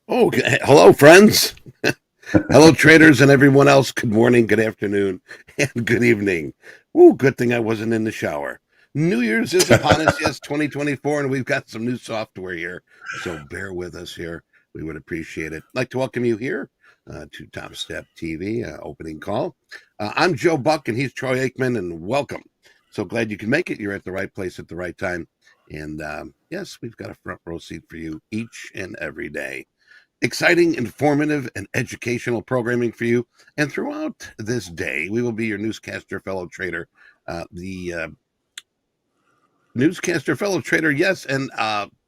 Okay. Hello, friends. Hello, traders, and everyone else. Good morning, good afternoon, and good evening. Ooh, good thing I wasn't in the shower. New Year's is upon us, yes, 2024, and we've got some new software here. So bear with us here. We would appreciate it. I'd like to welcome you here to Topstep TV opening call. I'm Joe Buck, and he's Troy Aikman, and welcome. So glad you can make it. You're at the right place at the right time. And yes, we've got a front row seat for you each and every day. Exciting, informative, and educational programming for you. And throughout this day, we will be your newscaster, fellow trader, the newscaster, fellow trader, yes, and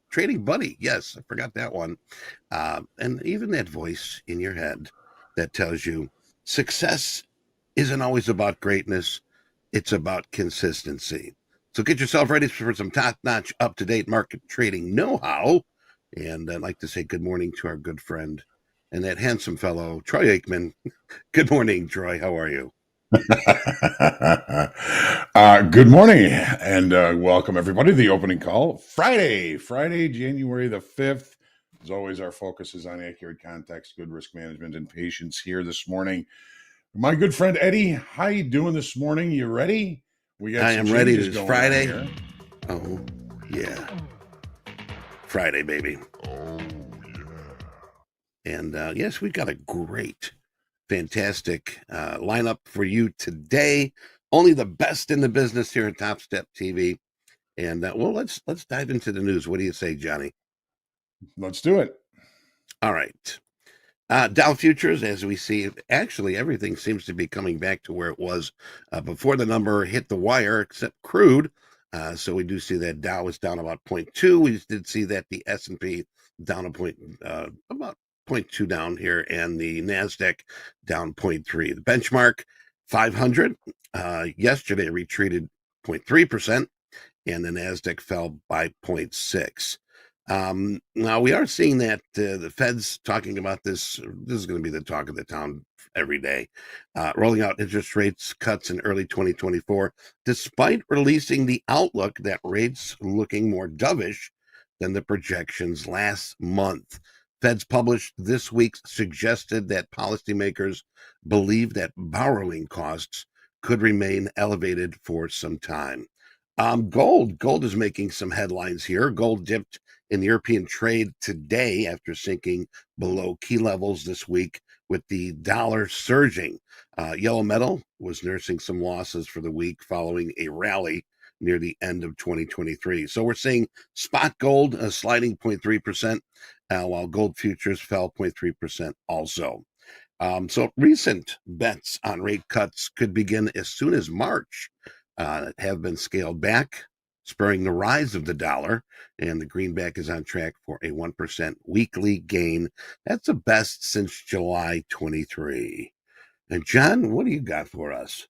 trading buddy, yes, I forgot that one. And even that voice in your head that tells you success isn't always about greatness, it's about consistency. So get yourself ready for some top notch, up to date market trading know how. And I'd like to say good morning to our good friend and that handsome fellow, Troy Aikman. Good morning, Troy. How are you? Good morning and welcome everybody to the opening call. Friday, January the 5th. As always, our focus is on accurate context, good risk management, and patience here this morning. My good friend Eddie, how you doing this morning? You ready? We got I some am ready. It changes is going on Friday. here. Oh, yeah. Friday, baby. Oh, And yes, we've got a great, fantastic lineup for you today. Only the best in the business here at Top Step TV. And well, let's dive into the news. What do you say, Johnny? let's do it. All right. Dow futures, as we see, actually everything seems to be coming back to where it was before the number hit the wire, except crude. So we do see that Dow is down about zero point 0.2. We did see that the S&P down about 0.2 down here, and the Nasdaq down zero point 0.3. The benchmark 500 yesterday retreated 0.3%, and the Nasdaq fell by zero point 0.6. Now we are seeing that the Fed's talking about this. This is going to be the talk of the town every day, rolling out interest rates cuts in early 2024, despite releasing the outlook that rates looking more dovish than the projections last month. Feds published this week suggested that policymakers believe that borrowing costs could remain elevated for some time. Gold is making some headlines here. Gold dipped in the European trade today after sinking below key levels this week with the dollar surging. Yellow metal was nursing some losses for the week following a rally near the end of 2023. So we're seeing spot gold sliding 0.3%, while gold futures fell 0.3% also. So recent bets on rate cuts could begin as soon as March, have been scaled back, spurring the rise of the dollar. And the greenback is on track for a 1% weekly gain. That's the best since July 23. And John, what do you got for us?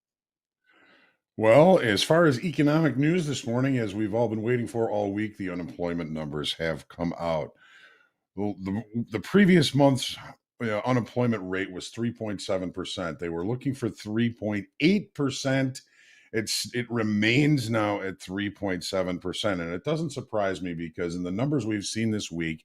Well, as far as economic news this morning, as we've all been waiting for all week, the unemployment numbers have come out. Well, the previous month's unemployment rate was 3.7%. They were looking for 3.8%. It remains now at 3.7%. And it doesn't surprise me because in the numbers we've seen this week,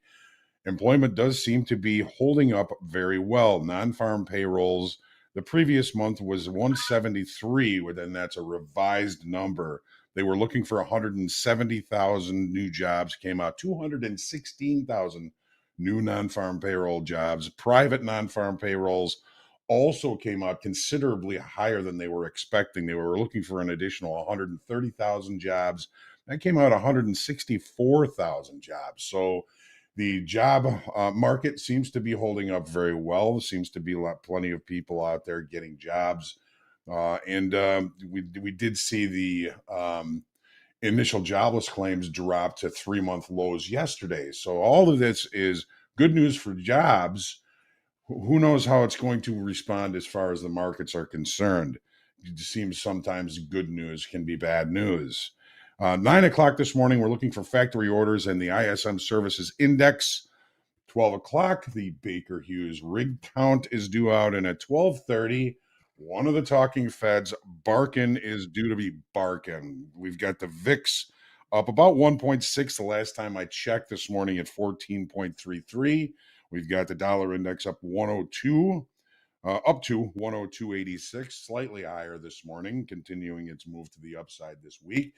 employment does seem to be holding up very well. Non-farm payrolls, the previous month was 173, then that's a revised number. They were looking for 170,000 new jobs, came out 216,000 new non-farm payroll jobs. Private non-farm payrolls also came out considerably higher than they were expecting. They were looking for an additional 130,000 jobs. That came out 164,000 jobs. So the job market seems to be holding up very well. There seems to be plenty of people out there getting jobs. We did see the initial jobless claims drop to 3-month lows yesterday. So all of this is good news for jobs. Who knows how it's going to respond as far as the markets are concerned? It seems sometimes good news can be bad news. 9 o'clock this morning, we're looking for factory orders and the ISM Services Index. 12 o'clock, the Baker Hughes rig count is due out, and at 12:30, one of the talking feds, barking, is due to be barking. We've got the VIX up about 1.6 the last time I checked this morning at 14.33. We've got the dollar index up 102, up to 102.86, slightly higher this morning, continuing its move to the upside this week.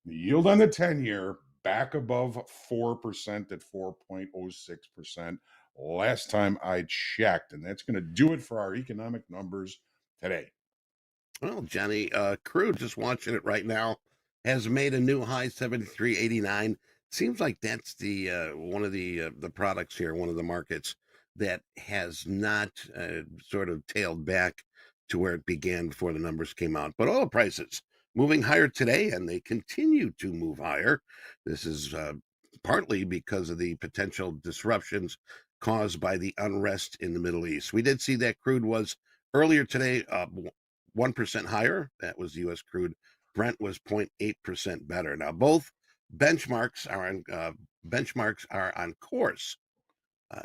The yield on the 10-year back above 4% at 4.06% last time I checked. And that's going to do it for our economic numbers today. Well, Johnny, crude, just watching it right now, has made a new high, 73.89. Seems like that's the one of the products here, one of the markets that has not sort of tailed back to where it began before the numbers came out. But oil prices moving higher today, and they continue to move higher. This is partly because of the potential disruptions caused by the unrest in the Middle East. We did see that crude was earlier today 1% higher. That was U.S. crude. Brent was 0.8% better. Now both benchmarks are on course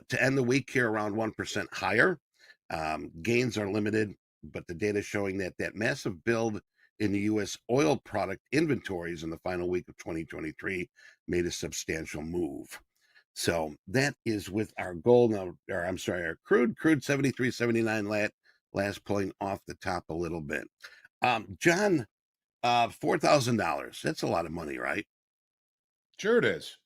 to end the week here around 1% higher. Gains are limited, but the data showing that that massive build in the U.S. oil product inventories in the final week of 2023 made a substantial move. So that is with our gold now, or I'm sorry, our crude 73.79 last pulling off the top a little bit. John, $4,000. That's a lot of money, right? Sure, it is.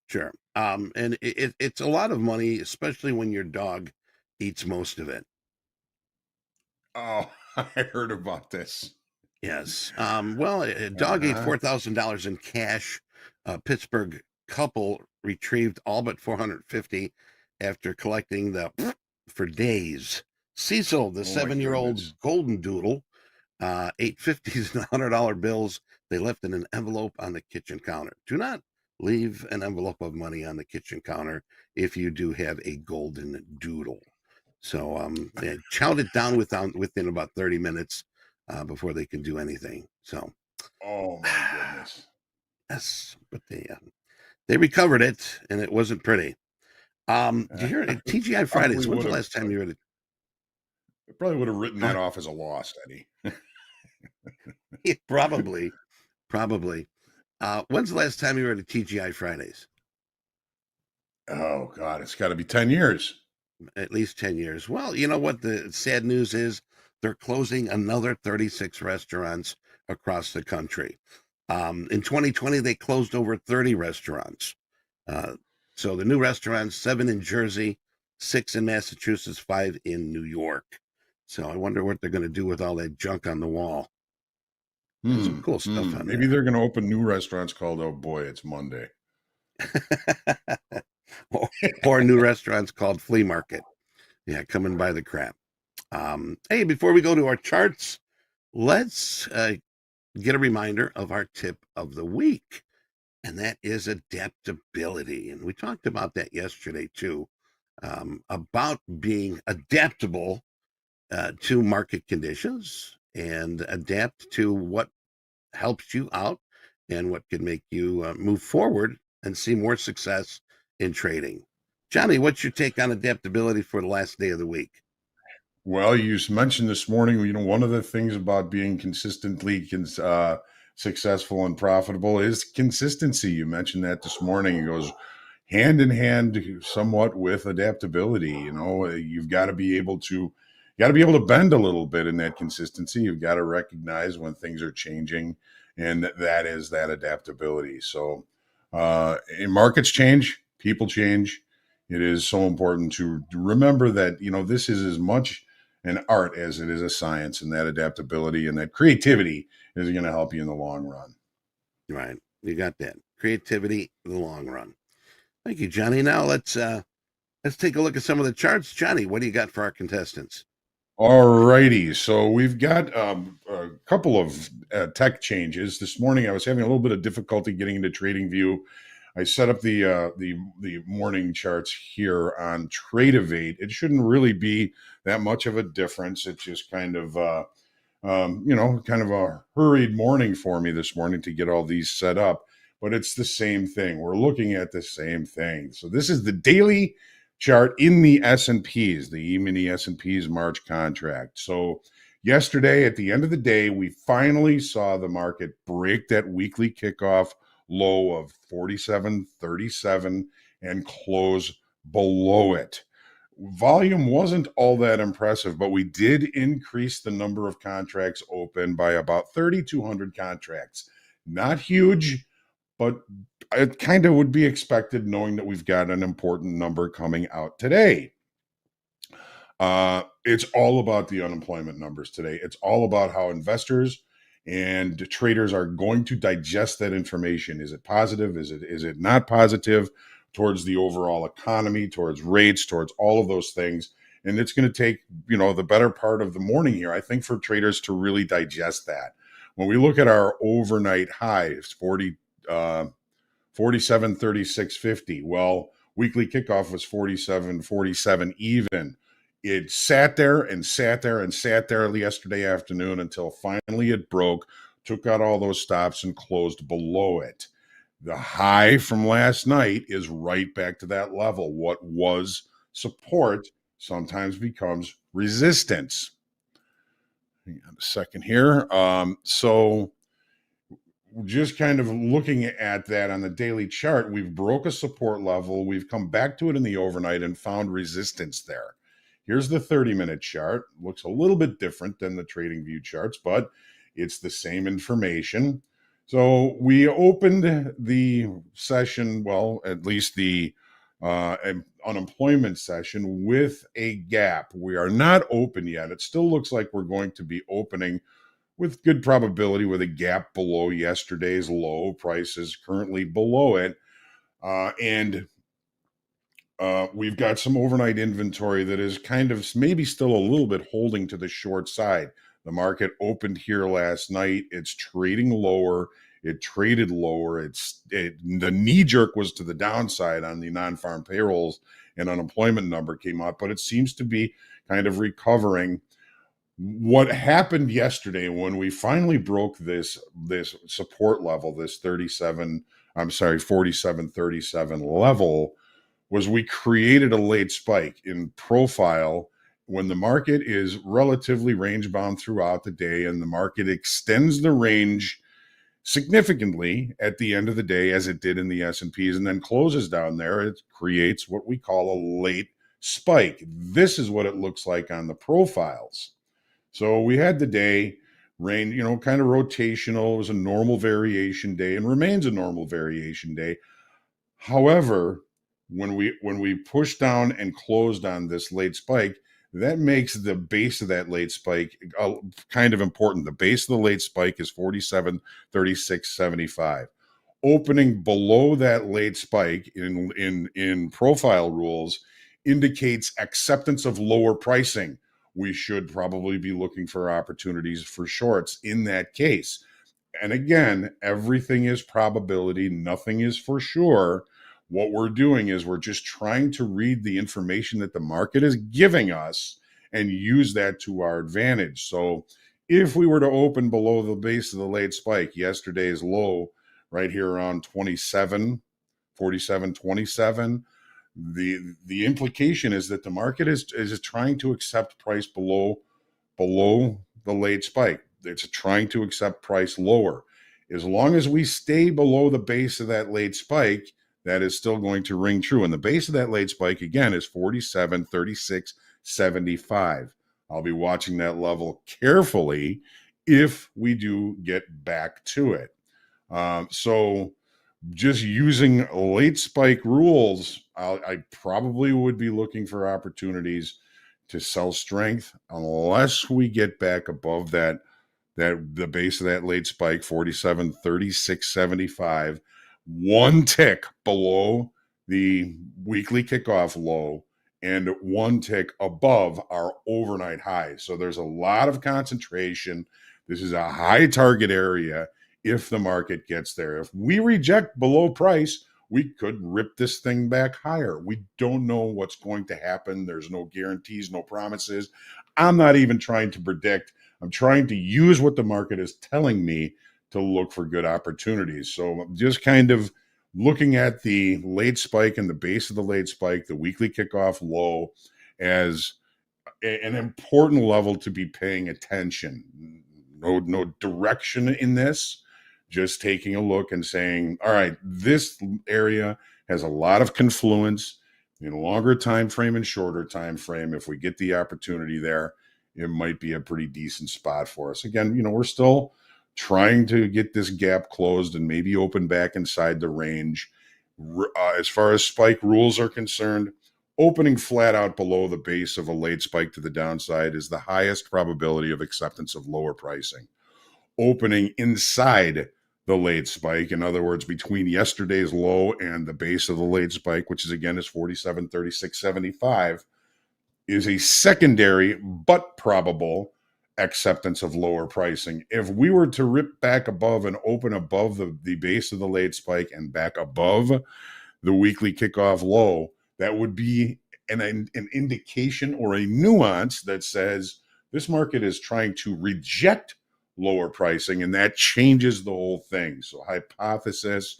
Sure. And it's a lot of money, especially when your dog eats most of it. Oh, I heard about this. Yes. Well, a dog ate Uh-huh. $4,000 in cash. A Pittsburgh couple retrieved all but 450 after collecting the for days. Cecil, the Oh, my goodness. 7-year-old golden doodle, ate 50s and $100 bills they left in an envelope on the kitchen counter. Do not leave an envelope of money on the kitchen counter if you do have a golden doodle. So they chowed it down within about 30 minutes before they can do anything. So Oh, my goodness. yes, but they recovered it, and it wasn't pretty. Do you hear TGI Probably Fridays? When's would the have. last time you read Probably would have written that it? off as a loss, Eddie. Probably, probably. When's the last time you read a TGI Fridays? Oh God, it's got to be 10 years. At least 10 years. Well, you know what the sad news is? They're closing another 36 restaurants across the country. In 2020, they closed over 30 restaurants. Uh, so the new restaurants, 7 in Jersey, 6 in Massachusetts, 5 in New York. So I wonder what they're going to do with all that junk on the wall. There's some cool stuff on Maybe there. they're going to open new restaurants called "Oh Boy, It's Monday." or, or new restaurants called Flea Market. Yeah, come and buy the crap. Hey, before we go to our charts, let's get a reminder of our tip of the week, and that is adaptability. And we talked about that yesterday too, about being adaptable to market conditions and adapt to what helps you out and what can make you move forward and see more success in trading. Johnny, what's your take on adaptability for the last day of the week? Well, you mentioned this morning, one of the things about being consistently successful and profitable is consistency. You mentioned that this morning. It goes hand in hand somewhat with adaptability. You've got to be able to bend a little bit in that consistency. You've got to recognize when things are changing, and that is that adaptability. So, in markets change, people change. It is so important to remember that this is as much an art as it is a science, and that adaptability and that creativity is going to help you in the long run. Right, you got that creativity in the long run. Thank you, Johnny. Now let's take a look at some of the charts. Johnny, what do you got for our contestants? All righty. So we've got a couple of tech changes. This morning, I was having a little bit of difficulty getting into TradingView. I set up the morning charts here on Tradeovate. It shouldn't really be that much of a difference. It's just kind of a hurried morning for me this morning to get all these set up, but it's the same thing. We're looking at the same thing. So this is the daily chart in the S&Ps, the E-mini S&Ps March contract. So yesterday at the end of the day, we finally saw the market break that weekly kickoff low of 47.37 and close below it. volume wasn't all that impressive, but we did increase the number of contracts open by about 3,200 contracts. Not huge, but it kind of would be expected knowing that we've got an important number coming out today. It's all about the unemployment numbers today. It's all about how investors and traders are going to digest that information. Is it positive? Is it not positive towards the overall economy, towards rates, towards all of those things? And it's going to take, the better part of the morning here, I think, for traders to really digest that. When we look at our overnight highs, 47.3650. Well, weekly kickoff was 47.47 even. It sat there and sat there and sat there yesterday afternoon until finally it broke, took out all those stops and closed below it. The high from last night is right back to that level. What was support sometimes becomes resistance. Hang on a second here. So just kind of looking at that on the daily chart, we've broke a support level. We've come back to it in the overnight and found resistance there. Here's the 30-minute chart. Looks a little bit different than the trading view charts, but it's the same information. So we opened the session, well, at least the unemployment session, with a gap. We are not open yet. It still looks like we're going to be opening with good probability with a gap below yesterday's low. Price is currently below it. And we've got some overnight inventory that is kind of maybe still a little bit holding to the short side. The market opened here last night. It's trading lower. It traded lower. The knee jerk was to the downside on the non-farm payrolls and unemployment number came out, but it seems to be kind of recovering. What happened yesterday when we finally broke this support level, this 47.37 level, was we created a late spike in profile when the market is relatively range bound throughout the day and the market extends the range significantly at the end of the day, as it did in the S&Ps, and then closes down there. It creates what we call a late spike. This is what it looks like on the profiles. So we had the day rain, kind of rotational. It was a normal variation day and remains a normal variation day. However, when we push down and closed on this late spike, that makes the base of that late spike kind of important. The base of the late spike is 47.3675. Opening below that late spike in profile rules indicates acceptance of lower pricing. We should probably be looking for opportunities for shorts in that case. And again, everything is probability. Nothing is for sure. What we're doing is we're just trying to read the information that the market is giving us and use that to our advantage. So if we were to open below the base of the late spike, yesterday's low right here around 47.27, the implication is that the market is trying to accept price below the late spike. It's trying to accept price lower. As long as we stay below the base of that late spike, that is still going to ring true. And the base of that late spike, again, is 47.3675. I'll be watching that level carefully if we do get back to it. So just using late spike rules, I probably would be looking for opportunities to sell strength unless we get back above the base of that late spike, 47.3675, one tick below the weekly kickoff low and one tick above our overnight high. So there's a lot of concentration. This is a high target area if the market gets there. If we reject below price, we could rip this thing back higher. We don't know what's going to happen. There's no guarantees, no promises. I'm not even trying to predict. I'm trying to use what the market is telling me to look for good opportunities. So I'm just kind of looking at the late spike and the base of the late spike, the weekly kickoff low, as an important level to be paying attention. No direction in this. Just taking a look and saying, all right, this area has a lot of confluence. In a longer time frame and shorter time frame, if we get the opportunity there, it might be a pretty decent spot for us. Again, we're still trying to get this gap closed and maybe open back inside the range. As far as spike rules are concerned, opening flat out below the base of a late spike to the downside is the highest probability of acceptance of lower pricing. Opening inside the late spike, in other words, between yesterday's low and the base of the late spike, which is again is 47.3675, is a secondary but probable acceptance of lower pricing. If we were to rip back above and open above the base of the late spike and back above the weekly kickoff low, that would be an indication or a nuance that says this market is trying to reject lower pricing, and that changes the whole thing. So hypothesis,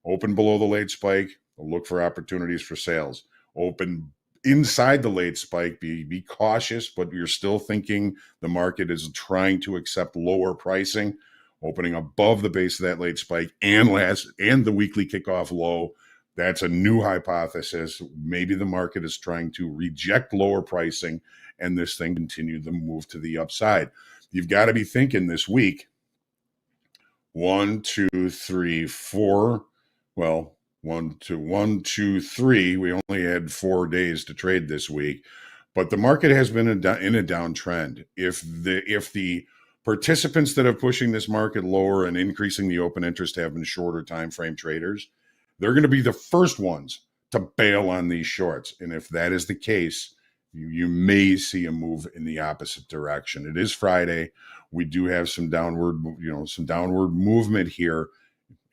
open below the late spike, look for opportunities for sales. Open inside the late spike, be cautious, but you're still thinking the market is trying to accept lower pricing. Opening above the base of that late spike and the weekly kickoff low, that's a new hypothesis. Maybe the market is trying to reject lower pricing and this thing continue to move to the upside. You've got to be thinking this week, 1, 2, 3, 4. Well, 1, 2, 3. We only had 4 days to trade this week, but the market has been in a downtrend. If the participants that are pushing this market lower and increasing the open interest have been shorter time frame traders, they're going to be the first ones to bail on these shorts. And if that is the case, you may see a move in the opposite direction. It is Friday. We do have some downward movement here.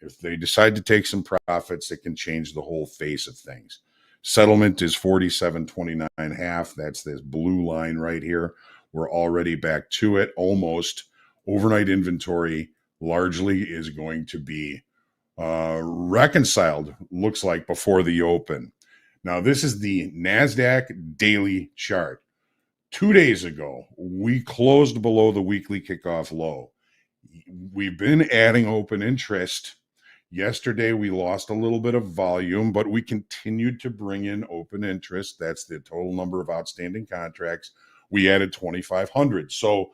If they decide to take some profits, it can change the whole face of things. Settlement is 47.29.5. That's this blue line right here. We're already back to it almost. Overnight inventory largely is going to be reconciled, looks like, before the open. Now, this is the NASDAQ daily chart. 2 days ago, we closed below the weekly kickoff low. We've been adding open interest. Yesterday, we lost a little bit of volume, but we continued to bring in open interest. That's the total number of outstanding contracts. We added 2,500. So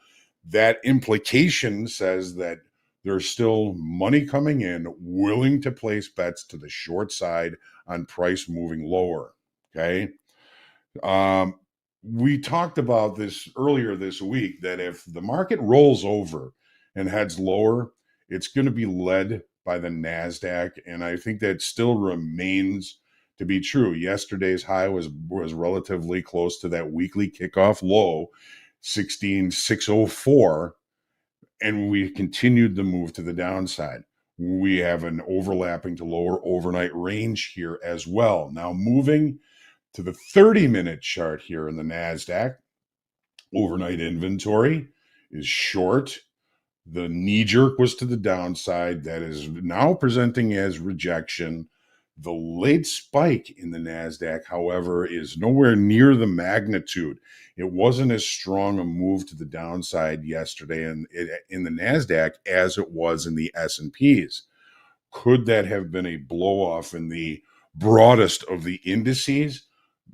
that implication says that there's still money coming in, willing to place bets to the short side on price moving lower. Okay. We talked about this earlier this week, that if the market rolls over and heads lower, it's going to be led by the NASDAQ. And I think that still remains to be true. Yesterday's high was relatively close to that weekly kickoff low, 16,604. And we continued the move to the downside. We have an overlapping to lower overnight range here as well. Now moving to the 30-minute chart here in the NASDAQ, overnight inventory is short. The knee jerk was to the downside. That is now presenting as rejection. The late spike in the NASDAQ, however, is nowhere near the magnitude. It wasn't as strong a move to the downside yesterday in the NASDAQ as it was in the S&Ps. Could that have been a blow-off in the broadest of the indices?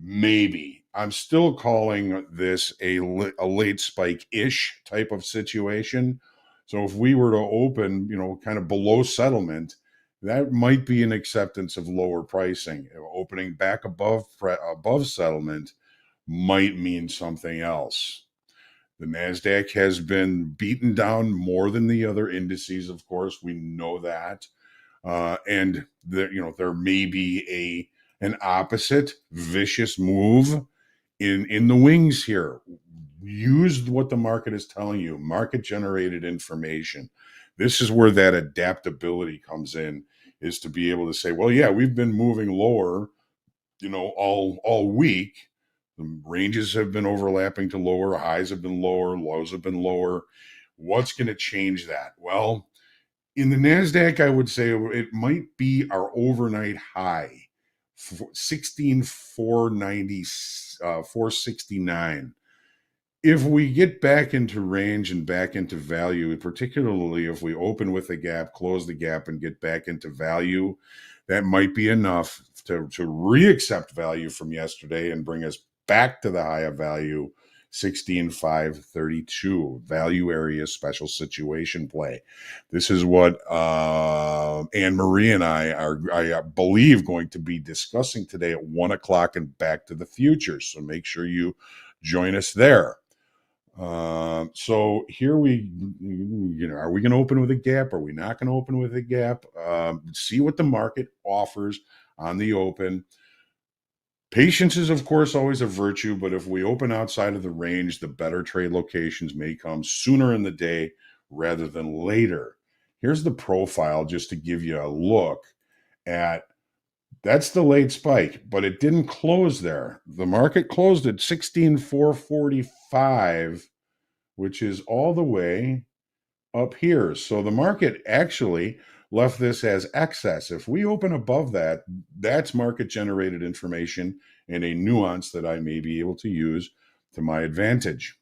Maybe. I'm still calling this a late spike-ish type of situation. So if we were to open, kind of below settlement, that might be an acceptance of lower pricing. Opening back above settlement might mean something else. The NASDAQ has been beaten down more than the other indices, of course. We know that. And there may be an opposite vicious move in the wings here. Use what the market is telling you, market generated information. This is where that adaptability comes in, is to be able to say, well, yeah, we've been moving lower, all week. The ranges have been overlapping to lower, highs have been lower, lows have been lower. What's going to change that? Well, in the NASDAQ, I would say it might be our overnight high, 16,490, 469. If we get back into range and back into value, particularly if we open with a gap, close the gap, and get back into value, that might be enough to re-accept value from yesterday and bring us back to the high of value 16,532 value area special situation play. This is what Anne Marie and I believe, going to be discussing today at 1 o'clock and Back to the Future. So make sure you join us there. So here are we going to open with a gap? Are we not going to open with a gap? See what the market offers on the open. Patience is, of course, always a virtue, but if we open outside of the range, the better trade locations may come sooner in the day rather than later. Here's the profile just to give you a look at. That's the late spike, but it didn't close there. The market closed at 16,445, which is all the way up here. So the market actually left this as excess. If we open above that, that's market generated information and a nuance that I may be able to use to my advantage.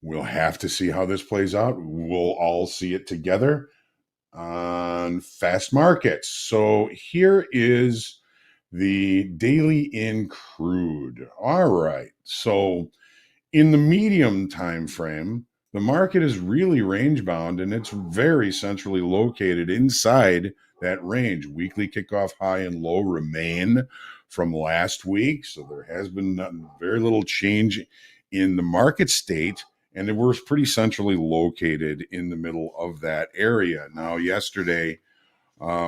We'll have to see how this plays out. We'll all see it together on fast markets. So here is the daily in crude. All right. So in the medium time frame, the market is really range bound and it's very centrally located inside that range. Weekly kickoff high and low remain from last week. So there has been very little change in the market state, and it was pretty centrally located in the middle of that area. Now, yesterday,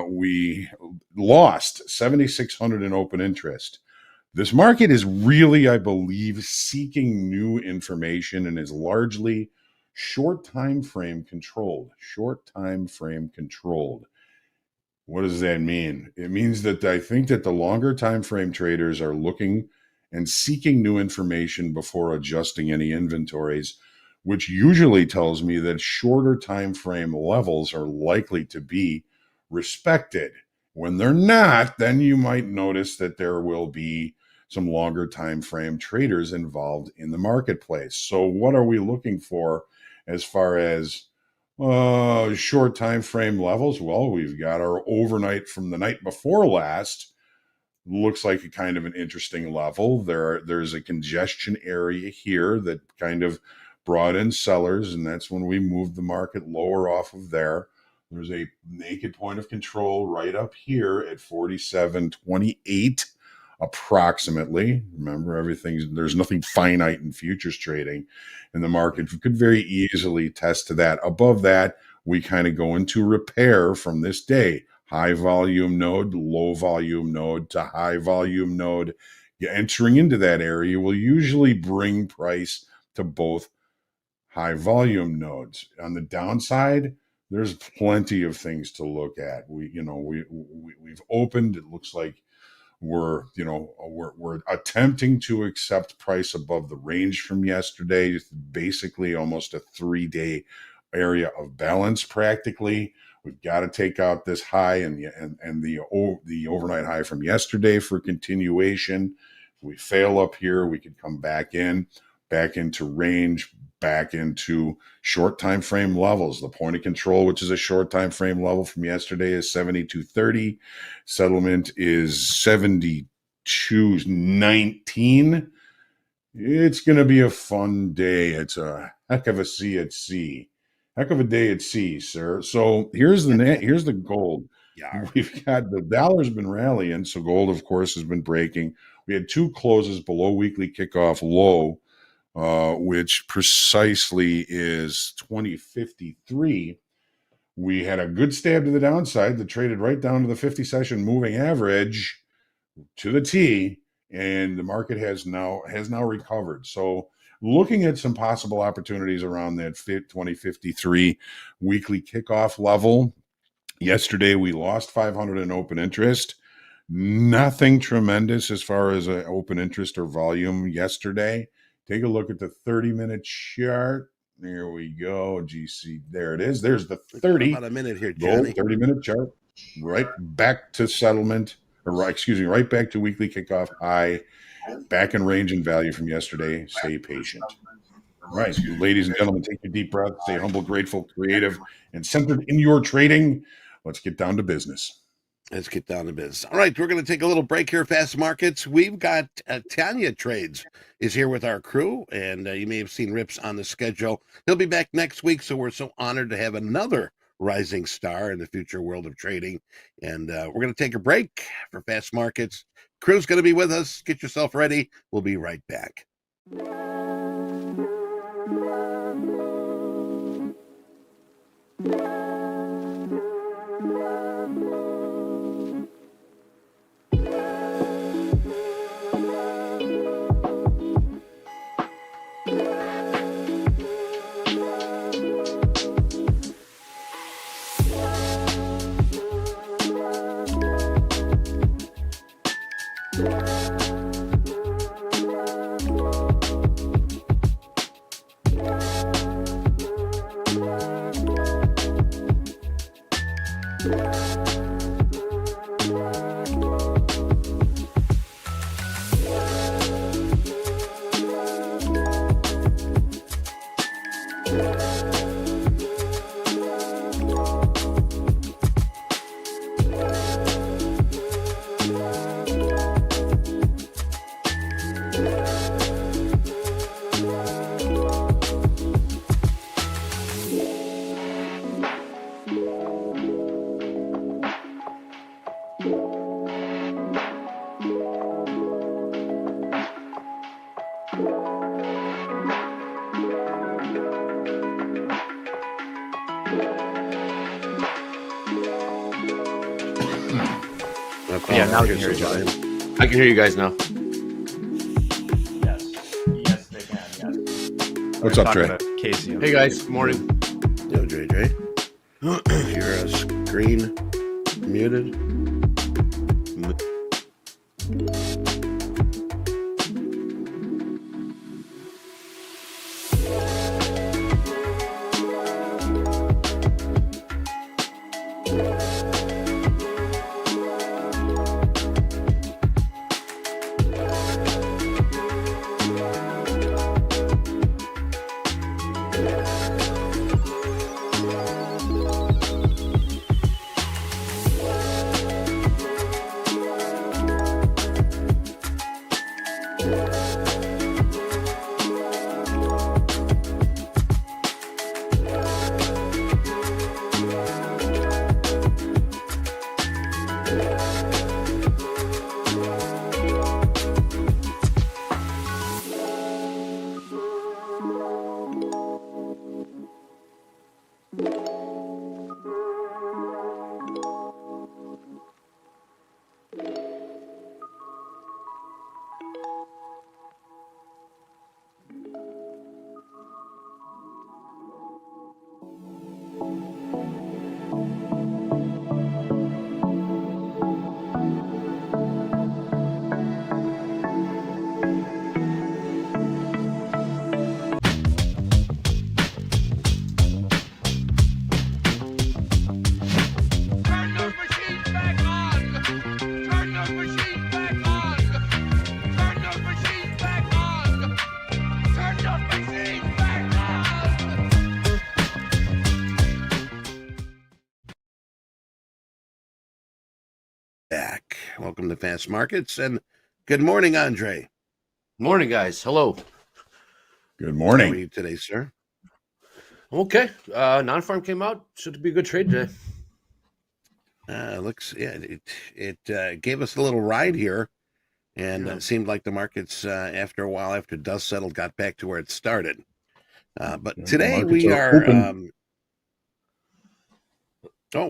we lost 7,600 in open interest. This market is really, I believe, seeking new information and is largely short time frame controlled. Short time frame controlled. What does that mean? It means that I think that the longer time frame traders are looking and seeking new information before adjusting any inventories, which usually tells me that shorter time frame levels are likely to be respected. When they're not, then you might notice that there will be some longer time frame traders involved in the marketplace. So what are we looking for as far as short time frame levels? Well, we've got our overnight from the night before last. Looks like a kind of an interesting level. There's a congestion area here that kind of brought in sellers, and that's when we moved the market lower off of there. There's a naked point of control right up here at 47.28 approximately. Remember, there's nothing finite in futures trading, and the market could very easily test to that. Above that, we kind of go into repair from this day. High volume node, low volume node to high volume node. Entering into that area will usually bring price to both high volume nodes. On the downside, there's plenty of things to look at. We've opened. It looks like we're attempting to accept price above the range from yesterday. It's basically almost a 3-day area of balance practically. We've got to take out this high and the overnight high from yesterday for continuation. If we fail up here, we could come back into range, back into short time frame levels. The point of control, which is a short time frame level from yesterday, is 72.30. Settlement is 72.19. It's going to be a fun day. It's a heck of a sea at sea. Heck of a day at sea, sir. So here's the gold. Yeah. We've got the dollar's been rallying, so gold, of course, has been breaking. We had two closes below weekly kickoff low, which precisely is 2053. We had a good stab to the downside that traded right down to the 50 session moving average to the T, and the market has now recovered. So looking at some possible opportunities around that 2053 weekly kickoff level. Yesterday, we lost 500 in open interest. Nothing tremendous as far as open interest or volume yesterday. Take a look at the 30-minute chart. There we go. GC, there it is. There's the 30. About a minute here, Johnny. 30-minute chart. Right back to settlement, right back to weekly kickoff high. Back in range and value from yesterday. Stay patient. All right, ladies and gentlemen, take a deep breath. Stay humble, grateful, creative, and centered in your trading. Let's get down to business. Let's get down to business. All right, we're going to take a little break here, Fast Markets. We've got Tanja Trades is here with our crew, and you may have seen Rips on the schedule. He'll be back next week, so we're so honored to have another rising star in the future world of trading. And we're going to take a break for Fast Markets. Crew's going to be with us. Get yourself ready. We'll be right back. Yeah, now I can hear you guys. I can hear you guys now. Yes, they can. Yes. What's up, Trey? Casey. Hey guys, good morning. Yo, JJ. Your screen muted. Back. Welcome to Fast Markets, and good morning, Andre. Morning, guys. Hello. Good How are morning. you today, sir? I'm okay. Non-farm came out. Should be a good trade today. Looks, yeah, it gave us a little ride here, and Yeah. it seemed like the markets, after a while, after dust settled, got back to where it started. But Yeah, today markets we are are, open.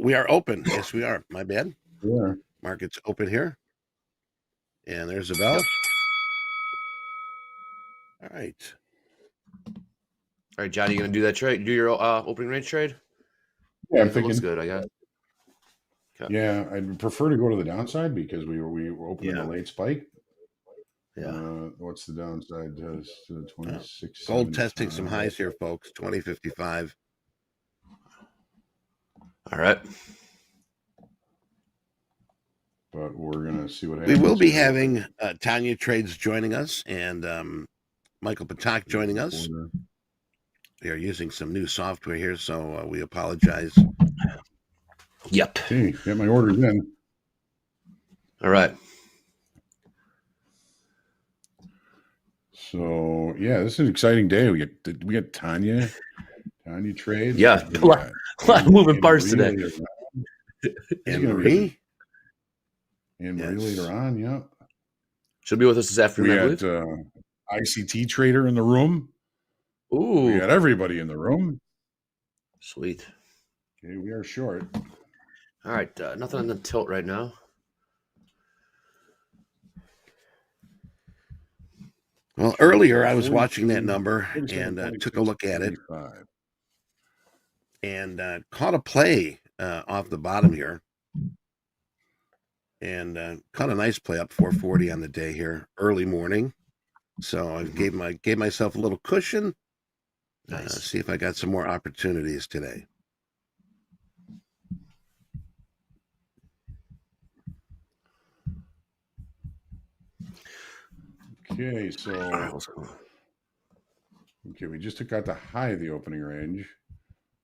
we are open. Yes, we are. My bad. Yeah. Markets open here, and there's a bell. All right. All right, Johnny, you gonna do that trade? Do your opening range trade? Yeah, I'm If it looks thinking. good, I guess. Okay. Yeah, I'd prefer to go to the downside because we were opening a late spike. Yeah. What's the downside to the 26? Gold testing some highs here, folks. 2055. All right. But we're gonna see what We happens. will be having Tanja Trades joining us, and Michael Patak joining us. They are using some new software here, so we apologize. Yep. Okay, get my orders in. All right. So yeah, this is an exciting day. We got Tanya trades. Yeah, We a lot of moving parts Marie today. later on. And gonna be- Marie? And Marie Yes. later on, yeah. She'll be with us this afternoon, We I had believe. ICT trader in the room. We Ooh, got everybody in the room. sweet. Okay, we are short. All right, nothing on the tilt right now. Well, earlier I was 42, watching that number 47, and took a look at it 75. and caught a play off the bottom here. And caught a nice play up 440 on the day here, early morning. So I gave myself a little cushion. Nice. See if I got some more opportunities today. Okay, so All right, let's go. okay, we just took out the high of the opening range.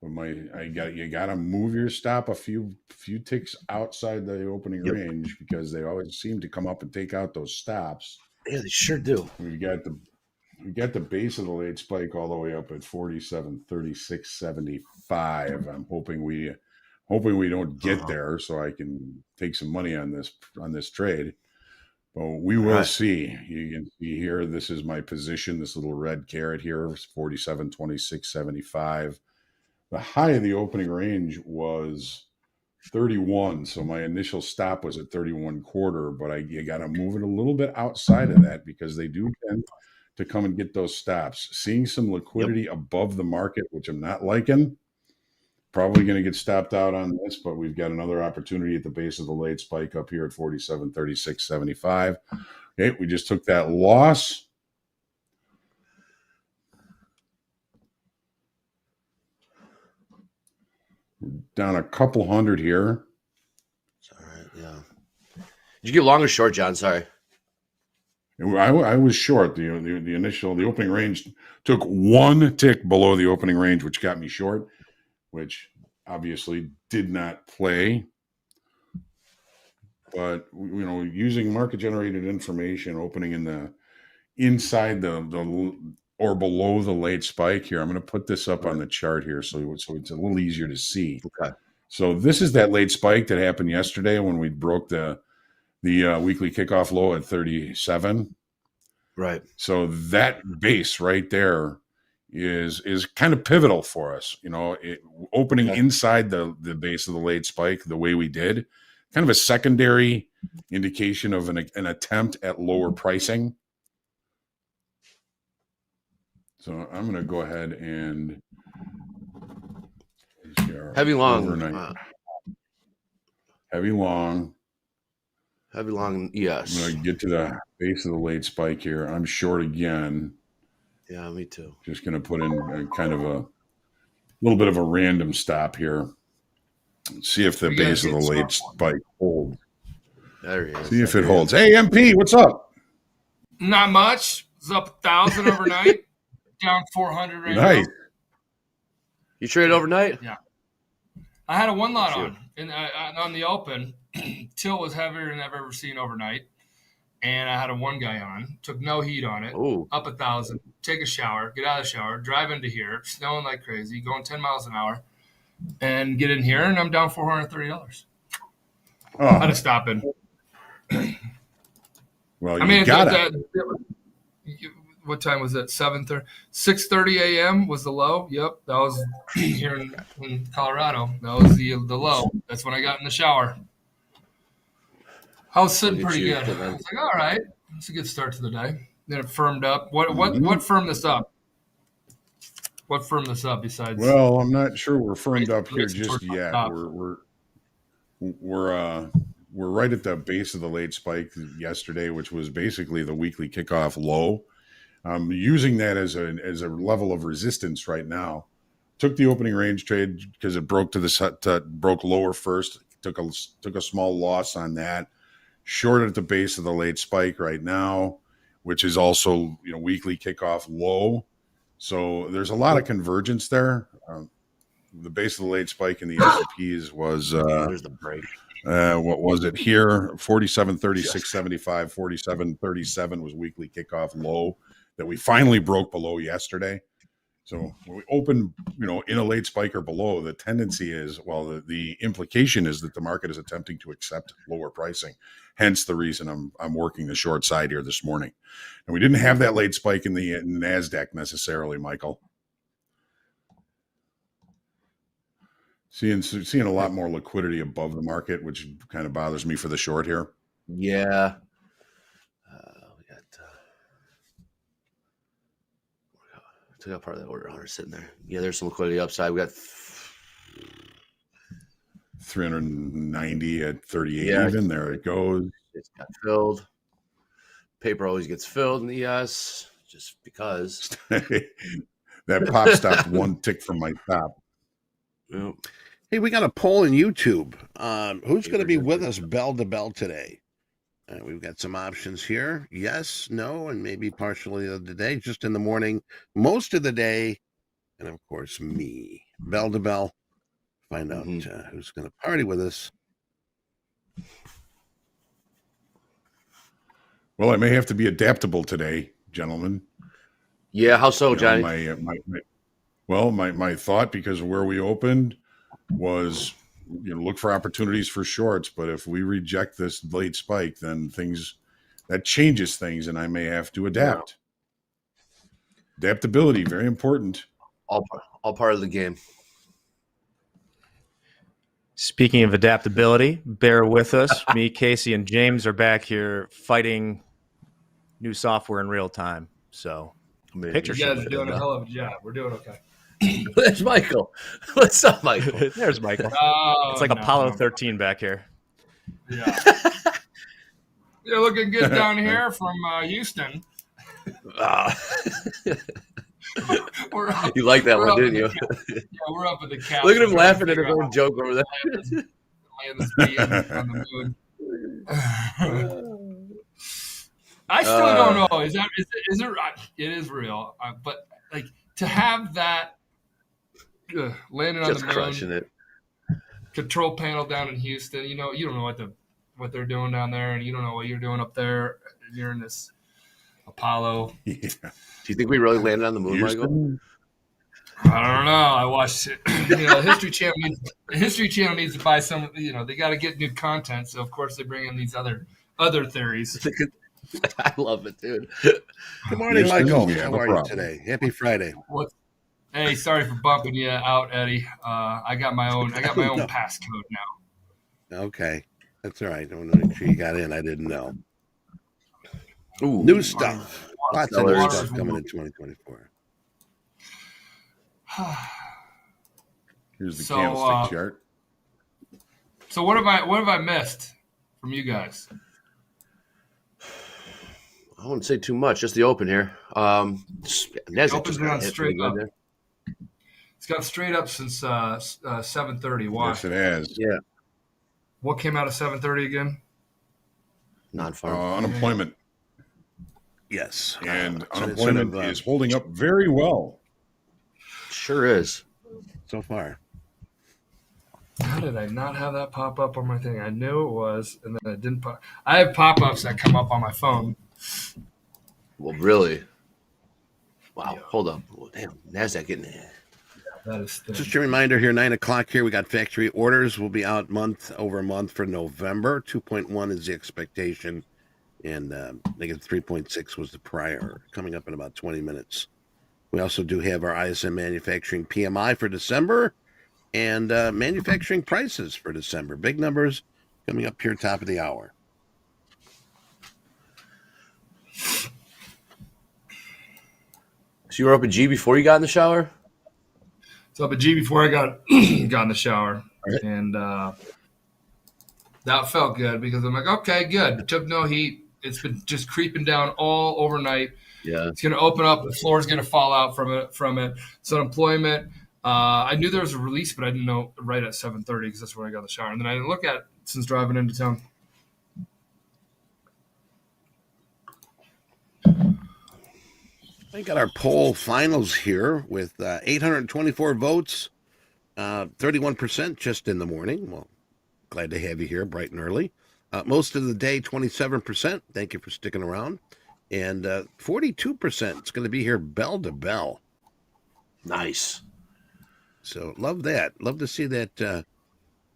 But you gotta move your stop a few ticks outside the opening Yep. range because they always seem to come up and take out those stops. Yeah, they sure do. We got the base of the late spike all the way up at 47.3675. I'm hoping we don't get there so I can take some money on this trade. But we will right. see. You can see here, this is my position, this little red carrot here, 47.2675. The high of the opening range was 31. So my initial stop was at 31.25, but you got to move it a little bit outside of that because they do tend to come and get those stops. Seeing some liquidity above the market, which I'm not liking. Probably going to get stopped out on this, but we've got another opportunity at the base of the late spike up here at 47.3675. Okay, we just took that loss. Down a couple hundred here. All right, yeah. Did you get long or short, John? Sorry. I was short. The opening range took one tick below the opening range, which got me short, which obviously did not play. But using market generated information, opening in the inside the or below the late spike here. I'm going to put this up on the chart here so it's a little easier to see. Okay. So this is that late spike that happened yesterday when we broke the weekly kickoff low at 37. Right. So that base right there is kind of pivotal for us. Opening inside the base of the late spike the way we did, kind of a secondary indication of an attempt at lower pricing. So I'm going to go ahead and Heavy long. overnight. Heavy long. Heavy long, yes. I'm going to get to the base of the late spike here. I'm short again. Yeah, me too. Just going to put in kind of a little bit of a random stop here. See if the base of the late spike holds. There he is. See if it holds. Hey, MP, what's up? Not much. It's up 1,000 overnight, down 400 right Nice. now. You traded overnight? Yeah. I had a one lot on, and on the open, tilt was heavier than I've ever seen overnight. And I had a one guy on, took no heat on it, up 1,000, take a shower, get out of the shower, drive into here, snowing like crazy, going 10 miles an hour, and get in here, and I'm down $430. I had to stop in. Well, I mean, got it. What time was it? 7:30, 6:30 a.m. was the low. Yep, that was here in Colorado. That was the low. That's when I got in the shower. I was sitting pretty good. I was like, all right, that's a good start to the day. Then it firmed up. What firmed this up? What firmed this up besides? Well, I'm not sure we're firmed up here just yet. We're right at the base of the late spike yesterday, which was basically the weekly kickoff low. I'm using that as a level of resistance right now. Took the opening range trade because it broke broke lower first. Took a small loss on that. Short at the base of the late spike right now, which is also weekly kickoff low. So there's a lot of convergence there. The base of the late spike in the S&Ps was there's the break. What was it here? 47.36.75, 47.37 was weekly kickoff low that we finally broke below yesterday. So when we open, in a late spike or below, the tendency is, the implication is that the market is attempting to accept lower pricing. Hence the reason I'm working the short side here this morning. And we didn't have that late spike in the NASDAQ necessarily, Michael. Seeing a lot more liquidity above the market, which kind of bothers me for the short here. Yeah. We got took out part of that order 100 sitting there. Yeah, there's some liquidity upside. We got 390 at 38 even. There it goes. It's got filled. Paper always gets filled in the ES just because. That pop stopped one tick from my top. Yep. Hey, we got a poll in YouTube. Who's going to be with us bell to bell today? We've got some options here. Yes, no, and maybe partially of the day, just in the morning, most of the day, and of course me. Bell to bell. Find out who's going to party with us. Well, I may have to be adaptable today, gentlemen. Yeah, how so, Johnny? My thought, because of where we opened, was look for opportunities for shorts. But if we reject this late spike, then that changes things, and I may have to adapt. Yeah. Adaptability, very important. All part of the game. Speaking of adaptability, bear with us. Me, Casey, and James are back here fighting new software in real time. So, picture you guys are doing a hell of a job. We're doing okay. There's Michael. What's up, Michael? There's Michael. Oh, it's like Apollo 13 back here. Yeah. You're looking good down here from Houston. You like that one, didn't you? Yeah, we're up at the cap. Look at him laughing at his own joke over there. On the moon. I still don't know. Is it right? It is real. But like to have that landing on the moon, crushing it. Control panel down in Houston. You don't know what they're doing down there, and you don't know what you're doing up there. You're in this Apollo. Yeah. Do you think we really landed on the moon, Michael? I don't know. I watched it. The History Channel needs to buy some. They got to get new content, so of course they bring in these other theories. I love it, dude. Good morning, Michael. How are you today? Happy Friday. Hey, sorry for bumping you out, Eddie. I got my own passcode now. Okay, that's all right. I want to make sure you got in. I didn't know. Ooh, new stuff. Lots of new stuff coming in 2024. Here's the candlestick chart. So what have I missed from you guys? I wouldn't say too much. Just the open here. The open's gone straight up. It's gone straight up since 7:30. Why? Yes, it has. Yeah. What came out of 7:30 again? Non-farm. Unemployment. Yes. And unemployment is holding up very well. Sure is. So far. How did I not have that pop up on my thing? I knew it was, and then it didn't pop. I have pop-ups that come up on my phone. Well, really? Wow. Yeah. Hold up. Well, damn. NASDAQ getting it. That is thin. Just a reminder here, 9 o'clock here, we got factory orders. Will be out month over month for November. 2.1 is the expectation. And I think 3.6 was the prior, coming up in about 20 minutes. We also do have our ISM manufacturing PMI for December and manufacturing prices for December. Big numbers coming up here top of the hour. So you were up at G before you got in the shower? So up at G before I got in the shower. Right. And that felt good because I'm like, okay, good. It took no heat. It's been just creeping down all overnight. Yeah, it's going to open up. The floor is going to fall out from it. So unemployment. I knew there was a release, but I didn't know right at 7:30 because that's when I got in the shower. And then I didn't look at it since driving into town. I got our poll finals here with 824 votes, 31% just in the morning. Well, Glad to have you here bright and early. Most of the day, 27%. Thank you for sticking around. And 42%. It's going to be here bell to bell. Nice. So love that. Love to see that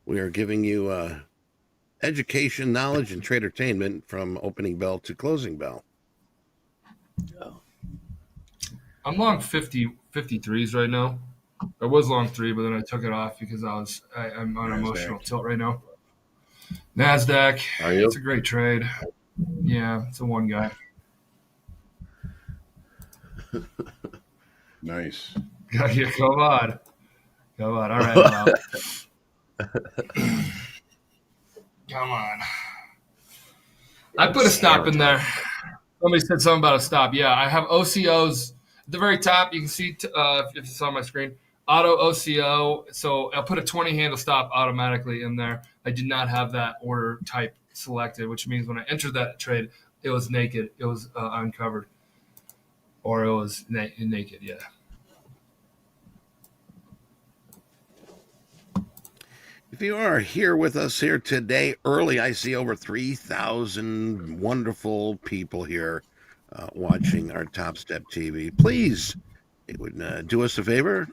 we are giving you education, knowledge, and tradertainment from opening bell to closing bell. Oh. I'm long 53s right now. I was long 3, but then I took it off because I'm on emotional tilt right now. NASDAQ. Are you? It's a great trade. Yeah, it's a one guy. Nice. Yeah, come on. All right, I'm out. Come on. I put a stop in there. Somebody said something about a stop. Yeah, I have OCOs at the very top. You can see if it's on my screen, auto OCO. So I'll put a 20 handle stop automatically in there. I did not have that order type selected, which means when I entered that trade, it was naked. It was uncovered, or it was naked. Yeah. If you are here with us here today early, I see over 3,000 wonderful people here watching our Topstep TV. Please, it would do us a favor,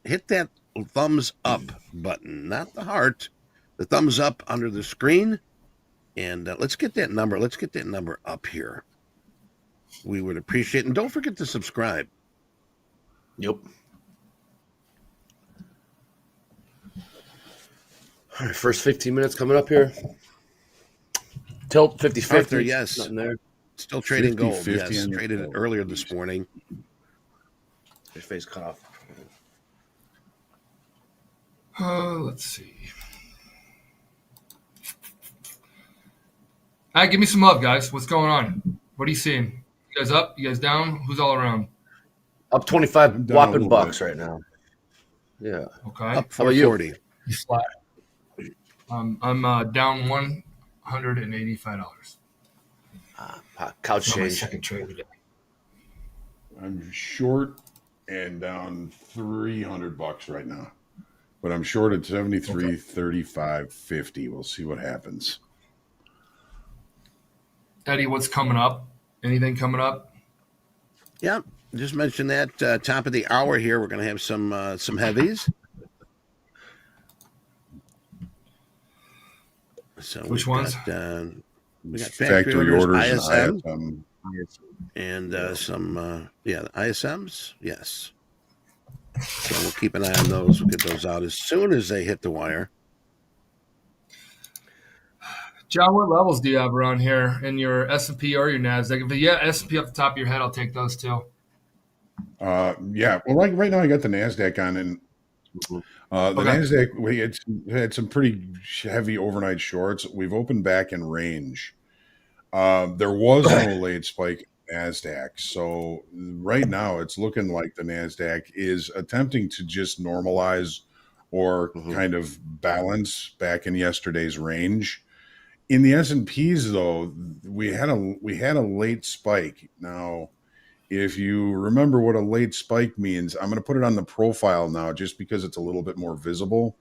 hit that thumbs up button, not the heart, the thumbs up under the screen. And let's get that number. Let's get that number up here. We would appreciate it. And don't forget to subscribe. Yep. All right, first 15 minutes coming up here. Tilt 50-50. Arthur, yes. Nothing there. Still trading 50-50 gold. Yes, on the traded it gold. earlier this morning. Your face cut off. Let's see. All right, give me some love, guys. What's going on? What are you seeing? You guys up? You guys down? Who's all around? Up 25 I'm down a whopping little bucks bit. right now. Yeah. Okay. Up How about you? 440. He's flat. I'm down $185. Couch It's not my change. second trade of the day. I'm short and down $300 right now, but I'm short at 73, 35, 50. We'll see what happens. Eddie, what's coming up? Anything coming up? Yeah, just mentioned that top of the hour here. We're going to have some heavies. So Which we've ones? Got, we got Factory orders ISM, and ISM. and some ISMs. Yes. So we'll keep an eye on those. We'll get those out as soon as they hit the wire. John, what levels do you have around here in your S&P or your NASDAQ? If you S&P off the top of your head, I'll take those too. Yeah. Well, right now I got the NASDAQ on, and the NASDAQ, we had some pretty heavy overnight shorts. We've opened back in range. There was no late spike in NASDAQ. So right now it's looking like the NASDAQ is attempting to just normalize or kind of balance back in yesterday's range. In the S&Ps, though, we had a late spike. Now, if you remember what a late spike means, I'm going to put it on the profile now just because it's a little bit more visible.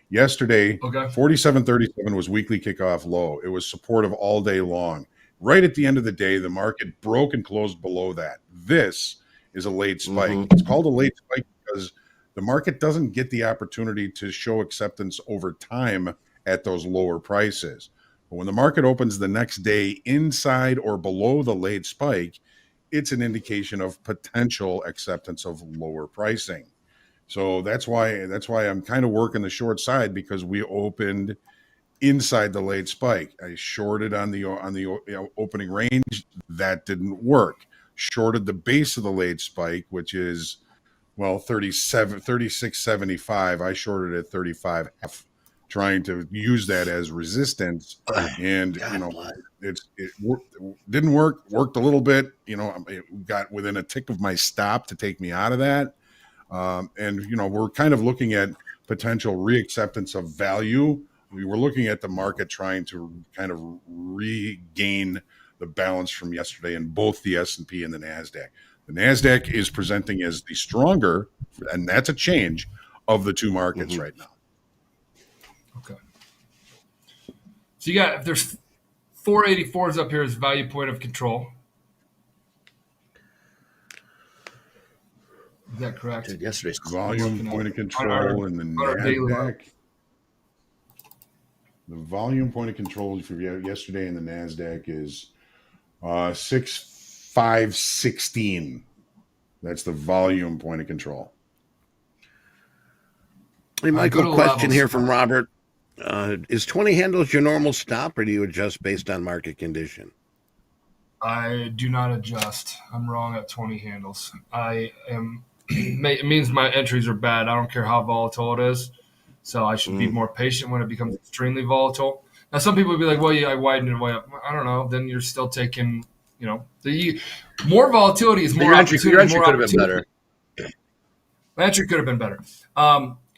Yesterday, 47.37 was weekly kickoff low. It was supportive all day long. Right at the end of the day, the market broke and closed below that. This is a late spike. It's called a late spike because the market doesn't get the opportunity to show acceptance over time at those lower prices. But when the market opens the next day inside or below the late spike, it's an indication of potential acceptance of lower pricing. So that's why I'm kind of working the short side, because we opened inside the late spike. I shorted on the opening range. That didn't work. Shorted the base of the late spike, which is 36.75. I shorted at 35, trying to use that as resistance, and it didn't work. Worked a little bit. It got within a tick of my stop to take me out of that. And we're kind of looking at potential reacceptance of value. We were looking at the market trying to kind of regain the balance from yesterday in both the S&P and the NASDAQ. The NASDAQ is presenting as the stronger, and that's a change, of the two markets right now. Okay. So you got, if there's 484s up here as value point of control. Is that correct? Dude, yesterday's Volume point of control in the NASDAQ. The volume point of control for yesterday in the NASDAQ is 6516. That's the volume point of control. Hey, Michael, question here from Robert. Is 20 handles your normal stop, or do you adjust based on market condition? I do not adjust. I'm wrong at 20 handles. I am. It means my entries are bad. I don't care how volatile it is. So I should be more patient when it becomes extremely volatile. Now, some people would be like, well, yeah, I widened it way up. I don't know. Then you're still taking, the more volatility is more opportunity. Your entry could have been better. My entry could have been better.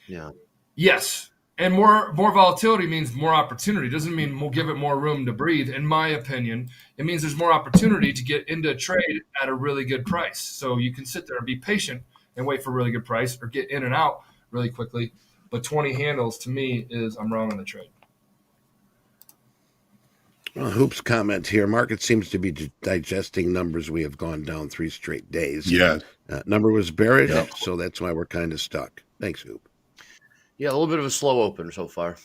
Yeah. Yes. And more volatility means more opportunity. Doesn't mean we'll give it more room to breathe. In my opinion, it means there's more opportunity to get into a trade at a really good price. So you can sit there and be patient and wait for a really good price, or get in and out really quickly. But 20 handles to me is I'm wrong on the trade. Well, Hoop's comment here. Market seems to be digesting numbers. We have gone down 3 straight days. Yeah. Number was bearish, so that's why we're kind of stuck. Thanks, Hoop. Yeah, a little bit of a slow opener so far.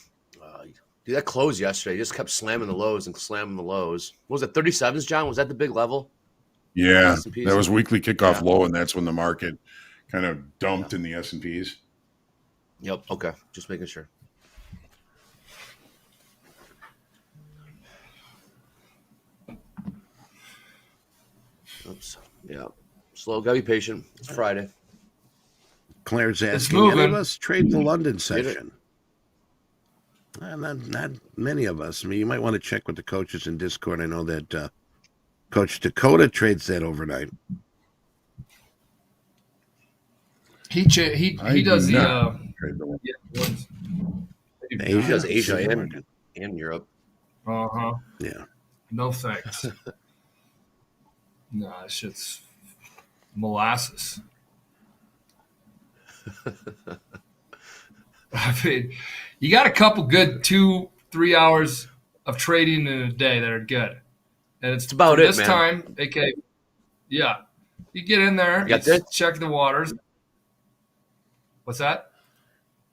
Dude, that closed yesterday. Just kept slamming the lows and slamming the lows. What was it, 37s, John? Was that the big level? Yeah, that was weekly kickoff low, and that's when the market kind of dumped in the S&Ps. Yep. Okay. Just making sure. Oops. Yeah. Slow. Gotta be patient. It's Friday. Claire's asking, any of us trade the London session? Not many of us. I mean, you might want to check with the coaches in Discord. I know that Coach Dakota trades that overnight. He does the Asia. He does Asia and Europe. Yeah. No thanks. Nah, shit's molasses. I mean, you got a couple good 2-3 hours of trading in a day that are good, and it's about it, this man. time. AK, yeah, you get in there, check the waters. What's that?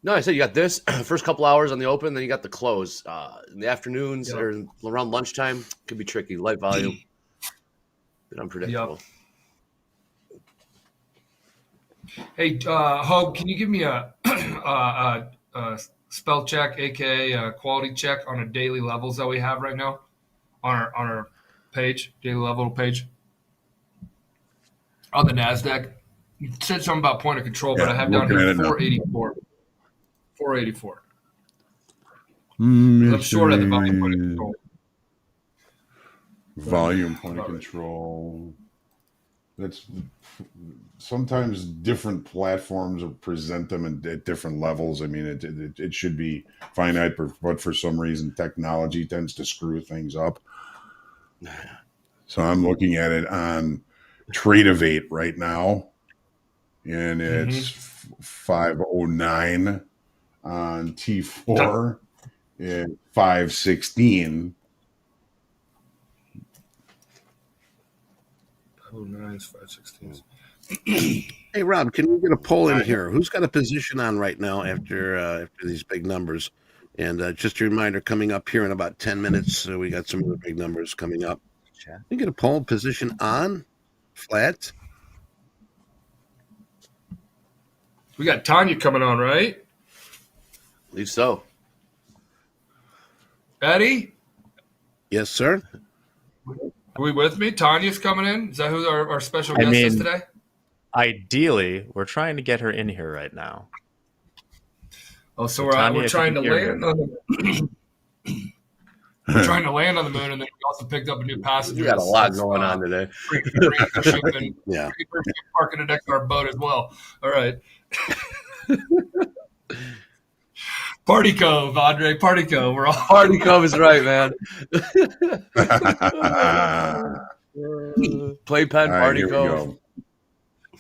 No, I said you got this first couple hours on the open, then you got the close. In the afternoons or around lunchtime, could be tricky. Light volume, bit unpredictable. Hey, Hoag, can you give me a spell check, aka quality check on the daily levels that we have right now on our page, daily level page on the NASDAQ? You said something about point of control, but I have down here 484. 484. I'm short at the volume point of control. Volume point of control. That's sometimes different platforms present them at different levels. I mean, it should be finite, but for some reason, technology tends to screw things up. So I'm looking at it on Tradeovate right now, and it's 509 on T4 and 516. 509s, 516s. Hey, Rob, can we get a poll in here? Who's got a position on right now after these big numbers? And just a reminder, coming up here in about 10 minutes, so we got some of the big numbers coming up. You get a poll position on, flat. We got Tanja coming on, right? I believe so. Eddie? Yes, sir. Are we with me? Tanya's coming in. Is that who our special guest is today? Ideally, we're trying to get her in here right now. Oh, so we're trying to land on the we're trying to land on the moon, and then we also picked up a new passenger. You got a lot going on today. Yeah, parking it next to our boat as well. All right. Party Cove, Andre. Party Cove. We're all Party Cove is right, man. Playpen, Party Cove.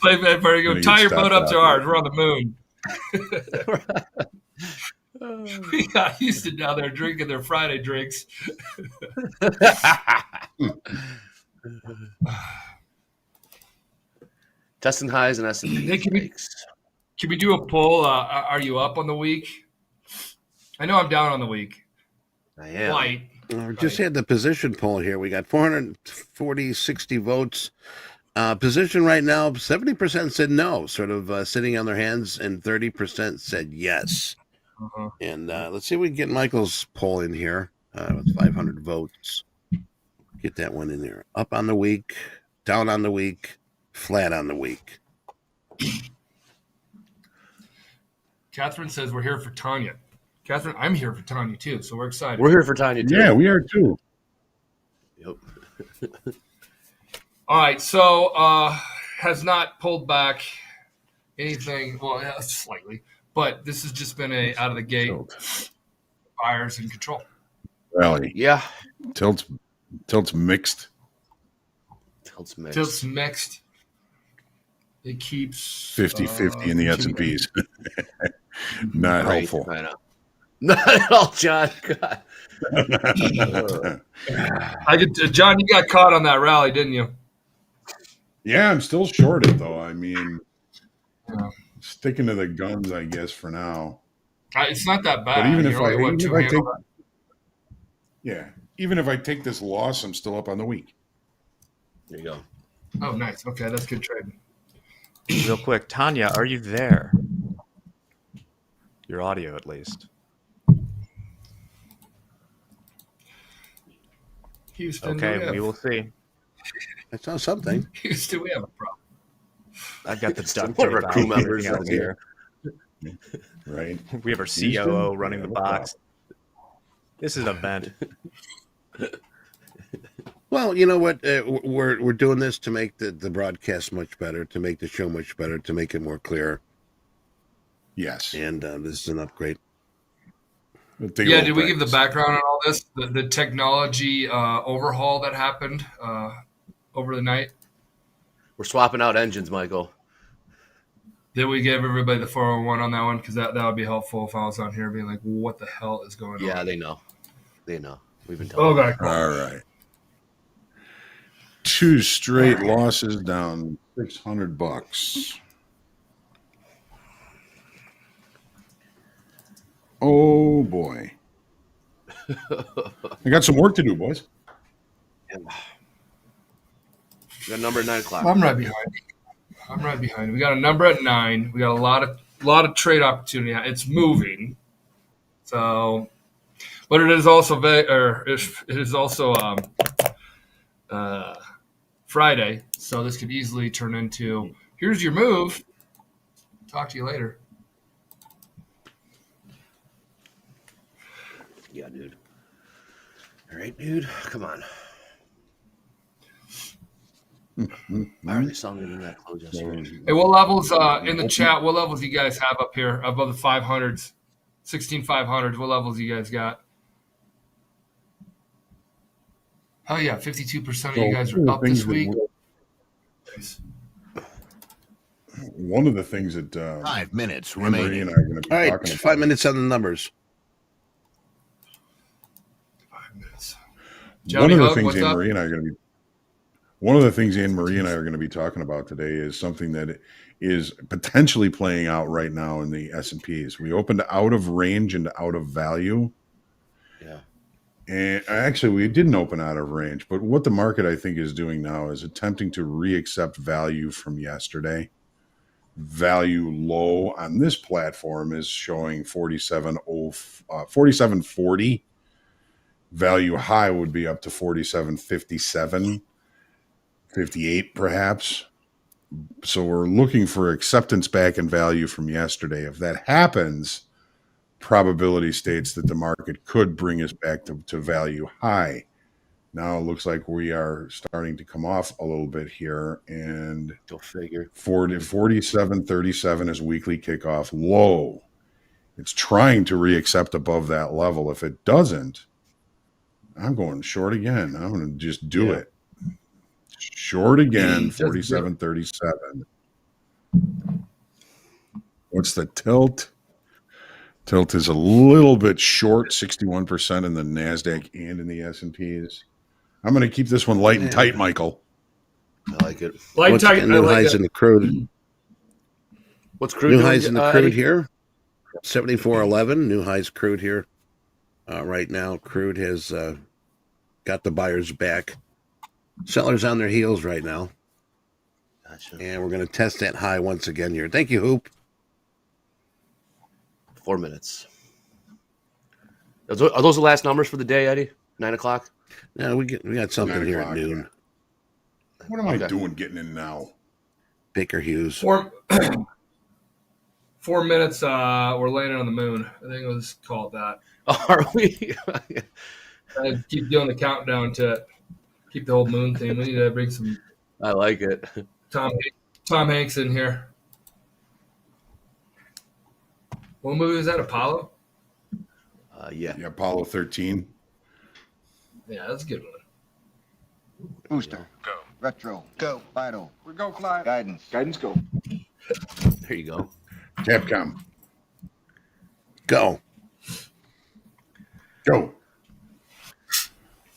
Playpen, Party Cove. Tie your boat up to ours. We're on the moon. We got Houston down there drinking their Friday drinks. Testing highs and S&P. Hey, can we do a poll? Are you up on the week? I know I'm down on the week. I am. Light. Just had the position poll here. We got 440, 60 votes. Position right now, 70% said no, sort of sitting on their hands, and 30% said yes. Uh-huh. And let's see if we can get Michael's poll in here with 500 votes. Get that one in there. Up on the week, down on the week, flat on the week. Catherine says we're here for Tanja. Catherine, I'm here for Tanja too, so we're excited. We're here for Tanja too. Yeah, we are too. Yep. All right, so has not pulled back anything. Well, yeah, slightly, but this has just been a out of the gate buyers in control. Rally. Yeah. Tilt's mixed. Tilt's mixed. Tilt's mixed. It keeps 50-50 in the S&Ps. Not Right, helpful. I know. Not at all, John. God. John, you got caught on that rally, didn't you? Yeah, I'm still short it though. I mean, sticking to the guns, I guess, for now. It's not that bad. But even You're if only, even if I take this loss, I'm still up on the week. There you go. Oh, nice. Okay, that's good trading. Real quick, Tanya, are you there? Your audio, at least. Houston. Okay, we will see. I saw something. Houston, we have a problem. I've got the duct One of tape our crew out, members everything else here. Right. We have our Houston? COO running Yeah, the no box. This is an event. Well, you know what? We're doing this to make the broadcast much better, to make the show much better, to make it more clear. Yes. And this is an upgrade. Yeah, did we give the background on all this? The technology overhaul that happened over the night? We're swapping out engines, Michael. Did we give everybody the 401 on that one? Because that would be helpful if I was on here being like, what the hell is going on? Yeah, they know. They know. We've been telling Okay, cool. All right. 2 straight losses down $600. Oh boy. I got some work to do, boys. We got a number at 9 o'clock. I'm right behind. We got a number at 9. We got a lot of trade opportunity. It's moving. So, but it is also Friday, so this could easily turn into here's your move. Talk to you later. Yeah, dude. All right, dude. Come on. Why are they selling it in that close yesterday? Hey, what levels in the chat? What levels you guys have up here above the 500s, 16,500s? What levels you guys got? Oh yeah, 52% of you guys are up this week. One of the things that 5 minutes Marie remaining. and I are going to be All right, talking about. 5 minutes on the numbers. 5 minutes. One of the Hug, things what's Anne up? Marie and I are going to be. One of the things Anne Marie and I are going to be talking about today is something that is potentially playing out right now in the S&Ps. We opened out of range and out of value. Yeah. And actually, we didn't open out of range. But what the market, I think, is doing now is attempting to re-accept value from yesterday. Value low on this platform is showing 47.40. Value high would be up to 47.57. 58 perhaps. So we're looking for acceptance back in value from yesterday. If that happens, probability states that the market could bring us back to value high. Now it looks like we are starting to come off a little bit here, and Go figure. 47.37 is weekly kickoff low. It's trying to reaccept above that level. If it doesn't, I'm going short again. I'm going to just do it. Short again, 47.37. What's the tilt? Tilt is a little bit short, 61% in the NASDAQ and in the S&Ps. I'm going to keep this one light and tight, Michael. I like it. Light tight. New like highs in the crude. What's crude New doing, highs in the crude Eddie? here. 74.11. New highs crude here. Right now, crude has got the buyers back. Sellers on their heels right now. Gotcha. And we're going to test that high once again here. Thank you, Hoop. 4 minutes. Are those the last numbers for the day, Eddie? 9 o'clock? No, we got something here at noon. Yeah. What am I doing getting in now? Baker Hughes. 4 minutes. We're landing on the moon. I think it was called that. Are we? I keep doing the countdown to keep the whole moon theme. We need to bring some. I like it. Tom Hanks in here. What movie was that? Apollo? Yeah. Yeah, Apollo 13. Yeah, that's a good one. Booster. Go. Retro. Go. Vital. We go, Clyde. Guidance. Guidance, go. There you go. Capcom. Go. Go.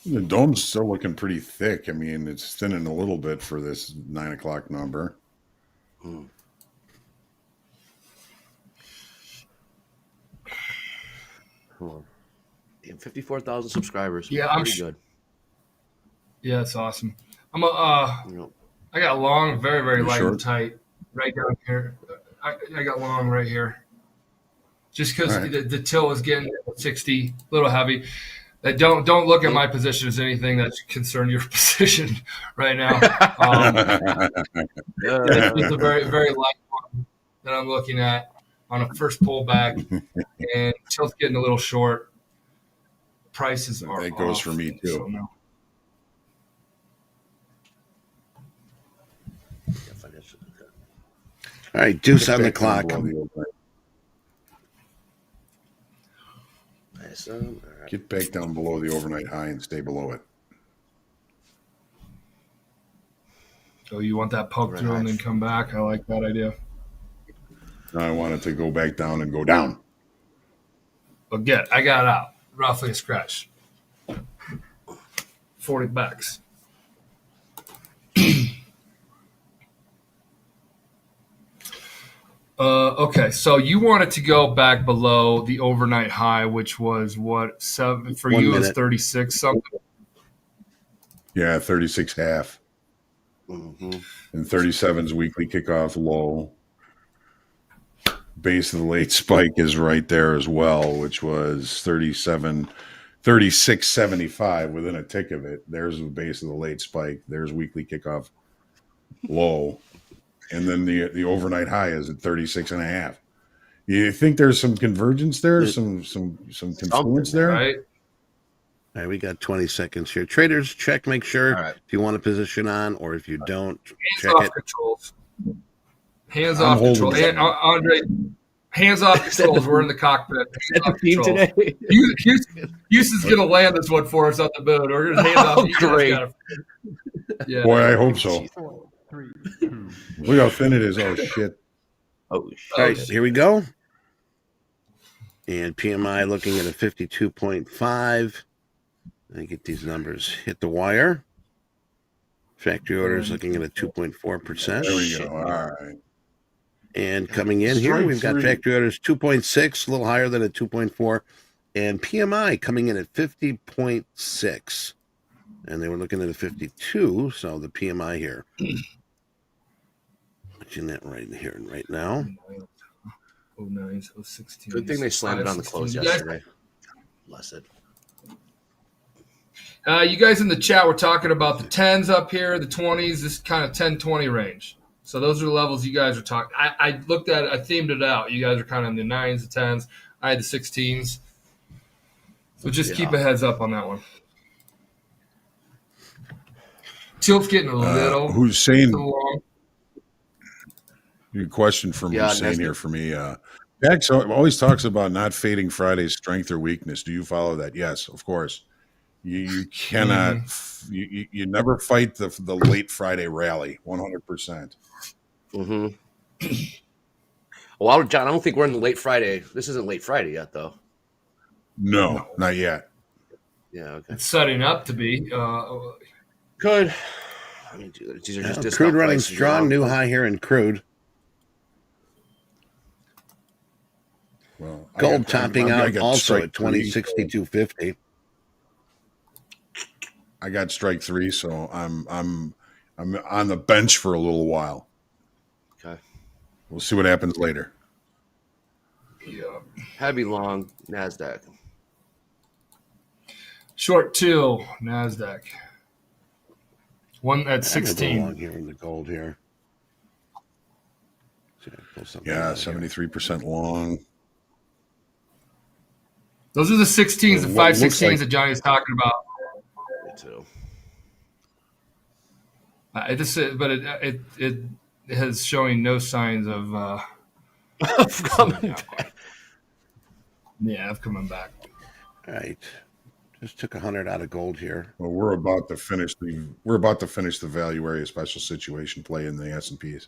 The dome's still looking pretty thick. I mean, it's thinning a little bit for this 9 o'clock number. Hmm. Cool. 54,000 subscribers. Yeah, I'm pretty good. Yeah, it's awesome. I got long, very, very light and tight right down here. I got long right here. Just because the tilt is getting 60, a little heavy. Don't look at my position as anything that should concern your position right now. It's a very, very light one that I'm looking at on a first pullback, and tilt's getting a little short. Prices are that goes off, for me too. So no. All right, deuce on the clock. Get back down below the overnight high and stay below it. Oh, you want that poke through and then come back? I like that idea. I want it to go back down and go down. But I got out roughly a scratch. $40. Okay, so you wanted to go back below the overnight high, which was what, 7 for 1 you? It was minute. 36 something. Yeah, 36 half. Mm-hmm. And 37's weekly kickoff low. Base of the late spike is right there as well, which was 36.75 within a tick of it. There's the base of the late spike. There's weekly kickoff low. And then the overnight high is at 36.5. You think there's some convergence there, some confluence there? Right. All right, we got 20 seconds here. Traders, check, make sure right. if you want a position on, or if you don't, Hands check off it. controls. Hands I'm off holding controls. it. Andre, hands off controls. We're in the cockpit. Hands off controls. Houston's going to land this one for us on the moon. We're going to hands off. Great. Yeah. Boy, I hope so. 4, 3, 2. Look how thin it is. Oh, shit. Oh, All right, here we go. And PMI looking at a 52.5. Let me get these numbers. Hit the wire. Factory orders looking at a 2.4%. There we go. All right. And coming in here, Strike we've got three. factory orders 2.6, a little higher than a 2.4. And PMI coming in at 50.6. And they were looking at a 52, so the PMI here. Watching that right here and right now. 09, 016. good thing they slammed it on the close yesterday. Blessed. You guys in the chat were talking about the 10s up here, the 20s, this kind of 10-20 range. So those are the levels you guys are talking. I looked at it, I themed it out. You guys are kind of in the 9s, the 10s. I had the 16s. So just keep a heads up on that one. Tilt's getting a little. Hussein, long. your question from Hussein Nesbitt. here for me. Jack always talks about not fading Friday's strength or weakness. Do you follow that? Yes, of course. You cannot. You never fight the late Friday rally. 100%. Mm-hmm. Well, John, I don't think we're in the late Friday. This isn't late Friday yet, though. No, not yet. Yeah, okay. It's setting up to be. Could. I mean, these are just discount crude running prices, strong, new high here in crude. Well, Gold topping out also at 2062.50. I got strike 3, so I'm on the bench for a little while. Okay. We'll see what happens later. Yeah. Heavy long NASDAQ. Short 2 NASDAQ. One at 16. Long here in the gold here. Yeah, 73% long. Those are the 16s, the What 516s looks that Johnny's talking about. Me too. It is showing no signs of coming back. Yeah, of coming back. All right. Just took 100 out of gold here. Well, we're about to finish the value area special situation play in the S&Ps.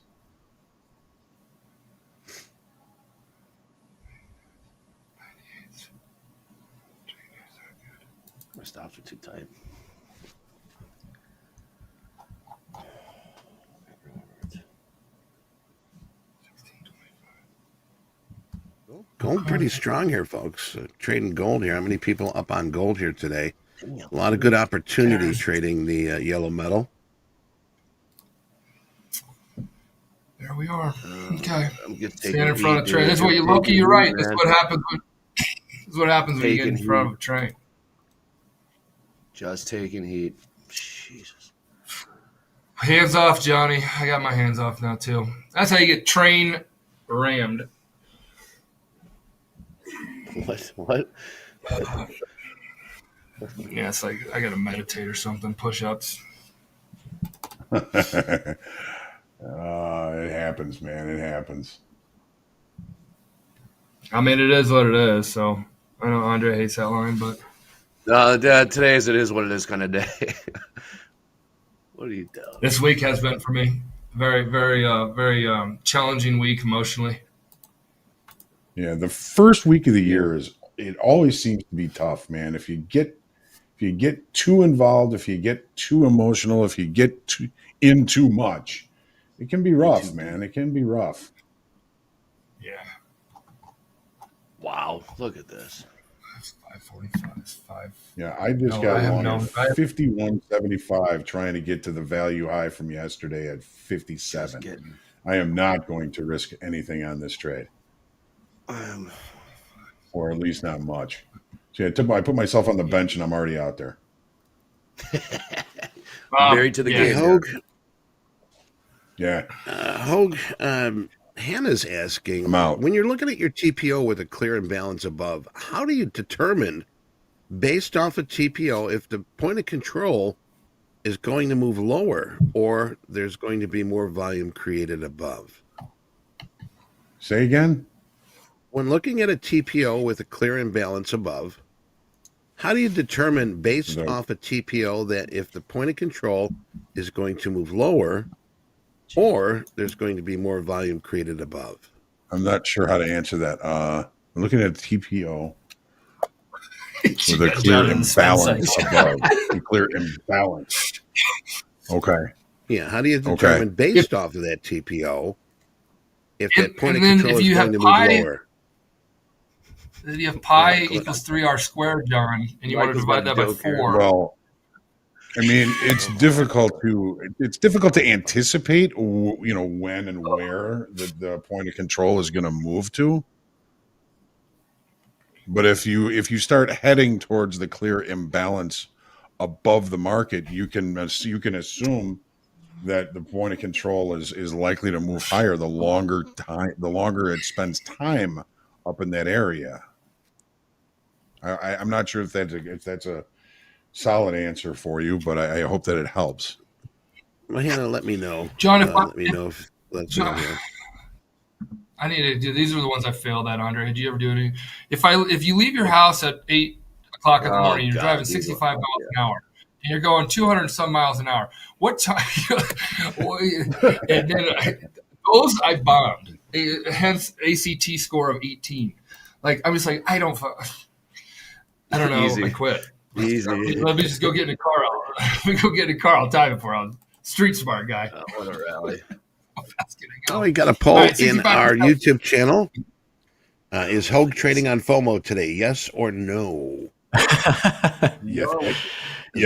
My stops are too tight. Gold pretty strong here, folks. Trading gold here. How many people up on gold here today? A lot of good opportunity trading the yellow metal. There we are. Okay. I'm just Stand in front of a train. That's what you Loki. You're right. That's what happens. This is what happens when you get in front of a train. Just taking heat. Jesus. Hands off, Johnny. I got my hands off now too. That's how you get train rammed. What? Yeah, it's like I got to meditate or something. Push-ups. It happens, man. It happens. I mean, it is what it is. So I know Andre hates that line, but today is it is what it is kind of day. What are you doing? This week has been for me very, very, very challenging week emotionally. Yeah, the first week of the year it always seems to be tough, man. If you get too involved, if you get too emotional, if you get in too much, it can be rough, man. It can be rough. Yeah. Wow, look at this. It's 545. It's 5. Yeah, I just got one at 51.75 trying to get to the value high from yesterday at 57. I am not going to risk anything on this trade. Or at least not much. So I put myself on the bench and I'm already out there. Married to the game. Hoag. Yeah. Hoag, Hannah's asking, when you're looking at your TPO with a clear imbalance above, how do you determine, based off of TPO, if the point of control is going to move lower or there's going to be more volume created above? Say again? When looking at a TPO with a clear imbalance above, how do you determine based off a TPO that if the point of control is going to move lower or there's going to be more volume created above? I'm not sure how to answer that. I'm looking at TPO with a clear imbalance above. A clear imbalance. Okay. Yeah, how do you determine based off of that TPO if that point of control is going to move lower? If you have pi equals 3r squared, John, and you want to divide that by 4. Well, I mean, it's difficult to anticipate, when and where the point of control is going to move to. But if you start heading towards the clear imbalance above the market, you can assume that the point of control is likely to move higher the longer it spends time up in that area. I'm not sure if that's a solid answer for you, but I hope that it helps. Well, Hannah, let me know. John, let me know if that's in here. I need to do. These are the ones I failed at, Andre. Did you ever do any? If you leave your house at 8 o'clock in the morning, you're driving 65 miles an hour, and you're going 200 and some miles an hour. What time? And then those I bombed. hence ACT score of 18. Like I'm just like I don't know. Easy. I quit. Easy. Let me just go get in a car. Let me go get in a car. I'll time it for. I'm a street smart guy. What a rally. Oh, we got a poll right, in our YouTube channel. Is Hoag trading on FOMO today? Yes or no? You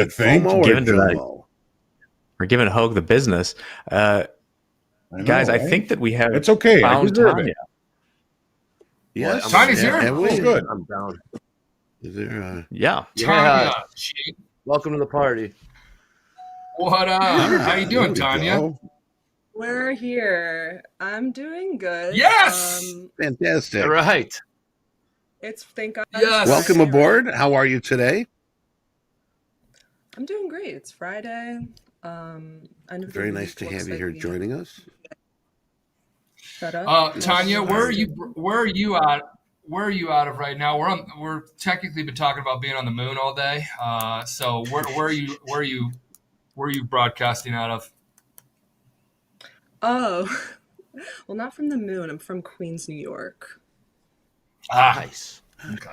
think? FOMO or JOMO? We're giving Hoag the business. Guys, I think that we have it's okay. I found deserve Tanja. it. Yes. Tanya's here. Oh, good. I'm down. Is there Yeah. Tanya, welcome to the party. what up? How you doing, Tanya? We're here. I'm doing good. Yes! Fantastic. All right. It's thank God. Yes. Welcome aboard. How are you today? I'm doing great. It's Friday. End of the Very week. nice to Looks have you like here we joining us. set up. Tanya, where are you at? Where are you out of right now? We're technically been talking about being on the moon all day. So where are you broadcasting out of? Oh, well, not from the moon. I'm from Queens, New York. Nice.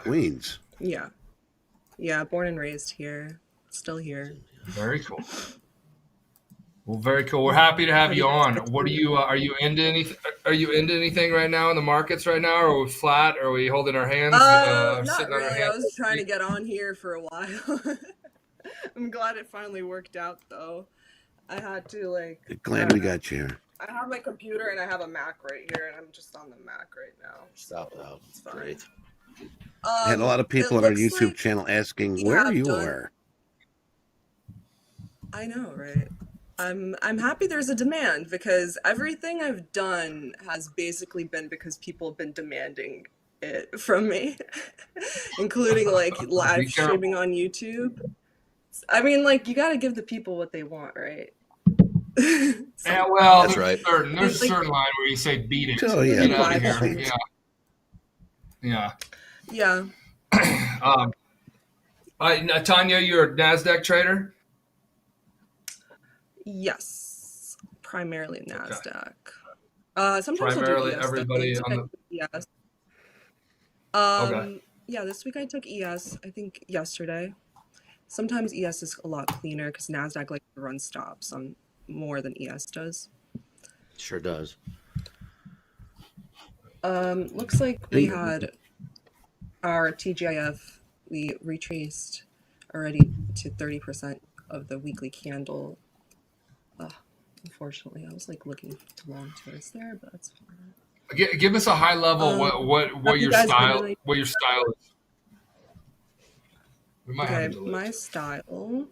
Queens. Yeah. Yeah, born and raised here. Still here. Very cool. Well, very cool. We're happy to have you on. What are you into anything? Are you into anything right now in the markets right now? Or are we flat? Or are we holding our hands? Not sitting on our really. hands? I was trying to get on here for a while. I'm glad it finally worked out, though. I had to Glad we got you here. I have my computer and I have a Mac right here, and I'm just on the Mac right now. Stop out. It's fine. Great. I had a lot of people on our YouTube channel asking where you were. I know, right? I'm happy there's a demand because everything I've done has basically been because people have been demanding it from me, including live streaming on YouTube. I mean, you got to give the people what they want, right? Yeah, well, that's right. There's a certain line where you say beat it. Oh, yeah. Get out of here. Yeah. Yeah. Tanya, you're a NASDAQ trader? Yes. Primarily NASDAQ. Sometimes Primarily I'll do ES, everybody though. on the... ES. Okay. Yeah, this week I took ES, I think yesterday. Sometimes ES is a lot cleaner because NASDAQ likes to run stops on more than ES does. Sure does. Looks like we had our TGIF, we retraced already to 30% of the weekly candle. Unfortunately, I was looking long towards there, but that's fine. Give us a high level what your style is. We might have Okay, my style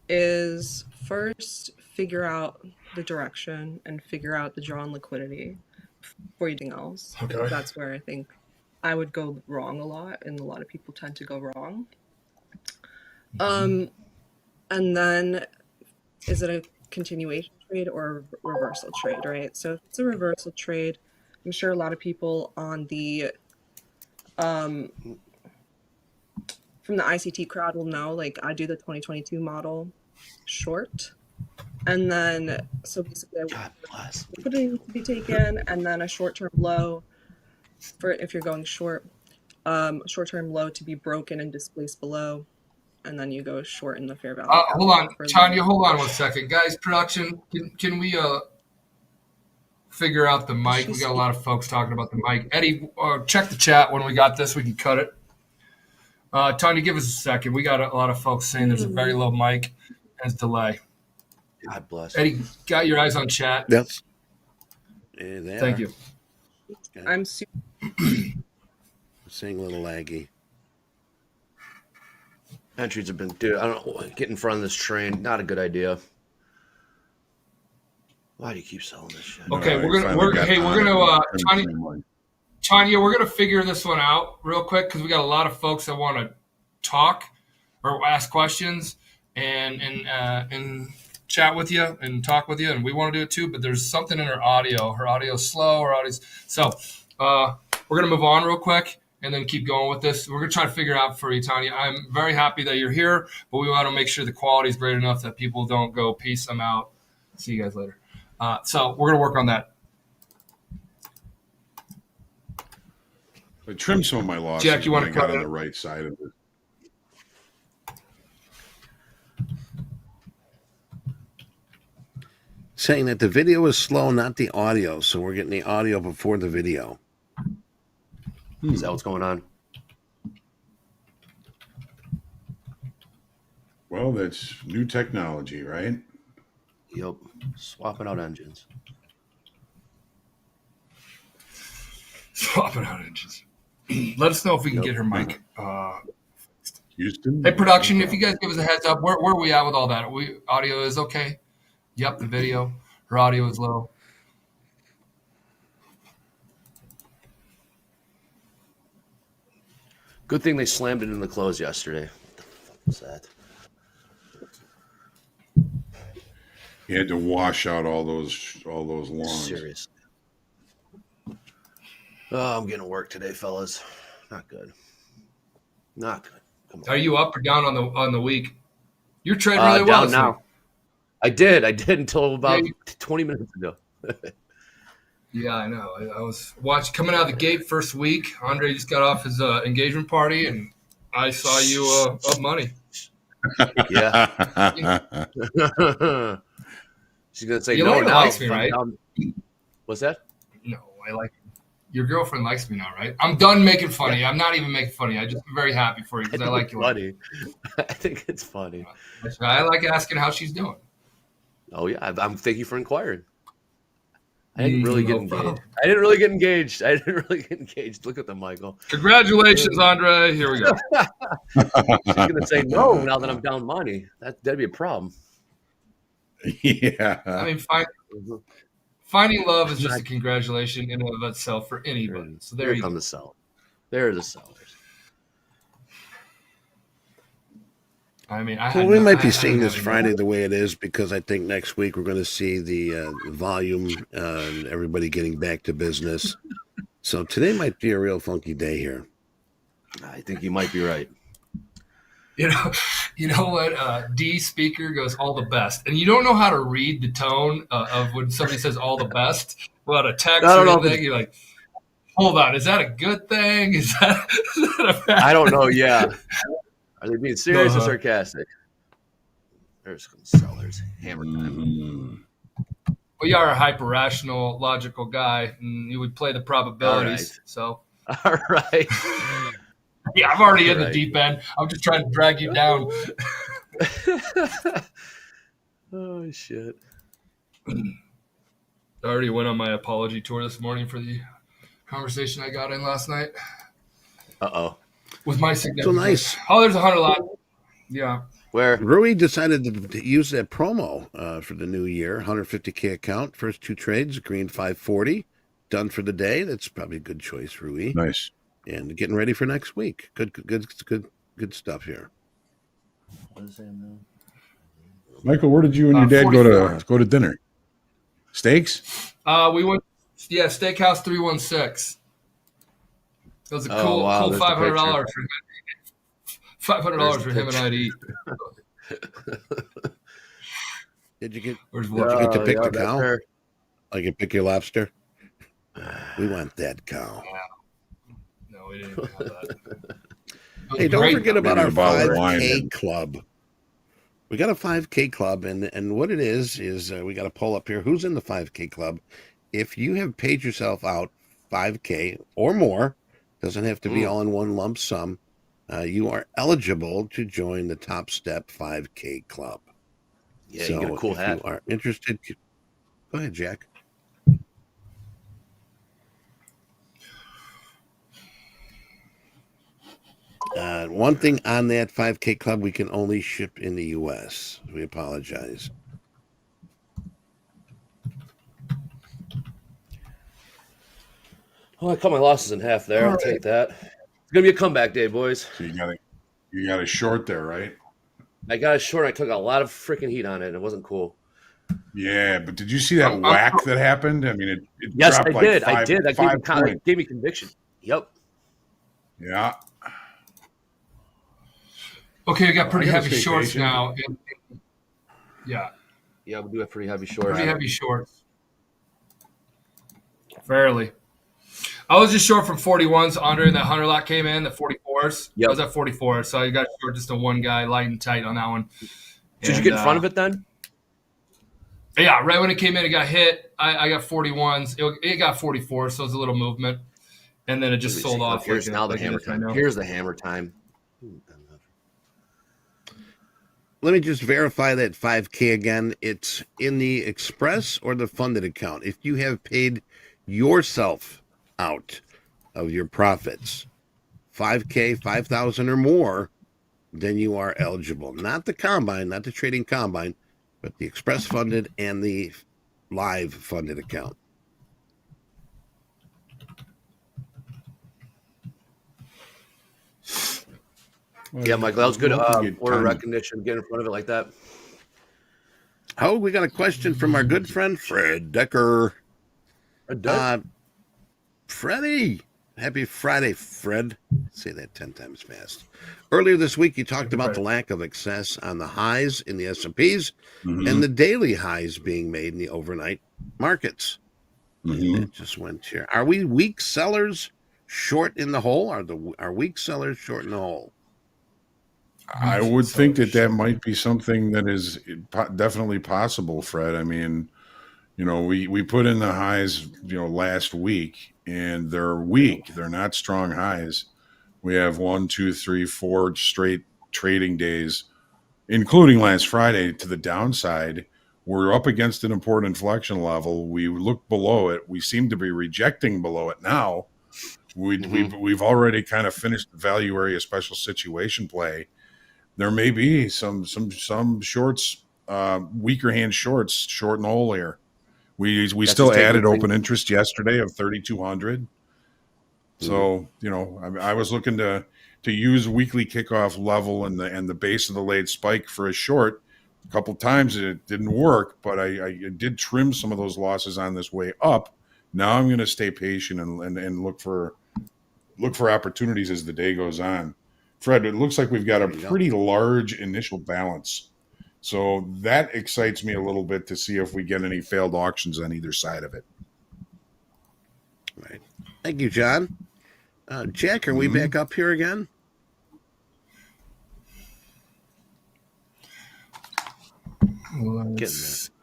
is first figure out the direction and figure out the drawn liquidity before anything else. Okay. That's where I think I would go wrong a lot, and a lot of people tend to go wrong. And then is it a continuation trade or a reversal trade, right? So if it's a reversal trade, I'm sure a lot of people on the from the ICT crowd will know, I do the 2022 model short. And then, so basically, liquidity to be taken, and then a short-term low for if you're going short, short-term low to be broken and displaced below, and then you go short in the fair value. Hold on, Tanya, hold on 1 second. Guys, production, can we figure out the mic? We got a lot of folks talking about the mic. Eddie, check the chat when we got this. We can cut it. Tanya, give us a second. We got a lot of folks saying there's a very low mic and delay. God bless. Eddie, got your eyes on chat? Yes. Thank you. Okay. I'm super. Seeing a little laggy. Entries have been, dude, I don't know, get in front of this train. Not a good idea. Why do you keep selling this shit? Okay, Tanya, we're gonna figure this one out real quick because we got a lot of folks that want to talk or ask questions and chat with you and talk with you, and we want to do it too. But there's something in her audio. Her audio's slow. So we're gonna move on real quick and then keep going with this. We're gonna try to figure it out for you, Tanya. I'm very happy that you're here, but we want to make sure the quality is great enough that people don't go peace. I'm out. See you guys later. So we're gonna work on that. I trimmed some of my losses. Jack, you want to got cut on it? the right side of it. Saying that the video is slow, not the audio. So we're getting the audio before the video. Is that what's going on? Well, that's new technology, right? Yep. Swapping out engines. Swapping out engines. Let us know if we can get her mic. Houston. Hey, production, if you guys give us a heads up, where are we at with all that? Audio is okay? Yep, the video. Her audio is low. Good thing they slammed it in the close yesterday. What's that? You had to wash out all those lawns. Seriously. Oh, I'm getting work today, fellas. Not good. Not good. Come on. Are you up or down on the week? You're trading really well down now. I did until about 20 minutes ago. Yeah, I know. I was coming out of the gate first week. Andre just got off his engagement party, and I saw you up money. Yeah. She's gonna say you no. Now likes me, right? What's that? No, I like your girlfriend likes me now, right? I'm done making fun of you. I'm not even making fun of you. I'm very happy for you because I like you. Funny. I think it's funny. I like asking how she's doing. Oh yeah, I'm. Thank you for inquiring. I didn't really get engaged. Look at them, Michael. Congratulations, Andre. Here we go. She's gonna say no now that I'm down money. That'd be a problem. Yeah. I mean, finding love is just a congratulation in and of itself for anybody. So there you come go. the seller. There are the sellers. I mean, we might be seeing this Friday the way it is because I think next week we're going to see the volume and everybody getting back to business. So today might be a real funky day here. I think you might be right. You know what? D speaker goes all the best, and you don't know how to read the tone of when somebody says all the best. Well, a text or anything, you're like, hold on, is that a good thing? Is that a bad I don't know. Yeah. Are they being serious or sarcastic? There's some sellers. Hammer time. Well, you are a hyper-rational, logical guy, and you would play the probabilities. Right. So, all right. Yeah, I'm already in the deep end. I'm just trying to drag you down. Oh shit! I already went on my apology tour this morning for the conversation I got in last night. Uh-oh. With my significant. So nice. Oh, there's 100 lot. Yeah. Where Rui decided to use that promo for the new year, 150K account, first two trades, green 540, done for the day. That's probably a good choice, Rui. Nice. And getting ready for next week. Good stuff here. What is that now? Michael, where did you and your dad go to dinner? Steaks? We went, Steakhouse 316. It was a cool $500 for him and I to eat. Did you get to pick the cow? Her. I can pick your lobster. We want that cow. No, we didn't have that. Hey, don't forget about our 5K wine. club. We got a 5K club, and what it is we got a poll up here. Who's in the 5K club? If you have paid yourself out 5K or more, doesn't have to be all in one lump sum, you are eligible to join the Topstep 5K club. Yeah, so you get a cool hat. If you are interested, go ahead, Jack. One thing on that 5K club, we can only ship in the U.S. We apologize. Oh, I cut my losses in half there. I'll take that. It's gonna be a comeback day, boys. So you got a short there, right? I got a short. I took a lot of freaking heat on it, and it wasn't cool. Yeah, but did you see that whack that happened? I mean, it yes, dropped I like did. Five, I did. That gave me conviction. Yep. Yeah. Okay, we got pretty heavy shorts now. Yeah, we do have pretty heavy shorts. Pretty heavy shorts. Fairly. I was just short from 41s. Andre, that 100 lot came in, the 44s. Yep. I was at 44, so I got short just a one guy, light and tight on that one. Did you get in front of it then? Yeah, right when it came in, it got hit. I got 41s. It got 44, so it was a little movement. And then it just sold off. Here's now the hammer time. Here's the hammer time. Let me just verify that 5K again. It's in the express or the funded account. If you have paid yourself out of your profits, 5K, 5,000 or more, then you are eligible. Not the combine, not the trading combine, but the express funded and the live funded account. Yeah, Michael, that was good order recognition, getting in front of it like that. Oh, we got a question from our good friend Fred Decker. Freddie, happy Friday, Fred. Say that 10 times fast. Earlier this week, you talked about the lack of excess on the highs in the S&Ps and the daily highs being made in the overnight markets. That just went here. Are we weak sellers short in the hole? Are weak sellers short in the hole? I would think that might be something that is definitely possible, Fred. I mean, we put in the highs, last week, and they're weak. They're not strong highs. We have 1, 2, 3, 4 straight trading days, including last Friday, to the downside. We're up against an important inflection level. We look below it. We seem to be rejecting below it now. We've already kind of finished the value area special situation play. There may be some shorts, weaker hand shorts, short in the hole here. We still added open interest yesterday of 3,200. So I was looking to use weekly kickoff level and the base of the late spike for a short. A couple times it didn't work, but I did trim some of those losses on this way up. Now I'm going to stay patient and look for opportunities as the day goes on. Fred, it looks like we've got a pretty large initial balance. So that excites me a little bit to see if we get any failed auctions on either side of it. Right. Thank you, John. Jack, are we back up here again?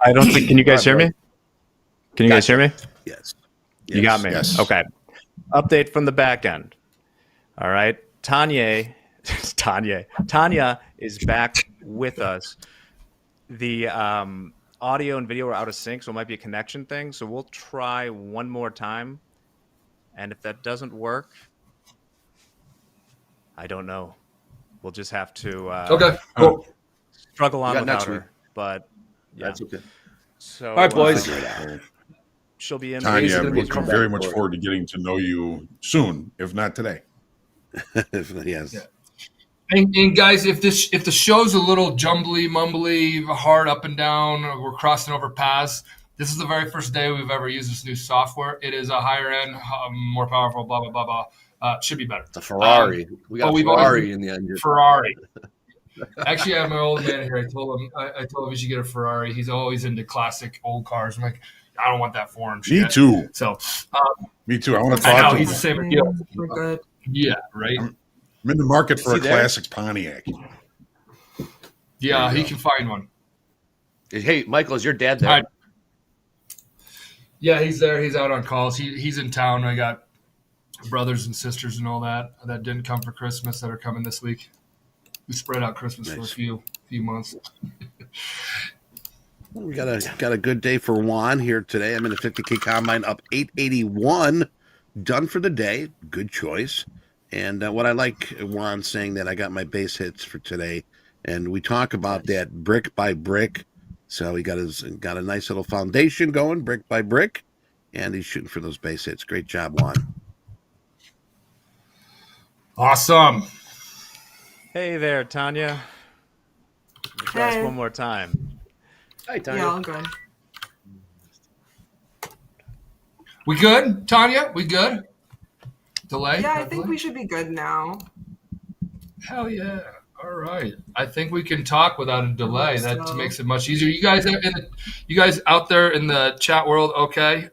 I don't think. Can you guys hear me? Can you guys hear me? Yes. You got me. Yes. Okay. Update from the back end. All right. Tanja is back with us. The audio and video are out of sync, so it might be a connection thing. So we'll try one more time. And if that doesn't work, I don't know. We'll just have to Okay, cool. struggle on without her. But yeah. That's okay. So all right, boys. She'll be in. Tanya, I'm looking very much forward to getting to know you soon, if not today. Yes. Yeah. And guys, if the show's a little jumbly, mumbly, hard up and down, or we're crossing over paths, this is the very first day we've ever used this new software. It is a higher end, more powerful, blah, blah, blah, blah. Should be better. It's a Ferrari. We got a Ferrari in the engine. Ferrari. Actually, I have my old man here. I told him he should get a Ferrari. He's always into classic old cars. I'm like, I don't want that for him. Me too. So, me too. I want to talk to him. He's the same deal. We're good. Yeah, right. I'm in the market for a classic Pontiac. Yeah, he can find one. Hey, Michael, is your dad there? Right. Yeah, he's there. He's out on calls. He's in town. I got brothers and sisters and all that didn't come for Christmas that are coming this week. We spread out Christmas for a few months. We got a good day for Juan here today. I'm in a 50K combine up 881, done for the day. Good choice. And what I like Juan saying that I got my base hits for today, and we talk about that brick by brick. So he got a nice little foundation going, brick by brick, and he's shooting for those base hits. Great job, Juan. Awesome. Hey there, Tanja. Try us one more time. Hi, Tanja. Yeah, all good. We good, Tanya? We good? Delay? Yeah, I think we should be good now. Hell yeah. All right. I think we can talk without a delay. That makes it much easier. You guys out there in the chat world, okay?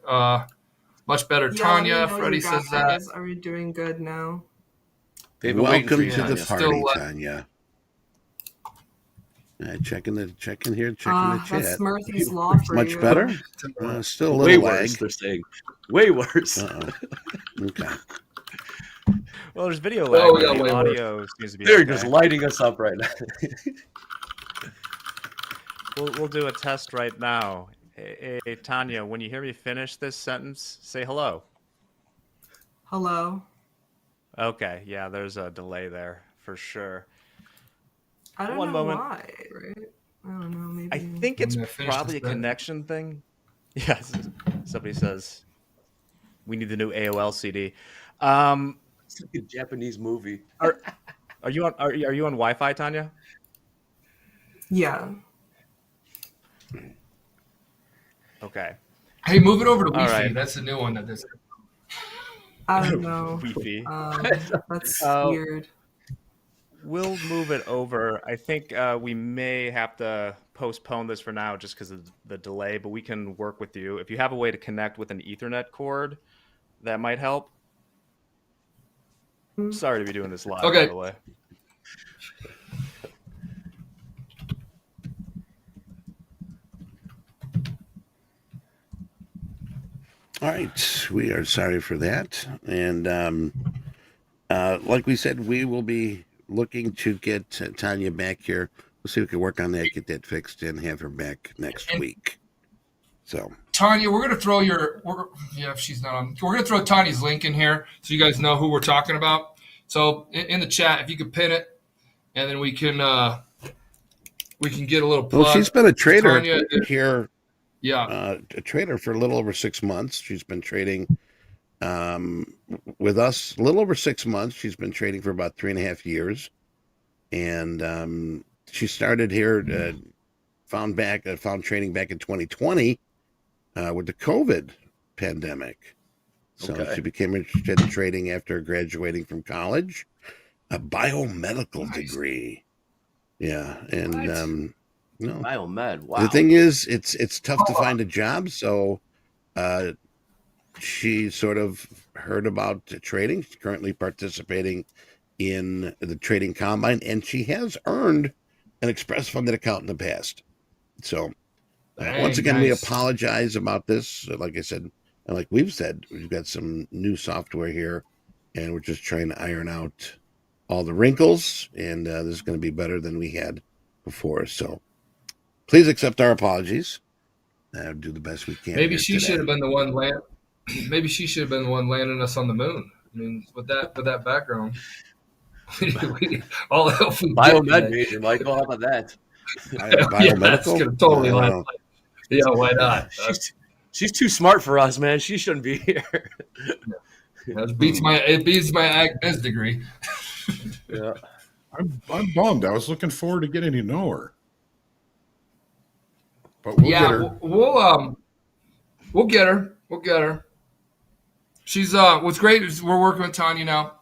Let Much better, Yeah, Tanya. let me know Freddie you says that. guys. Are we doing good now? They've been waiting for Welcome you, to the Tanya. party, Still, Tanya. Checking the chat. That's Smurfy's Law for Much you. better. Still a Way little worse. lag. They're saying way worse. Okay. Well, there's video lag. Oh, but yeah, the way audio seems to be They're okay. just lighting us up right now. We'll do a test right now. Hey, Tanya, when you hear me finish this sentence, say hello. Hello. Okay, yeah, there's a delay there for sure. I don't One know moment. why, right? I don't know. Maybe. I think it's I'm gonna finish probably a this sentence. connection thing. Yes, somebody says we need the new AOL CD. It's like a Japanese movie. Are you on Wi-Fi, Tanya? Yeah. Okay. Hey, move it over to All Wi-Fi. right. That's the new one that this. I don't know. Wi-Fi. That's Uh, weird. We'll move it over. I think we may have to postpone this for now just because of the delay, but we can work with you. If you have a way to connect with an Ethernet cord, that might help. Sorry to be doing this live, Okay. by the way. All right. We are sorry for that. And like we said, we will be looking to get Tanya back here. We'll see if we can work on that, get that fixed, and have her back next week. So, Tanya, we're gonna throw if she's not on, we're gonna throw Tanya's link in here so you guys know who we're talking about. So in the chat, if you could pin it, and then we can get a little plug. well, she's been a trader Tanya, here. Yeah. A trader for a little over 6 months. She's been trading with us a little over 6 months. She's been trading for about 3.5 years, and she started here. Found trading back in 2020 with the COVID pandemic. So she became interested in trading after graduating from college, a biomedical degree. Yeah, and Biomed. Wow. the thing is, it's tough to find a job. So she sort of heard about trading. She's currently participating in the trading combine, and she has earned an express funded account in the past. So once again, we apologize about this. Like I said, and like we've said, we've got some new software here, and we're just trying to iron out all the wrinkles, and this is going to be better than we had before. So please accept our apologies. Do the best we can. Maybe she should have been the one Maybe she should have been the one landing us on the moon. I mean, with that background, all the help we Biomed major, Michael. How about that? Biomedical? Yeah, totally. Yeah, why not? She's too smart for us, man. She shouldn't be here. It beats my ag biz degree. Yeah, I'm bummed. I was looking forward to getting to know her. But we'll get her. We'll get her. We'll get her. She's what's great is we're working with Tanya now.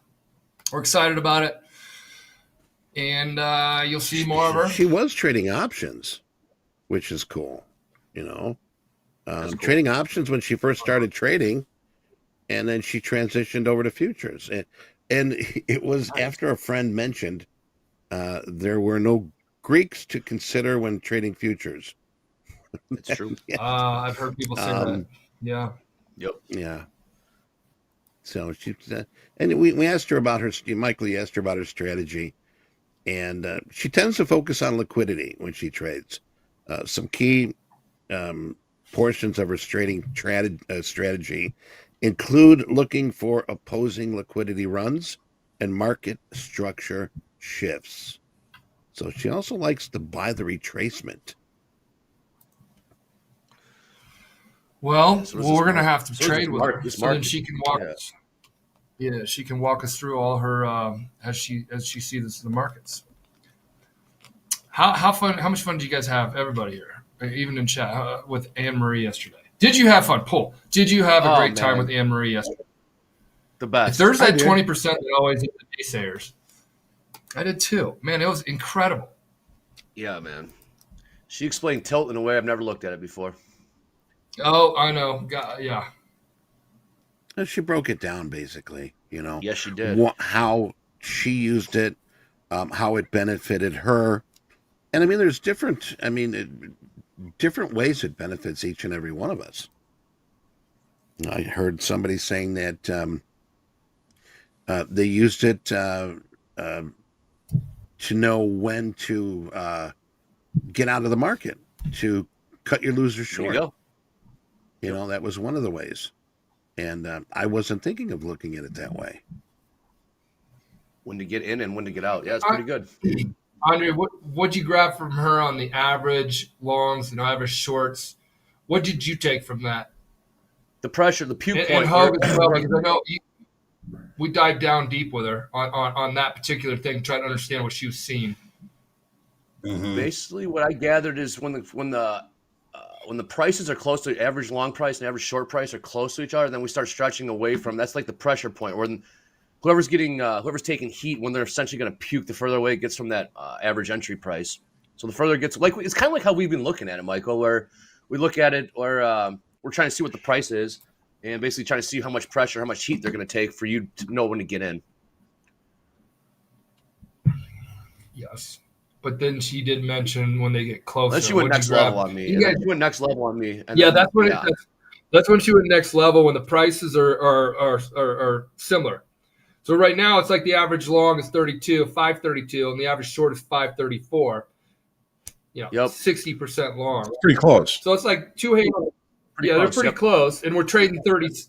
We're excited about it, and you'll see more of her. She was trading options, which is cool. You know, Cool. trading options when she first started trading, and then she transitioned over to futures. And it was after a friend mentioned there were no Greeks to consider when trading futures. It's true. I've heard people say that. Yeah. Yep. Yeah. So she and we asked her about her. Michael asked her about her strategy, and she tends to focus on liquidity when she trades. Some key portions of her trading strategy include looking for opposing liquidity runs and market structure shifts. So she also likes to buy the retracement. Well, we're gonna have to trade with her, so then she she can walk us. Yeah, she can walk us through all her as she sees the markets. How much fun did you guys have, everybody here, even in chat, with Anne Marie yesterday? Did you have fun, Paul? Did you have a great time with Anne Marie yesterday? The best. If there's that 20% that always hit the naysayers, I did too. Man, it was incredible. Yeah, man. She explained tilt in a way I've never looked at it before. Oh, I know. Yeah. She broke it down basically, Yes, she did. How she used it, how it benefited her. And I mean, there's different ways it benefits each and every one of us. I heard somebody saying that they used it to know when to get out of the market, to cut your losers short. There you go. That was one of the ways. And I wasn't thinking of looking at it that way. When to get in and when to get out. Yeah, it's pretty good. Andre, what'd you grab from her on the average longs and average shorts? What did you take from that? The pressure, the puke point. And Hoag as well, because I know we dived down deep with her on that particular thing, trying to understand what she was seeing. Mm-hmm. Basically, what I gathered is when the prices are close to average long price and average short price are close to each other, then we start stretching away from. That's like the pressure point, where whoever's taking heat, when they're essentially going to puke, the further away it gets from that average entry price. So the further it gets, like it's kind of like how we've been looking at it, Michael, where we look at it, where we're trying to see what the price is, and basically trying to see how much pressure, how much heat they're going to take for you to know when to get in. Yes. But then she did mention when they get closer. Then she went next level on me. She went next level on me. Yeah, that's when she went next level, when the prices are similar. So right now it's like the average long is 532, and the average short is 534. 60% long. It's pretty close. So it's like two hands. They're pretty close, and we're trading 30s.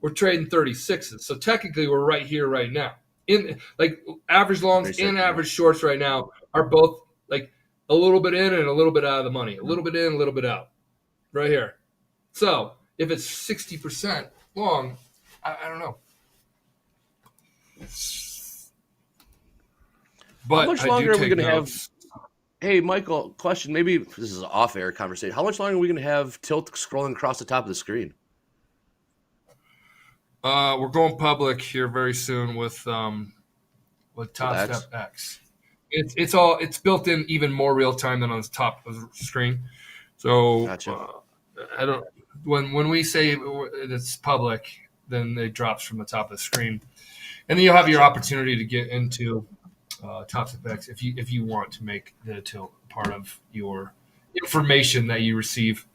We're trading 36s. So technically, we're right here, right now. In like average longs and average shorts right now are both like a little bit in and a little bit out of the money. A little bit in, a little bit out. Right here. So if it's 60% long, I don't know. But how much longer are we going to have? Hey, Michael, question. Maybe this is an off-air conversation. How much longer are we going to have tilt scrolling across the top of the screen? We're going public here very soon with Topstep X. It's built in even more real time than on the top of the screen. So gotcha. I don't when we say it's public, then it drops from the top of the screen, and then you'll have your opportunity to get into Topstep X if you want to make the tilt part of your information that you receive.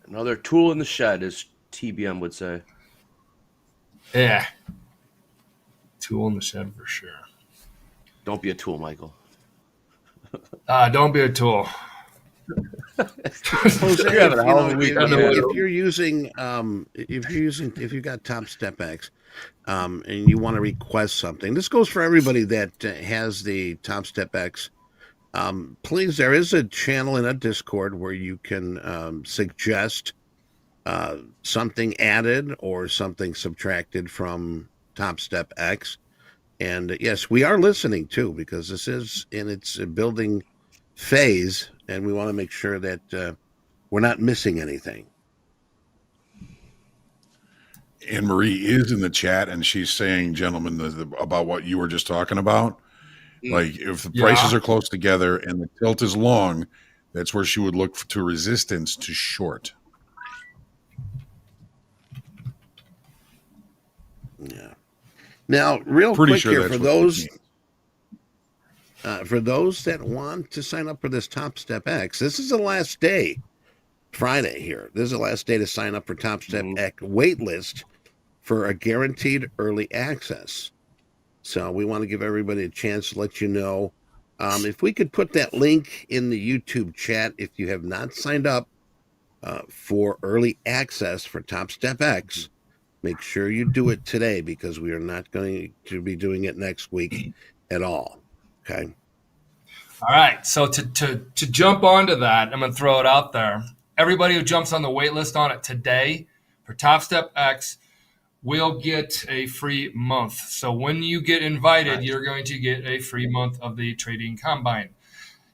Another tool in the shed, as TBM would say. Yeah, tool in the shed for sure. Don't be a tool, Michael. Don't be a tool. If you've got Topstep X, and you want to request something, this goes for everybody that has the Topstep X. Please, there is a channel in a Discord where you can suggest something added or something subtracted from Topstep X. And yes, we are listening too, because this is in its building phase, and we want to make sure that we're not missing anything. Anne Marie is in the chat, and she's saying, gentlemen, about what you were just talking about. Like, if the prices are close together and the tilt is long, that's where she would look to resistance to short. Yeah. Now, real quick here, for those that want to sign up for this Topstep X, this is the last day, Friday here. This is the last day to sign up for Topstep X waitlist for a guaranteed early access. So we want to give everybody a chance to let you know. If we could put that link in the YouTube chat, if you have not signed up for early access for Topstep X, make sure you do it today, because we are not going to be doing it next week at all. Okay. All right. So to jump onto that, I'm going to throw it out there. Everybody who jumps on the wait list on it today for Topstep X will get a free month. So when you get invited, you're going to get a free month of the Trading Combine.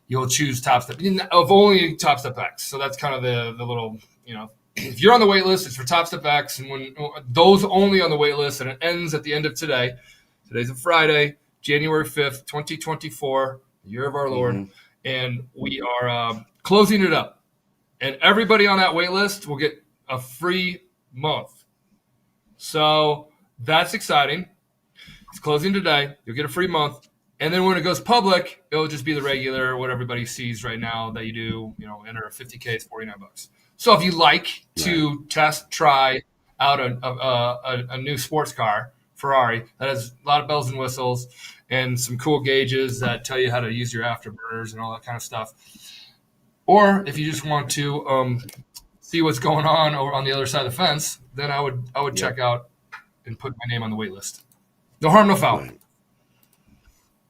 You'll choose Topstep of only Topstep X. So that's kind of the little, if you're on the wait list, it's for Topstep X, and when those only on the wait list, and it ends at the end of today. Today's a Friday, January 5th, 2024, the year of our Lord, and we are closing it up. And everybody on that wait list will get a free month. So that's exciting. It's closing today. You'll get a free month. And then when it goes public, it'll just be the regular, what everybody sees right now that you do, enter a 50K, it's $49. So if you like to try out a new sports car, Ferrari, that has a lot of bells and whistles and some cool gauges that tell you how to use your afterburners and all that kind of stuff. Or if you just want to see what's going on over on the other side of the fence, then I would check out and put my name on the wait list. No harm, no foul. Right.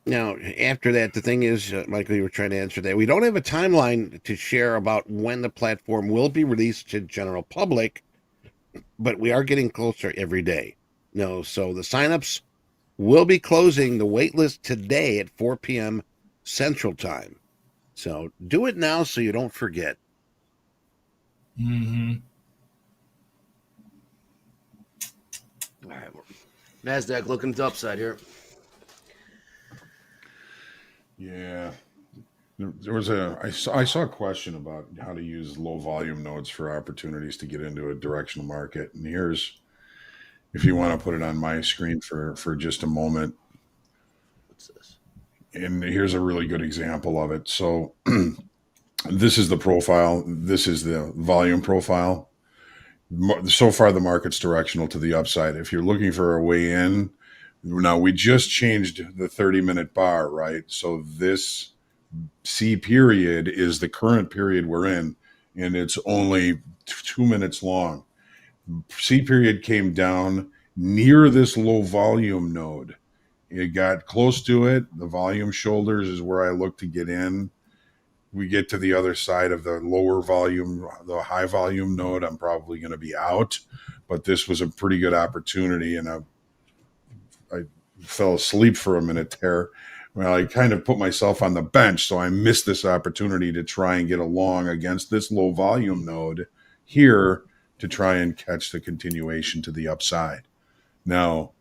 Now, after that, the thing is, Michael, you were trying to answer that. We don't have a timeline to share about when the platform will be released to general public, but we are getting closer every day. So the signups will be closing the wait list today at 4 p.m. Central Time. So do it now so you don't forget. Mm-hmm. All right, NASDAQ looking to the upside here. Yeah. There was I saw a question about how to use low volume nodes for opportunities to get into a directional market. And here's, if you want to put it on my screen for just a moment. What's this? And here's a really good example of it. So this is the profile. This is the volume profile. So far, the market's directional to the upside. If you're looking for a way in, now we just changed the 30-minute bar, right? So this C period is the current period we're in, and it's only 2 minutes long. C period came down near this low volume node. It got close to it. The volume shoulders is where I look to get in. We get to the other side of the lower volume, the high volume node, I'm probably going to be out. But this was a pretty good opportunity, and I fell asleep for a minute there. Well, I kind of put myself on the bench, so I missed this opportunity to try and get along against this low volume node here to try and catch the continuation to the upside. Now,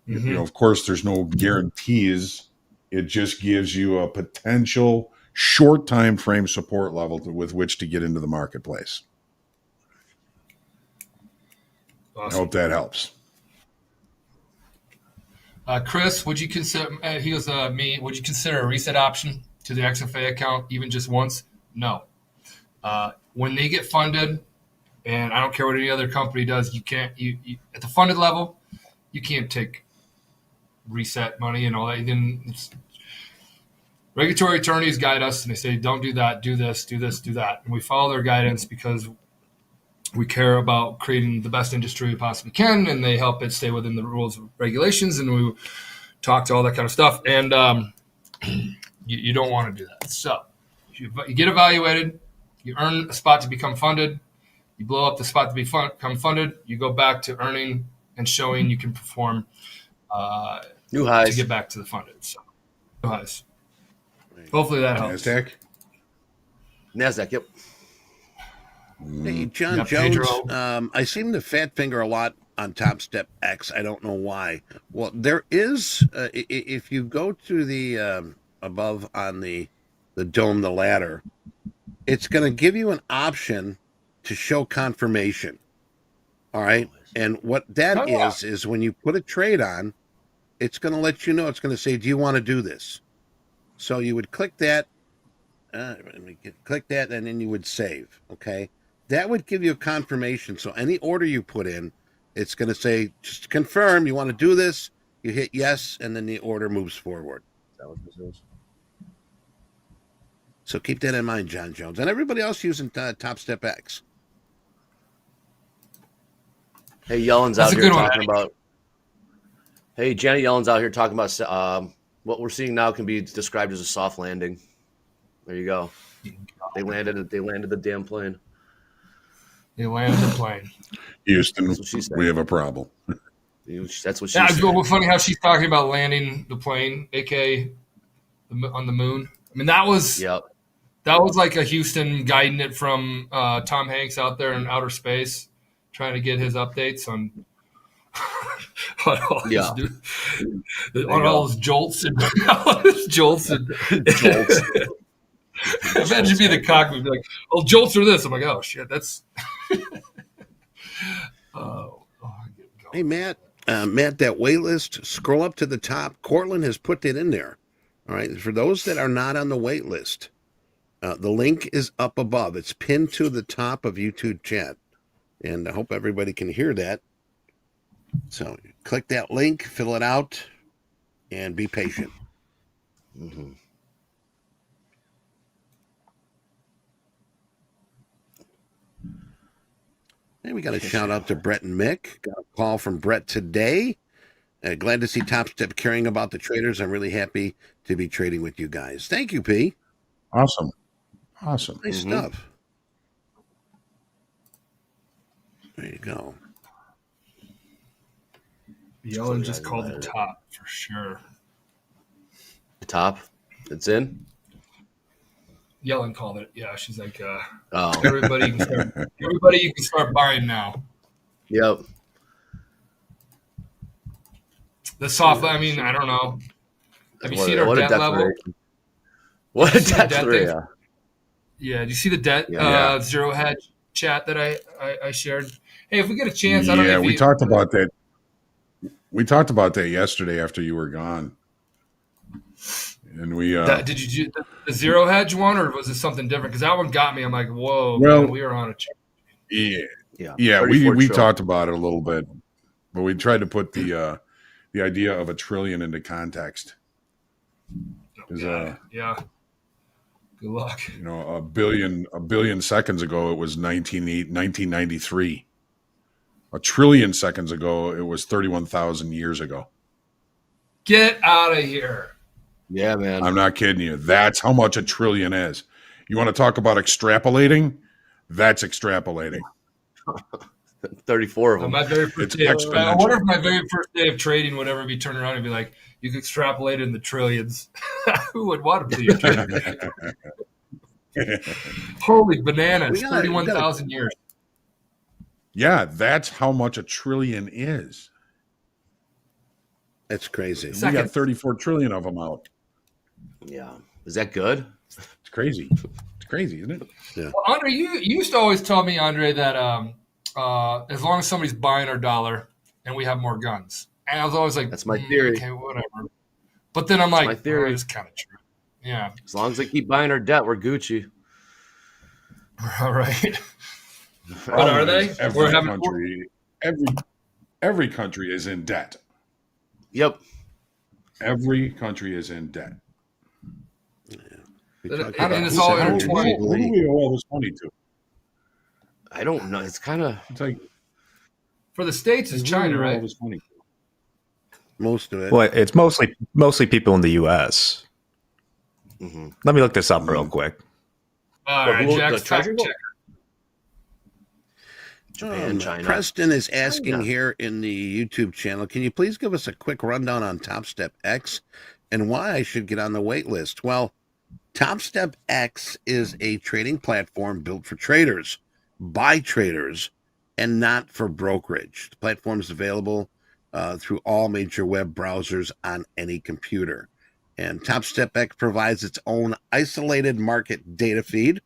of course, there's no guarantees. It just gives you a potential short time frame support level with which to get into the marketplace. Awesome. I hope that helps. Chris, would you consider? He goes, me. Would you consider a reset option to the XFA account even just once? No. When they get funded, and I don't care what any other company does, you can't. You at the funded level, you can't take reset money and all that. Then regulatory attorneys guide us, and they say, "Don't do that. Do this. Do this. Do that." And we follow their guidance because we care about creating the best industry we possibly can, and they help it stay within the rules and regulations, and we talk to all that kind of stuff. And you don't want to do that. So you get evaluated, you earn a spot to become funded, you blow up the spot to become funded, you go back to earning and showing you can perform new highs to get back to the funded. So new highs. Hopefully that helps. NASDAQ, yep. Hey, John Jones, I seem to fat finger a lot on Topstep X. I don't know why. Well, there is, if you go to the above on the dome, the ladder, it's going to give you an option to show confirmation. All right. And what that is when you put a trade on, it's going to let you know, it's going to say, do you want to do this? So you would click that, click that, and then you would save. Okay. That would give you a confirmation. So any order you put in, it's going to say, just confirm you want to do this. You hit yes, and then the order moves forward. Is that what this is? So keep that in mind, John Jones. And everybody else using Topstep X. Hey, Yellen's out here talking about... Hey, Janet Yellen's out here talking about what we're seeing now can be described as a soft landing. There you go. They landed the damn plane. They landed the plane. Houston, we have a problem. That's what she said. It's funny how she's talking about landing the plane, aka on the moon. I mean, that was like a Houston guiding it from Tom Hanks out there in outer space, trying to get his updates on all his jolts and jolts. Imagine being the cockpit and be like, "Oh, jolts are this." I'm like, "Oh shit, that's." I get Hey, Matt, Matt, that wait list, scroll up to the top. Cortland has put that in there. All right. For those that are not on the wait list, the link is up above. It's pinned to the top of YouTube chat. And I hope everybody can hear that. So click that link, fill it out, and be patient. Mm-hmm. Hey, we got a shout out to Brett and Mick. Got a call from Brett today. Glad to see Topstep caring about the traders. I'm really happy to be trading with you guys. Thank you, P. Awesome. Nice stuff. There you go. Yellen just called the top for sure. The top? It's in? Yellen called it. Yeah, she's like, everybody you can start buying now. Yep. The soft, I mean, I don't know. Have you seen our debt level? What a debt rate. Yeah, do you see the debt zero hedge chat that I shared? Hey, if we get a chance, I don't know. Yeah, we talked about that. We talked about that yesterday after you were gone. And we did you do the zero hedge one, or was it something different? Because that one got me. I'm like, whoa, well, man, we are on a yeah. We talked about it a little bit, but we tried to put the idea of $1 trillion into context. Yeah. Good luck. You know, a billion seconds ago it was 1993. 1 trillion seconds ago it was 31,000 years ago. Get out of here. Yeah, man. I'm not kidding you. That's how much 1 trillion is. You want to talk about extrapolating? That's extrapolating. 34 of them. My very first day, I wonder if my very first day of trading would ever be turned around and be like, you could extrapolate in the trillions. Who would want to believe it? Holy bananas, 31,000 years. Yeah, that's how much 1 trillion is. That's crazy. We got 34 trillion of them out. Yeah. Is that good? It's crazy. It's crazy, isn't it? Yeah. Well, Andre, you used to always tell me, Andre, that as long as somebody's buying our dollar and we have more guns. And I was always like, that's my theory. Okay, whatever. But then I'm like, my theory is kind of true. Yeah. As long as they keep buying our debt, we're Gucci. All right. What are they? Every country is in debt. Yep. Every country is in debt. Yeah. And it's all intertwined. Who do we owe all this money to? I don't know. It's kind of like for the States, it's China, right? Most of it. Well, it's mostly people in the U.S. Mm-hmm. Let me look this up real quick. All right, Jack's fact checker. Japan, China. Preston is asking here in the YouTube channel, can you please give us a quick rundown on Topstep X and why I should get on the wait list? Well, Topstep X is a trading platform built for traders, by traders, and not for brokerage. The platform is available through all major web browsers on any computer. And Topstep X provides its own isolated market data feed.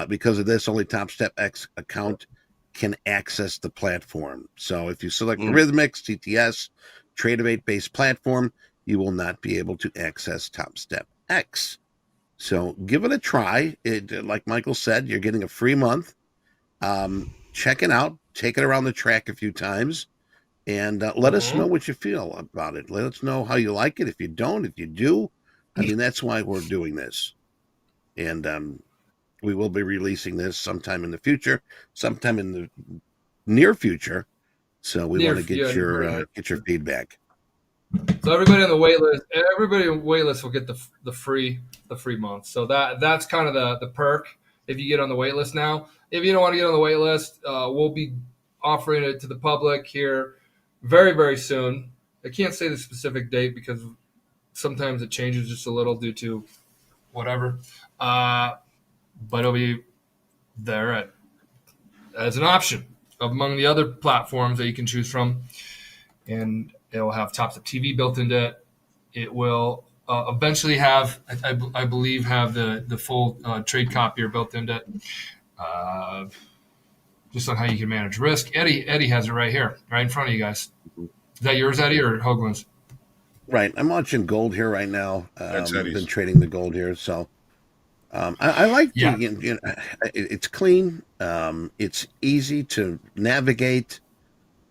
Because of this, only Topstep X account can access the platform. So if you select Rhythmix, TTS, Tradeovate-based platform, you will not be able to access Topstep X. So give it a try. Like Michael said, you're getting a free month. Check it out. Take it around the track a few times. And let us know what you feel about it. Let us know how you like it. If you don't, if you do, I mean, that's why we're doing this. And we will be releasing this sometime in the future, sometime in the near future. So we want to get your feedback. So everybody on the wait list, everybody on the wait list will get the free month. So that's kind of the perk if you get on the wait list now. If you don't want to get on the wait list, we'll be offering it to the public here very, very soon. I can't say the specific date because sometimes it changes just a little due to whatever. But it'll be there as an option among the other platforms that you can choose from. And it will have TopstepTV built into it. It will eventually have, I believe, have the full trade copier built into it. just on how you can manage risk. Eddie has it right here, right in front of you guys. Is that yours, Eddie, or Hoagland's? Right. I'm watching gold here right now. That's I've Eddie's. been trading the gold here, so I like Yeah. it's clean. It's easy to navigate.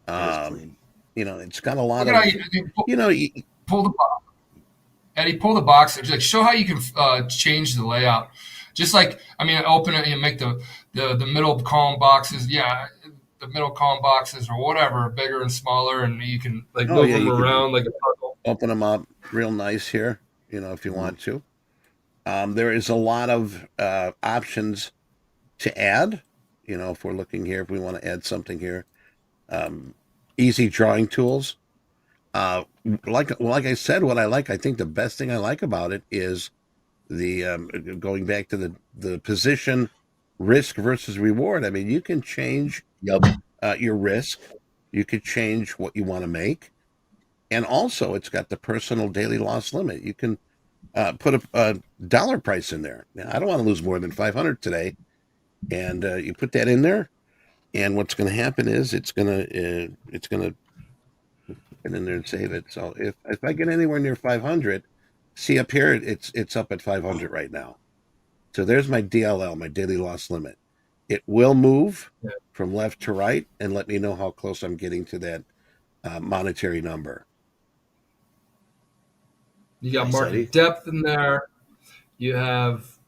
It's got a lot Look of, at how you pull the box. Eddie, pull the box. Like, show how you can change the layout. Just like, open it and make the middle column boxes. Yeah, the middle column boxes or whatever, bigger and smaller, and you can move them around like a puzzle. Open them up real nice here, if you want to. There is a lot of options to add. If we're looking here, if we want to add something here, easy drawing tools. Like I said, I think the best thing I like about it is the going back to the position risk versus reward. I mean, you can change your risk. You could change what you want to make. And also, it's got the personal daily loss limit. You can put a dollar price in there. Now, I don't want to lose more than 500 today. And you put that in there. And what's going to happen is it's going to put it in there and save it. So if I get anywhere near 500, see up here, it's up at 500 right now. So there's my DLL, my daily loss limit. It will move from left to right and let me know how close I'm getting to that monetary number. You got market depth in there. You have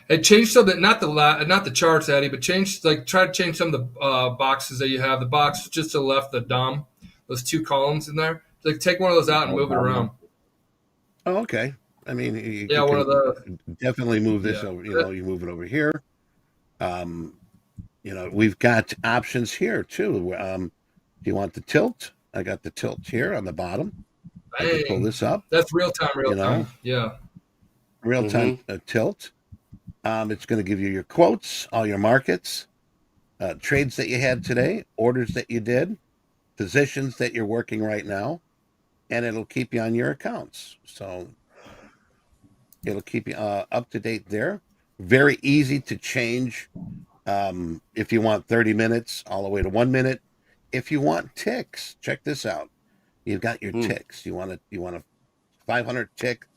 it changed something, not the charts, Eddie, but try to change some of the boxes that you have. The box just to the left, the DOM, those two columns in there. Take one of those out and move it around. Oh, okay. I mean, you one of those. Definitely move this over. You move it over here. We've got options here too. Do you want the tilt? I got the tilt here on the bottom. I can pull this up. That's real time. Yeah. Real time tilt. It's going to give you your quotes, all your markets, trades that you had today, orders that you did, positions that you're working right now, and it'll keep you on your accounts. So it'll keep you up to date there. Very easy to change. If you want 30 minutes all the way to 1 minute. If you want ticks, check this out. You've got your ticks. You want a 500 tick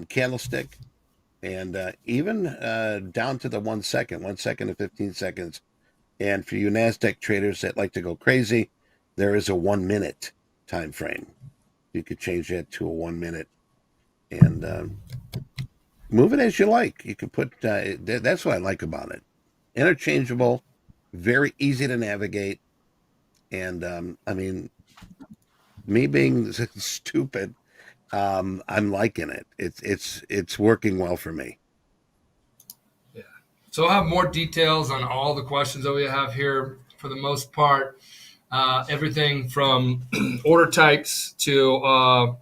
candlestick, and even down to the 1 second to 15 seconds. And for you NASDAQ traders that like to go crazy, there is a 1 minute time frame. You could change that to a 1 minute and move it as you like. You can put that's what I like about it. Interchangeable, very easy to navigate, and me being stupid, I'm liking it. It's working well for me. Yeah. So I'll have more details on all the questions that we have here. For the most part, everything from order types to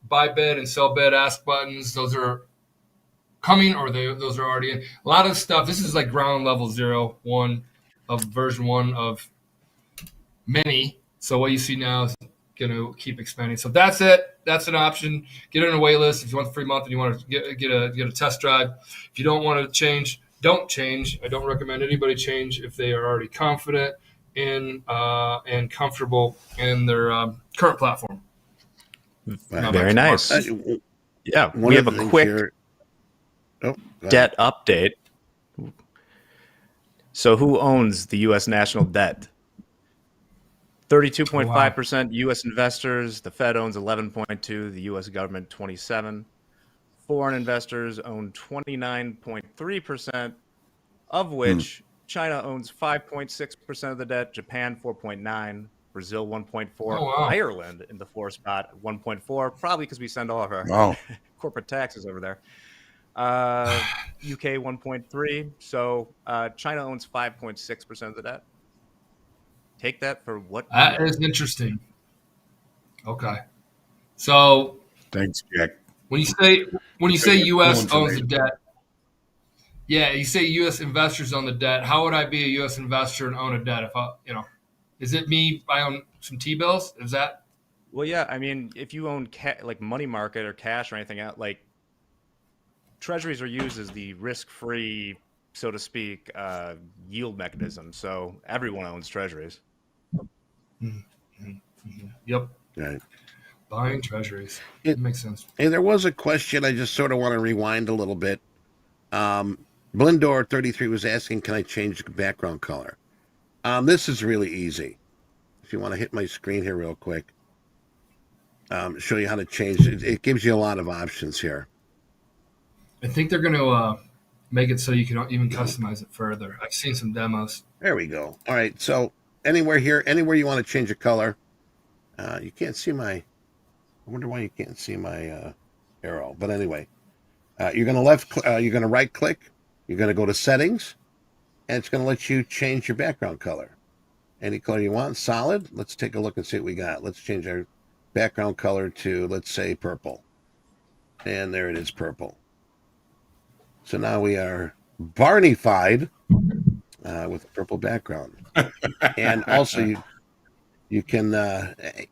buy bid and sell bid, ask buttons. Those are coming, or those are already in. A lot of stuff. This is like ground level 0.1 of version 1 of many. So what you see now is going to keep expanding. So that's it. That's an option. Get on a wait list if you want the free month and you want to get a test drive. If you don't want to change, don't change. I don't recommend anybody change if they are already confident in and comfortable in their current platform. Very nice. Yeah, we have a quick debt update. So who owns the U.S. national debt? 32.5% U.S. investors. The Fed owns 11.2%. The U.S. government 27%. Foreign investors own 29.3%, of which China owns 5.6% of the debt. Japan 4.9%. Brazil 1.4%. Ireland in the fourth spot 1.4%. Probably because we send all of our corporate taxes over there. UK 1.3%. So China owns 5.6% of the debt. Take that for what? That is interesting. Okay, so thanks, Jack. When you say U.S. owns the debt, yeah, you say U.S. investors own the debt. How would I be a U.S. investor and own a debt? If is it me? I own some T-bills. Is that? Well, yeah. I mean, if you own like money market or cash or anything out, like treasuries are used as the risk-free so to speak, yield mechanism. So everyone owns treasuries. Yep. Right. Buying treasuries. It makes sense. And there was a question. I just sort of want to rewind a little bit. Blindor 33 was asking, can I change the background color? This is really easy. If you want to hit my screen here real quick, show you how to change it. It gives you a lot of options here. I think they're going to make it so you can even customize it further. I've seen some demos. There we go. All right. So anywhere here, anywhere you want to change a color, you can't see my, I wonder why you can't see my arrow. But anyway, you're going to you're going to right click. You're going to go to settings, and it's going to let you change your background color. Any color you want. Solid. Let's take a look and see what we got. Let's change our background color to, let's say, purple. And there it is, purple. So now we are Barney-fied with a purple background. And also you can,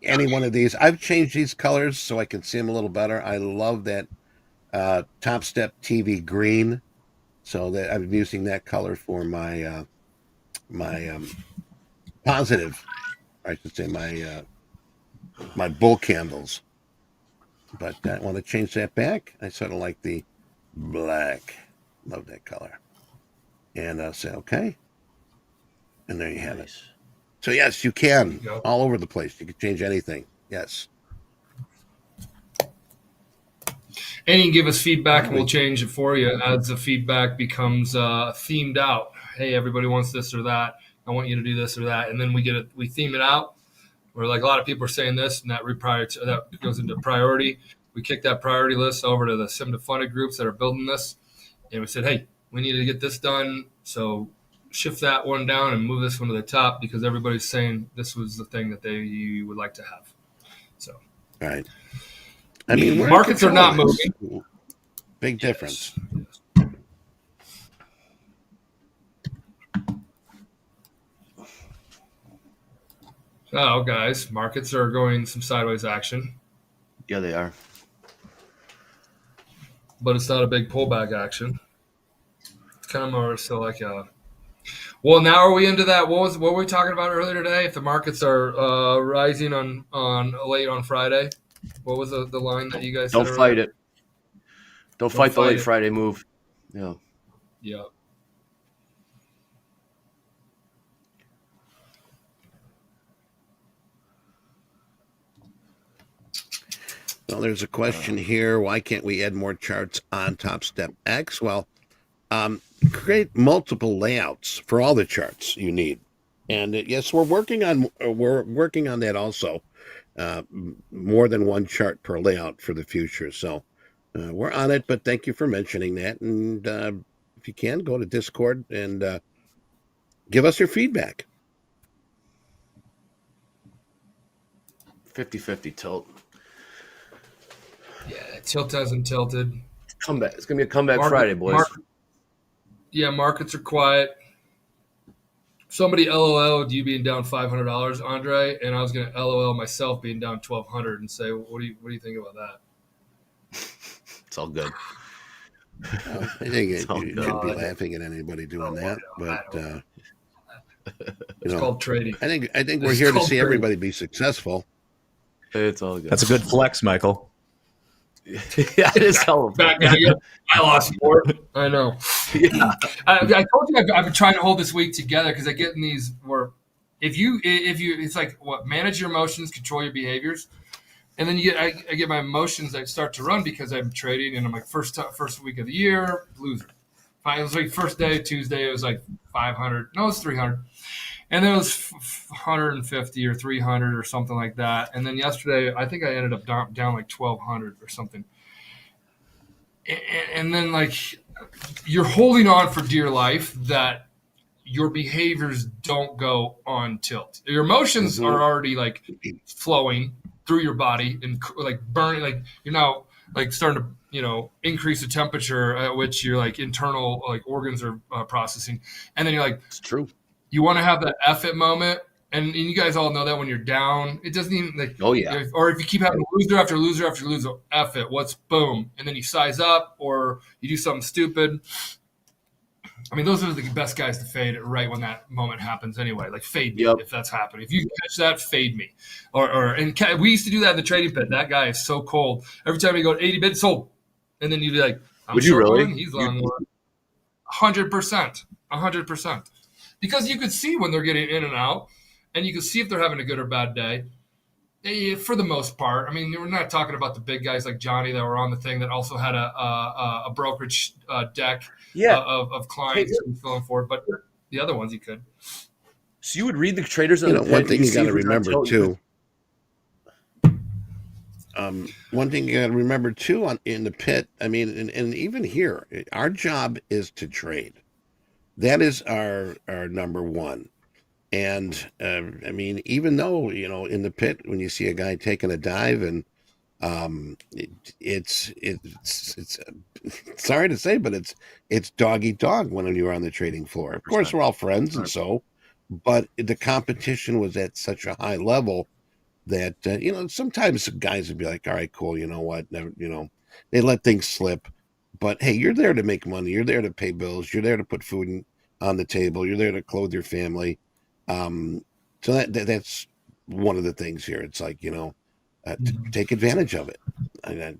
any one of these. I've changed these colors so I can see them a little better. I love that TopstepTV green. So that I'm using that color for my positive, I should say, my bull candles. But I want to change that back. I sort of like the black. Love that color. And I'll say okay. And there you have it. So yes, you can. All over the place. You can change anything. Yes. And you can give us feedback and we'll change it for you as the feedback becomes themed out. Hey, everybody wants this or that. I want you to do this or that. And then we theme it out. Where like a lot of people are saying this and that goes into priority. We kick that priority list over to the sim to funded groups that are building this. And we said, hey, we need to get this done. So shift that one down and move this one to the top because everybody's saying this was the thing that you would like to have. So, right. I mean, markets are not moving. Big difference. Yes. Oh, guys, markets are going some sideways action. Yeah, they are. But it's not a big pullback action. It's kind of more so like a. Well, now are we into that? What were we talking about earlier today? If the markets are rising on late on Friday, what was the line that you guys don't said fight earlier? it? Don't fight the late Friday move. Yeah. Yeah. Well, there's a question here. Why can't we add more charts on TopStep X? Well, create multiple layouts for all the charts you need. And yes, we're working on that also. More than one chart per layout for the future. So we're on it, but thank you for mentioning that. And if you can, go to Discord and give us your feedback. 50-50 tilt. Yeah, tilt hasn't tilted. Comeback. It's gonna be a comeback Friday, boys. Markets are quiet. Somebody LOL'd you being down $500, Andre, and I was gonna LOL myself being down $1,200 and say, what do you think about that? It's all good. I think you shouldn't be laughing at anybody doing that, but it's called trading. I think we're here to see everybody be successful. It's all good. That's a good flex, Michael. Yeah, it is hell of a I lost more. I know. Yeah. I told you I've been trying to hold this week together because I get in these where if you it's like manage your emotions, control your behaviors, and then I get my emotions that start to run because I'm trading and I'm like first week of the year loser. It was like first day Tuesday it was like 500. No, it was 300. And then it was 150 or 300 or something like that. And then yesterday, I think I ended up down like 1,200 or something. And then like you're holding on for dear life that your behaviors don't go on tilt. Your emotions are already like flowing through your body and like burning, like you're now like starting to, increase the temperature at which your like internal like organs are processing. And then you're like, it's true. You want to have that F-it moment, and you guys all know that when you're down, it doesn't even like. Oh yeah. Or if you keep having loser after loser after loser, F it. What's boom, and then you size up, or you do something stupid. I mean, those are the best guys to fade right when that moment happens anyway. Like, fade me if that's happening. If you catch that, fade me. And we used to do that in the trading pit. That guy is so cold. Every time you go 80 bids, sold. And then you'd be like, Would you really? One, he's long one. 100%. 100%. Because you could see when they're getting in and out, and you can see if they're having a good or bad day. For the most part, I mean, we're not talking about the big guys like Johnny that were on the thing that also had a brokerage deck of clients who were filling for it, but the other ones you could. So you would read the traders. One thing you got to remember too. One thing you got to remember too in the pit. I mean, and even here, our job is to trade. That is our number one. And I mean, even though, in the pit, when you see a guy taking a dive and it's sorry to say, but it's dog eat dog when you're on the trading floor. Of course, we're all friends and so, but the competition was at such a high level that, sometimes guys would be like, all right, cool. You know what? They let things slip, but hey, you're there to make money. You're there to pay bills. You're there to put food on the table. You're there to clothe your family. So that's one of the things here. It's like, take advantage of it.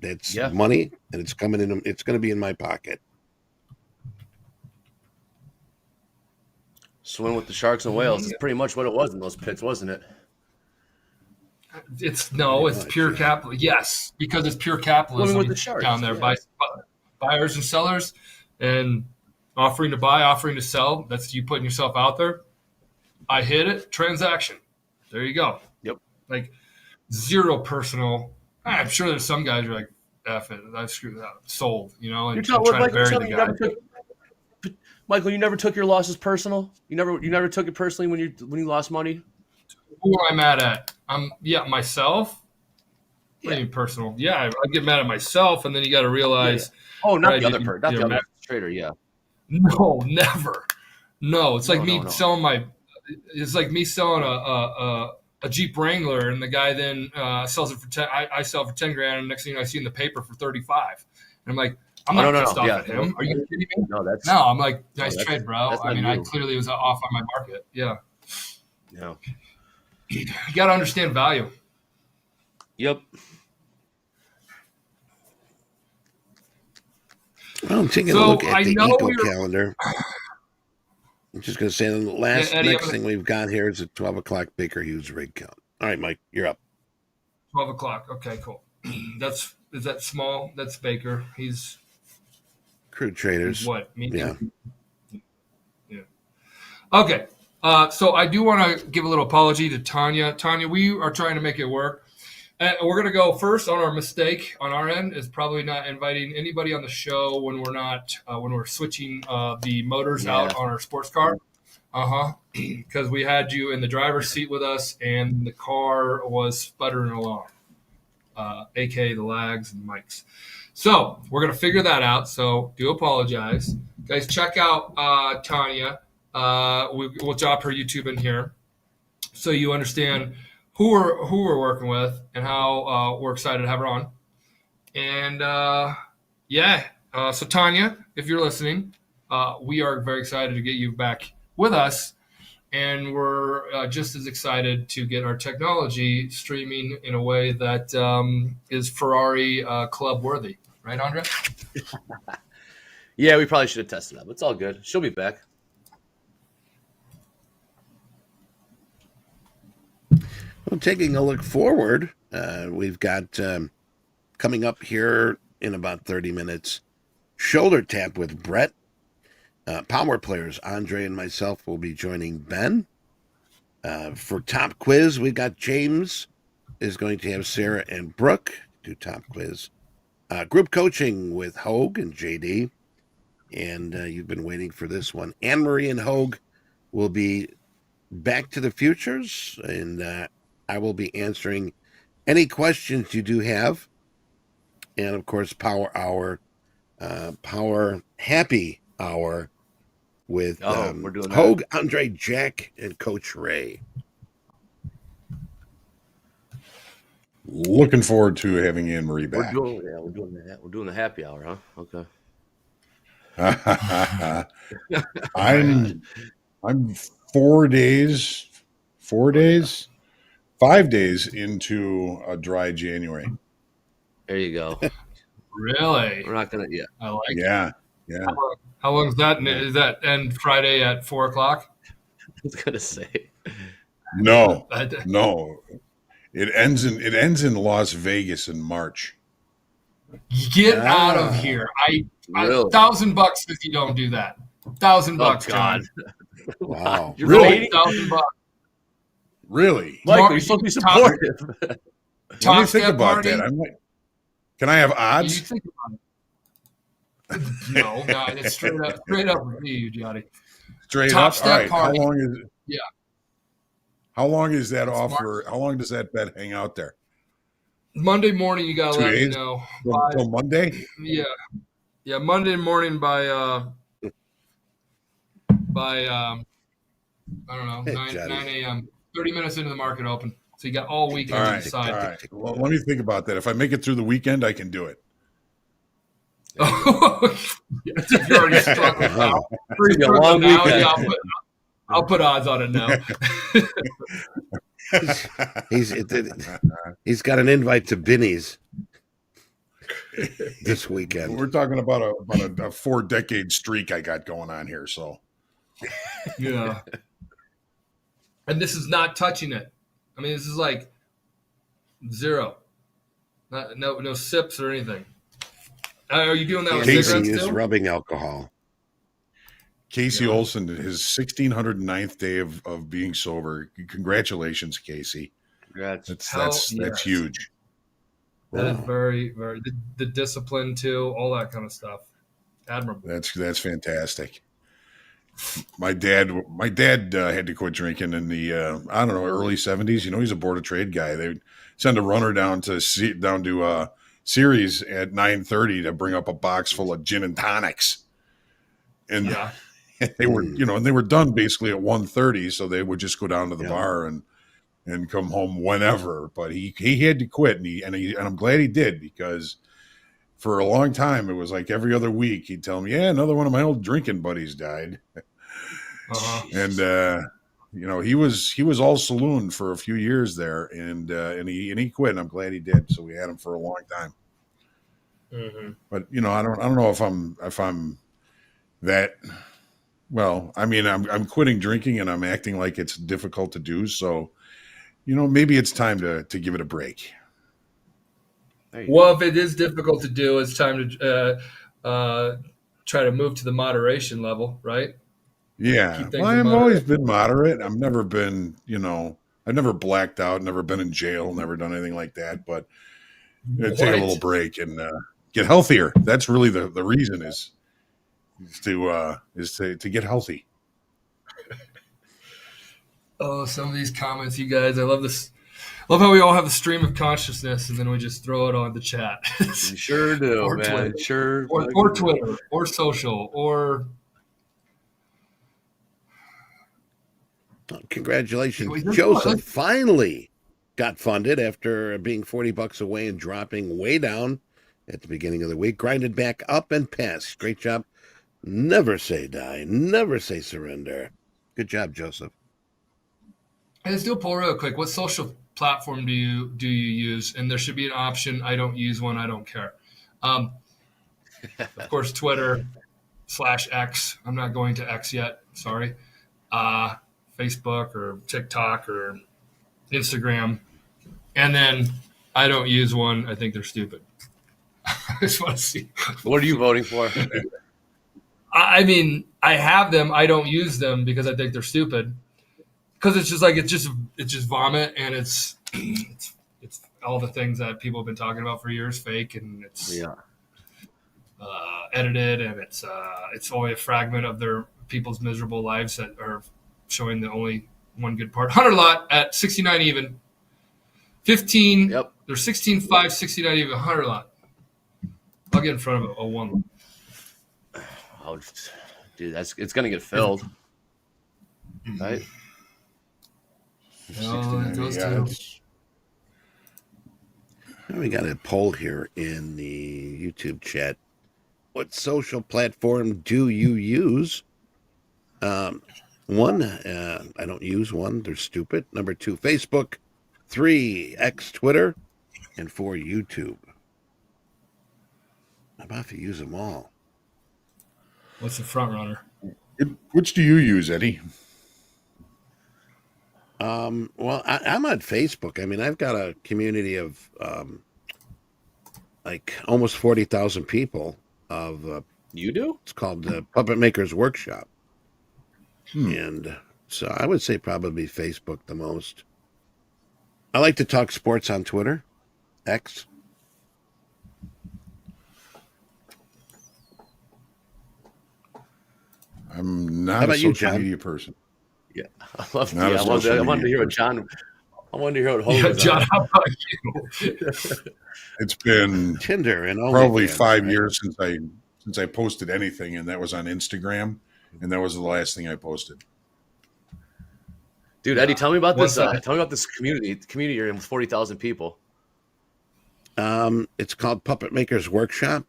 That's money, and it's coming in. It's going to be in my pocket. Swim with the sharks and whales is pretty much what it was in those pits, wasn't it? It's pure capital. Yes, because it's pure capitalism with the sharks, down there by buyers and sellers, and offering to buy, offering to sell. That's you putting yourself out there. I hit it, transaction. There you go. Yep. Like, zero personal. I'm sure there's some guys who are like, F it, I screwed that up. Sold, and try to bury the guy. Michael, you never took your losses personal? You never took it personally when you lost money? Who am I mad at? Myself? What do you mean personal? Yeah, I get mad at myself, and then you got to realize. Yeah. Oh, not the other person. Not the other trader, yeah. No, never. No, it's like selling my. It's like me selling a Jeep Wrangler, and the guy then sells it for 10. I sell it for 10 grand, and next thing I see in the paper for 35. And I'm like, I'm not pissed off at him. Are you kidding me? No, I'm like, nice trade, bro. I mean, I clearly was off on my market. Yeah. No. You got to understand value. Yep. Well, I'm taking a look at the eco calendar. I'm just going to say the next thing we've got here is a 12 o'clock Baker Hughes rig count. All right, Mike, you're up. 12 o'clock. Okay, cool. Is that small? That's Baker. He's crude traders. He's what? Yeah. Okay. So I do want to give a little apology to Tanya. Tanya, we are trying to make it work. We're going to go first on our mistake on our end is probably not inviting anybody on the show when we're switching the motors out on our sports car. Because we had you in the driver's seat with us and the car was sputtering along, aka the lags and mics. So we're going to figure that out. So do apologize. Guys, check out Tanya. We'll drop her YouTube in here so you understand who we're working with and how we're excited to have her on. And so Tanya, if you're listening, we are very excited to get you back with us, and we're just as excited to get our technology streaming in a way that is Ferrari club worthy, right, Andre? Yeah, we probably should have tested that, but it's all good. She'll be back. Well, taking a look forward, we've got coming up here in about 30 minutes, Shoulder Tap with Brett. Power players, Andre and myself will be joining Ben. For Top Quiz, we got James is going to have Sarah and Brooke do Top Quiz. Group coaching with Hoag and JD. And you've been waiting for this one. Anne-Marie and Hoag will be Back to the Futures, and I will be answering any questions you do have. And, of course, Power Happy Hour with Hoag, Andre, Jack, and Coach Ray. Looking forward to having Anne-Marie back. We're doing that. We're doing the happy hour, huh? Okay. I'm 4 days, 5 days into a dry January. There you go. Really? We're not gonna. Yeah. I like it. Yeah. How long is that? Is that end Friday at 4:00? I was gonna say. No. It ends in Las Vegas in March. Get out of here! Really? $1,000 if you don't do that. $1,000, John. Wow. You're Really? $8,000. Really? Mike, you're supposed to be supportive. Let me think about that. I'm like, can I have You odds? think about it. No, it's straight up with you, Johnny. Straight up. Topstep All right. party. How long is it? Yeah. How long is that It's offer? How long does that bet hang out there? Monday morning, you gotta 2 let me days? know. Till Monday? Yeah. Monday morning by I don't know, 9 a.m. 30 minutes into the market open. So you got all weekend All to right. decide. All right. Well, let me think about that. If I make it through the weekend, I can do it. If you're already struggling now, It's gonna be a long weekend. yeah, I'll put odds on it now. He's got an invite to Binny's this weekend. We're talking about a 4-decade streak I got going on here. So Yeah. And this is not touching it. I mean, this is like zero. No sips or anything. Are you doing that with Casey cigarettes is still? rubbing alcohol. Casey Olson, his 1609th day of being sober. Congratulations, Casey. Congrats. That's huge. That is very, very the discipline too, all that kind of stuff. Admirable. That's fantastic. My dad had to quit drinking in the I don't know, early 70s. You know, he's a board of trade guy. They would send a runner down to Ceres at 9:30 to bring up a box full of gin and tonics, and they were and they were done basically at 1:30. So they would just go down to the bar and come home whenever. But he had to quit, and I'm glad he did, because for a long time it was like every other week he'd tell me, another one of my old drinking buddies died. And he was all saloon for a few years there, and he quit, and I'm glad he did. So we had him for a long time. Mm-hmm. But I don't know if I'm that well. I mean, I'm quitting drinking, and I'm acting like it's difficult to do. So maybe it's time to give it a break. Well, if it is difficult to do, it's time to try to move to the moderation level, right? Yeah. Well, I've always been moderate. I've never been, I've never blacked out, never been in jail, never done anything like that. But take a little break and get healthier. That's really the reason is to get healthy. Oh, some of these comments, you guys, I love this. Love how we all have a stream of consciousness, and then we just throw it on the chat. You sure do, or man. Twitter. Sure. Or Twitter, or social, or. Congratulations, Joseph finally got funded after being $40 away and dropping way down at the beginning of the week. Grinded back up and passed. Great job. Never say die. Never say surrender. Good job, Joseph. And still pull real quick. What social platform do you use? And there should be an option. I don't use one. I don't care. Of course, Twitter /X. I'm not going to X yet. Sorry. Facebook or TikTok or Instagram. And then I don't use one. I think they're stupid. I just want to see. What are you voting for? I mean, I have them. I don't use them because I think they're stupid. Because it's just vomit, and it's all the things that people have been talking about for years, fake, and it's edited, and it's only a fragment of their people's miserable lives that are showing the only one good part. 100 lot at 69 even, 15. Yep. They're 16.5, 69 even, 100 lot. I'll get in front of a one. Oh, dude, it's gonna get filled, right? We got a poll here in the YouTube chat. what social platform do you use? One, I don't use one. They're stupid. Number 2, Facebook. 3, X, Twitter. And 4, YouTube. How about if you use them all? What's the front runner? Which do you use, Eddie? Well, I'm on Facebook. I mean, I've got a community of like almost 40,000 people. You do? It's called Puppet Makers Workshop, and so I would say probably Facebook the most. I like to talk sports on Twitter, X. I'm not How about a you, social John? media person. Yeah, I love. Not a Yeah, I wanted social to hear what media John. I wanted to hear what Hoagland. Yeah, was John, on. how about you? It's been Tinder and probably OnlyFans, 5 right? years since I posted anything, and that was on Instagram, and that was the last thing I posted. Dude, Eddie, tell me about this. What's that? Tell me about this community. The community you're in with 40,000 people. It's called Puppet Makers Workshop,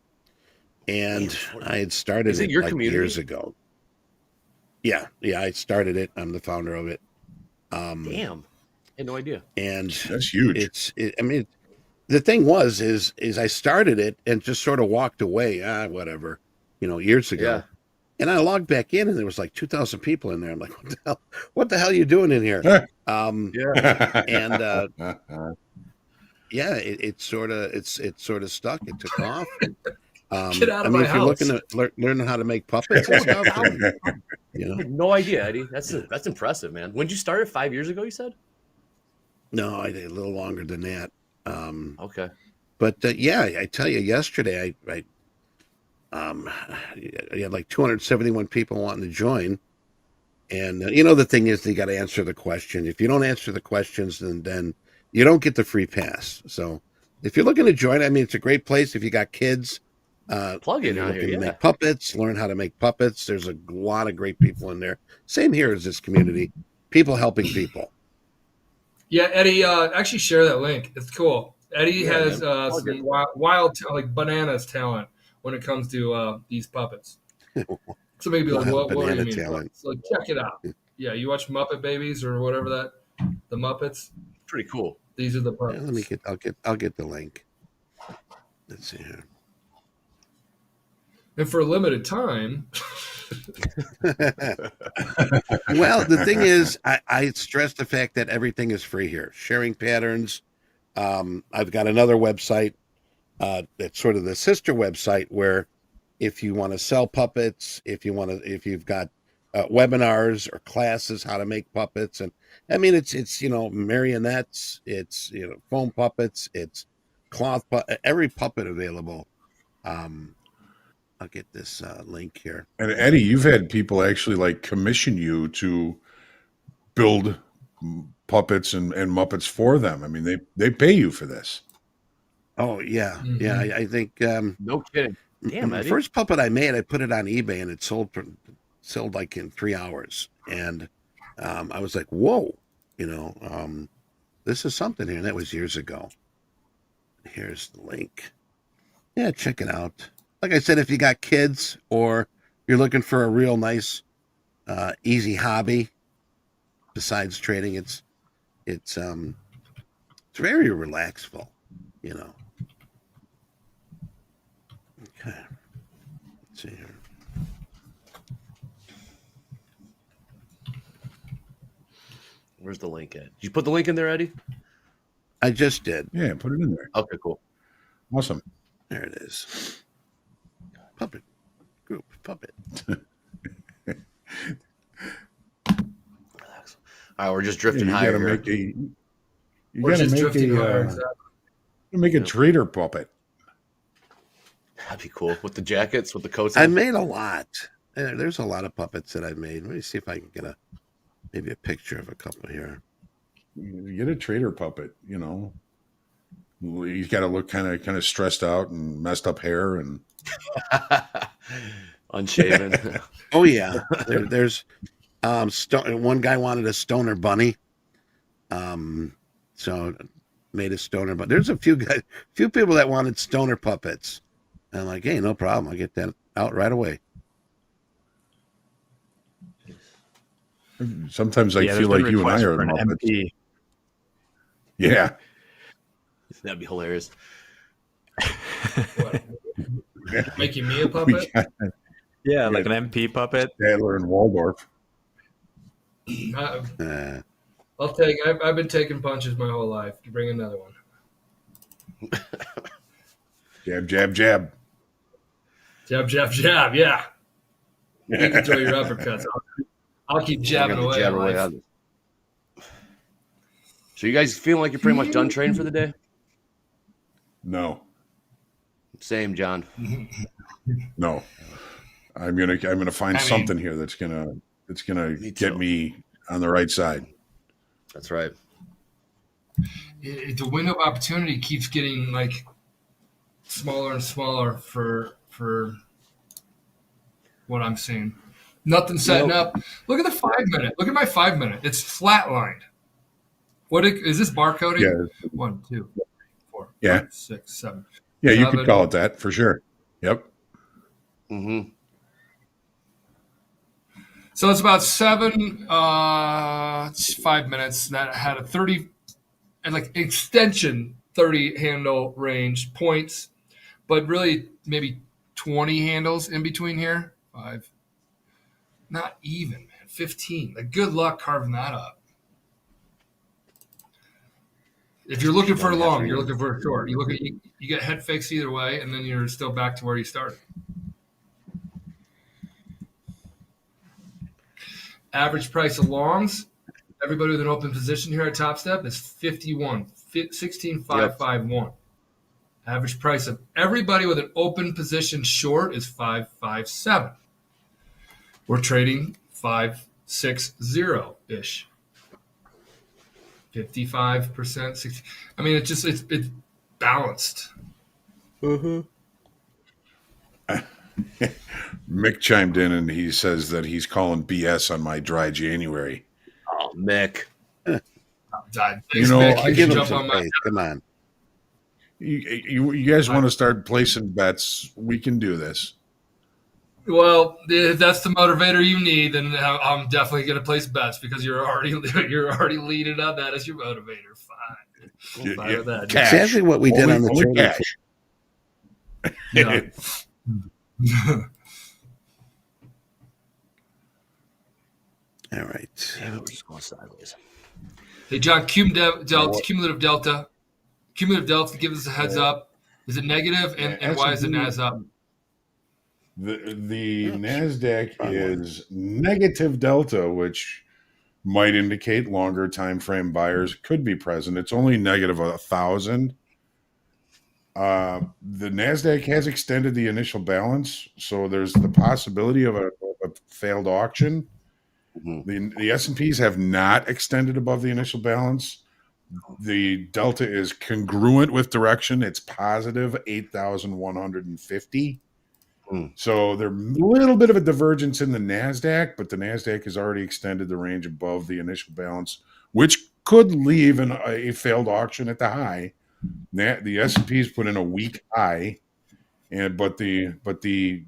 and Damn, I had started Is it it your like community? years ago. Yeah, I started it. I'm the founder of it. Damn, I had no idea. And That's huge. I mean, the thing is I started it and just sort of walked away. Whatever, years ago. Yeah. And I logged back in, and there was like 2,000 people in there. I'm like, what the hell are you doing in here? Yeah. And yeah, it sort of stuck. It took off. Get out of I mean, my if you're house. looking to learn how to make puppets and stuff, I had no idea, Eddie. That's impressive, man. When did you start it? 5 years ago, you said? no, I did a little longer than that. Okay. But yeah, I tell you, yesterday I had like 271 people wanting to join, and the thing is, they got to answer the question. If you don't answer the questions, then you don't get the free pass. So if you're looking to join, I mean, it's a great place if you got kids. Plug in and you're out here, looking to yeah. make puppets, learn how to make puppets. There's a lot of great people in there. Same here as this community. People helping people. Yeah, Eddie, actually share that link. It's cool. Eddie has man. some wild, like bananas talent when it comes to these puppets. So maybe like, Wild what do you banana mean? talent. So like, check it out. Yeah, you watch Muppet Babies or whatever the Muppets. Pretty cool. These are the Yeah, puppets. I'll get the link. Let's see here. And for a limited time. Well, the thing is, I stress the fact that everything is free here. Sharing patterns. I've got another website that's sort of the sister website where if you want to sell puppets, if you've got webinars or classes how to make puppets, and I mean it's marionettes, it's foam puppets, it's cloth every puppet available. I'll get this link here. And Eddie, you've had people actually like commission you to build puppets and Muppets for them. I mean, they pay you for this. Oh yeah, Mhm. yeah. I think No kidding. Damn, the Eddie. first puppet I made, I put it on eBay and it sold like in 3 hours, and I was like, whoa, this is something here. And that was years ago. Here's the link. Yeah, check it out. Like I said, if you got kids or you're looking for a real nice, easy hobby besides trading, it's very relaxful, Okay. Let's see here. Where's the link at? Did you put the link in there, Eddie? I just did. Yeah, put it in there. Okay, cool. Awesome. There it is. Puppet group puppet. Relax. All right, we're just drifting Yeah, higher you here. gotta make We're gotta just make drifting higher, a exactly. make a trader puppet. That'd be cool with the jackets, with the coats. I on. made a lot. There's a lot of puppets that I made. Let me see if I can get maybe a picture of a couple here. You get a trader puppet, He's got to look kind of stressed out and messed up hair and Unshaven. Oh yeah, there's one guy wanted a stoner bunny, so made a stoner. But there's a few people that wanted stoner puppets. I'm like, hey, no problem. I'll get that out right away. Sometimes I feel like you and I are an MP. Yeah. That'd be hilarious. What? Making me a puppet? Yeah, like an MP puppet. Stadler and Waldorf. I'll take. I've been taking punches my whole life. Bring another one. Jab, jab, jab. Jab, jab, jab. Yeah. You can throw your uppercuts. I'll keep jabbing away. So you guys feeling like you're pretty much done training for the day? No. Same, John. No. I'm gonna find something here that's gonna get me on the right side. That's right. The window of opportunity keeps getting like smaller and smaller for what I'm seeing. Nothing setting up. Look at the 5 minute. Look at my 5 minute. It's flatlined. What is this barcoding? Yeah. 1, 2, 3, 4, Yeah. 5, 6, 7. Yeah, 7. you could call it that for sure. Yep. Mm-hmm. So it's about 5 minutes. That had a 30 and like extension 30 handle range points, but really maybe 20 handles in between here. 5. Not even, man. 15. Like, good luck carving that up. If you're looking for a long, you're looking for a short. You get head fakes either way, and then you're still back to where you started. Average price of longs, everybody with an open position here at Topstep is 51, 16,551. Average price of everybody with an open position short is 557. We're trading 560-ish. 55%, 60. I mean, it's balanced. Mm-hmm. Mick chimed in and he says that he's calling BS on my dry January. Oh, Mick. Thanks, you know, Mick. I Give him some faith. Come on. You guys want to start placing bets? We can do this. Well, if that's the motivator you need, then I'm definitely going to place bets because you're already leading on that as your motivator. Fine. Yeah, that. Exactly what we did on the only training. cash. All right. Yeah, we're just going sideways. Hey, John, cumulative delta. Cumulative delta, give us a heads up. Is it negative, and why is it NAS up? The NASDAQ is negative delta, which might indicate longer time frame buyers could be present. It's only negative 1,000. The NASDAQ has extended the initial balance, so there's the possibility of a failed auction. Mm-hmm. The S&Ps have not extended above the initial balance. The delta is congruent with direction. It's positive 8,150. So there's a little bit of a divergence in the NASDAQ, but the NASDAQ has already extended the range above the initial balance, which could leave a failed auction at the high. The S&P's put in a weak high, but the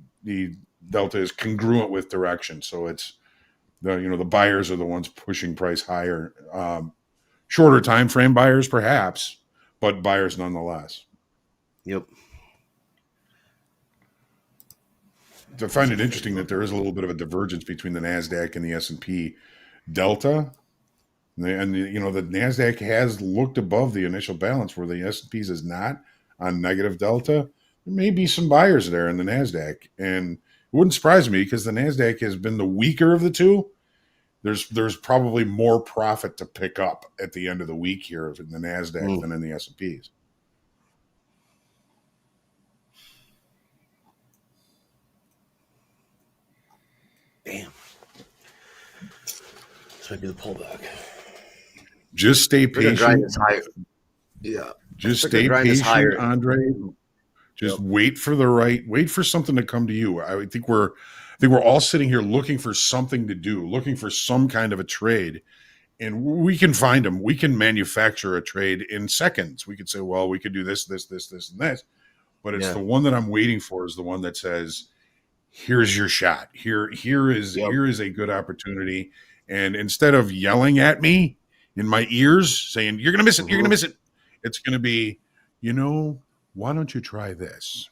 delta is congruent with direction. So it's the buyers are the ones pushing price higher. Shorter time frame buyers, perhaps, but buyers nonetheless. Yep. I find it interesting that there is a little bit of a divergence between the NASDAQ and the S&P delta. And the NASDAQ has looked above the initial balance where the S&Ps is not on negative delta. There may be some buyers there in the NASDAQ. And it wouldn't surprise me because the NASDAQ has been the weaker of the two. There's probably more profit to pick up at the end of the week here in the NASDAQ than in the S&Ps. Damn. This might be the pullback. Just stay patient. Yeah. Just stay patient, Andre. Just wait for something to come to you. I think we're all sitting here looking for something to do, looking for some kind of a trade. And we can find them. We can manufacture a trade in seconds. We could say, well, we could do this, and this. but it's the one that I'm waiting for is the one that says, here's your shot. Here is a good opportunity. And instead of yelling at me in my ears saying, you're going to miss it, you're going to miss it, it's going to be, why don't you try this?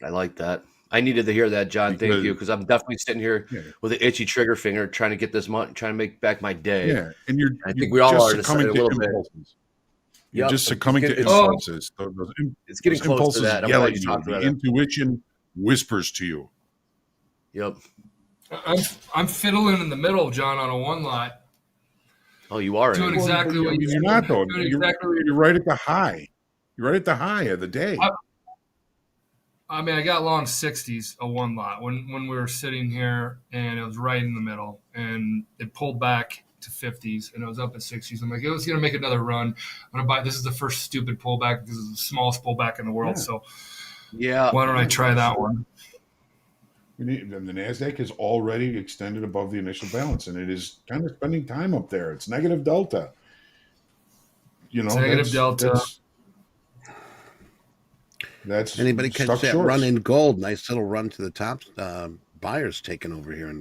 I like that. I needed to hear that, John. Thank you, because I'm definitely sitting here with an itchy trigger finger trying to get this money, trying to make back my day. Yeah, and I think we all are succumbing to little impulses. bit. You're just succumbing to impulses. It's getting close to that. I'm glad you talked about it. Intuition whispers to you. Yep. I'm fiddling in the middle, John, on a one lot. Oh, you are doing exactly what you're not though. You're right at the high. You're right at the high of the day. I mean, I got long 60s, a one lot when we were sitting here, and it was right in the middle, and it pulled back to 50s, and it was up at 60s. I'm like, it was going to make another run. I'm going to buy. This is the first stupid pullback because it's the smallest pullback in the world. So, why don't I try that one? The NASDAQ is already extended above the initial balance, and it is kind of spending time up there. It's negative delta. It's negative delta. That's anybody catch that run in gold? Nice little run to the top. Buyers taking over here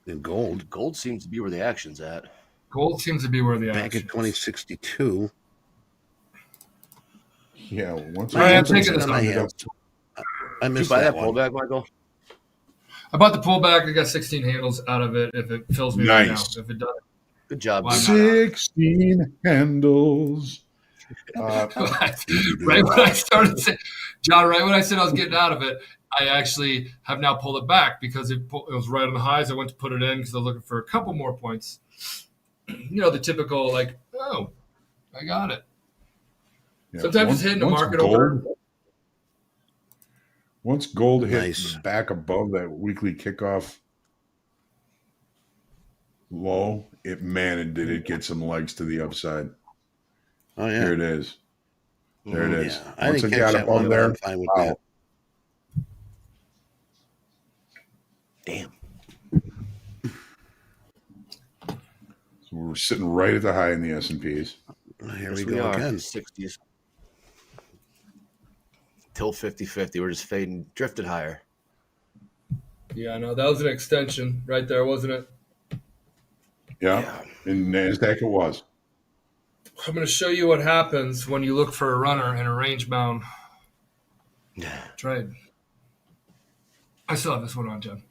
in gold. Gold seems to be where the action's at. Gold seems to be where the back action. at 2062. Yeah, once I'm taking this I missed that one. pullback, Michael. I bought the pullback. I got 16 handles out of it. If it fills me right now, if it doesn't, good job. 16 handles. Right when I started saying, John, right when I said I was getting out of it, I actually have now pulled it back because it was right on the highs. I went to put it in because I was looking for a couple more points. The typical like, oh, I got it. Yeah, sometimes it's hitting the market over. Once gold hits back above that weekly kickoff low, did it get some legs to the upside. Oh yeah, here it is. There it is. Yeah. Once it got up on there, wow. Damn. So we're sitting right at the high in the S&Ps. Here we go again. 60s. Till 50-50. We're just fading, drifted higher. Yeah, I know. That was an extension right there, wasn't it? Yeah. In NASDAQ it was. I'm going to show you what happens when you look for a runner in a range-bound trade. I still have this one on, John.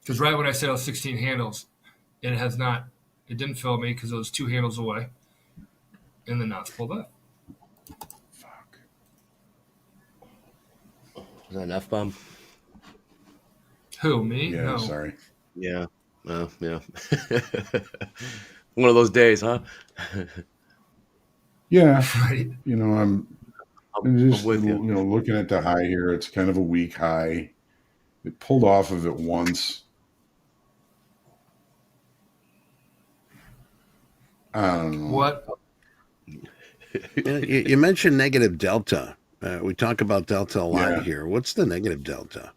Because right when I said I was 16 handles, it didn't fill me because it was 2 handles away. And then now it's pulled up. Fuck. Was that an F-bomb? Who, me? Yeah, no. Sorry. Yeah. Yeah. One of those days, huh? Yeah. Right. I'm just with you. Looking at the high here, it's kind of a weak high. It pulled off of it once. I don't know. What? You mentioned negative delta. We talk about delta a lot here. What's the negative delta?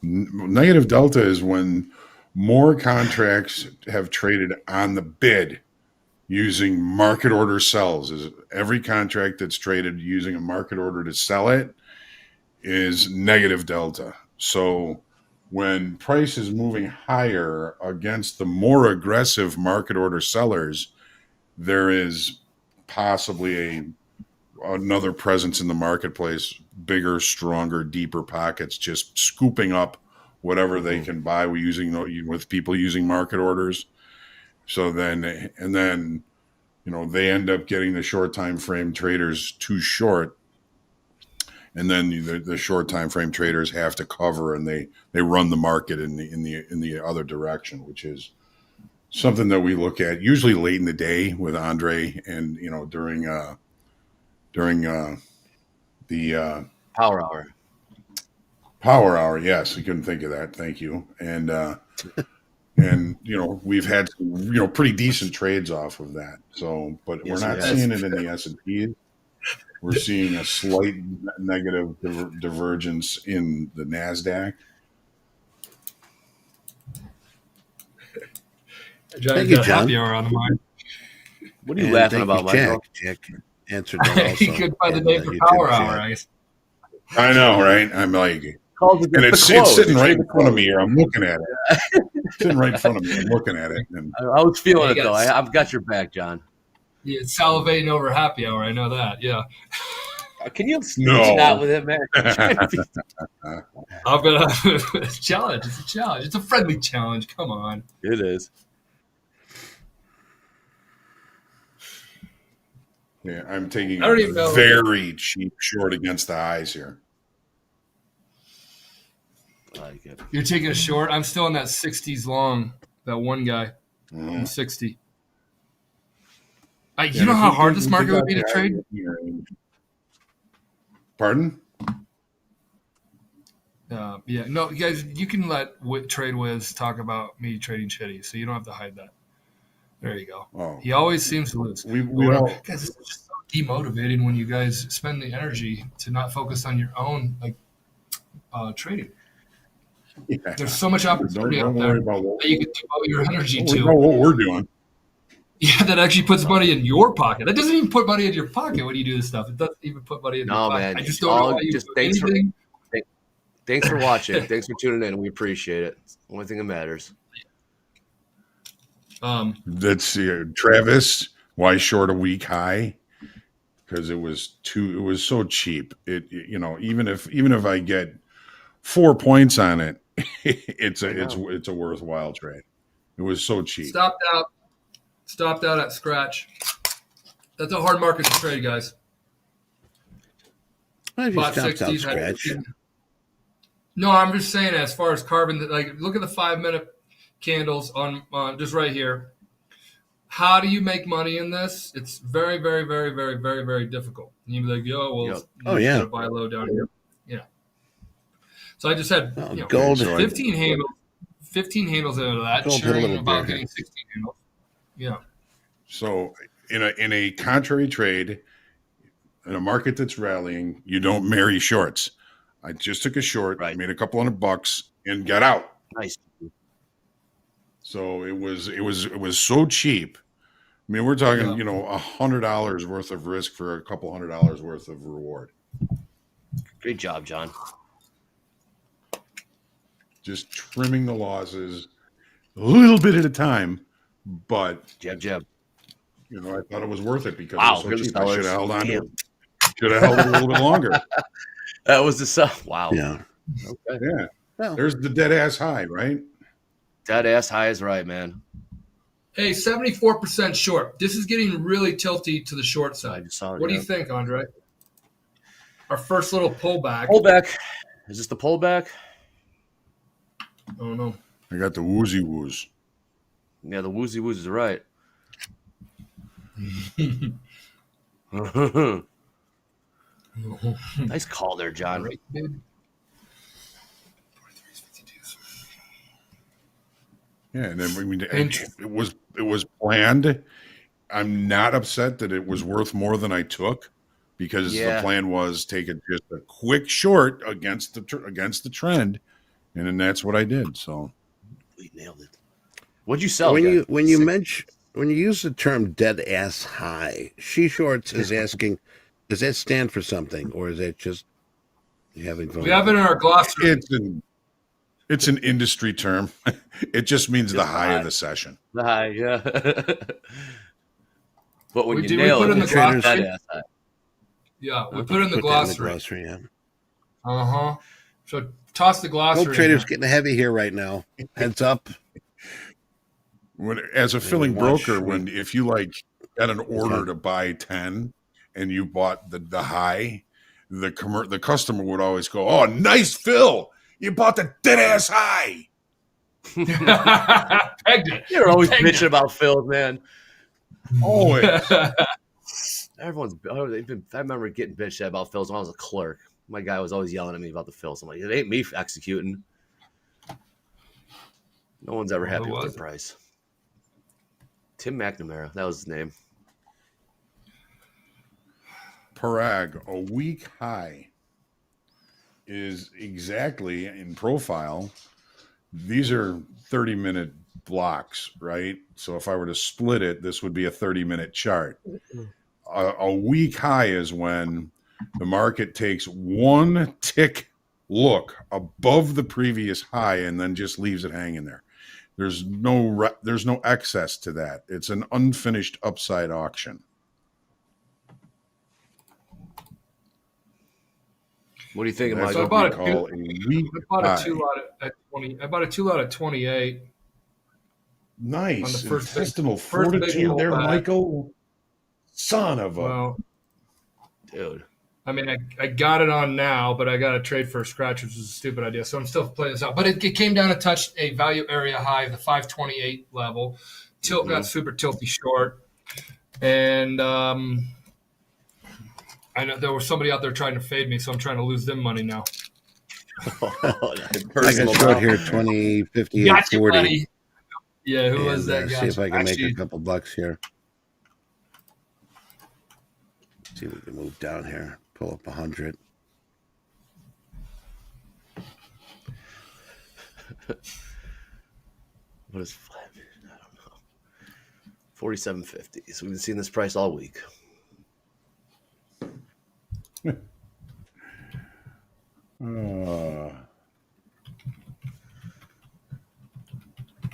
Negative delta is when more contracts have traded on the bid using market order sells. Is every contract that's traded using a market order to sell it is negative delta. So when price is moving higher against the more aggressive market order sellers, there is possibly another presence in the marketplace, bigger, stronger, deeper pockets, just scooping up whatever they can buy with people using market orders. So then they end up getting the short time frame traders too short. And then the short time frame traders have to cover, and they run the market in the other direction, which is something that we look at usually late in the day with Andre, and during the power hour. Yes, we couldn't think of that. Thank you. And we've had some, pretty decent trades off of that. So, but we're not seeing it in the S&P. We're seeing a slight negative divergence in the NASDAQ. Thank you, John. Happy hour on the mind. What are you laughing about, Michael? Jack answered that also. He could find the name for power hour, I guess. I know, right? I'm like, Calls and it's sitting right in front of me here. I'm looking at it. It's sitting right in front of me. I'm looking at it. And I was feeling it though. I've got your back, John. Yeah, salivating over happy hour. I know that. Yeah. Can you No. stop with it, man? I'm gonna it's a challenge. It's a challenge. It's a friendly challenge. Come on. It is. yeah, I'm taking I don't a even know. very cheap short against the highs here. I like it. You're taking a short. I'm still in that 60s long. That one guy. I'm 60. You know how hard this market would be to trade? Pardon? Yeah. No, you guys, you can let Trade Wiz talk about me trading shitty, so you don't have to hide that. There you go. Oh. He always seems to lose. We all, guys, it's just so demotivating when you guys spend the energy to not focus on your own trading. yeah. There's so much opportunity out there that you can devote your energy We to. know what we're doing. Yeah, that actually puts money in your pocket. That doesn't even put money in your pocket when you do this stuff. It doesn't even put money in your pocket. Man. I just don't know how you do anything. Thanks for watching. Thanks for tuning in. We appreciate it. It's the only thing that matters. That's Travis. Why short a week high? Because it was so cheap. Even if I get 4 points on it, it's a worthwhile trade. It was so cheap. Stopped out at scratch. That's a hard market to trade, guys. Well, if you stopped out scratch. No, I'm just saying as far as carbon, look at the 5-minute candles on just right here. How do you make money in this? It's very, very, very, very, very, very difficult. And you'd be like, you buy low down here. Yeah. So I just had gold 15 handles into that, cheering about getting 16 handles. Yeah. So in a contrary trade, in a market that's rallying, you don't marry shorts. I just took a short, made a couple $100 and got out. Nice. So it was so cheap. I mean, we're talking, $100 worth of risk for a couple $100 worth of reward. Great job, John. Just trimming the losses a little bit at a time, but jab. I thought it was worth it because wow, it was so cheap. I should have held on to it. Should have held it a little bit longer. That was the stuff. Wow. Yeah. Okay. Yeah. Well, there's the dead ass high, right? Dead ass high is right, man. Hey, 74% short. This is getting really tilty to the short side. What do you think, Andre? Our first little pullback. Is this the pullback? I don't know. I got the woozy woos. Yeah, the woozy woos is right. Nice call there, John. Right, yeah, and then it was planned. I'm not upset that it was worth more than I took because the plan was take just a quick short against the trend, and then that's what I did. So we nailed it. What'd you sell? When you use the term "dead ass high," She Shorts is asking, does that stand for something, or is that just you having fun? We have it in our glossary. It's an industry term. It just means the high of the session. The high, yeah. But when you nail it, it's dead ass high. Yeah, we put it in the glossary. Uh-huh. So toss the glossary. Gold trader's getting heavy here right now. Heads up. As a filling broker, if you got an order to buy 10 and you bought the high, the customer would always go, "Oh, nice fill! You bought the dead ass high." Pegged it. You're always bitching about fills, man. Always. I remember getting bitched at about fills when I was a clerk. My guy was always yelling at me about the fills. I'm like, it ain't me executing. No one's ever happy with the price. Tim McNamara, that was his name. Parag, a week high is exactly in profile. These are 30-minute blocks, right? So if I were to split it, this would be a 30-minute chart. A week high is when the market takes one tick look above the previous high and then just leaves it hanging there. There's no excess to that. It's an unfinished upside auction. What do you think, That's Michael? what we call a weak high. At 20. I bought a 2 lot at 28. Nice. On the first intestinal big fortitude there, pullback. Michael. Son of a... Well, dude. I mean, I got it on now, but I got to trade for a scratch, which is a stupid idea. So I'm still playing this out. But it came down to touch a value area high, the 528 level. Tilt got super tilty short. And I know there was somebody out there trying to fade me, so I'm trying to lose them money now. I got short here, 20, 58, Gotcha, 40. buddy. Yeah, who was that guy? See if I can make a couple bucks here. See if we can move down here. Pull up 100. What is flat? I don't know. 47.50. So we've been seeing this price all week.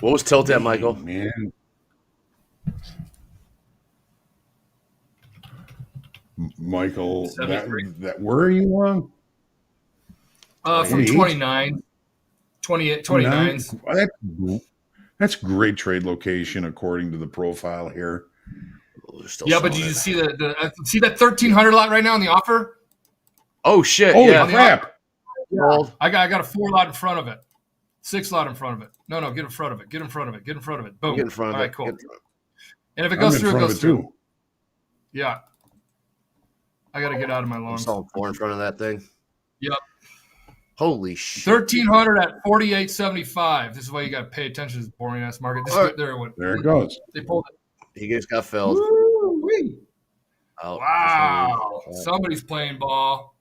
What was tilt at, Michael? Man. Michael, that where are you on? From 29, 28, 29s. That's great trade location according to the profile here. Yeah, but did you see see that 1,300 lot right now in the offer? Oh shit! Holy yeah. crap! Yeah. I got a 4 lot in front of it, 6 lot in front of it. No, get in front of it. Get in front of it. Get in front of it. Boom. Get in front of All right, it. cool. And if it goes through, it goes through. Yeah. I got to get out of my long. Solid 4 in front of that thing. Yep. Holy shit. 1,300 at 48.75. This is why you got to pay attention to this boring ass market. There it goes. They pulled it. He just got filled. Oh, wow. Somebody's playing ball.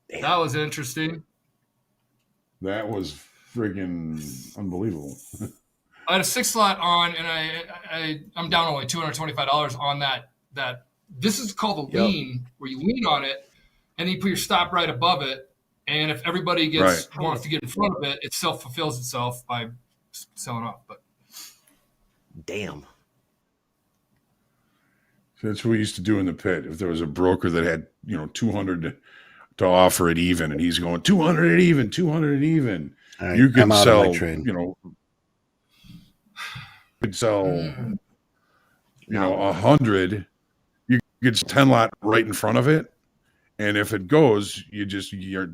Damn. That was interesting. That was friggin' unbelievable. I had a 6 slot on, and I'm down only $225 on that. This is called a lean, where you lean on it, and you put your stop right above it. And if everybody wants to get in front of it, it self-fulfills itself by selling off. But damn. So that's what we used to do in the pit. If there was a broker that had 200 to offer it even, and he's going 200 at even, 200 at even, right, you could sell, trade. Could sell, 100. You could 10 lot right in front of it, and if it goes, you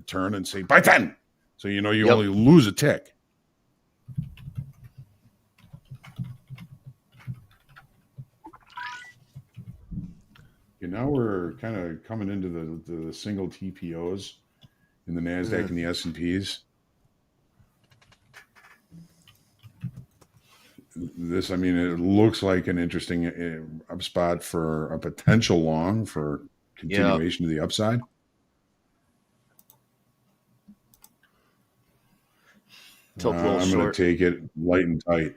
turn and say buy 10. So you only lose a tick. Now we're kind of coming into the single TPOs in the NASDAQ and the S&Ps. This, it looks like an interesting spot for a potential long for continuation to the upside. I'm going to take it light and tight.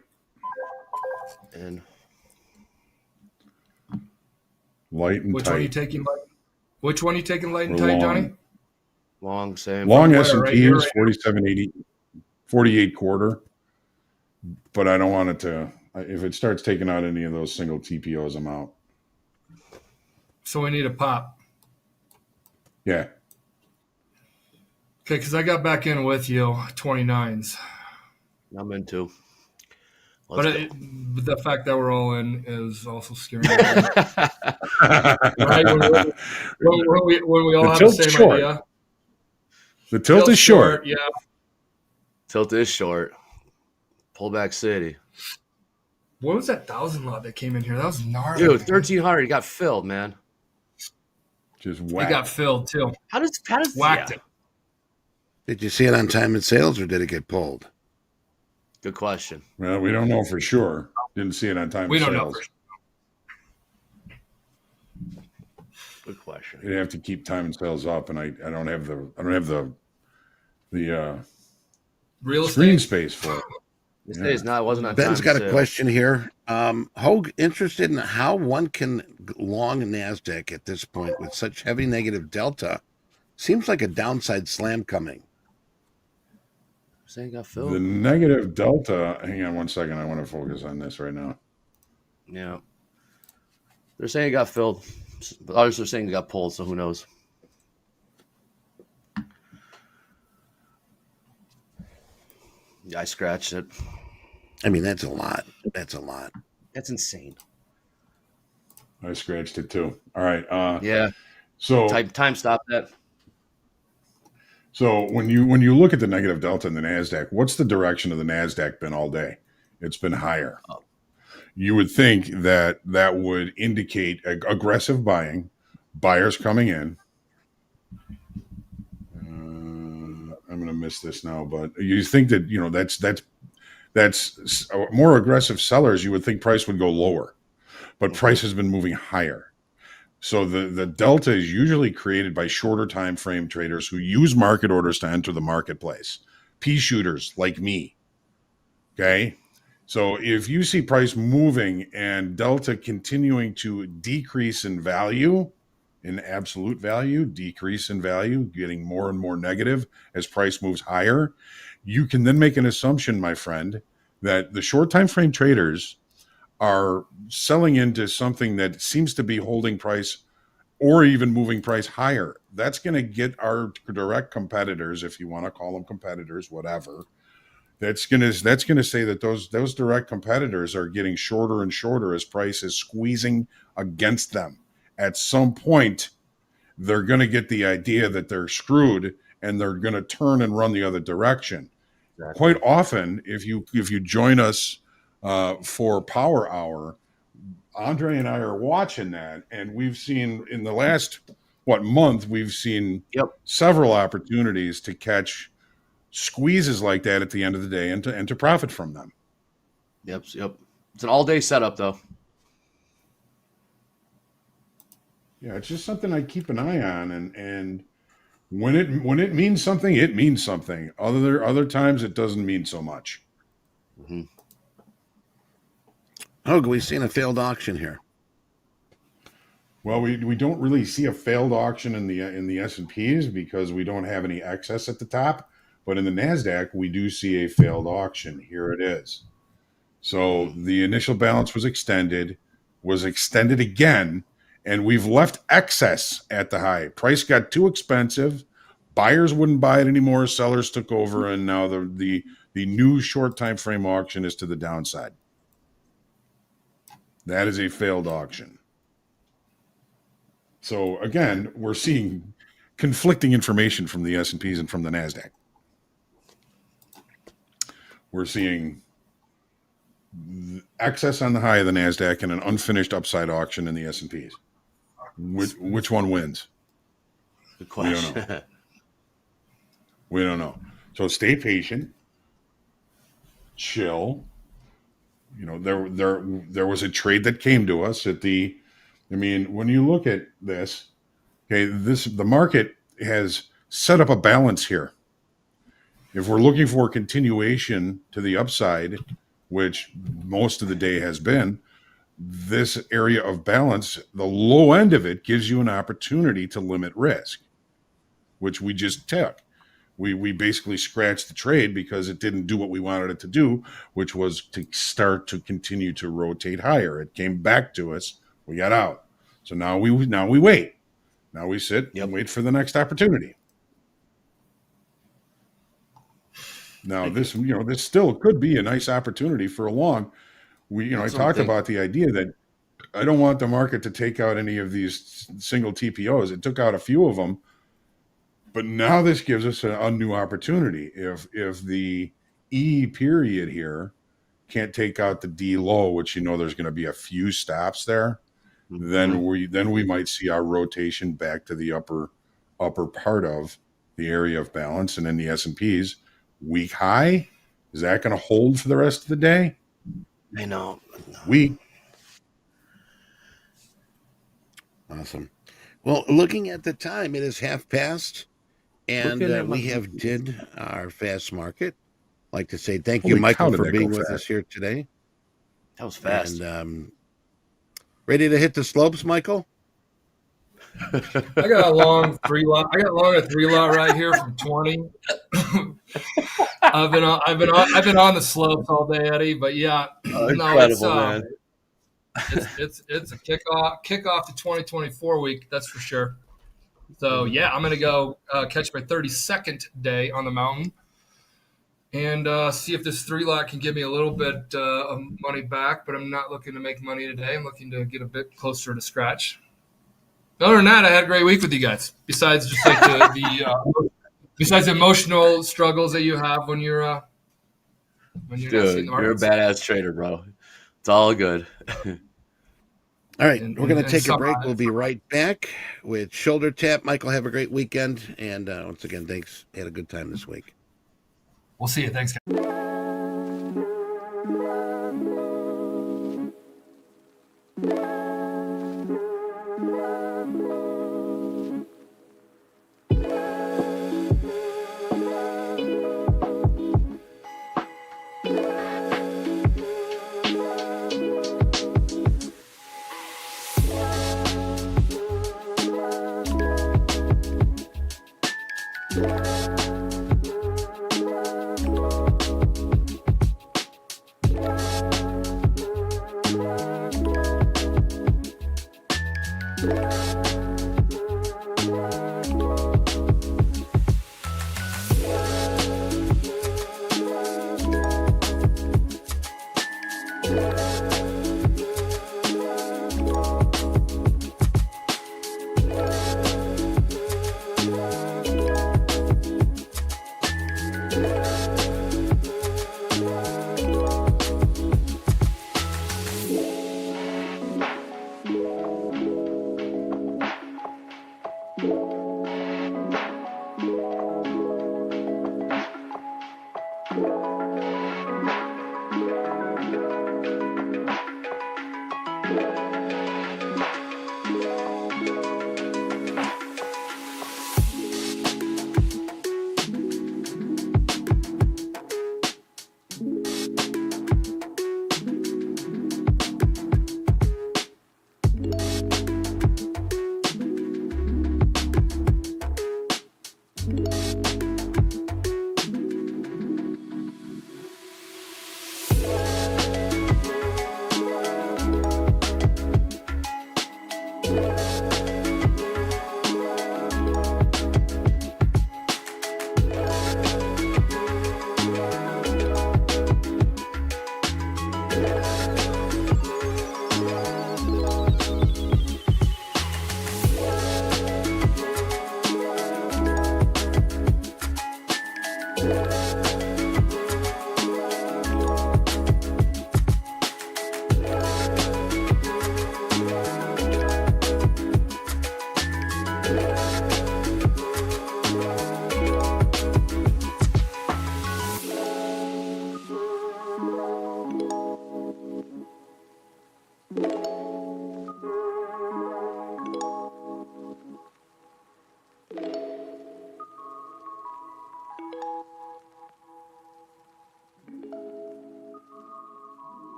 And light and Which tight. one are you taking? Which one are you taking light and tight, Johnny? Long, same. Long S&P is 47.80, 48 quarter. But I don't want it to. If it starts taking out any of those single TPOs, I'm out. So we need a pop. Yeah. Okay, because I got back in with you 29s. I'm in too. But the fact that we're all in is also scary. Right? When we all have the same short. idea. The tilt is short. Yeah. Tilt is short. Pullback city. What was that 1,000 lot that came in here? That was gnarly. Dude, 1,300. He got filled, man. Just whacked. He got filled too. How does whacked it? Did you see it on time and sales, or did it get pulled? Good question. Well, we don't know for sure. Didn't see it on time. We and don't sales. know for sure. Good question. You'd have to keep time and sales up, and I don't have the Real screen estate space for it. This day is not. Wasn't on Ben's time got a sale. question here. Hoag, interested in how one can long NASDAQ at this point with such heavy negative delta. Seems like a downside slam coming. Saying got The filled. negative delta. Hang on one second. I want to focus on this right now. Yeah. They're saying it got filled. But others are saying it got pulled, so who knows? Yeah, I scratched it. I mean, that's a lot. That's a lot. That's insane. I scratched it too. All right. Yeah. So Time stop that. So when you look at the negative delta in the NASDAQ, what's the direction of the NASDAQ been all day? It's been higher. Oh. You would think that would indicate aggressive buying, buyers coming in. I'm going to miss this now, but you think that, that's more aggressive sellers. You would think price would go lower, but price has been moving higher. So the delta is usually created by shorter time frame traders who use market orders to enter the marketplace. Pea shooters like me. Okay. So if you see price moving and delta continuing to decrease in value, in absolute value, decrease in value, getting more and more negative as price moves higher, you can then make an assumption, my friend, that the short time frame traders are selling into something that seems to be holding price or even moving price higher. That's going to get our direct competitors, if you want to call them competitors, whatever. That's going to say that those direct competitors are getting shorter and shorter as price is squeezing against them. At some point, they're going to get the idea that they're screwed and they're going to turn and run the other direction. Exactly. Quite often, if you join us for Power Hour, Andre and I are watching that, and we've seen in the last month, we've seen several opportunities to catch squeezes like that at the end of the day and to profit from them. Yep. It's an all-day setup, though. Yeah, it's just something I keep an eye on, and when it means something, it means something. Other times, it doesn't mean so much. Mm-hmm. Oh, we've seen a failed auction here. Well, we don't really see a failed auction in the S&Ps because we don't have any excess at the top. But in the NASDAQ, we do see a failed auction. Here it is. So the initial balance was extended again, and we've left excess at the high. Price got too expensive. Buyers wouldn't buy it anymore. Sellers took over, and now the new short time frame auction is to the downside. That is a failed auction. So again, we're seeing conflicting information from the S&Ps and from the NASDAQ. We're seeing excess on the high of the NASDAQ and an unfinished upside auction in the S&Ps. Which one wins? Good question. We don't know. So stay patient. Chill. There was a trade that came to us when you look at this, okay, the market has set up a balance here. If we're looking for continuation to the upside, which most of the day has been, this area of balance, the low end of it gives you an opportunity to limit risk, which we just took. We basically scratched the trade because it didn't do what we wanted it to do, which was to start to continue to rotate higher. It came back to us. We got out. So now we wait. Now we sit and wait for the next opportunity. Now this still could be a nice opportunity for a long. I talked about the idea that I don't want the market to take out any of these single TPOs. It took out a few of them. But now this gives us a new opportunity. If the E period here can't take out the D low, which there's going to be a few stops there, then we might see our rotation back to the upper part of the area of balance, and then the S&Ps weak high. Is that going to hold for the rest of the day? I know. Weak. Awesome. Well, looking at the time, it is 1/2 past. And we have did our fast market. like to say thank you, Holy Michael, cow, did for that being go with fast. us here today. That was fast. And ready to hit the slopes, Michael? I got a long 3-lot. I got a 3-lot right here from 20. I've been on the slopes all day, Eddie. But yeah, Incredible, man. It's a kickoff to 2024 week. That's for sure. So yeah, I'm gonna go catch my 32nd day on the mountain and see if this 3-lot can give me a little bit of money back. But I'm not looking to make money today. I'm looking to get a bit closer to scratch. Other than that, I had a great week with you guys. Besides just like besides the emotional struggles that you have when you're not seeing the Dude, you're a markets. badass trader, bro. It's all good. All right, we're going to take a break. somehow- We'll be right back with Shoulder Tap. Michael, have a great weekend. And once again, thanks. Had a good time this week. We'll see you. Thanks, guys.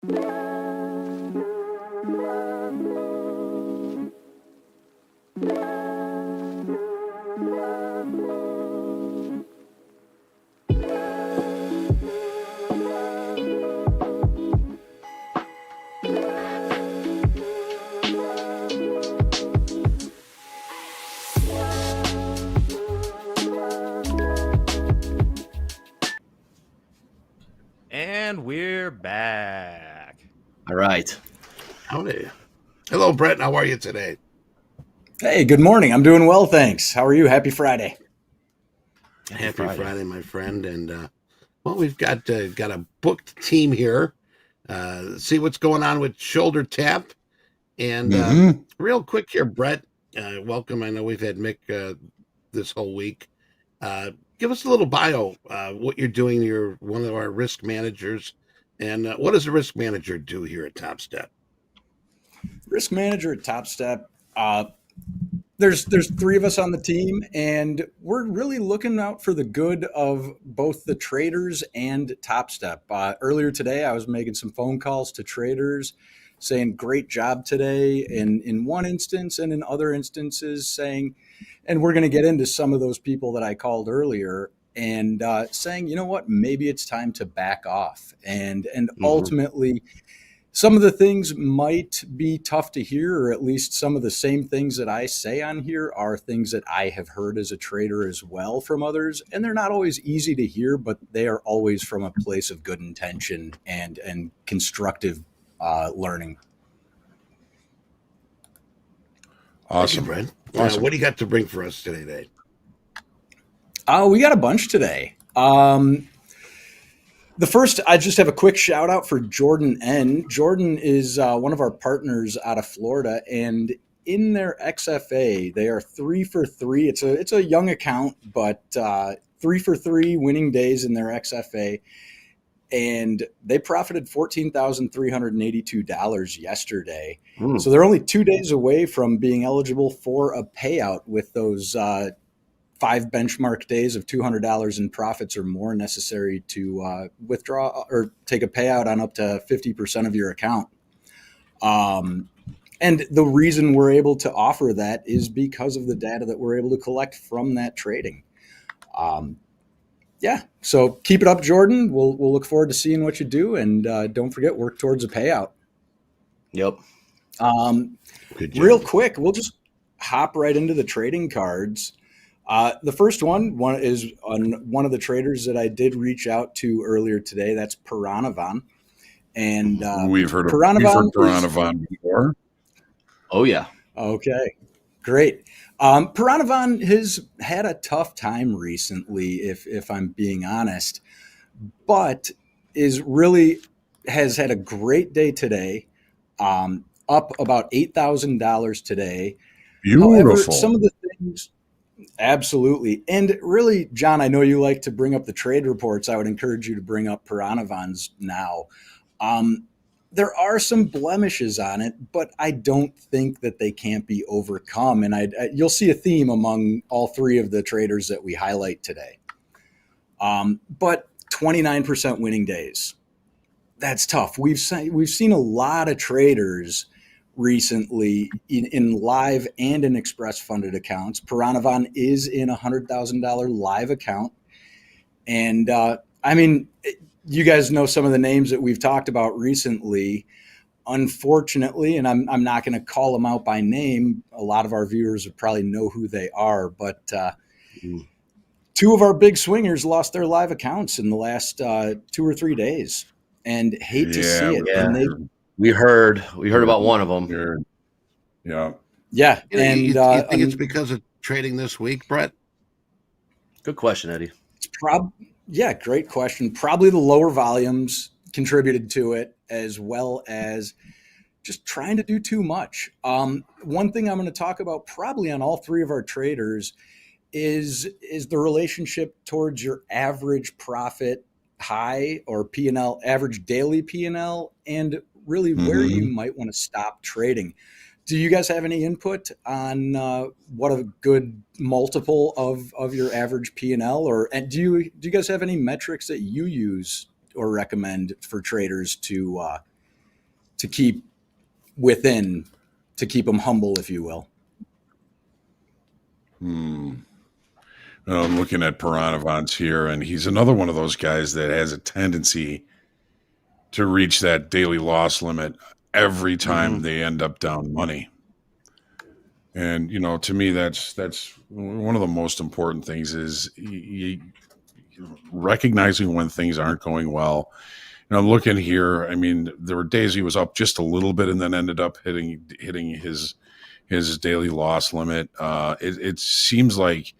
And we're back. All right. Howdy. Hello, Brett. How are you today? Hey, good morning. I'm doing well, thanks. How are you? Happy Friday. Happy Friday, my friend. And well, we've got a booked team here. See what's going on with Shoulder Tap. And real quick here, Brett, welcome. I know we've had Mick this whole week. Give us a little bio, what you're doing. You're one of our risk managers. And what does a risk manager do here at Topstep? Risk manager at Topstep. There's three of us on the team, and we're really looking out for the good of both the traders and Topstep. Earlier today, I was making some phone calls to traders saying, great job today in one instance, and in other instances saying, and we're going to get into some of those people that I called earlier, and saying, you know what, maybe it's time to back off. And ultimately, some of the things might be tough to hear, or at least some of the same things that I say on here are things that I have heard as a trader as well from others. And they're not always easy to hear, but they are always from a place of good intention and constructive learning. Awesome. Thank you, Brett. Awesome. What do you got to bring for us today? We got a bunch today. The first, I just have a quick shout out for Jordan N. Jordan is one of our partners out of Florida, and in their XFA, they are 3 for 3. It's a young account, but 3 for 3 winning days in their XFA, and they profited $14,382 yesterday. So they're only 2 days away from being eligible for a payout with those 5 benchmark days of $200 in profits or more necessary to withdraw or take a payout on up to 50% of your account. And the reason we're able to offer that is because of the data that we're able to collect from that trading. So keep it up, Jordan. We'll look forward to seeing what you do, and don't forget, work towards a payout. Yep. Real quick, we'll just hop right into the trading cards. The first one is on one of the traders that I did reach out to earlier today. That's Piranavan. And we've heard Piranavan before. Oh, yeah. Okay, great. Piranavan has had a tough time recently, if I'm being honest, but has had a great day today, up about $8,000 today. Beautiful. However, some of the things... Absolutely. And really, John, I know you like to bring up the trade reports. I would encourage you to bring up Piranavan's now. There are some blemishes on it, but I don't think that they can't be overcome. And you'll see a theme among all three of the traders that we highlight today. But 29% winning days. That's tough. We've seen a lot of traders recently in live and in express funded accounts. Piranavan is in a $100,000 live account. And you guys know some of the names that we've talked about recently. Unfortunately, and I'm not going to call them out by name, a lot of our viewers would probably know who they are, but two of our big swingers lost their live accounts in the last 2 or 3 days, and hate to see it. Yeah. And we heard about one of them. Yeah. Yeah. And you think it's because of trading this week, Brett? Good question, Eddie. It's great question. Probably the lower volumes contributed to it, as well as just trying to do too much. One thing I'm going to talk about probably on all three of our traders is the relationship towards your average profit high, or P&L, average daily P&L, and really where you might want to stop trading. Do you guys have any input on what a good multiple of your average P&L, and do you guys have any metrics that you use or recommend for traders to to keep within, to keep them humble, if you will. I'm looking at Piranhavans here, and he's another one of those guys that has a tendency to reach that daily loss limit every time they end up down money. And, to me, that's one of the most important things is recognizing when things aren't going well. And I'm looking here. I mean, there were days he was up just a little bit and then ended up hitting his daily loss limit. It seems like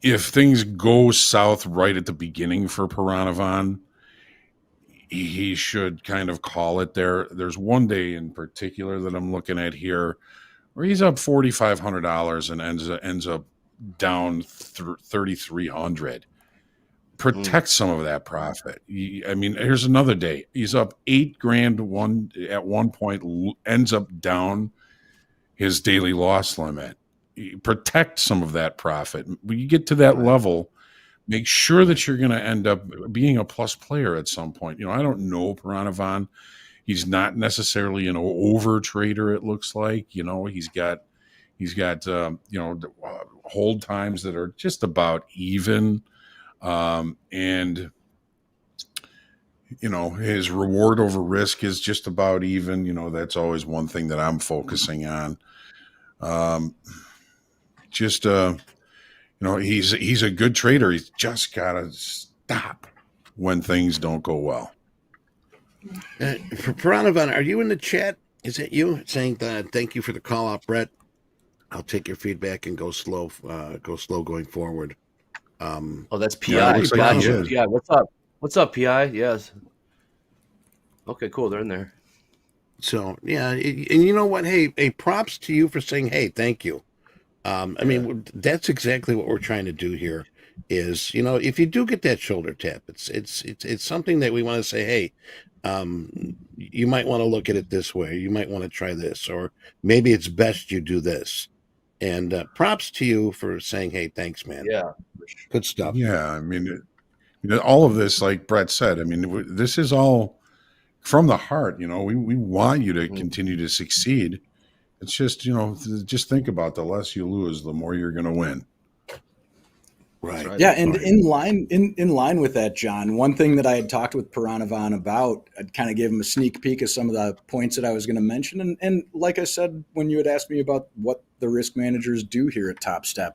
if things go south right at the beginning for Piranhavan, he should kind of call it there. There's one day in particular that I'm looking at here where he's up $4,500 and ends up down $3,300. Protect some of that profit. I mean, here's another day. He's up $8,000 at one point, ends up down his daily loss limit. Protect some of that profit. When you get to that level, make sure that you're going to end up being a plus player at some point. I don't know Piranhavan. He's not necessarily an over trader. It looks like, he's got hold times that are just about even. And his reward over risk is just about even. That's always one thing that I'm focusing on. He's a good trader. He's just got to stop when things don't go well. For Piranhavan, are you in the chat? Is it you saying that? Thank you for the call out, Brett. I'll take your feedback and go slow going forward. That's PI. Yeah, it looks like he is. PI, what's up? What's up, PI? Yes. Okay, cool. They're in there. So yeah, and you know what? Hey, props to you for saying, hey, thank you. I mean, that's exactly what we're trying to do here. Is if you do get that shoulder tap, it's something that we want to say, hey, you might want to look at it this way. You might want to try this, or maybe it's best you do this. And props to you for saying, hey, thanks, man. Yeah, good stuff. Yeah, I mean, all of this, like Brett said, I mean, this is all from the heart. We want you to continue to succeed. It's just, just think about the less you lose, the more you're going to win. Right. Yeah, and in line with that, John, one thing that I had talked with Piranhavan about, I'd kind of gave him a sneak peek of some of the points that I was going to mention. And like I said, when you had asked me about what the risk managers do here at Topstep,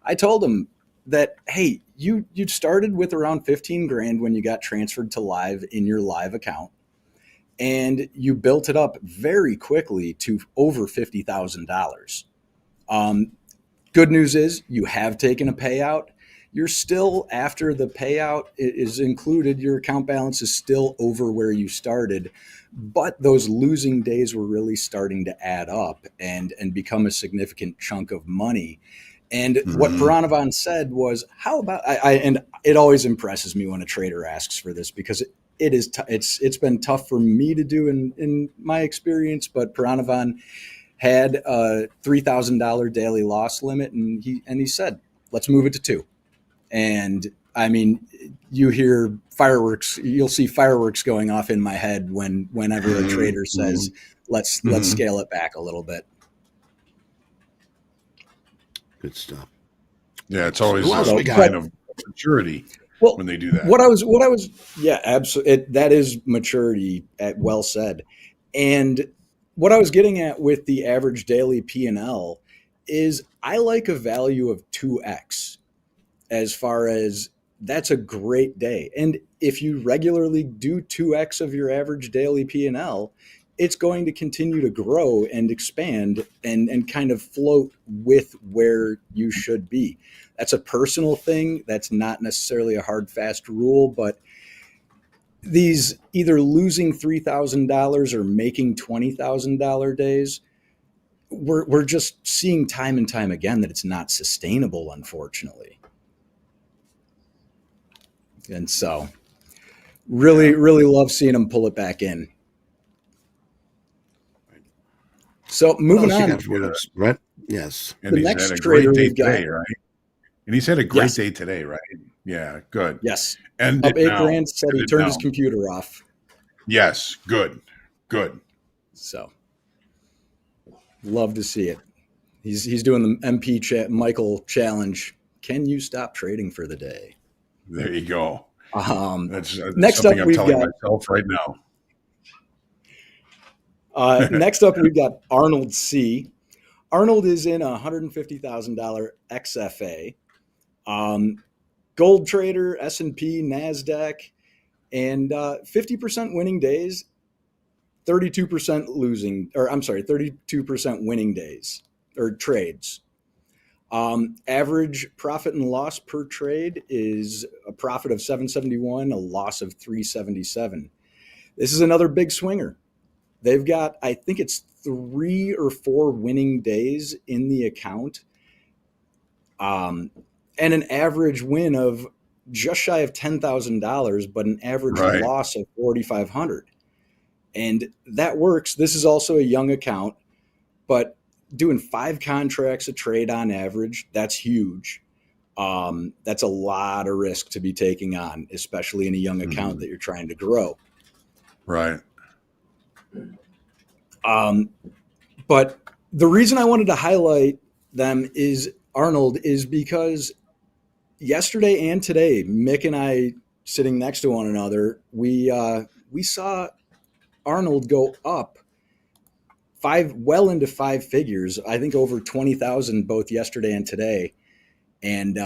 I told him that, hey, you started with around 15 grand when you got transferred to live in your live account. And you built it up very quickly to over $50,000. Good news is you have taken a payout. You're still, after the payout is included, your account balance is still over where you started. But those losing days were really starting to add up and become a significant chunk of money. And what Piranhavan said was, how about, and it always impresses me when a trader asks for this, because it's been tough for me to do in my experience, but Piranhavan had a $3,000 daily loss limit, and he said, let's move it to 2. And I mean, you hear fireworks, you'll see fireworks going off in my head whenever a trader says, let's scale it back a little bit. Good stuff. Yeah, it's always a kind of maturity when they do that. What I was, yeah, absolutely. That is maturity. Well said. And what I was getting at with the average daily P&L is I like a value of 2x, as far as that's a great day. And if you regularly do 2x of your average daily P&L, it's going to continue to grow and expand and kind of float with where you should be. That's a personal thing. That's not necessarily a hard, fast rule, but these either losing $3,000 or making $20,000 days, we're just seeing time and time again that it's not sustainable, unfortunately. And so really love seeing them pull it back in. So moving on. Right? Yes. And he's had a great day today, right? And he's had a great day today, right? Yeah, good. Yes. And up $8,000, said he turned his computer off. Yes, good. Good. So love to see it. He's doing the Michael challenge. Can you stop trading for the day? There you go. That's next something up, I'm telling myself right now. Next up, we've got Arnold C. Arnold is in a $150,000 XFA. Gold trader, S&P, NASDAQ, and 50% winning days, 32% losing, or I'm sorry, 32% winning days or trades. Average profit and loss per trade is a profit of 771, a loss of 377. This is another big swinger. They've got, I think it's 3 or 4 winning days in the account, and an average win of just shy of $10,000, but an average loss of $4,500. And that works. This is also a young account, but doing 5 contracts a trade on average, that's huge. That's a lot of risk to be taking on, especially in a young account that you're trying to grow. Right. But the reason I wanted to highlight them is Arnold is because yesterday and today, Mick and I sitting next to one another, we saw Arnold go up well into 5 figures. I think over 20,000 both yesterday and today, and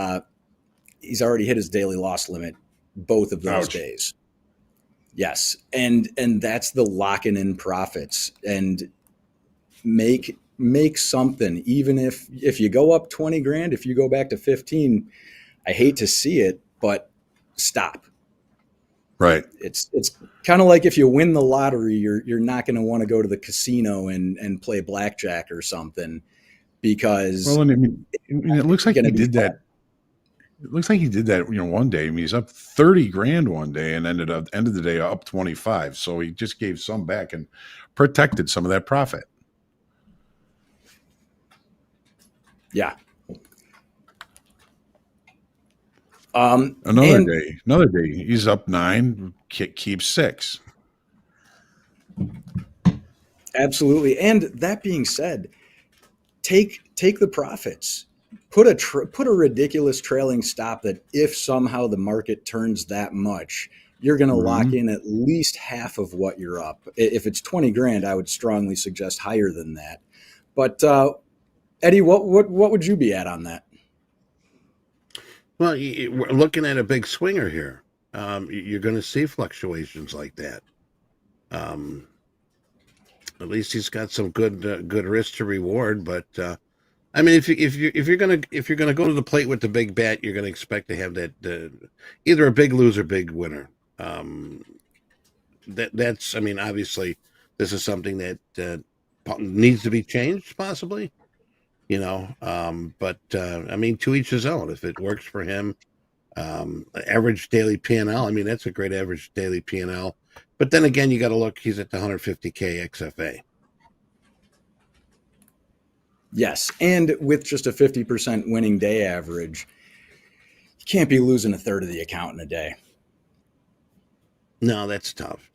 he's already hit his daily loss limit both of those days. Yes, and that's the locking in profits and make something. Even if you go up 20 grand, if you go back to 15, I hate to see it, but stop. Right. It's kind of like if you win the lottery, you're not going to want to go to the casino and play blackjack or something because it looks like he did that. It looks like he did that, one day. I mean, he's up 30 grand one day and ended up end of the day up 25. So he just gave some back and protected some of that profit. Yeah. Another day, he's up 9, keeps 6. Absolutely. And that being said, take the profits. Put a ridiculous trailing stop that if somehow the market turns that much, you're going to lock in at least half of what you're up. If it's 20 grand, I would strongly suggest higher than that. But Eddie, what would you be at on that? Well, we're looking at a big swinger here. You're going to see fluctuations like that. At least he's got some good risk to reward. But I mean, if you're gonna go to the plate with the big bet, you're going to expect to have that either a big loser, big winner. That's I mean, obviously, this is something that needs to be changed, possibly. But I mean, to each his own. If it works for him, average daily P&L. I mean, that's a great average daily P&L. But then again, you got to look. He's at the 150K XFA. Yes, and with just a 50% winning day average, you can't be losing a third of the account in a day. No, that's tough.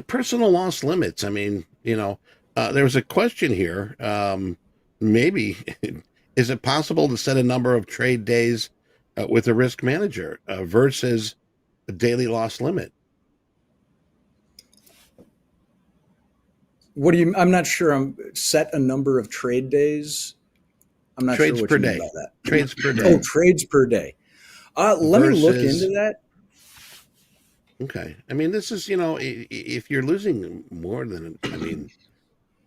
Personal loss limits. I mean, there was a question here. Maybe is it possible to set a number of trade days with a risk manager versus a daily loss limit? What do you? I'm not sure. Set a number of trade days. I'm not trades sure what per you day. mean by that. Trades per day. Oh, trades per day. Let me look into that. Okay. I mean, this is if you're losing more than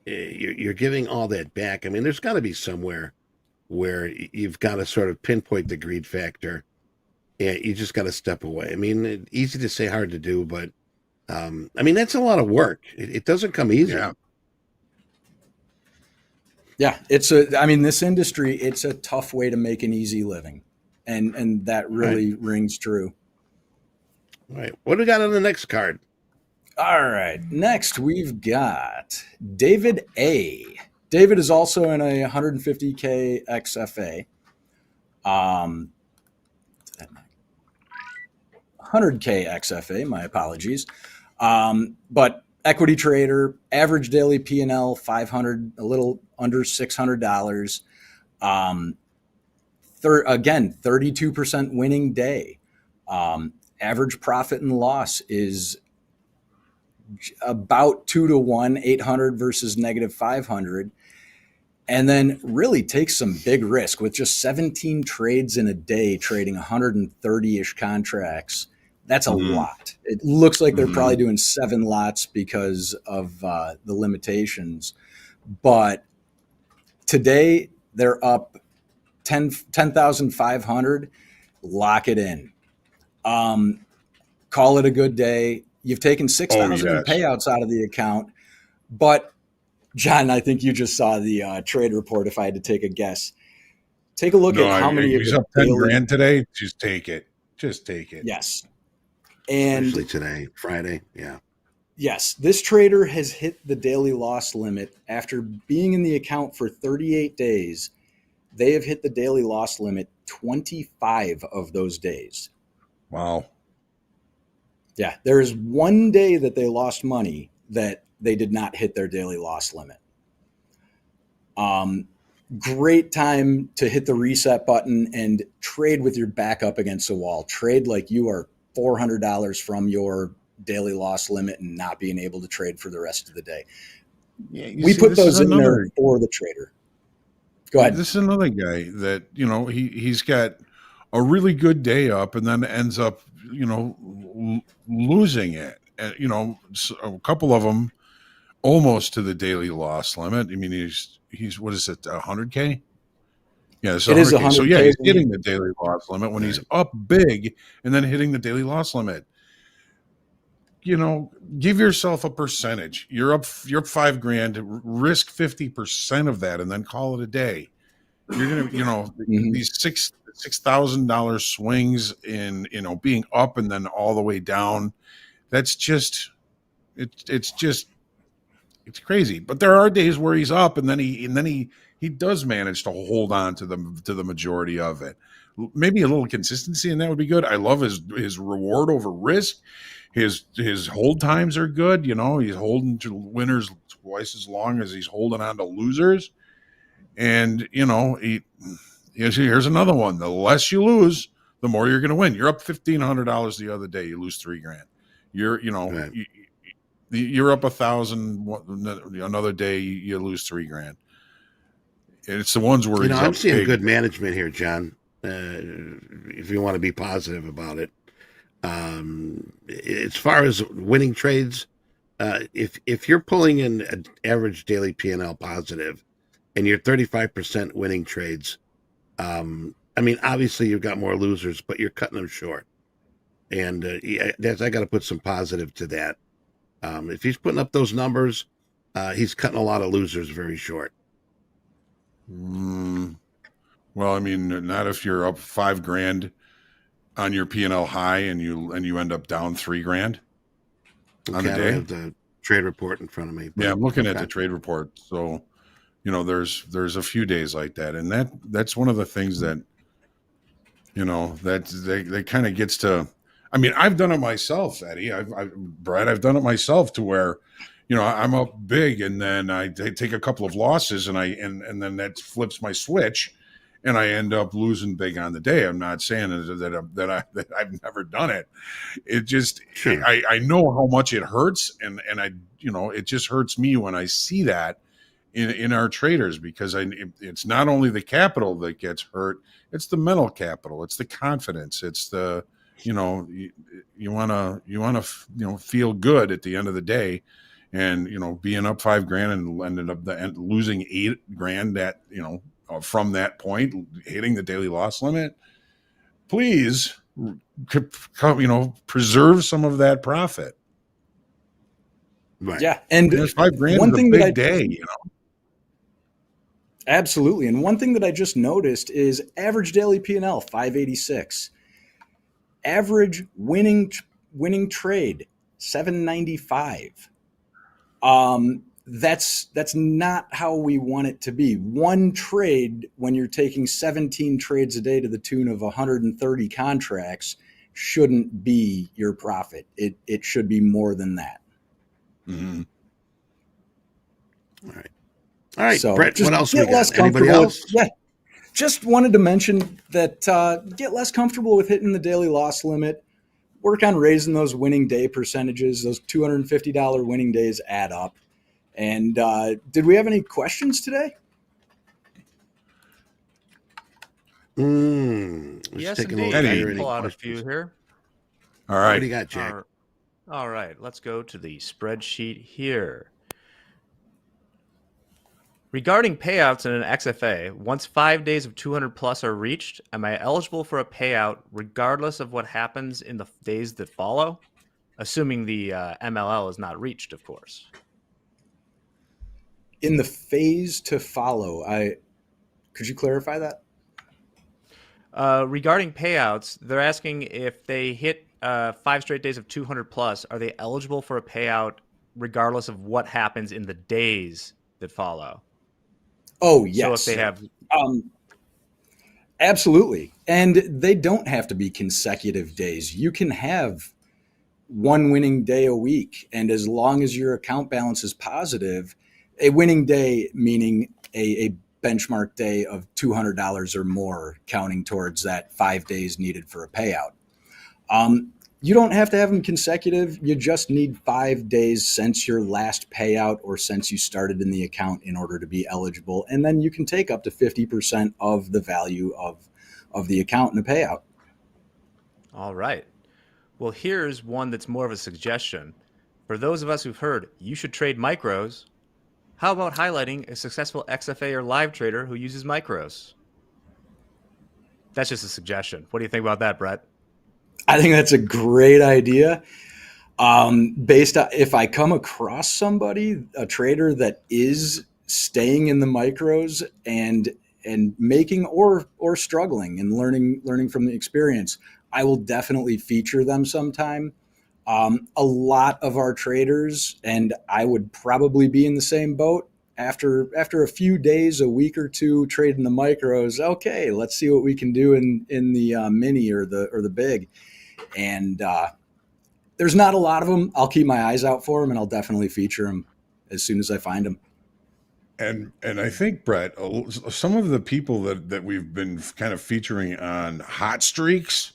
you're giving all that back. I mean, there's got to be somewhere where you've got to sort of pinpoint the greed factor. Yeah, you just got to step away. I mean, easy to say, hard to do, but I mean, that's a lot of work. It doesn't come easy. Yeah, I mean, this industry, it's a tough way to make an easy living, and that really rings true. All right, what do we got on the next card? All right, next we've got David A. David is also in a 150K XFA. 100K XFA, my apologies. But equity trader, average daily P&L 500, a little under $600. Again, 32% winning day. Average profit and loss is about 2-to-1, 800 versus negative 500. And then really takes some big risk with just 17 trades in a day, trading 130-ish contracts. That's a lot. It looks like they're probably doing 7 lots because of the limitations. But today they're up 10,500. Lock it in. Call it a good day. You've taken 6,000 in payouts out of the account. But John, I think you just saw the trade report. If I had to take a guess, take a look at how many. He's up 10 grand today. Just take it. Just take it. Yes. And especially today, Friday. Yeah. Yes. This trader has hit the daily loss limit after being in the account for 38 days. They have hit the daily loss limit 25 of those days. Wow. Yeah. There is one day that they lost money that they did not hit their daily loss limit. Great time to hit the reset button and trade with your back up against the wall. Trade like you are $400 from your daily loss limit and not being able to trade for the rest of the day. Yeah, we put those in there for the trader. Go ahead. This is another guy that, he's got a really good day up and then ends up, losing it. And, a couple of them almost to the daily loss limit. I mean, he's what is it, 100K? Yeah, so it is 100K. So yeah, he's hitting the daily loss limit when he's up big and then hitting the daily loss limit. Give yourself a percentage. You're up 5 grand, risk 50% of that and then call it a day. You're gonna, these $6,000 swings in, being up and then all the way down. That's just it's crazy. But there are days where he's up and then he does manage to hold on to the majority of it. Maybe a little consistency and that would be good. I love his reward over risk. His hold times are good. He's holding to winners twice as long as he's holding on to losers. And here's another one. The less you lose, the more you're going to win. You're up $1,500 the other day. You lose 3 grand. You're up 1,000. Another day you lose 3 grand. It's the ones where I'm seeing good management here, John. If you want to be positive about it, as far as winning trades, if you're pulling in an average daily P&L positive, and you're 35% winning trades, obviously you've got more losers, but you're cutting them short. And I got to put some positive to that. If he's putting up those numbers, he's cutting a lot of losers very short. Well, not if you're up 5 grand on your P&L high and you end up down 3 grand on the day. I have the trade report in front of me. Yeah, I'm looking at the trade report. So, there's a few days like that, and that's one of the things that, that they kind of gets to. I've done it myself, Eddie. Brad, I've done it myself to where, I'm up big and then I take a couple of losses and then that flips my switch, and I end up losing big on the day. I'm not saying that I've never done it. It just I know how much it hurts, and it just hurts me when I see that in our traders, because it's not only the capital that gets hurt, it's the mental capital, it's the confidence, it's the you want to feel good at the end of the day, and being up 5 grand and ended up losing 8 grand that from that point, hitting the daily loss limit. Please preserve some of that profit. Right. Yeah, and there's 5 grand is a big day, Absolutely. And one thing that I just noticed is average daily P&L 586. Average winning trade 795. That's not how we want it to be. One trade when you're taking 17 trades a day to the tune of 130 contracts shouldn't be your profit. It should be more than that. Mm-hmm. All right, So Brett, just what else get we less got? Anybody comfortable. else? Yeah. Just wanted to mention that get less comfortable with hitting the daily loss limit. Work on raising those winning day percentages. Those $250 winning days add up. And did we have any questions today? Yes, taking a indeed. look I here. can Any pull out a questions? few here. All What right. do you got, Jack? All right, let's go to the spreadsheet here. Regarding payouts in an XFA, once 5 days of 200 plus are reached, am I eligible for a payout regardless of what happens in the days that follow? Assuming the MLL is not reached, of course. In the phase to follow, could you clarify that? Regarding payouts, they're asking if they hit 5 straight days of 200 plus, are they eligible for a payout regardless of what happens in the days that follow? Oh, yes. So if they have... absolutely. And they don't have to be consecutive days. You can have one winning day a week. And as long as your account balance is positive, a winning day meaning a benchmark day of $200 or more, counting towards that 5 days needed for a payout. You don't have to have them consecutive. You just need 5 days since your last payout or since you started in the account in order to be eligible. And then you can take up to 50% of the value of the account in a payout. All right. Well, here's one that's more of a suggestion. For those of us who've heard you should trade micros, how about highlighting a successful XFA or live trader who uses micros? That's just a suggestion. What do you think about that, Brett? I think that's a great idea. Based on if I come across somebody, a trader that is staying in the micros and making or struggling and learning from the experience, I will definitely feature them sometime. A lot of our traders, and I would probably be in the same boat, after a few days, a week or two trading the micros, okay, let's see what we can do in the mini or the big. And there's not a lot of them. I'll keep my eyes out for them, and I'll definitely feature them as soon as I find them. And I think, Brett, some of the people that we've been kind of featuring on hot streaks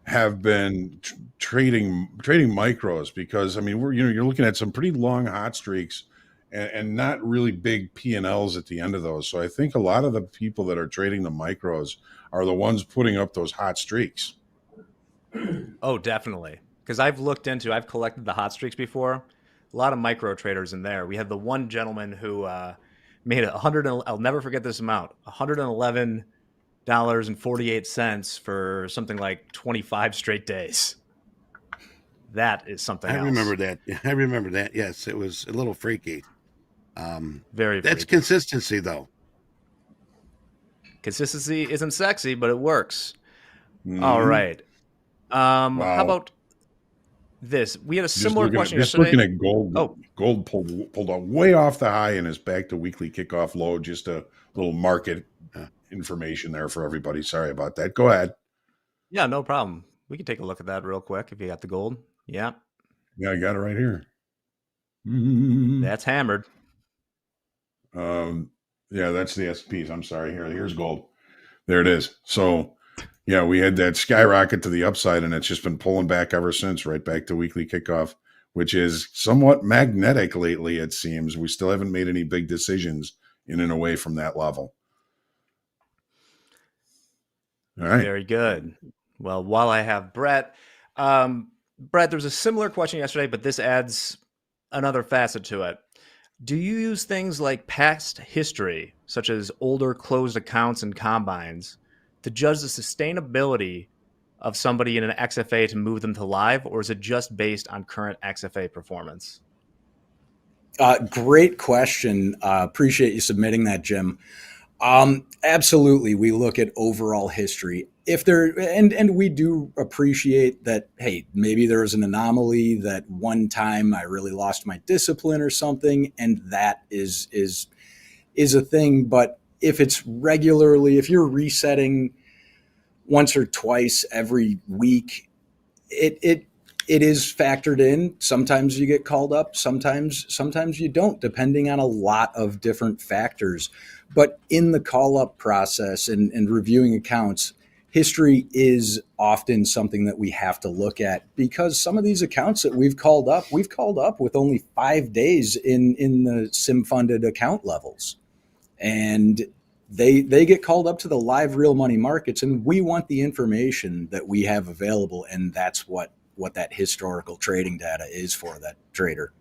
have been trading micros, because I mean you're looking at some pretty long hot streaks and not really big P&Ls at the end of those. So I think a lot of the people that are trading the micros are the ones putting up those hot streaks. Oh, definitely. Because I've collected the hot streaks before. A lot of micro traders in there. We had the one gentleman who made I'll never forget this amount, $111.48 for something like 25 straight days. That is something else. I remember that. Yes, it was a little freaky. Very That's freaky. consistency, though. Consistency isn't sexy, but it works. Mm-hmm. All right. Wow. How about this? We had a similar question just yesterday. Looking at gold. Oh, gold pulled up way off the high and is back to weekly kickoff low. Just a little market information there for everybody. Sorry about that. Go ahead. Yeah, no problem. We can take a look at that real quick if you got the gold. Yeah. Yeah, I got it right here. That's hammered. Yeah, that's the S&Ps. I'm sorry. Here's gold. There it is. So, yeah, we had that skyrocket to the upside, and it's just been pulling back ever since, right back to weekly kickoff, which is somewhat magnetic lately, it seems. We still haven't made any big decisions in and away from that level. All right. Very good. Well, while I have Brett, there was a similar question yesterday, but this adds another facet to it. Do you use things like past history, such as older closed accounts and combines, to judge the sustainability of somebody in an XFA to move them to live, or is it just based on current XFA performance? Great question. Appreciate you submitting that, Jim. Absolutely. We look at overall history. If there, and we do appreciate that, hey, maybe there was an anomaly that one time I really lost my discipline or something, and that is a thing. But if it's regularly, if you're resetting once or twice every week, it it is factored in. Sometimes you get called up, sometimes you don't, depending on a lot of different factors. But in the call up process and reviewing accounts, history is often something that we have to look at, because some of these accounts that we've called up with only 5 days in the sim funded account levels. And they get called up to the live real money markets, and we want the information that we have available. And that's what that historical trading data is for that trader.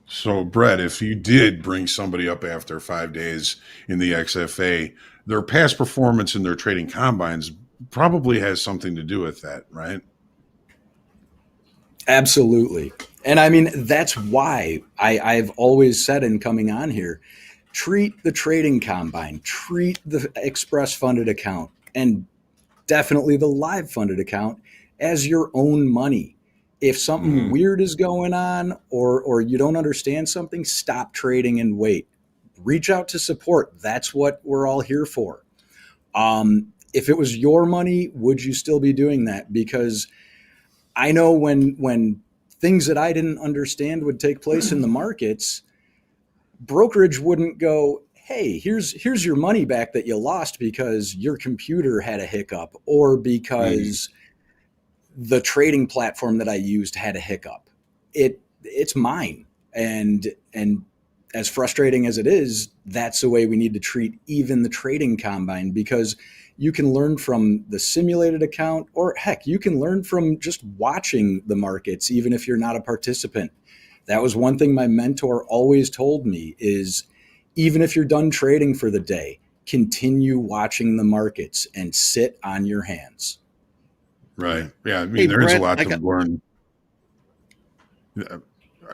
So, Brett, if you did bring somebody up after 5 days in the XFA, their past performance in their trading combines probably has something to do with that, right? Absolutely. And I mean, that's why I've always said in coming on here, treat the trading combine, treat the express funded account, and definitely the live funded account as your own money. If something weird is going on, or you don't understand something, stop trading and wait. Reach out to support. That's what we're all here for. If it was your money, would you still be doing that? Because I know when things that I didn't understand would take place in the markets, brokerage wouldn't go, hey, here's your money back that you lost because your computer had a hiccup, or because the trading platform that I used had a hiccup. It's mine. And as frustrating as it is, that's the way we need to treat even the trading combine, because you can learn from the simulated account, or heck, you can learn from just watching the markets, even if you're not a participant. That was one thing my mentor always told me, is even if you're done trading for the day, continue watching the markets and sit on your hands. Right. Yeah. I mean, there is a lot to learn.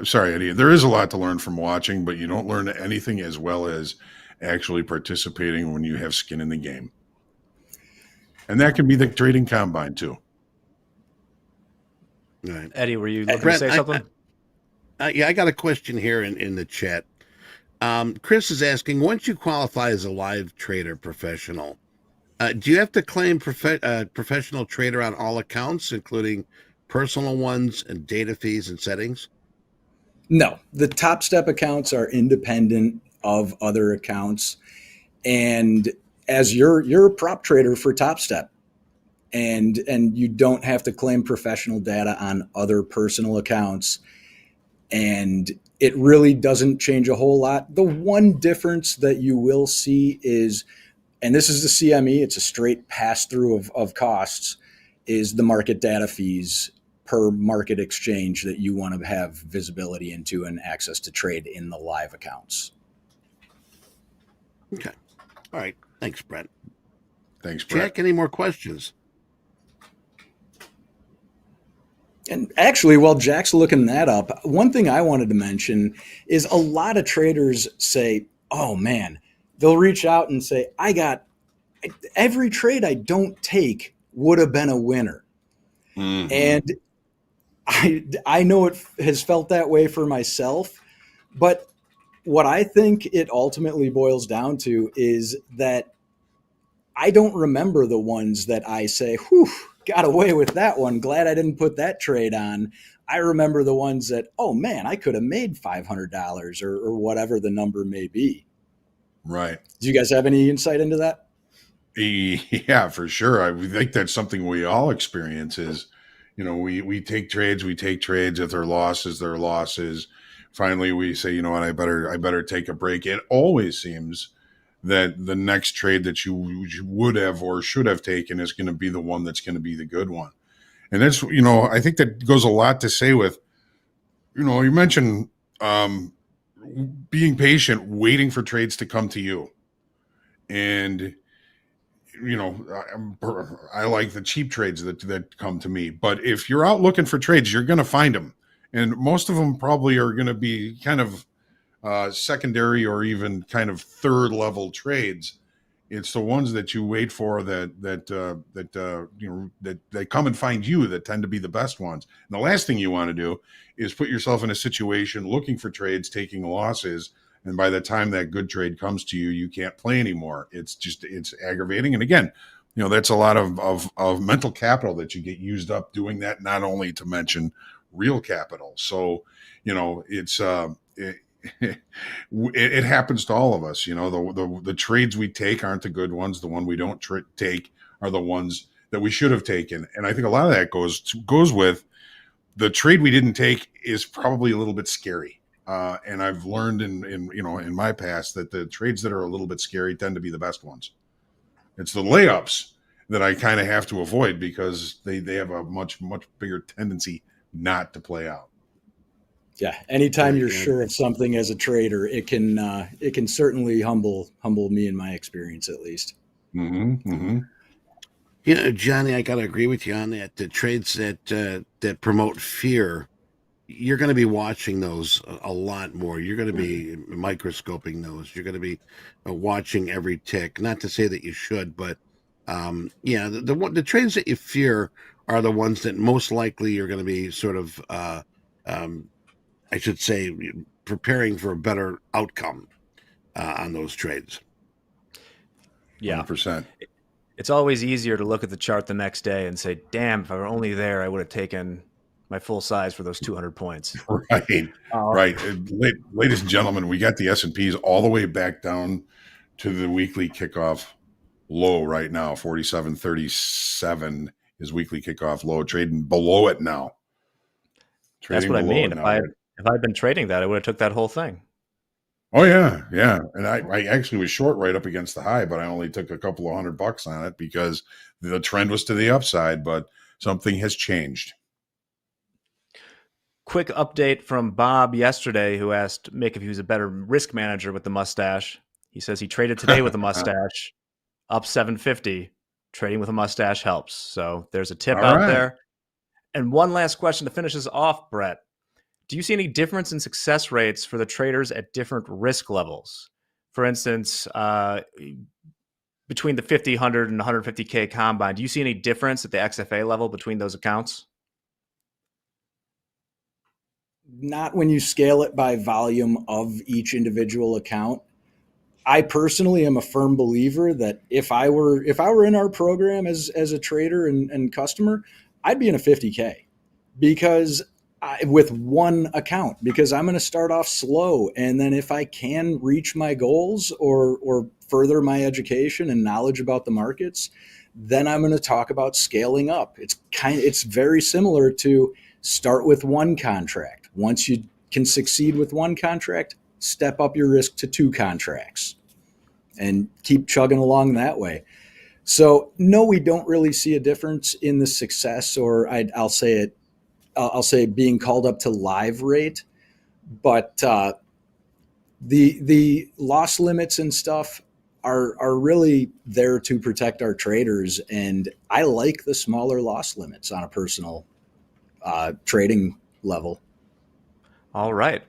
Sorry, Eddie. There is a lot to learn from watching, but you don't learn anything as well as actually participating when you have skin in the game. And that can be the trading combine too. Right. Eddie, were you looking to say something? Yeah, I got a question here in the chat. Chris is asking, once you qualify as a live trader professional, do you have to claim professional trader on all accounts, including personal ones and data fees and settings? No, the Topstep accounts are independent of other accounts. And as you're a prop trader for Topstep, and you don't have to claim professional data on other personal accounts. And it really doesn't change a whole lot. The one difference that you will see is, and this is the CME, it's a straight pass through of costs, is the market data fees per market exchange that you want to have visibility into and access to trade in the live accounts. Okay. All right. Thanks, Brent. Thanks, Brett. Jack, any more questions? And actually, while Jack's looking that up, one thing I wanted to mention is a lot of traders say, oh man, they'll reach out and say, every trade I don't take would have been a winner. Mm-hmm. And I know it has felt that way for myself, but what I think it ultimately boils down to is that I don't remember the ones that I say, whew, got away with that one. Glad I didn't put that trade on. I remember the ones that, oh man, I could have made $500 or whatever the number may be. Right. Do you guys have any insight into that? Yeah, for sure. I think that's something we all experience is, we take trades. If they're losses, Finally, we say, you know what, I better take a break. It always seems that the next trade that you would have or should have taken is going to be the one that's going to be the good one. And that's, I think that goes a lot to say with, you mentioned being patient, waiting for trades to come to you. And, I like the cheap trades that come to me. But if you're out looking for trades, you're going to find them. And most of them probably are going to be kind of secondary or even kind of third level trades. It's the ones that you wait for that come and find you that tend to be the best ones. And the last thing you want to do is put yourself in a situation looking for trades, taking losses, and by the time that good trade comes to you, you can't play anymore. It's aggravating. And again, that's a lot of mental capital that you get used up doing that, not only to mention real capital. So, it's, it happens to all of us. The trades we take aren't the good ones. The one we don't take are the ones that we should have taken. And I think a lot of that goes with the trade we didn't take is probably a little bit scary. And I've learned in my past that the trades that are a little bit scary tend to be the best ones. It's the layups that I kind of have to avoid because they have a much, much bigger tendency not to play out. Yeah. Anytime you're sure of something as a trader, it can certainly humble me in my experience, at least. Mm-hmm. Mm-hmm. Johnny, I got to agree with you on that. The trades that promote fear, you're going to be watching those a lot more. You're going to be microscoping those. You're going to be watching every tick. Not to say that you should, but the trades that you fear are the ones that most likely you're going to be sort of, I should say, preparing for a better outcome on those trades. Yeah, 100%. It's always easier to look at the chart the next day and say, damn, if I were only there, I would have taken my full size for those 200 points. Right. Right. Ladies and gentlemen, we got the S&Ps all the way back down to the weekly kickoff low right now. 47.37 is weekly kickoff low, trading below it now. That's what I mean. If I'd been trading that, I would have took that whole thing. Oh, yeah. Yeah. And I actually was short right up against the high, but I only took a couple of $100 on it because the trend was to the upside, but something has changed. Quick update from Bob yesterday, who asked Mick if he was a better risk manager with the mustache. He says he traded today with a mustache, up 750. Trading with a mustache helps. So there's a tip out there. And one last question to finish us off, Brett. Do you see any difference in success rates for the traders at different risk levels? For instance, between the 50, 100, and 150K combine, do you see any difference at the XFA level between those accounts? Not when you scale it by volume of each individual account. I personally am a firm believer that if I were in our program as a trader and customer, I'd be in a 50K because with one account, because I'm going to start off slow. And then if I can reach my goals or further my education and knowledge about the markets, then I'm going to talk about scaling up. It's very similar to start with one contract. Once you can succeed with one contract, step up your risk to 2 contracts and keep chugging along that way. So no, we don't really see a difference in the success, or I'll say being called up to live rate, but the loss limits and stuff are really there to protect our traders. And I like the smaller loss limits on a personal trading level. All right.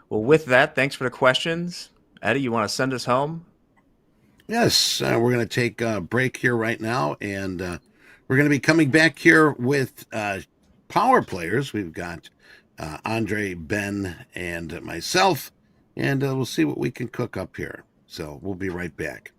Well, with that, thanks for the questions. Eddie, you want to send us home? Yes, we're going to take a break here right now, and we're going to be coming back here with power players. We've got Andre, Ben, and myself, and we'll see what we can cook up here. So we'll be right back.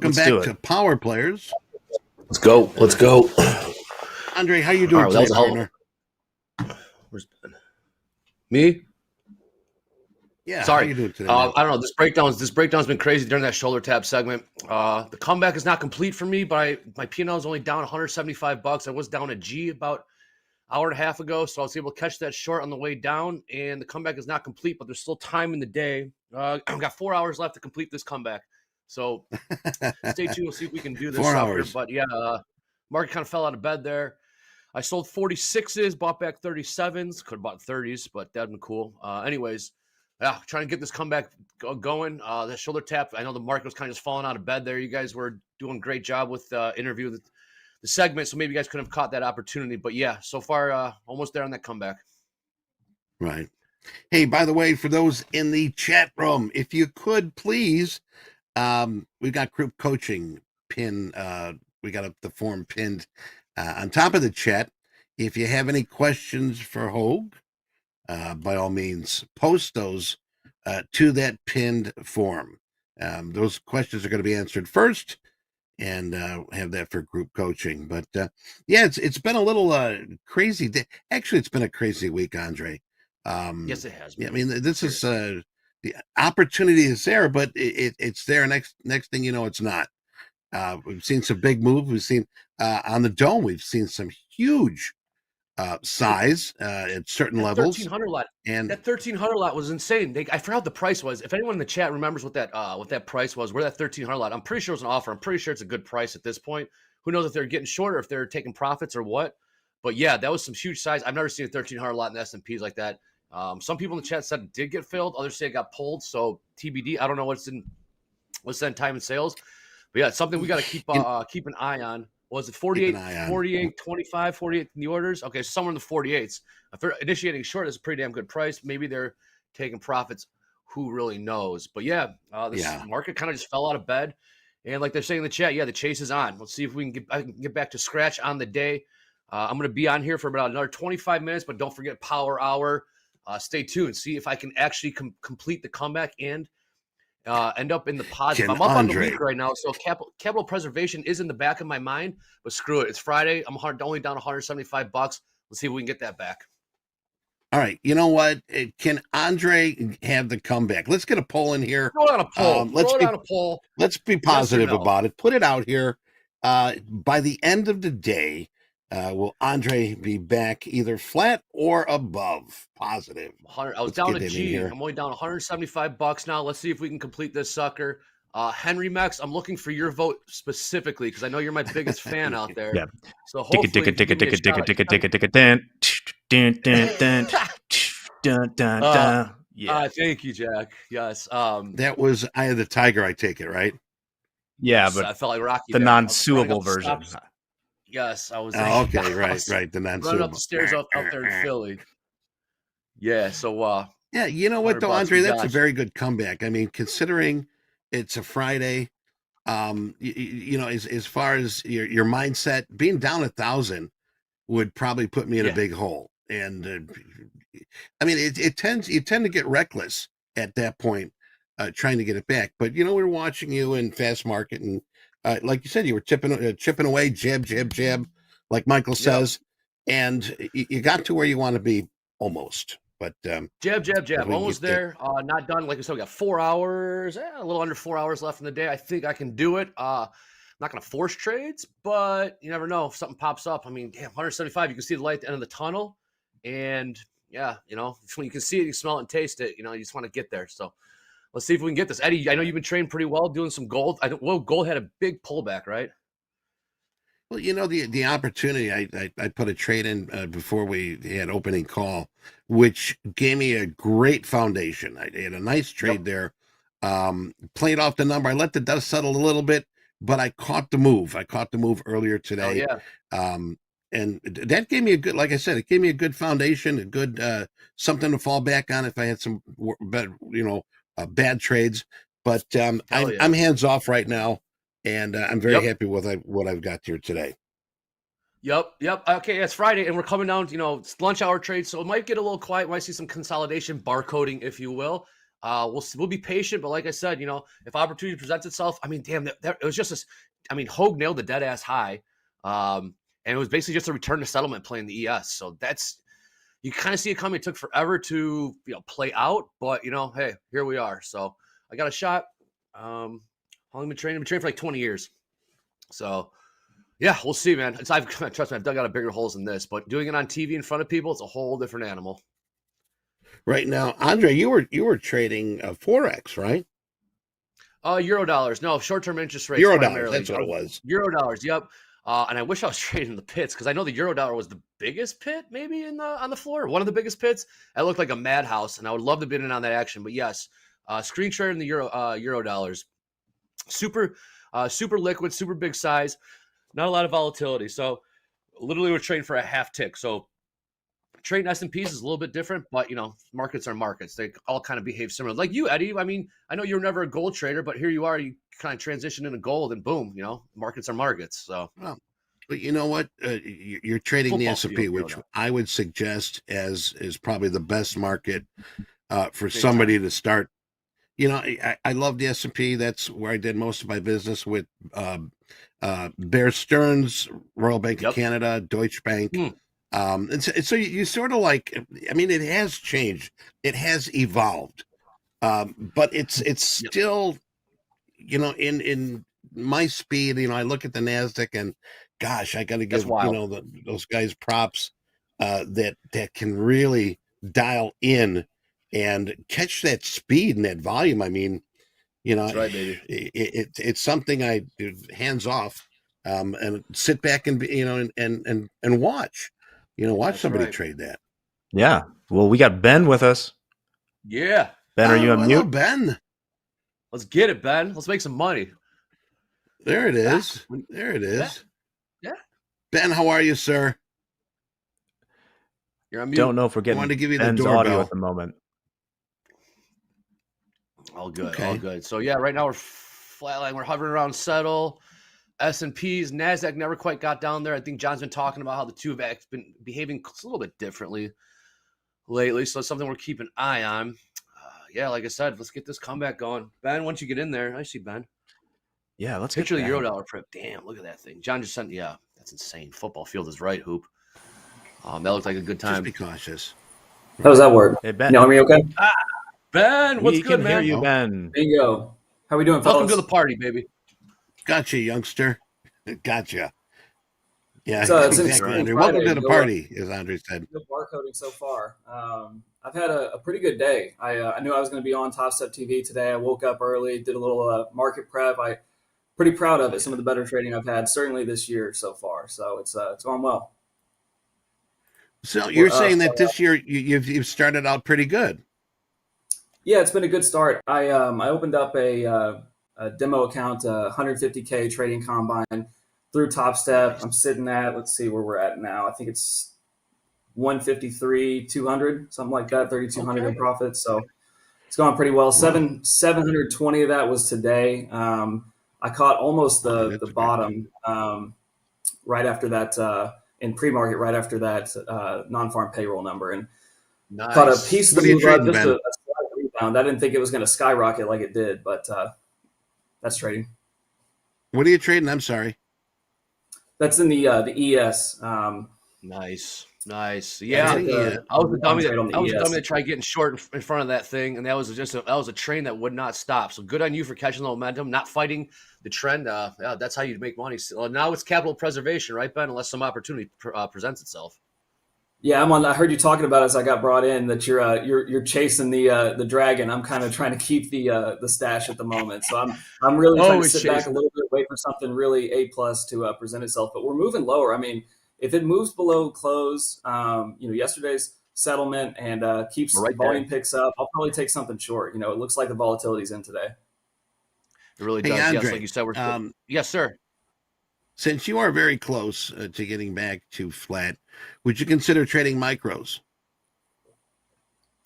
Welcome back to Power Players. Let's go. Let's go. Andre, how you doing today, partner? Where's Ben? Me? Yeah. Sorry. How you doing today? I don't know. This breakdown's been crazy during that shoulder tap segment. The comeback is not complete for me, but my P&L is only down $175. I was down a G about an hour and a half ago, so I was able to catch that short on the way down, and the comeback is not complete, but there's still time in the day. I've got 4 hours left to complete this comeback. So stay tuned. We'll see if we can do this. 4 hours. But yeah, market kind of fell out of bed there. I sold 46s, bought back 37s. Could have bought 30s, but that'd been cool. Anyways, yeah, trying to get this comeback going. The shoulder tap, I know the market was kind of just falling out of bed there. You guys were doing a great job with interview the segment, so maybe you guys could have caught that opportunity. But yeah, so far, almost there on that comeback. Right. Hey, by the way, for those in the chat room, if you could please, we've got group coaching pin. We got the form pinned on top of the chat. If you have any questions for Hoag, by all means, post those to that pinned form. Those questions are going to be answered first, and have that for group coaching. But yeah, it's been a little crazy. Actually, it's been a crazy week, Andre. Yes, it has been. Yeah, I mean, this is the opportunity is there, but it's there. Next thing you know, it's not. We've seen some big moves. We've seen on the dome. We've seen some huge size at certain levels. 1300 lot. And that 1300 lot was insane. I forgot what the price was. If anyone in the chat remembers what that price was, where that 1300 lot, I'm pretty sure it was an offer. I'm pretty sure it's a good price at this point. Who knows if they're getting short or if they're taking profits or what? But yeah, that was some huge size. I've never seen a 1300 lot in the S&Ps like that. Some people in the chat said it did get filled. Others say it got pulled. So TBD. I don't know what's in time and sales. But yeah, it's something we got to keep an eye on. Was it 48, 48, 25, 48 in the orders? Okay, so somewhere in the 48s. If they're initiating short, it's a pretty damn good price. Maybe they're taking profits. Who really knows? But yeah, this market kind of just fell out of bed. And like they're saying in the chat, the chase is on. Let's see if we can get back to scratch on the day. I'm going to be on here for about another 25 minutes, but don't forget Power Hour. Stay tuned. See if I can actually complete the comeback and end up in the positive. I'm up on the week right now, so capital preservation is in the back of my mind, but screw it. It's Friday. I'm only down $175. Let's see if we can get that back. All right. You know what? Can Andre have the comeback? Let's get a poll in here. Throw it on a poll. Let's be positive about it. Put it out here. By the end of the day, will Andre be back either flat or above positive? I was down at G. I'm only down $175 now. Let's see if we can complete this sucker. Henry Mex, I'm looking for your vote specifically because I know you're my biggest fan out there. Yeah. So hopefully, thank you, Jack. Yes. That was Eye of the Tiger. I take it, right? Yeah, but I felt like Rocky. The non-suable version. Yes, I was. Okay, right. The non-suable. Running up the stairs out there in Philly. Yeah. So. Yeah, you know what though, Andre? That's a very good comeback. I mean, considering it's a Friday, you know, as far as your mindset, being down 1,000 would probably put me in a big hole. And I mean, you tend to get reckless at that point, trying to get it back. But you know, we're watching you in fast market, and like you said, you were chipping away, jab, like Michael says, and you got to where you want to be almost. But jab, almost there. Not done. Like I said, we got 4 hours, a little under 4 hours left in the day. I think I can do it. I'm not going to force trades, but you never know if something pops up. I mean, damn, 175. You can see the light at the end of the tunnel, and yeah, you know, when you can see it, you smell it and taste it. You know, you just want to get there. So let's see if we can get this. Eddie, I know you've been training pretty well, doing some gold. Gold had a big pullback, right? Well, you know, the opportunity, I put a trade in before we had opening call, which gave me a great foundation. I had a nice trade there. Played off the number. I let the dust settle a little bit, but I caught the move. Earlier today. Oh, yeah. And that gave me a good, like I said, it gave me a good foundation, a good something to fall back on if I had some bad trades. But I'm hands off right now. And I'm very happy with what I've got here today. Yep. Okay, it's Friday, and we're coming down. You know, it's lunch hour trade, so it might get a little quiet. Might see some consolidation, barcoding, if you will. We'll be patient, but like I said, you know, if opportunity presents itself, I mean, damn, it was just this. I mean, Hoag nailed the dead ass high, and it was basically just a return to settlement play in the ES. So that's you kind of see it coming. It took forever to play out, but you know, hey, here we are. So I got a shot. I've been training for like 20 years. So, yeah, we'll see, man. Trust me, I've dug out bigger holes than this, but doing it on TV in front of people, it's a whole different animal. Right now, Andre, you were trading Forex, right? Eurodollars. No, short-term interest rates. Eurodollars, that's what it was. Eurodollars, yep. And I wish I was trading the pits because I know the Eurodollar was the biggest pit maybe on the floor, one of the biggest pits. It looked like a madhouse, and I would love to be in on that action. But yes, screen trading the Eurodollars. Super liquid, super big size, not a lot of volatility. So literally we're trading for a half tick. So trading S&Ps is a little bit different, but you know, markets are markets. They all kind of behave similar. Like you, Eddie, I mean, I know you were never a gold trader, but here you are, you kind of transition into gold and boom, you know, markets are markets. So, well, but you know what? You're trading football the S&P, which I would suggest is probably the best market for somebody to start I love the S&P. That's where I did most of my business with Bear Stearns, Royal Bank of Canada, Deutsche Bank. And so you sort of like, I mean, it has changed. It has evolved. But it's still, in my speed, I look at the NASDAQ and gosh, I got to give, those guys props that can really dial in and catch that speed and that volume. I mean, That's right, baby. It's something I do hands off, and sit back and and watch, watch That's somebody right. trade that. Yeah. Well, we got Ben with us. Yeah. Ben, are you on hello, mute? Ben. Let's get it, Ben. Let's make some money. There it is. There it is. Yeah. Ben, how are you, sir? You're on mute. Don't know if we're getting wanted to give you the Ben's doorbell. audio at the moment. All good. Okay. All good. So yeah, right now we're flatline. We're hovering around settle. S&Ps, NASDAQ never quite got down there. I think John's been talking about how the two have been behaving a little bit differently lately. So it's something we're keeping an eye on. Yeah, like I said, let's get this comeback going. Ben, once you get in there, I see Ben. Yeah, let's Picture the get that. Eurodollar prep. Damn, look at that thing. John just sent, yeah, that's insane. Football field is right, Hoop. That looked like a good time. Just be cautious. How does that work? Hey, Ben. You hear me okay? Ben, what's We good, can man? hear you, Ben. Bingo. How we doing, Welcome fellas? to the party, baby. Gotcha, youngster. Gotcha. Yeah, It's exactly, Friday. Andre. Welcome to the Go party, as Andre said. Good barcoding so far. I've had a pretty good day. I knew I was going to be on TopstepTV today. I woke up early, did a little market prep. I'm pretty proud of it. Some of the better trading I've had, certainly this year so far. So it's going well. So you're saying that this year you've started out pretty good. Yeah, it's been a good start. I opened up a demo account, 150K trading combine through Topstep. I'm sitting at, let's see where we're at now. I think it's 153, 200, something like that, 3,200 in profits. So it's going pretty well. 720 of that was today. I caught almost the bottom right after that in pre-market, right after that non-farm payroll number, and caught a piece of the move up, just a slight rebound. I didn't think it was going to skyrocket like it did, but that's trading. What are you trading? I'm sorry. That's in the ES. Nice. Yeah, I was a dummy that tried getting short in front of that thing, and that was a train that would not stop. So good on you for catching the momentum, not fighting the trend. Yeah, that's how you make money. So now it's capital preservation, right, Ben? Unless some opportunity presents itself. Yeah, I heard you talking about as I got brought in that you're chasing the dragon. I'm kind of trying to keep the stash at the moment, so I'm really trying to sit back a little bit, wait for something really A+ to present itself. But we're moving lower. I mean, if it moves below close, yesterday's settlement and keeps volume picks up, I'll probably take something short. It looks like the volatility's in today. It really does. Andre, yes, like you said, yes, sir. Since you are very close to getting back to flat, would you consider trading micros?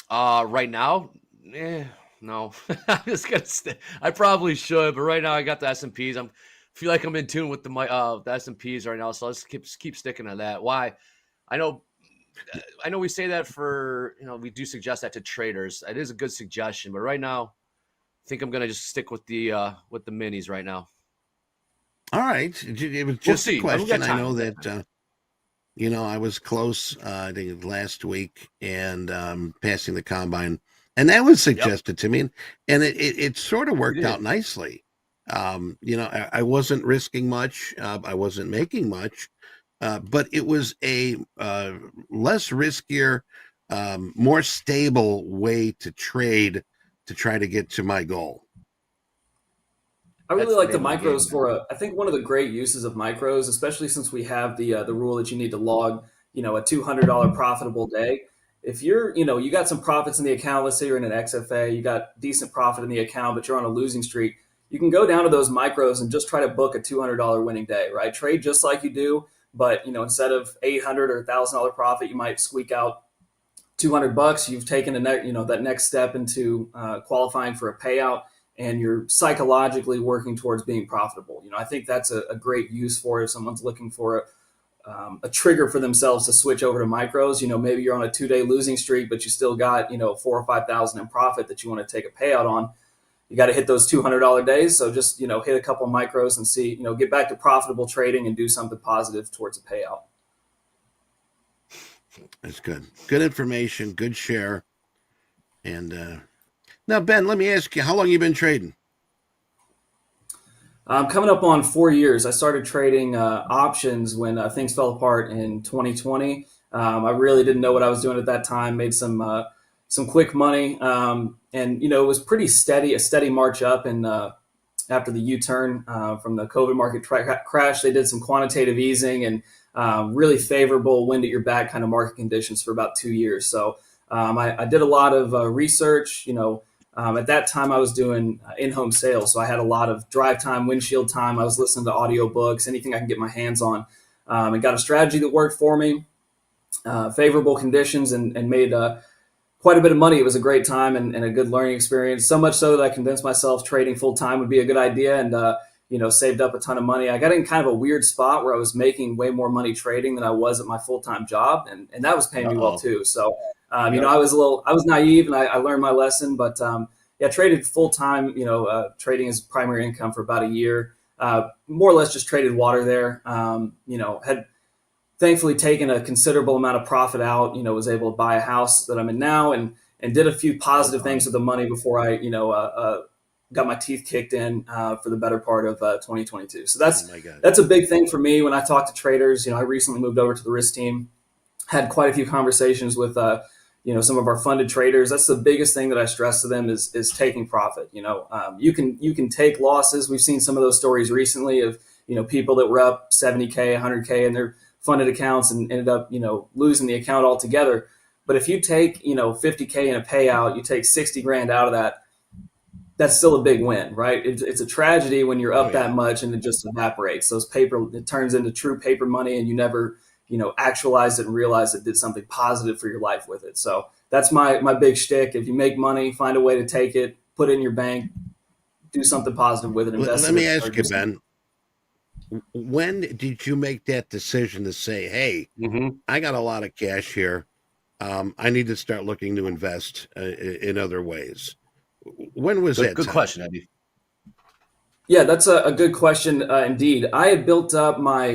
Right now, no. I'm just gonna I probably should, but right now I got the S&Ps. Feel like I'm in tune with the S&Ps right now, so let's keep sticking to that. Why? I know we say that for we do suggest that to traders. It is a good suggestion, but right now, I think I'm gonna just stick with the minis right now. All right, it was just a question. I know that I was close. I think last week and passing the combine, and that was suggested to me, and it sort of worked out nicely. I wasn't risking much. I wasn't making much, but it was a less riskier, more stable way to trade to try to get to my goal. I really like the micros I think one of the great uses of micros, especially since we have the rule that you need to log, a $200 profitable day. If you're, you got some profits in the account, let's say you're in an XFA, you got decent profit in the account, but you're on a losing streak, you can go down to those micros and just try to book a $200 winning day, right? Trade just like you do, but instead of $800 or $1,000 profit, you might squeak out $200. You've taken that next step into qualifying for a payout, and you're psychologically working towards being profitable. I think that's a great use for it if someone's looking for a trigger for themselves to switch over to micros. Maybe you're on a 2-day losing streak, but you still got 4,000 or 5,000 in profit that you want to take a payout on. you got to hit those $200 days. So just, hit a couple of micros and see, get back to profitable trading and do something positive towards a payout. That's good. Good information, good share. And now, Ben, let me ask you, how long you been trading? I'm coming up on 4 years. I started trading options when things fell apart in 2020. I really didn't know what I was doing at that time. Made some quick money, and it was pretty steady, a steady march up. And after the U-turn from the COVID market crash, they did some quantitative easing and really favorable wind at your back kind of market conditions for about 2 years. So I did a lot of research. At that time, I was doing in-home sales, so I had a lot of drive time, windshield time. I was listening to audiobooks, anything I can get my hands on, and got a strategy that worked for me, favorable conditions, and made quite a bit of money. It was a great time and a good learning experience, so much so that I convinced myself trading full-time would be a good idea and, saved up a ton of money. I got in kind of a weird spot where I was making way more money trading than I was at my full-time job, and that was paying me well too. So I was naive and I learned my lesson, but traded full time, trading as primary income for about a year, more or less just traded water there. Had thankfully taken a considerable amount of profit out, was able to buy a house that I'm in now and did a few positive things with the money before I, got my teeth kicked in for the better part of 2022. So that's a big thing for me when I talk to traders. I recently moved over to the risk team, had quite a few conversations with some of our funded traders. That's the biggest thing that I stress to them is taking profit. You can take losses. We've seen some of those stories recently of people that were up 70K, 100K in their funded accounts and ended up losing the account altogether. But if you take 50K in a payout, you take 60 grand out of that, that's still a big win, right? It's a tragedy when you're up that much and it just evaporates. It turns into true paper money and you never actualize it and realize it did something positive for your life with it. So that's my big shtick. If you make money, find a way to take it, put it in your bank, do something positive with it. Invest. Let me ask you, Ben, when did you make that decision to say, hey, I got a lot of cash here. I need to start looking to invest in other ways? When was that? Good question, Eddie. Yeah, that's a good question indeed. I had built up my,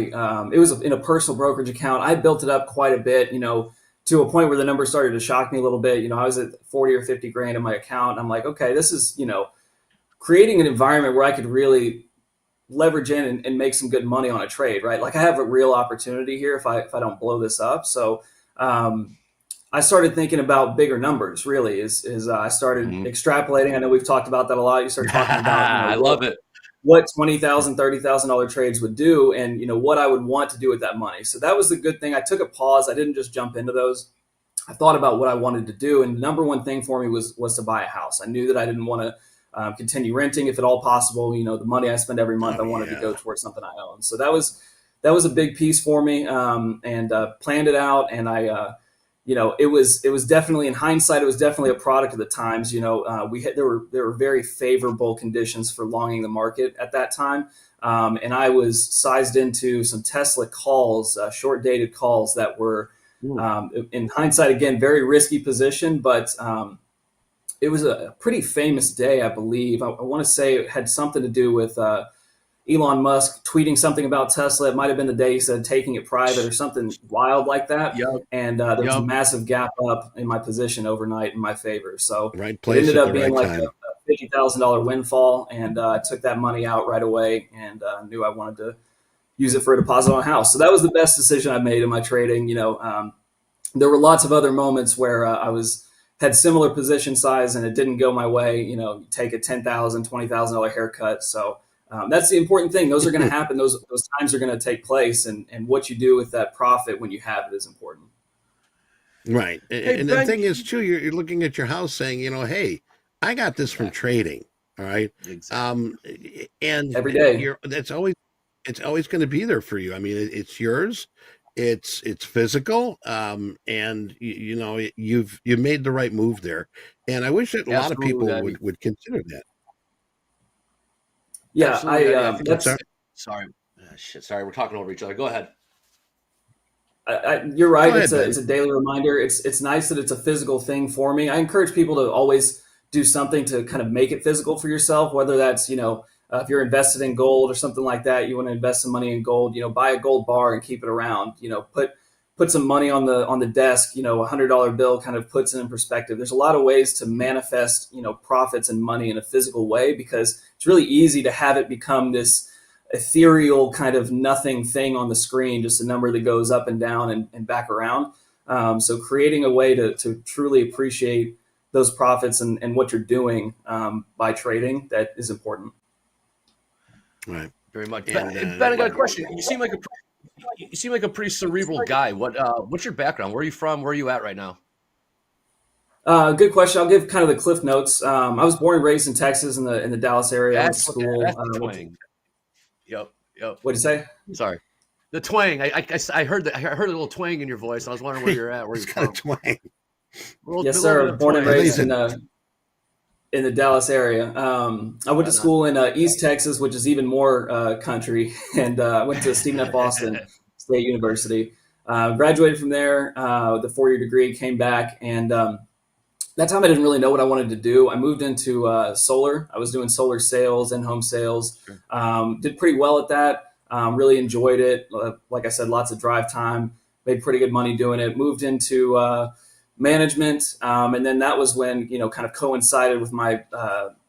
it was in a personal brokerage account. I built it up quite a bit, to a point where the numbers started to shock me a little bit. I was at 40 or 50 grand in my account. And I'm like, okay, this is, creating an environment where I could really leverage in and make some good money on a trade, right? Like I have a real opportunity here if I don't blow this up. So I started thinking about bigger numbers. Really, is I started extrapolating. I know we've talked about that a lot. You start talking about, I love it. What $20,000, $30,000 trades would do, and what I would want to do with that money. So that was the good thing. I took a pause. I didn't just jump into those. I thought about what I wanted to do, and the number one thing for me was to buy a house. I knew that I didn't want to continue renting if at all possible. The money I spend every month, I wanted to go towards something I own. So that was a big piece for me, and planned it out. And I, it was definitely, in hindsight, it was definitely a product of the times. There were very favorable conditions for longing the market at that time, and I was sized into some Tesla calls, short dated calls that were, in hindsight, again, very risky position, but it was a pretty famous day, I believe. I want to say it had something to do with Elon Musk tweeting something about Tesla. It might have been the day he said taking it private or something wild like that. Yep. And there was a massive gap up in my position overnight in my favor. So right place it ended up at the being right like time. a $50,000 windfall. And I took that money out right away and knew I wanted to use it for a deposit on a house. So that was the best decision I made in my trading. There were lots of other moments where I had similar position size and it didn't go my way. You take a $10,000, $20,000 haircut. So that's the important thing. Those are going to happen. Those times are going to take place, and what you do with that profit when you have it is important. Right. And the thing is, too, you're looking at your house saying, hey, I got this from trading. All right. Exactly. And every day, it's always going to be there for you. I mean, it's yours. It's physical. And you've made the right move there. And I wish that a lot of people would consider that. Yeah, sorry. Sorry, we're talking over each other. Go ahead. You're right. It's a daily reminder. It's nice that it's a physical thing for me. I encourage people to always do something to kind of make it physical for yourself, whether that's, if you're invested in gold or something like that, you want to invest some money in gold, buy a gold bar and keep it around, put some money on the desk, a $100 bill kind of puts it in perspective. There's a lot of ways to manifest, profits and money in a physical way, because it's really easy to have it become this ethereal kind of nothing thing on the screen, just a number that goes up and down and back around. So creating a way to truly appreciate those profits and what you're doing by trading, that is important. Right. Very much. Ben, I got a question. You seem like a pretty cerebral guy. What's your background? Where are you from? Where are you at right now? Good question. I'll give kind of the cliff notes. I was born and raised in Texas, in the Dallas area. I went to school. That's the twang. Yep. What'd you say? Sorry. The twang. I heard that. I heard a little twang in your voice. I was wondering where you're at. Where you're from. Twang. Yes, sir. Born and raised in the Dallas area. I went to school in East Texas, which is even more country, and I went to Stephen F. Austin State University. Graduated from there, the 4-year degree, came back, and that time I didn't really know what I wanted to do. I moved into solar. I was doing solar sales, in-home sales. Did pretty well at that. Really enjoyed it. Like I said, lots of drive time. Made pretty good money doing it. Moved into management, and then that was when kind of coincided with my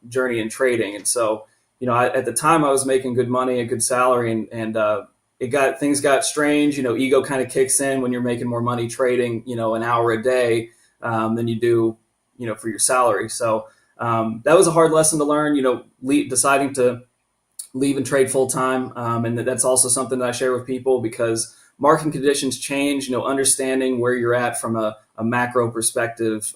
journey in trading. And so at the time I was making good money, a good salary, and things got strange. Ego kind of kicks in when you're making more money trading an hour a day than you do for your salary. So that was a hard lesson to learn, deciding to leave and trade full time, and that's also something that I share with people, because market conditions change. Understanding where you're at from a macro perspective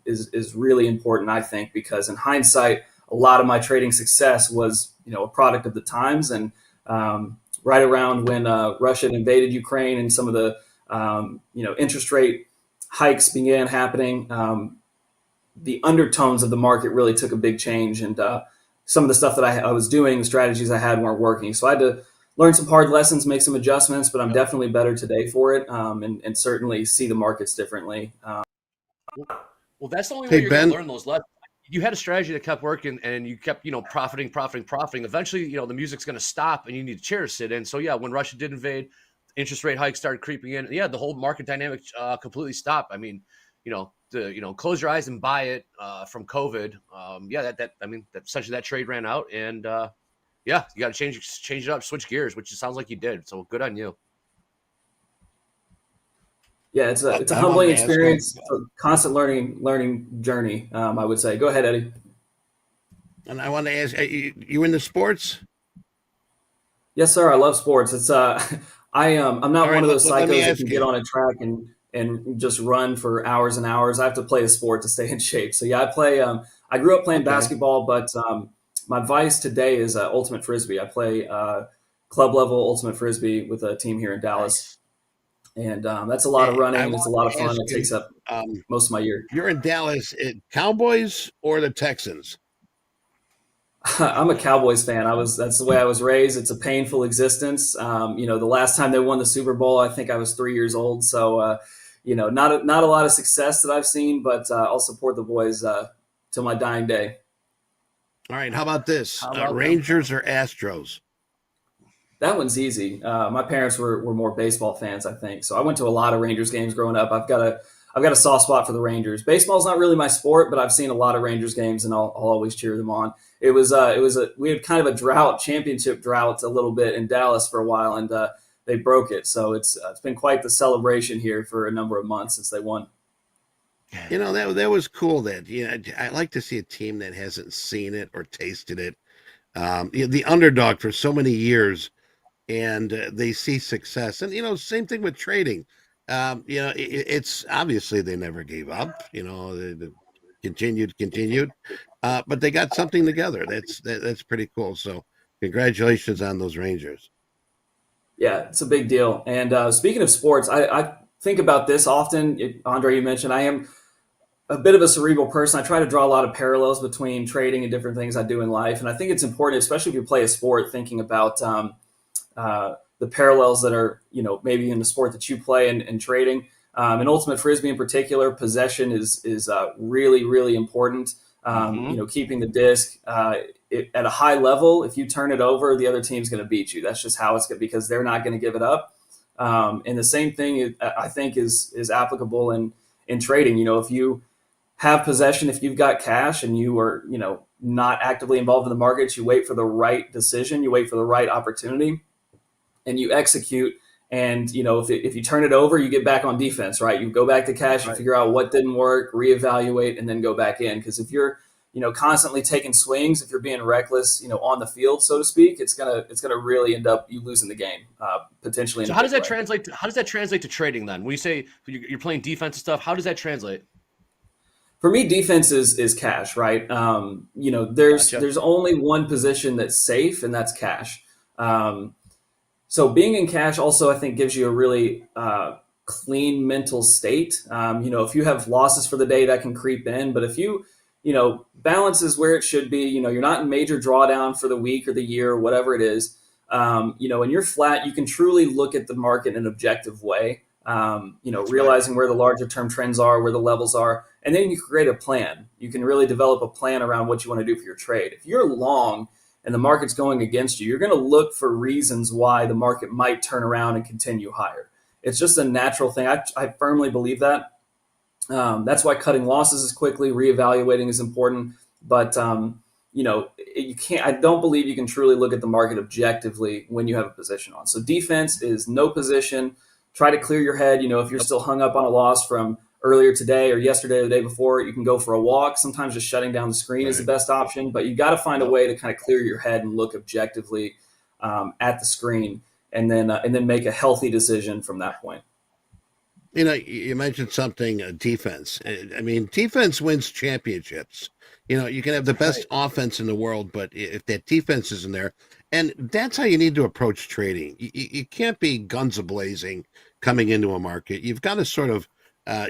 is really important, I think, because in hindsight, a lot of my trading success was, a product of the times. And right around when Russia invaded Ukraine and some of the, interest rate hikes began happening, the undertones of the market really took a big change. And some of the stuff that I was doing, the strategies I had weren't working. So I had to learn some hard lessons, make some adjustments, but I'm definitely better today for it, and certainly see the markets differently. Well, that's the only way you're going to learn those lessons. You had a strategy that kept working, and you kept, profiting. Eventually, the music's going to stop, and you need a chair to sit in. So yeah, when Russia did invade, interest rate hikes started creeping in. Yeah, the whole market dynamic completely stopped. I mean, close your eyes and buy it from COVID. That's essentially that trade ran out, and yeah, you got to change it up, switch gears, which it sounds like you did. So good on you. Yeah, it's a humbling experience, a constant learning journey. I would say. Go ahead, Eddie. And I want to ask, you into sports? Yes, sir. I love sports. It's I'm not one of those psychos that can get on a track and just run for hours and hours. I have to play a sport to stay in shape. So yeah, I play. I grew up playing basketball, but my vice today is ultimate frisbee. I play club level ultimate frisbee with a team here in Dallas, and that's a lot of running. It's a lot of fun. It takes up most of my year. You're in Dallas. Cowboys or the Texans? I'm a Cowboys fan. That's the way I was raised. It's a painful existence. The last time they won the Super Bowl, I think I was 3 years old. So, not a lot of success that I've seen, but I'll support the boys till my dying day. All right. How about this? Rangers or Astros? That one's easy. My parents were more baseball fans, I think. So I went to a lot of Rangers games growing up. I've got a soft spot for the Rangers. Baseball's not really my sport, but I've seen a lot of Rangers games, and I'll always cheer them on. We had kind of a championship drought a little bit in Dallas for a while, and they broke it. So it's been quite the celebration here for a number of months since they won. That was cool. I like to see a team that hasn't seen it or tasted it. The underdog for so many years, and they see success. And same thing with trading. It's obviously they never gave up. They continued, but they got something together. That's pretty cool. So congratulations on those Rangers. Yeah, it's a big deal. And speaking of sports, I think about this often. Andre, you mentioned I am a bit of a cerebral person. I try to draw a lot of parallels between trading and different things I do in life. And I think it's important, especially if you play a sport, thinking about the parallels that are, maybe in the sport that you play and trading. In ultimate frisbee in particular, possession is really, really important. Keeping the disc at a high level. If you turn it over, the other team's going to beat you. That's just how it's going to, because they're not going to give it up. And the same thing I think is applicable in trading. If you have possession, if you've got cash and you are, not actively involved in the markets, you wait for the right decision, you wait for the right opportunity, and you execute. And, if you turn it over, you get back on defense, right? You go back to cash, you figure out what didn't work, reevaluate, and then go back in. Because if you're, constantly taking swings, if you're being reckless, on the field, so to speak, it's gonna really end up you losing the game, potentially. So how does that translate? How does that translate to trading then? When you say you're playing defensive stuff, how does that translate? For me, defense is cash, right? There's only one position that's safe, and that's cash. So being in cash also, I think, gives you a really clean mental state. If you have losses for the day, that can creep in. But if you, balance is where it should be, you're not in major drawdown for the week or the year or whatever it is, and you're flat, you can truly look at the market in an objective way, realizing where the larger term trends are, where the levels are, and then you create a plan. You can really develop a plan around what you want to do for your trade. If you're long and the market's going against you, you're going to look for reasons why the market might turn around and continue higher. It's just a natural thing. I firmly believe that. That's why cutting losses is quickly, reevaluating is important. But, you can't, I don't believe you can truly look at the market objectively when you have a position on. So defense is no position. Try to clear your head. If you're still hung up on a loss from earlier today or yesterday or the day before, you can go for a walk. Sometimes just shutting down the screen is the best option, but you got to find a way to kind of clear your head and look objectively at the screen, and then make a healthy decision from that point. You mentioned something, defense. I mean, defense wins championships. You can have the best offense in the world, but if that defense isn't there, and that's how you need to approach trading. You can't be guns a-blazing coming into a market. You've got to sort of,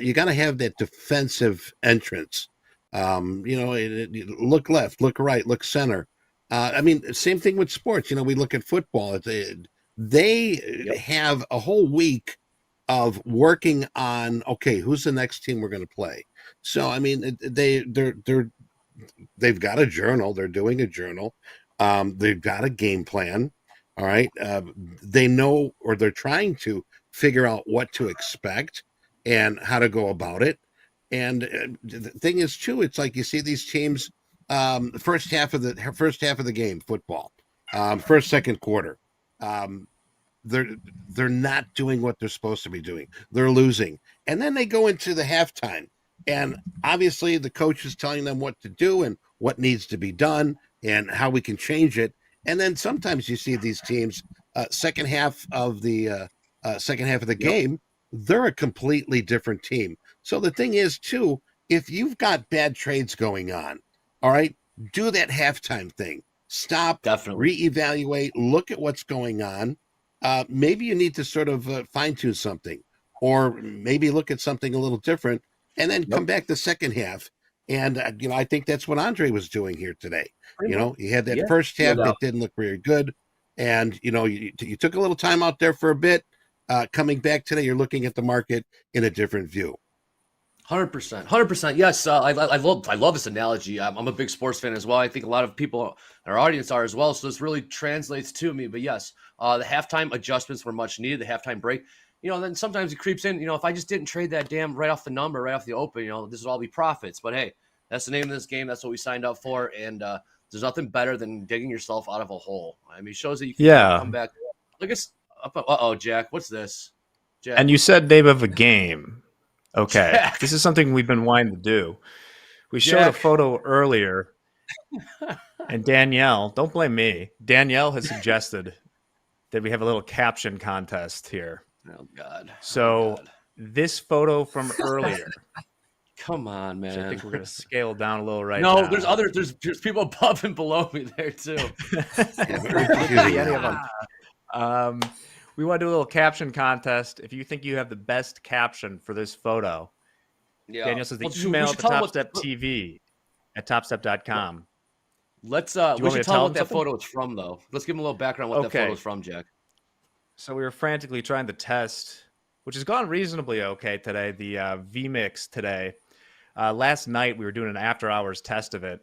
you got to have that defensive entrance. Look left, look right, look center. Same thing with sports. We look at football. They have a whole week of working on, okay, who's the next team we're going to play. So they've got a journal. They're doing a journal. They've got a game plan. All right. They know, or they're trying to figure out what to expect and how to go about it. And the thing is, too, it's like you see these teams, first half of the game, football, first, second quarter, they're not doing what they're supposed to be doing. They're losing. And then they go into the halftime. And obviously the coach is telling them what to do and what needs to be done and how we can change it. And then sometimes you see these teams, second half of the game, they're a completely different team. So the thing is, too, if you've got bad trades going on, all right, do that halftime thing. Stop, reevaluate, look at what's going on. Maybe you need to sort of fine-tune something, or maybe look at something a little different, and then come back the second half. And, I think that's what Andre was doing here today. He had that first half that didn't look very good. And, you took a little time out there for a bit. Coming back today, you're looking at the market in a different view. 100%. Yes. I love this analogy. I'm a big sports fan as well. I think a lot of people in our audience are as well. So this really translates to me. But yes, the halftime adjustments were much needed. The halftime break, then sometimes it creeps in, if I just didn't trade that damn right off the number, right off the open, this would all be profits. But hey, that's the name of this game. That's what we signed up for. And there's nothing better than digging yourself out of a hole. It shows that you can come back. Look at, Jack, what's this? Jack. And you said name of a game. Okay, Jack. This is something we've been wanting to do. We showed a photo earlier, and Danielle, don't blame me, Danielle has suggested that we have a little caption contest here. Oh, God. So this photo from earlier. Come on, man. I think we're going to scale down a little now. No, there's people above and below me there, too. Any of them. We want to do a little caption contest. If you think you have the best caption for this photo, Daniel says the email at the TopstepTV at topstep.com. We should tell them what that photo is from, though. Let's give them a little background on what that photo is from, Jack. So we were frantically trying to test, which has gone reasonably okay today, the VMix today. Last night we were doing an after-hours test of it,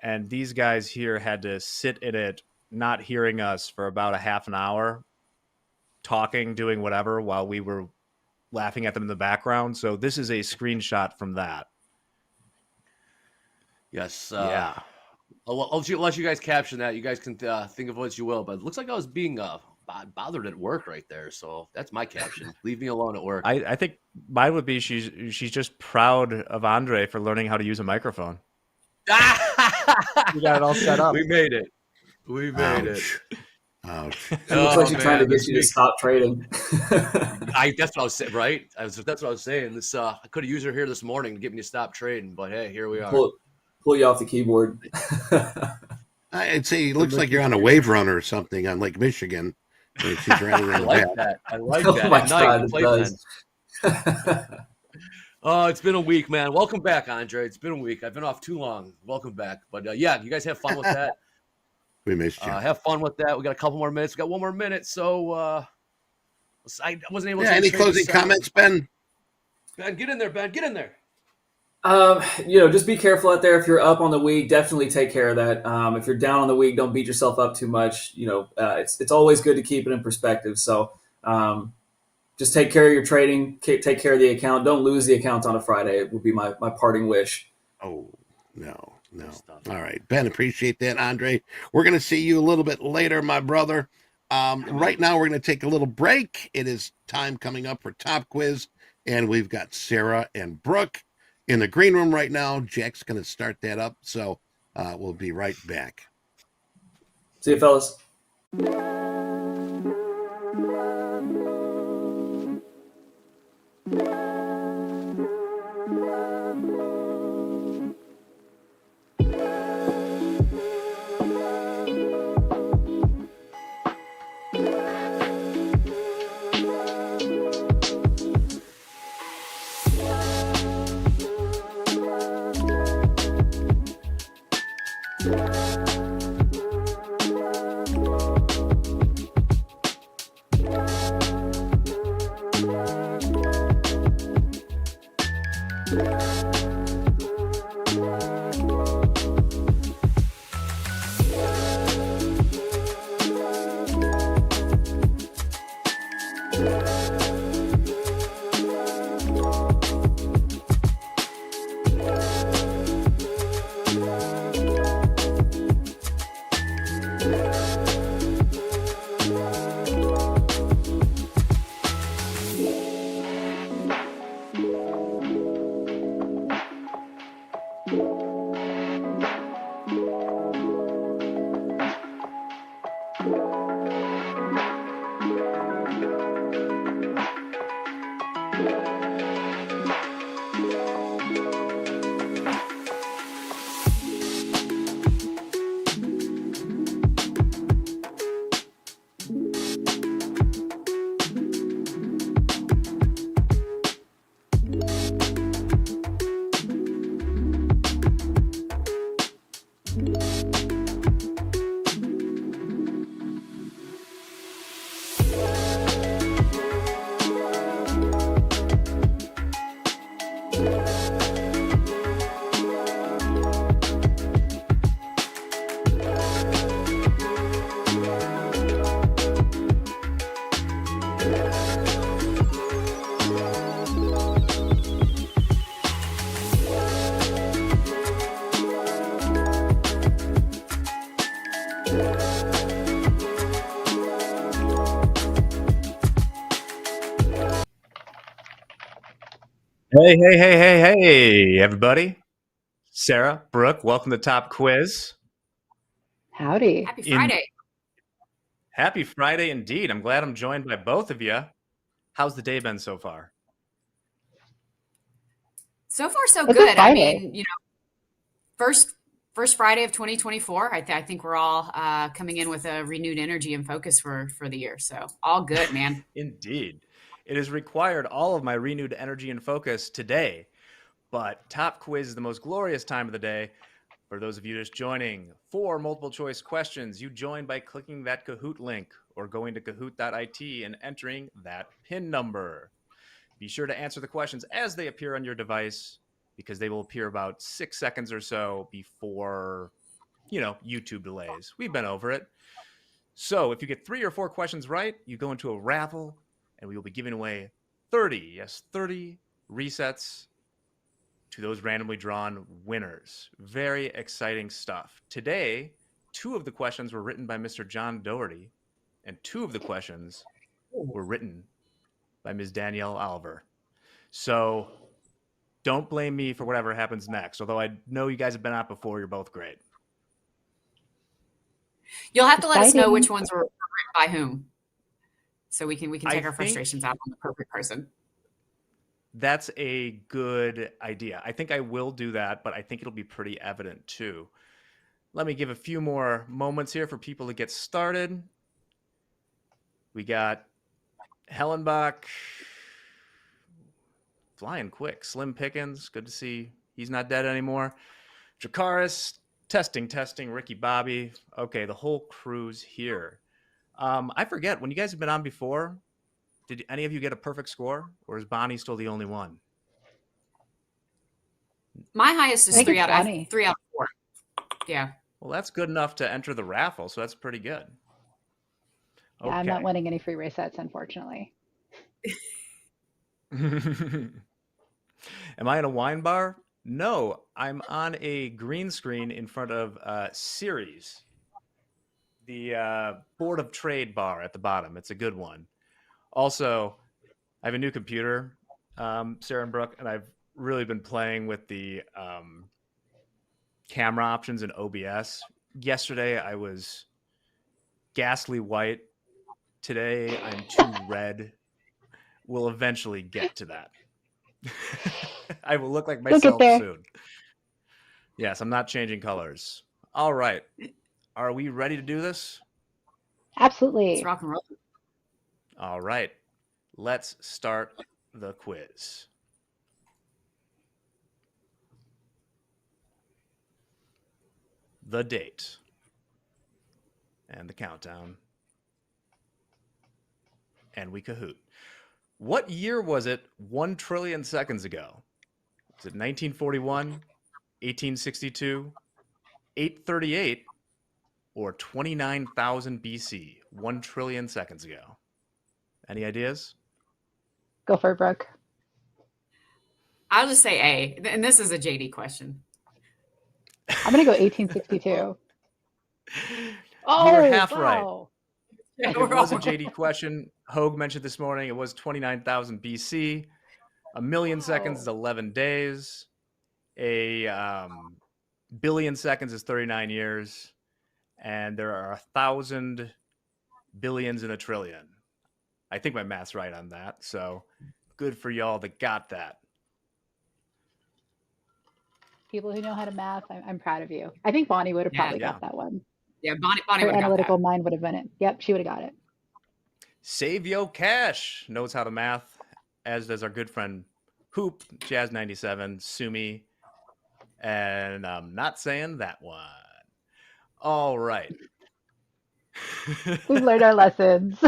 and these guys here had to sit in it, not hearing us for about a half an hour, talking, doing whatever, while we were laughing at them in the background. So this is a screenshot from that. Yes. Yeah. I'll let you guys caption that. You guys can think of what you will, but it looks like I was being bothered at work right there. So that's my caption. Leave me alone at work. I think mine would be she's just proud of Andre for learning how to use a microphone. You got it all set up. We made it. We made it. Ouch. It looks like she's trying to get you to stop trading. That's what I was saying, right? That's what I was saying. This I could have used her here this morning to get me to stop trading, but hey, here we are. Pull you off the keyboard. I'd say it looks like you're on a wave runner or something on Lake Michigan. And she's riding I on like that. that. I like Oh that. my At God, night, it play does. then. Oh, it's been a week, man. Welcome back, Andre. It's been a week. I've been off too long. Welcome back. But yeah, you guys have fun with that. We missed you. Have fun with that. We got a couple more minutes. We got one more minute. So I wasn't able to. Any closing comments, Ben? Ben, get in there, Ben. Get in there. Just be careful out there. If you're up on the week, definitely take care of that. If you're down on the week, don't beat yourself up too much. It's always good to keep it in perspective. So just take care of your trading. Take care of the account. Don't lose the account on a Friday. It would be my parting wish. Oh, no. All right, Ben, appreciate that. Andre, we're going to see you a little bit later, my brother. Right now, we're going to take a little break. It is time coming up for Top Quiz, and we've got Sarah and Brooke in the green room right now. Jack's going to start that up, so we'll be right back. See you, fellas. Hey, everybody. Sarah, Brooke, welcome to Top Quiz. Howdy. Happy Friday. Happy Friday indeed. I'm glad I'm joined by both of you. How's the day been so far? So far, so It's a good. I Friday. mean, first Friday of 2024. I think we're all coming in with a renewed energy and focus for the year. So all good, man. Indeed. It has required all of my renewed energy and focus today. But Top Quiz is the most glorious time of the day. For those of you just joining, 4 multiple choice questions. You join by clicking that Kahoot link or going to kahoot.it and entering that PIN number. Be sure to answer the questions as they appear on your device. because they will appear about 6 seconds or so before, YouTube delays. We've been over it. So if you get 3 or 4 questions right, you go into a raffle, and we will be giving away 30 resets to those randomly drawn winners. Very exciting stuff. Today, 2 of the questions were written by Mr. John Doherty, and 2 of the questions were written by Ms. Danielle Oliver. So don't blame me for whatever happens next, although I know you guys have been out before. You're both great. You'll have to let us know which ones were written by whom, so we can take our frustrations out on the perfect person. That's a good idea. I think I will do that, but I think it'll be pretty evident too. Let me give a few more moments here for people to get started. We got Hellenbach flying quick. Slim Pickens, good to see he's not dead anymore. Dracaris, testing. Ricky Bobby. Okay, the whole crew's here. I forget, when you guys have been on before, did any of you get a perfect score, or is Bonnie still the only one? My highest is 3 out of 4. Yeah. Well, that's good enough to enter the raffle, so that's pretty good. Yeah, I'm not winning any free resets, unfortunately. Am I in a wine bar? No, I'm on a green screen in front of Ceres, the Board of Trade bar at the bottom. It's a good one. Also, I have a new computer, Sarah and Brooke, and I've really been playing with the camera options in OBS. Yesterday, I was ghastly white. Today, I'm too red. We'll eventually get to that. I will look like myself soon. Yes, I'm not changing colors. All right. Are we ready to do this? Absolutely. Let's rock and roll. All right. Let's start the quiz. The date and the countdown. And we cahoot. What year was it 1 trillion seconds ago? Was it 1941, 1862, 838, or 29,000 BC? 1 trillion seconds ago. Any ideas? Go for it, Brooke. I'll just say A. And this is a JD question. I'm going to go 1862. Oh, you were half right. Yeah, it was a JD question. Hoag mentioned this morning it was 29,000 BC. A million seconds is 11 days. A billion seconds is 39 years. And there are 1,000 billions in a trillion. I think my math's right on that. So good for y'all that got that. People who know how to math, I'm proud of you. I think Bonnie would have probably got that one. Yeah, Bonnie Her would have analytical got that. mind would have been it. Yep, she would have got it. Save Yo Cash knows how to math, as does our good friend Hoop, Jazz97, Sumi, and I'm not saying that one. All right. We've learned our lessons.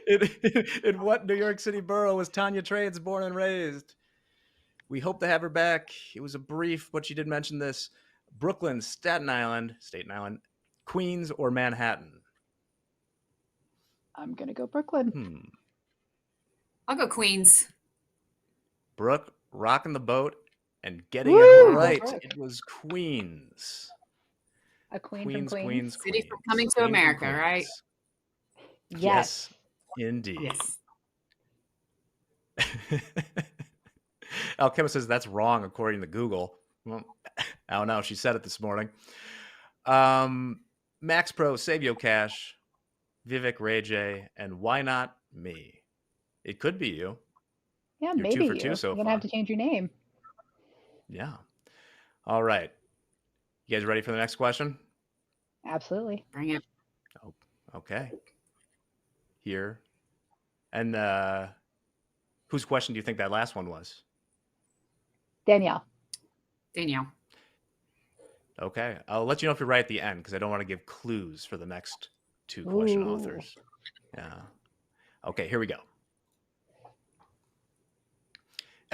In what New York City borough was Tanja Trades born and raised? We hope to have her back. It was a brief, but she did mention this. Brooklyn, Staten Island, Queens, or Manhattan? I'm going to go Brooklyn. I'll go Queens. Brooke, rocking the boat and getting Woo! it right. Brooke. It was Queens. A queen from Queens. City from Coming to America, right? Yes, indeed. Yes. Alchemist says that's wrong according to Google. Well, I don't know. She said it this morning. Max Pro, Save Yo Cash, Vivek Ray J, and why not me? It could be you. Yeah, You're maybe 2 for you. 2 so You're going to far. have to change your name. Yeah. All right. You guys ready for the next question? Absolutely. Bring it. Oh, okay. Here. And whose question do you think that last one was? Danielle. Okay. I'll let you know if you're right at the end because I don't want to give clues for the next 2 question authors. Yeah. Okay, here we go.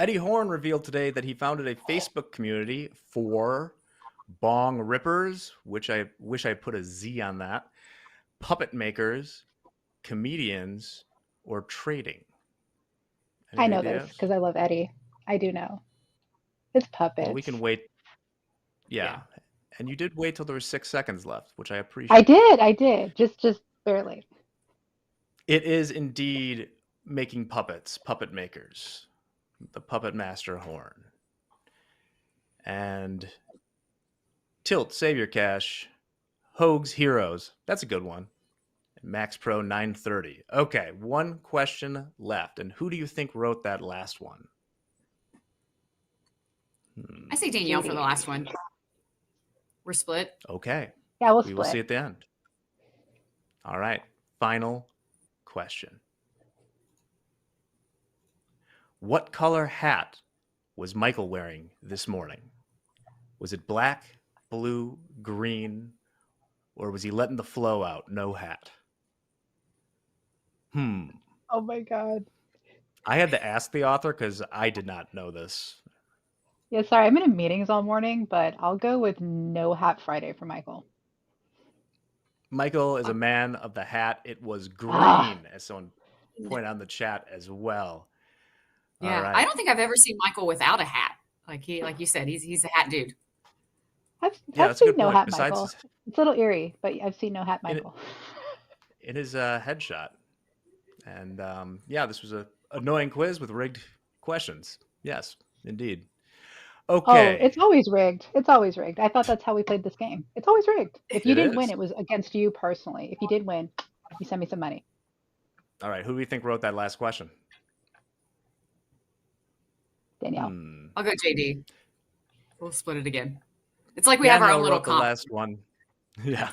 Eddie Horn revealed today that he founded a Facebook community for bong rippers, which I wish I put a Z on that, puppet makers, comedians, or trading. I know this because I love Eddie. I do know. It's puppets. Well, we can wait. Yeah. And you did wait till there was 6 seconds left, which I appreciate. I did. Just barely. It is indeed making puppets, puppet makers, the Puppet Master Horn. And Tilt, Save Your Cash, Hoag's Heroes. That's a good one. Max Pro 930. Okay, one question left. And who do you think wrote that last one? I say Danielle for the last one. We're split. Okay. Yeah, we'll We will see at the end. All right. Final question. What color hat was Michael wearing this morning? Was it black, blue, green, or was he letting the flow out? No hat. Oh my God. I had to ask the author because I did not know this. Yeah, sorry, I'm in meetings all morning, but I'll go with no hat Friday for Michael. Michael is a man of the hat. It was green, as someone pointed out in the chat as well. Yeah, all right. I don't think I've ever seen Michael without a hat. Like you said, he's a hat dude. I've seen no hat Michael. It's a little eerie, but I've seen no hat Michael. In his headshot. And this was an annoying quiz with rigged questions. Yes, indeed. Okay. Oh, it's always rigged. It's always rigged. I thought that's how we played this game. It's always rigged. If you didn't win, it was against you personally. If you did win, you send me some money. All right. Who do we think wrote that last question? Danielle. I'll go JD. We'll split it again. It's like we have our own little comp. The last one. Yeah.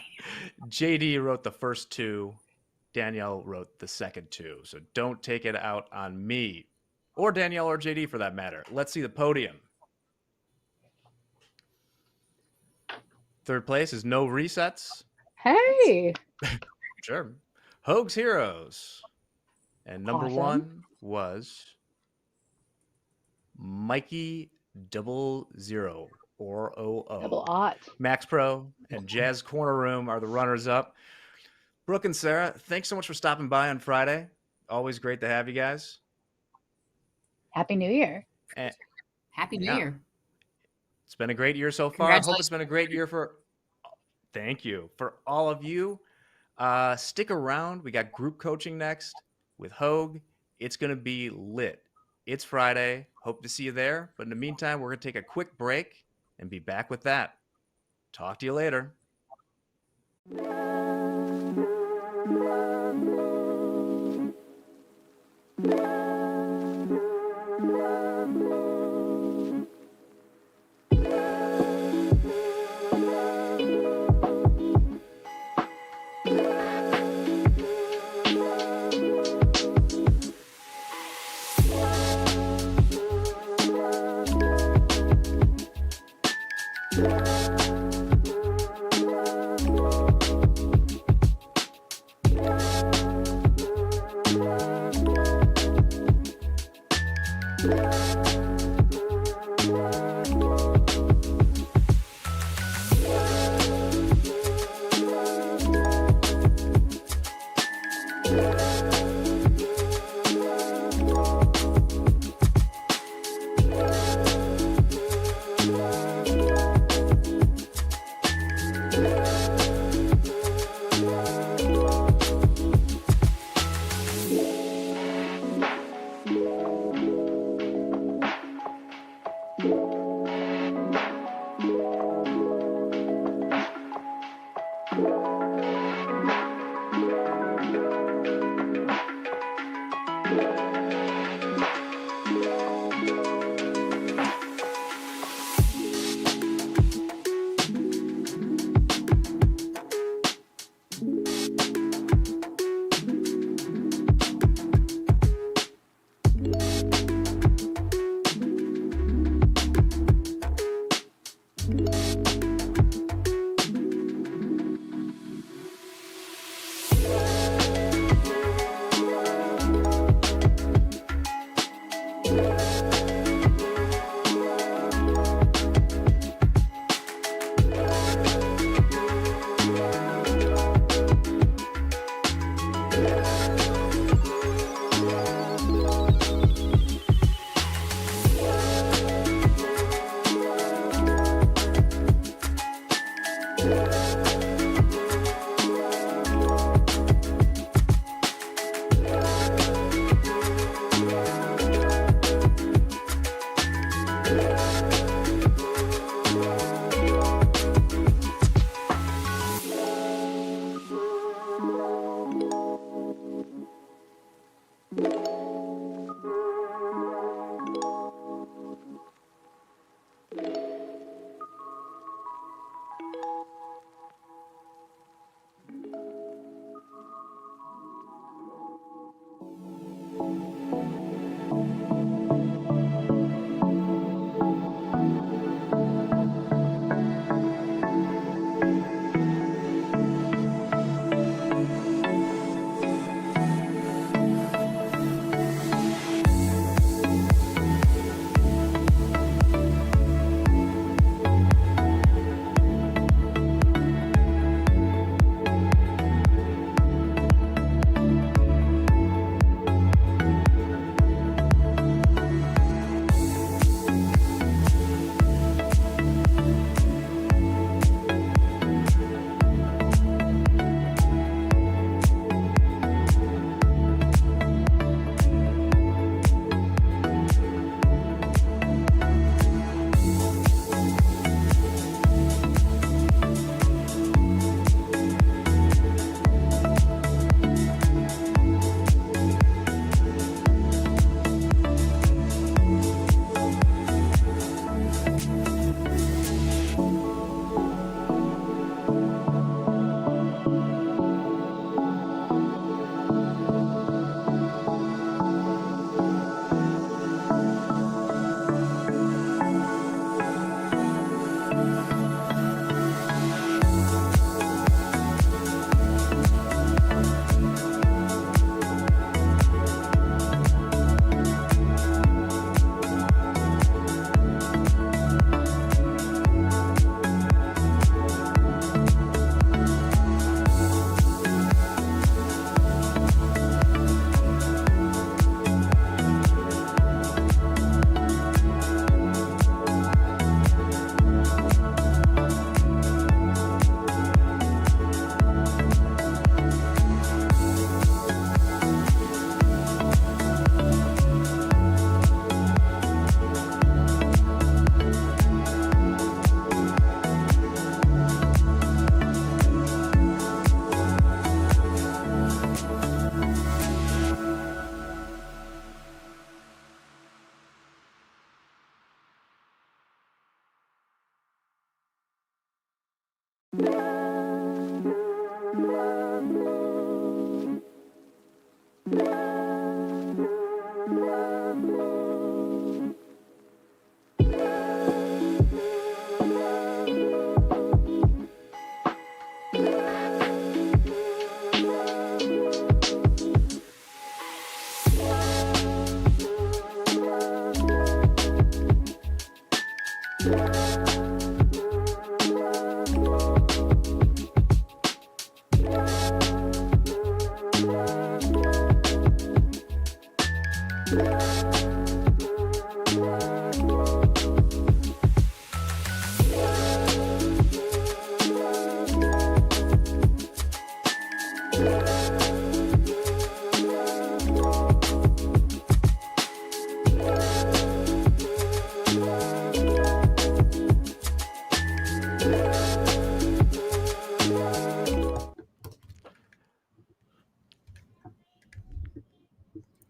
JD wrote the first two. Danielle wrote the second two. So don't take it out on me or Danielle or JD for that matter. Let's see the podium. Third place is No Resets. Hey. Sure. Hoag's Heroes. And number one was Mikey 00 or 00. Double aught. Max Pro and Jazz Corner Room are the runners up. Brooke and Sarah, thanks so much for stopping by on Friday. Always great to have you guys. Happy New Year. Happy New Year. It's been a great year so far. I hope it's been a great year for all of you. Stick around. We got group coaching next with Hoag. It's going to be lit. It's Friday. Hope to see you there. But in the meantime, we're going to take a quick break and be back with that. Talk to you later.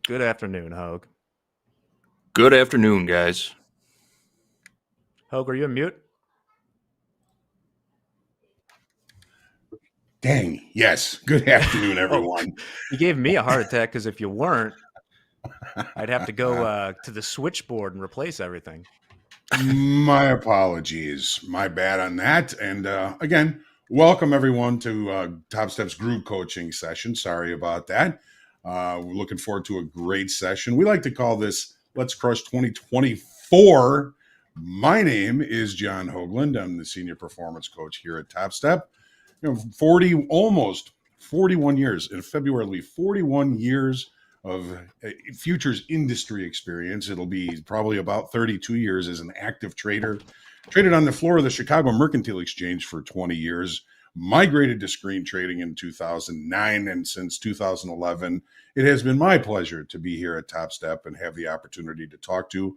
Good afternoon, Hoag. Good afternoon, guys. Hoag, are you on mute? Dang, yes. Good afternoon, everyone. You gave me a heart attack because if you weren't, I'd have to go to the switchboard and replace everything. My apologies. My bad on that. And again, welcome everyone to Topstep's group coaching session. Sorry about that. We're looking forward to a great session. We like to call this Let's Crush 2024. My name is John Hoagland. I'm the senior performance coach here at Topstep. 40, almost 41 years. In February, it'll be 41 years of futures industry experience. It'll be probably about 32 years as an active trader. Traded on the floor of the Chicago Mercantile Exchange for 20 years. Migrated to screen trading in 2009, and since 2011, it has been my pleasure to be here at Topstep and have the opportunity to talk to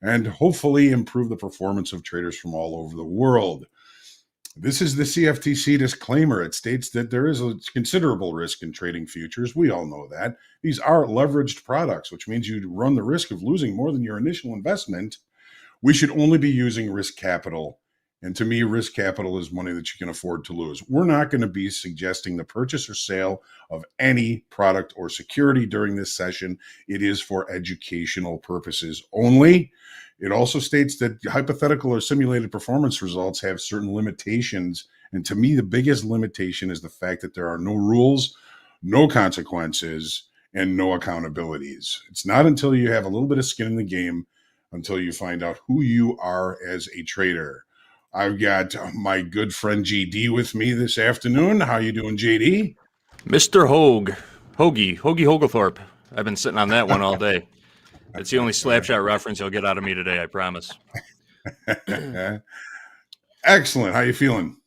and hopefully improve the performance of traders from all over the world. This is the CFTC disclaimer. It states that there is a considerable risk in trading futures. We all know that. These are leveraged products, which means you run the risk of losing more than your initial investment. We should only be using risk capital. And to me, risk capital is money that you can afford to lose. We're not going to be suggesting the purchase or sale of any product or security during this session. It is for educational purposes only. It also states that hypothetical or simulated performance results have certain limitations. And to me, the biggest limitation is the fact that there are no rules, no consequences, and no accountabilities. It's not until you have a little bit of skin in the game until you find out who you are as a trader. I've got my good friend JD with me this afternoon. How you doing, JD? Mr. Hoagie Hoglethorpe. I've been sitting on that one all day. It's the only slapshot reference you'll get out of me today, I promise. Excellent. How you feeling?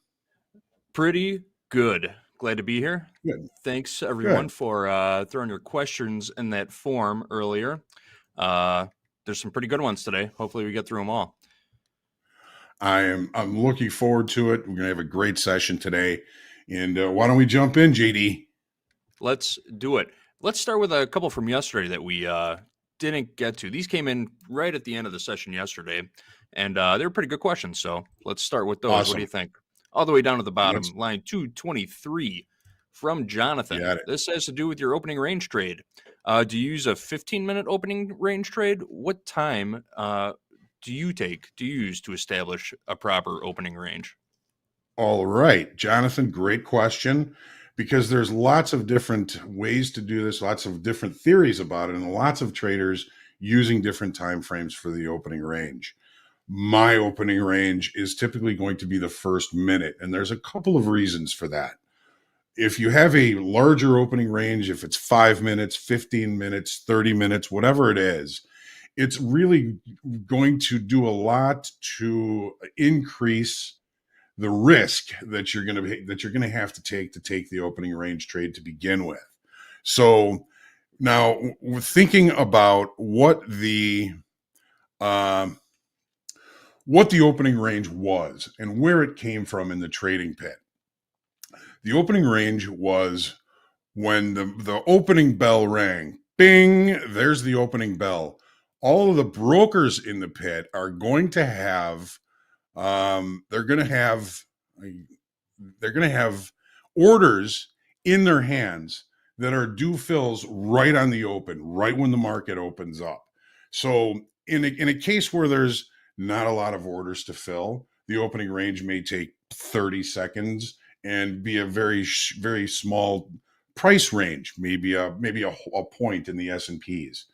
Pretty good. Glad to be here. Good. Thanks, everyone, for throwing your questions in that form earlier. There's some pretty good ones today. Hopefully we get through them all. I'm looking forward to it. We're going to have a great session today. And why don't we jump in, JD? Let's do it. Let's start with a couple from yesterday that we didn't get to. These came in right at the end of the session yesterday, and they were pretty good questions. So let's start with those. Awesome. What do you think? All the way down to the bottom, line 223 from Jonathan. This has to do with your opening range trade. Do you use a 15-minute opening range trade? What time do you use to establish a proper opening range? All right, Jonathan, great question, because there's lots of different ways to do this, lots of different theories about it, and lots of traders using different time frames for the opening range. My opening range is typically going to be the first minute, and there's a couple of reasons for that. If you have a larger opening range, if it's 5 minutes, 15 minutes, 30 minutes, whatever it is, it's really going to do a lot to increase the risk that you're going to have to take the opening range trade to begin with. So now we're thinking about what the opening range was and where it came from in the trading pit. The opening range was when the opening bell rang. Bing, there's the opening bell. All of the brokers in the pit are going to have they're going to have orders in their hands that are due fills right on the open, right when the market opens up. So in a case where there's not a lot of orders to fill, the opening range may take 30 seconds and be a very, very small price range, maybe a point in the S&Ps.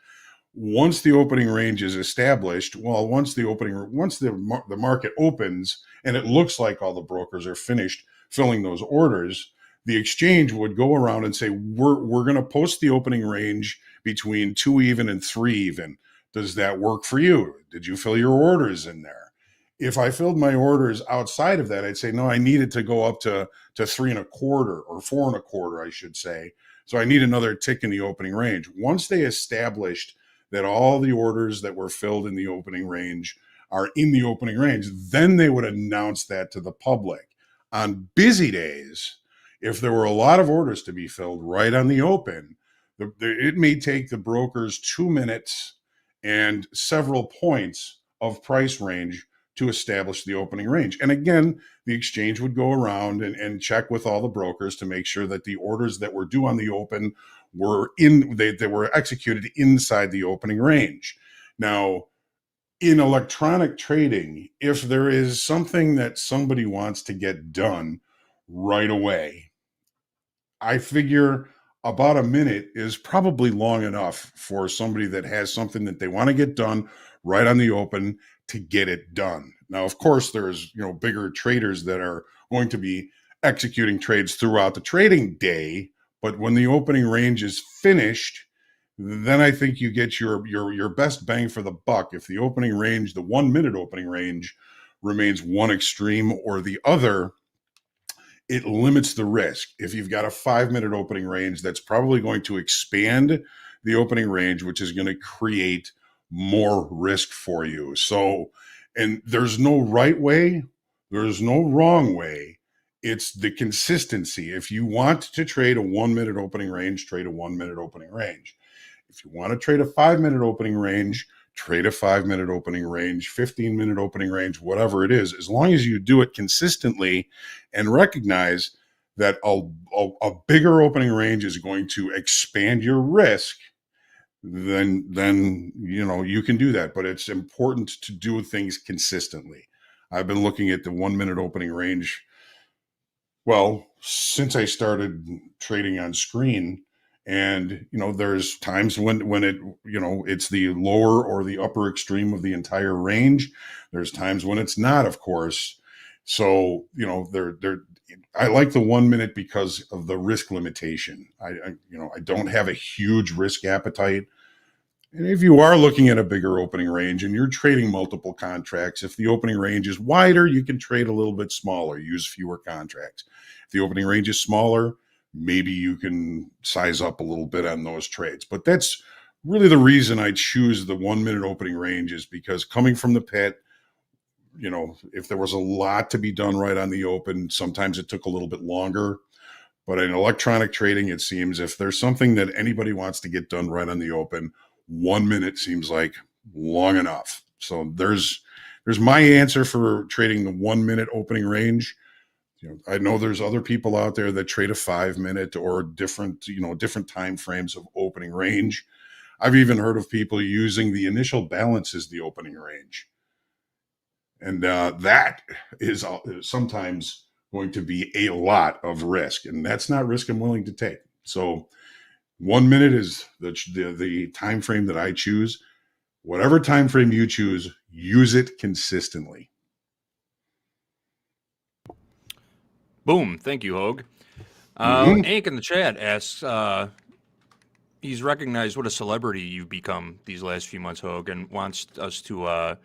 Once the opening range is established, once the market opens and it looks like all the brokers are finished filling those orders, the exchange would go around and say, we're going to post the opening range between 2 even and 3 even. Does that work for you? Did you fill your orders in there? If I filled my orders outside of that, I'd say, no, I needed to go up to 3.25 or 4.25, I should say. So I need another tick in the opening range. Once they established that all the orders that were filled in the opening range are in the opening range, then they would announce that to the public. On busy days, if there were a lot of orders to be filled right on the open, it may take the brokers 2 minutes and several points of price range to establish the opening range. And again, the exchange would go around and check with all the brokers to make sure that the orders that were due on the open were they were executed inside the opening range. Now, in electronic trading, if there is something that somebody wants to get done right away, I figure about a minute is probably long enough for somebody that has something that they want to get done right on the open to get it done. Now, of course, there's bigger traders that are going to be executing trades throughout the trading day, but when the opening range is finished, then I think you get your best bang for the buck. If the opening range, the 1 minute opening range, remains one extreme or the other, it limits the risk. If you've got a 5 minute opening range, that's probably going to expand the opening range, which is going to create more risk for you. So, and there's no right way, there's no wrong way. It's the consistency. If you want to trade a 1 minute opening range, trade a 1 minute opening range. If you want to trade a 5 minute opening range, trade a 5 minute opening range, 15 minute opening range, whatever it is, as long as you do it consistently and recognize that a bigger opening range is going to expand your risk, then you can do that. But it's important to do things consistently. I've been looking at the 1 minute opening range, well, since I started trading on screen. And there's times when it it's the lower or the upper extreme of the entire range. There's times when it's not, of course. So I like the 1 minute because of the risk limitation. I don't have a huge risk appetite. And if you are looking at a bigger opening range and you're trading multiple contracts, if the opening range is wider, you can trade a little bit smaller, use fewer contracts. If the opening range is smaller, maybe you can size up a little bit on those trades. But that's really the reason I choose the 1 minute opening range, is because coming from the pit, if there was a lot to be done right on the open, sometimes it took a little bit longer. But in electronic trading, it seems if there's something that anybody wants to get done right on the open, 1 minute seems like long enough. So there's my answer for trading the 1 minute opening range. I know there's other people out there that trade a 5 minute or different time frames of opening range. I've even heard of people using the initial balance as the opening range. And that is sometimes going to be a lot of risk, and that's not risk I'm willing to take. So 1 minute is the time frame that I choose. Whatever time frame you choose, use it consistently. Boom. Thank you, Hoag. Hank in the chat asks, he's recognized what a celebrity you've become these last few months, Hoag, and wants us to,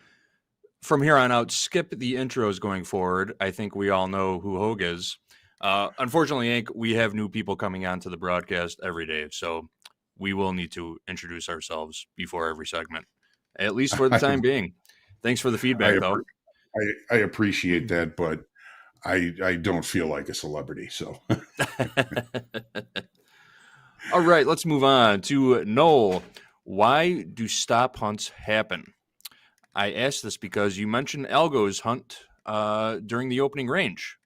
from here on out, skip the intros going forward. I think we all know who Hoag is. Unfortunately, Hank, we have new people coming onto the broadcast every day, so we will need to introduce ourselves before every segment, at least for the time being. Thanks for the feedback, though. I appreciate that, but I don't feel like a celebrity, so. All right, let's move on to Noel. Why do stop hunts happen? I asked this because you mentioned algos hunt during the opening range.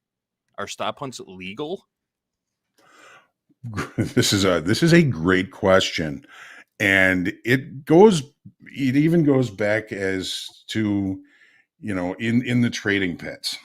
Are stop hunts legal? This is a great question, and it even goes back as to in the trading pits.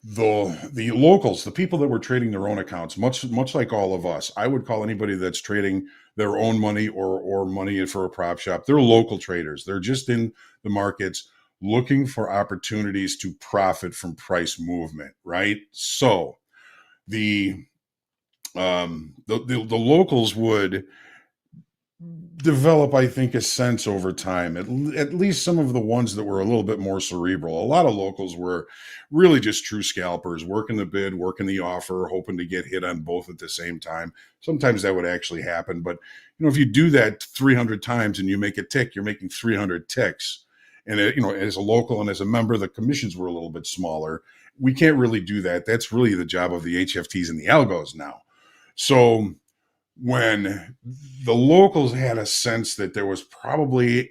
The locals, the people that were trading their own accounts, much like all of us, I would call anybody that's trading their own money or money for a prop shop, they're local traders. They're just in the markets looking for opportunities to profit from price movement, right? So the locals would develop, I think, a sense over time, at least some of the ones that were a little bit more cerebral. A lot of locals were really just true scalpers, working the bid, working the offer, hoping to get hit on both at the same time. Sometimes that would actually happen. But, if you do that 300 times and you make a tick, you're making 300 ticks. And, as a local and as a member, the commissions were a little bit smaller. We can't really do that. That's really the job of the HFTs and the algos now. So when the locals had a sense that there was probably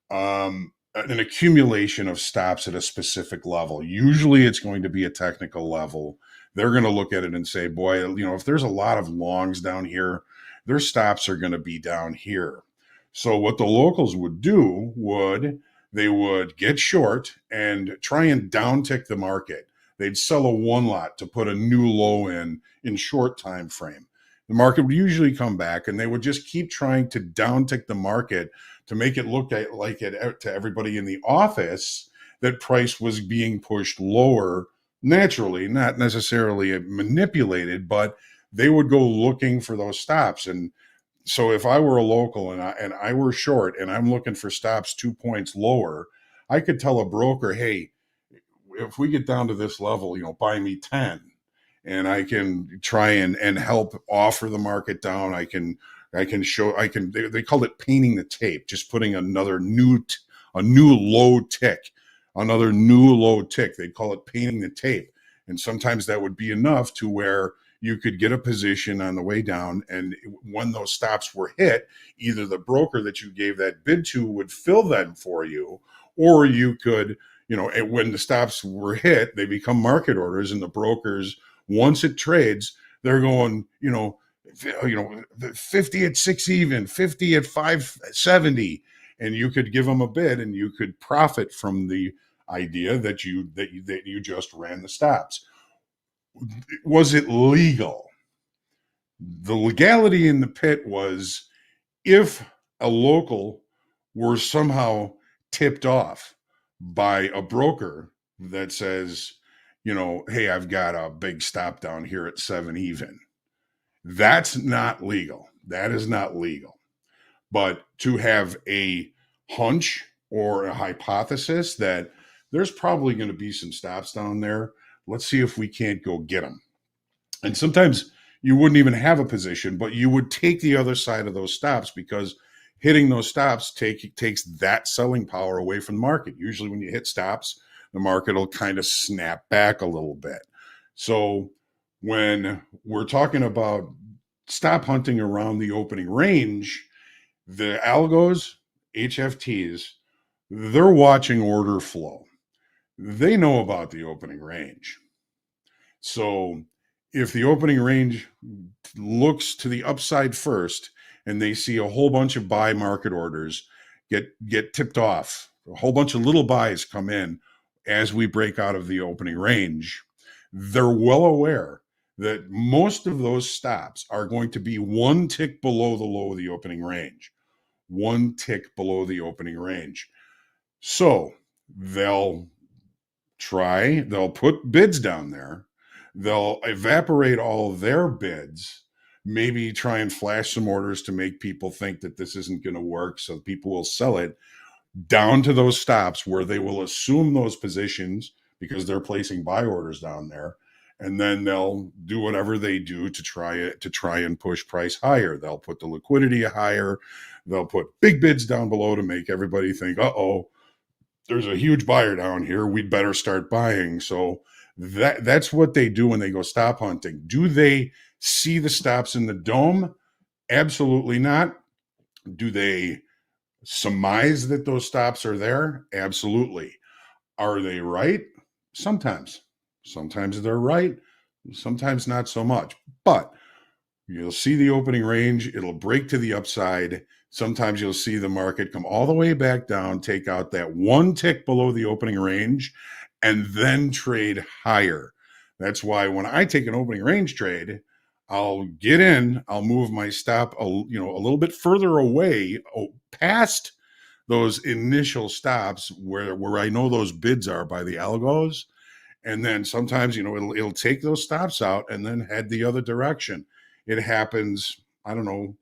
an accumulation of stops at a specific level, usually it's going to be a technical level. They're going to look at it and say, boy, if there's a lot of longs down here, their stops are going to be down here. So what the locals would do they would get short and try and downtick the market. They'd sell a one lot to put a new low in short time frame. The market would usually come back, and they would just keep trying to downtick the market to make it look like it to everybody in the office that price was being pushed lower naturally, not necessarily manipulated, but they would go looking for those stops. And so if I were a local and I were short and I'm looking for stops 2 points lower, I could tell a broker, hey, if we get down to this level, buy me 10. And I can try and help offer the market down. I can They called it painting the tape, just putting another new low tick. They call it painting the tape. And sometimes that would be enough to where you could get a position on the way down. And when those stops were hit, either the broker that you gave that bid to would fill them for you, or you could, when the stops were hit, they become market orders, and the brokers, once it trades, they're going, 50 at 6 even, 50 at 570. And you could give them a bid and you could profit from the idea that you just ran the stops. Was it legal? The legality in the pit was if a local were somehow tipped off by a broker that says, hey, I've got a big stop down here at 7 even. That's not legal. That is not legal. But to have a hunch or a hypothesis that there's probably going to be some stops down there, let's see if we can't go get them. And sometimes you wouldn't even have a position, but you would take the other side of those stops, because hitting those stops takes that selling power away from the market. Usually when you hit stops, the market will kind of snap back a little bit. So when we're talking about stop hunting around the opening range, the algos, HFTs, they're watching order flow. They know about the opening range. So if the opening range looks to the upside first and they see a whole bunch of buy market orders get tipped off, a whole bunch of little buys come in as we break out of the opening range, they're well aware that most of those stops are going to be one tick below the low of the opening range. One tick below the opening range. So they'll put bids down there. They'll evaporate all of their bids, maybe try and flash some orders to make people think that this isn't going to work, so people will sell it down to those stops where they will assume those positions because they're placing buy orders down there. And then they'll do whatever they do to try and push price higher. They'll put the liquidity higher. They'll put big bids down below to make everybody think, uh-oh, there's a huge buyer down here. We'd better start buying. So that's what they do when they go stop hunting. Do they see the stops in the dome? Absolutely not. Do they surmise that those stops are there? Absolutely. Are they right? Sometimes. Sometimes they're right. Sometimes not so much. But you'll see the opening range. It'll break to the upside. Sometimes you'll see the market come all the way back down, take out that one tick below the opening range, and then trade higher. That's why when I take an opening range trade, I'll get in, I'll move my stop a little bit further away, past those initial stops where I know those bids are by the algos. And then sometimes, it'll take those stops out and then head the other direction. It happens, I don't know,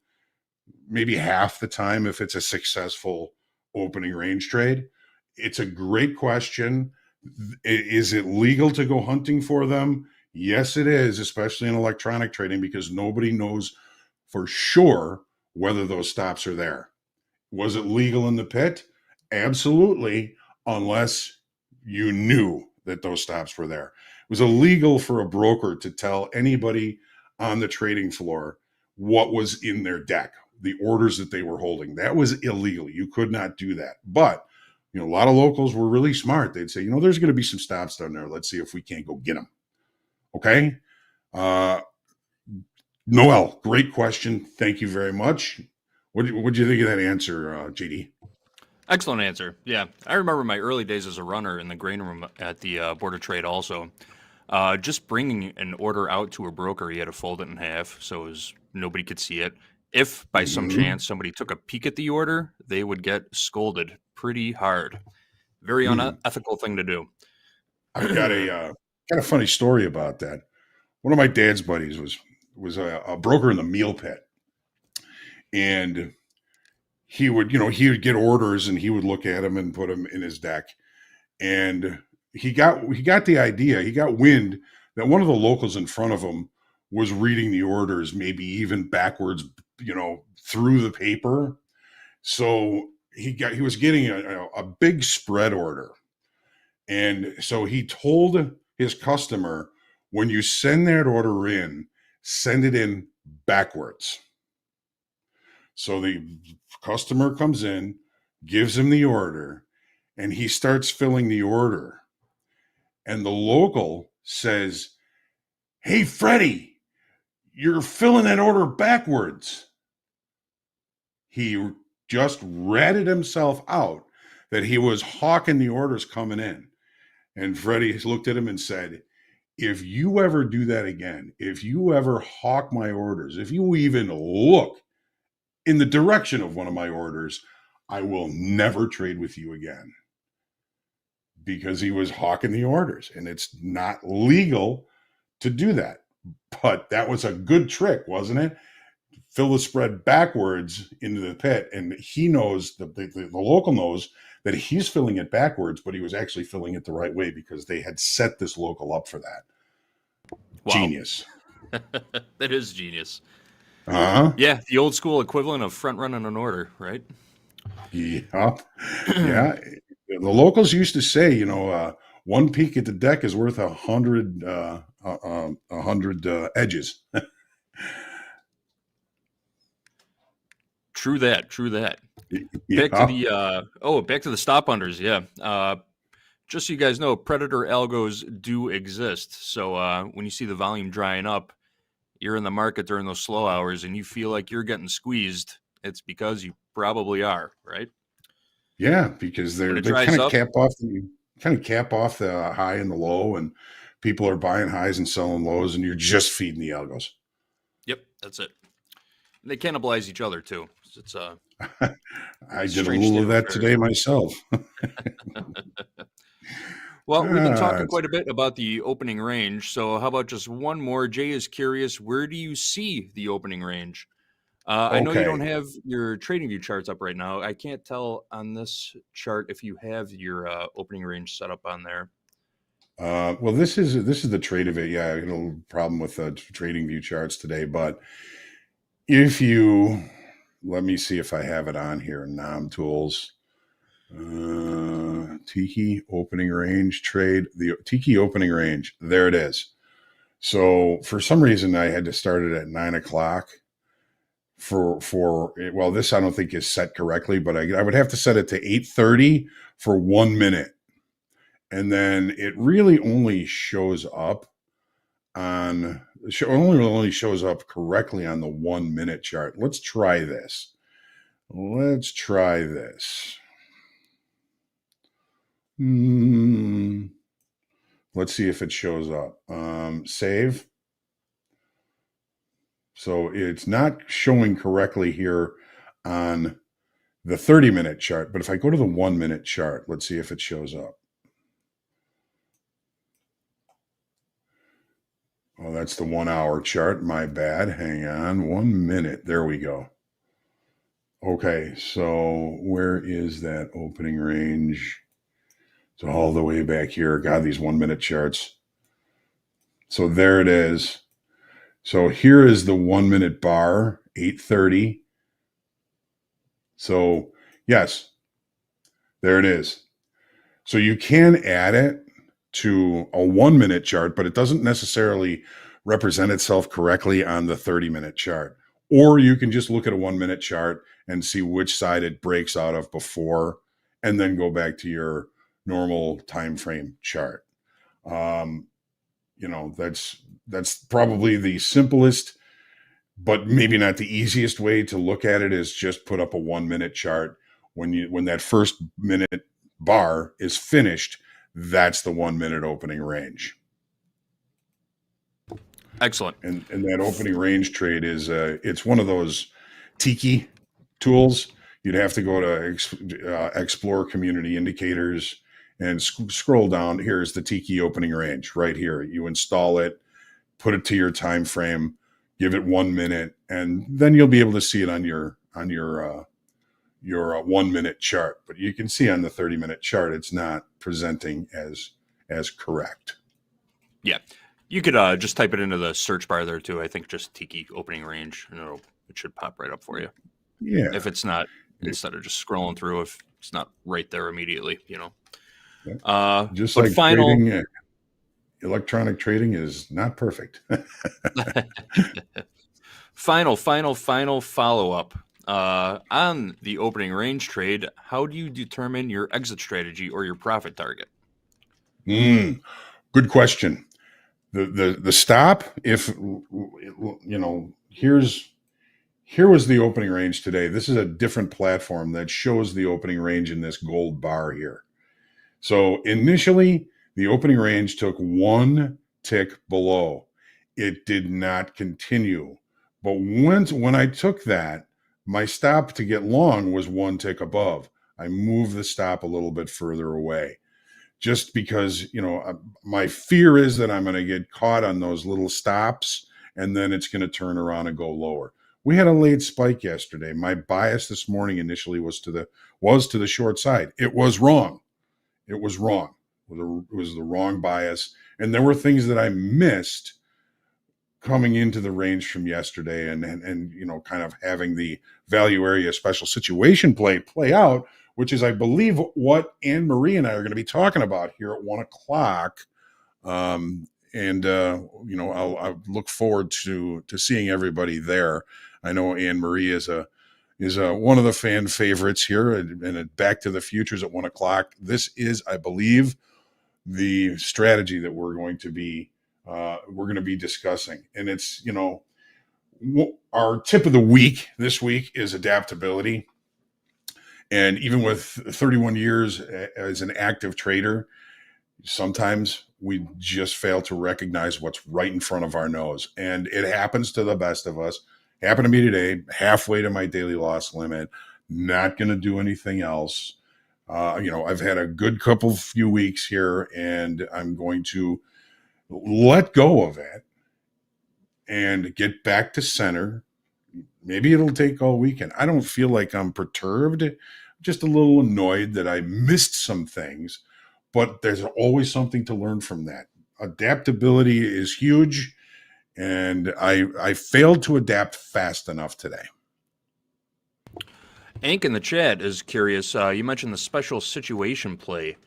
maybe half the time if it's a successful opening range trade. It's a great question. Is it legal to go hunting for them? Yes, it is, especially in electronic trading, because nobody knows for sure whether those stops are there. Was it legal in the pit? Absolutely, unless you knew that those stops were there. It was illegal for a broker to tell anybody on the trading floor what was in their deck, the orders that they were holding. That was illegal. You could not do that. But a lot of locals were really smart. They'd say, there's going to be some stops down there. Let's see if we can't go get them. Okay. Noel, great question. Thank you very much. What did you think of that answer, JD? Excellent answer. Yeah, I remember my early days as a runner in the grain room at the Board of Trade also. Just bringing an order out to a broker, he had to fold it in half so nobody could see it. If by some chance somebody took a peek at the order, they would get scolded pretty hard. Very unethical thing to do. I've got a funny story about that. One of my dad's buddies was a broker in the meal pit, and he would get orders and he would look at them and put them in his deck. And he got the idea. He got wind that one of the locals in front of him was reading the orders, maybe even backwards, through the paper. So he was getting a big spread order. And so he told his customer, when you send that order in, send it in backwards. So the customer comes in, gives him the order, and he starts filling the order. And the local says, "Hey, Freddie, you're filling that order backwards." He just ratted himself out that he was hawking the orders coming in. And Freddie looked at him and said, "If you ever do that again, if you ever hawk my orders, if you even look in the direction of one of my orders, I will never trade with you again." Because he was hawking the orders, and it's not legal to do that. But that was a good trick, wasn't it? Fill the spread backwards into the pit, and he knows, the local knows that he's filling it backwards, but he was actually filling it the right way because they had set this local up for that. Wow. Genius. That is genius. Yeah, the old school equivalent of front running an order, right? Yeah. Yeah. The locals used to say, one peek at the deck is worth 100 edges. True that. Yeah. Back to the stop unders. Yeah. Just so you guys know, predator algos do exist. So when you see the volume drying up, you're in the market during those slow hours and you feel like you're getting squeezed, it's because you probably are, right? Yeah, because they kind of cap off the high and the low, and people are buying highs and selling lows, and you're just feeding the algos. Yep, that's it. And they cannibalize each other too. It's I did a little of that today myself. Well, we've been talking quite a bit about the opening range. So how about just one more? Jay is curious, where do you see the opening range? I know you don't have your trading view charts up right now. I can't tell on this chart if you have your opening range set up on there. Well, this is the trade of it. Yeah, I had a little problem with trading view charts today, but if you let me see if I have it on here. NOM tools, Tiki opening range trade, the Tiki opening range. There it is. So for some reason, I had to start it at 9 o'clock. This I don't think is set correctly, but I would have to set it to 8:30 for 1 minute. And then it really only shows up only shows up correctly on the 1 minute chart. Let's try this. Let's see if it shows up. Save. So it's not showing correctly here on the 30-minute chart, but if I go to the 1 minute chart, let's see if it shows up. Oh, that's the 1 hour chart. My bad. Hang on. 1 minute. There we go. Okay. So where is that opening range? It's all the way back here. God, these 1 minute charts. So there it is. So here is the 1 minute bar, 8:30. So yes, there it is. So you can add it to a 1 minute chart, but it doesn't necessarily represent itself correctly on the 30-minute chart. Or you can just look at a 1 minute chart and see which side it breaks out of before, and then go back to your normal time frame chart. That's probably the simplest, but maybe not the easiest way to look at it, is just put up a 1 minute chart. When that first minute bar is finished, that's the 1 minute opening range. Excellent. And that opening range trade is it's one of those Tiki tools. You'd have to go to Explore Community Indicators and scroll down. Here's the Tiki opening range right here. You install it, put it to your time frame, give it 1 minute, and then you'll be able to see it on your 1 minute chart. But you can see on the 30-minute chart, it's not presenting as correct. Yeah. You could just type it into the search bar there too. I think just Tiki opening range, and it should pop right up for you. Yeah. If it's not, instead of just scrolling through, if it's not right there immediately, Just but like trading, electronic trading is not perfect. Final follow-up. On the opening range trade, how do you determine your exit strategy or your profit target? Good question. The stop, if here was the opening range today. This is a different platform that shows the opening range in this gold bar here. So initially, the opening range took one tick below. It did not continue. But when I took that, my stop to get long was one tick above. I moved the stop a little bit further away. Just because, my fear is that I'm going to get caught on those little stops and then it's going to turn around and go lower. We had a late spike yesterday. My bias this morning initially was to the short side. It was wrong. It was wrong. It was the wrong bias. And there were things that I missed coming into the range from yesterday and kind of having the value area special situation play out, which is, I believe, what Anne Marie and I are going to be talking about here at 1 o'clock. I'll look forward to seeing everybody there. I know Anne Marie is one of the fan favorites here, and Back to the Futures at 1 o'clock. This is, I believe, the strategy that we're going to be discussing, and it's our tip of the week this week is adaptability. And even with 31 years as an active trader, sometimes we just fail to recognize what's right in front of our nose. And it happens to the best of us. Happened to me today, halfway to my daily loss limit, not going to do anything else. I've had a good few weeks here, and I'm going to let go of it and get back to center. Maybe it'll take all weekend. I don't feel like I'm perturbed, just a little annoyed that I missed some things, but there's always something to learn from that. Adaptability is huge, and I failed to adapt fast enough today. Ank in the chat is curious. You mentioned the special situation play.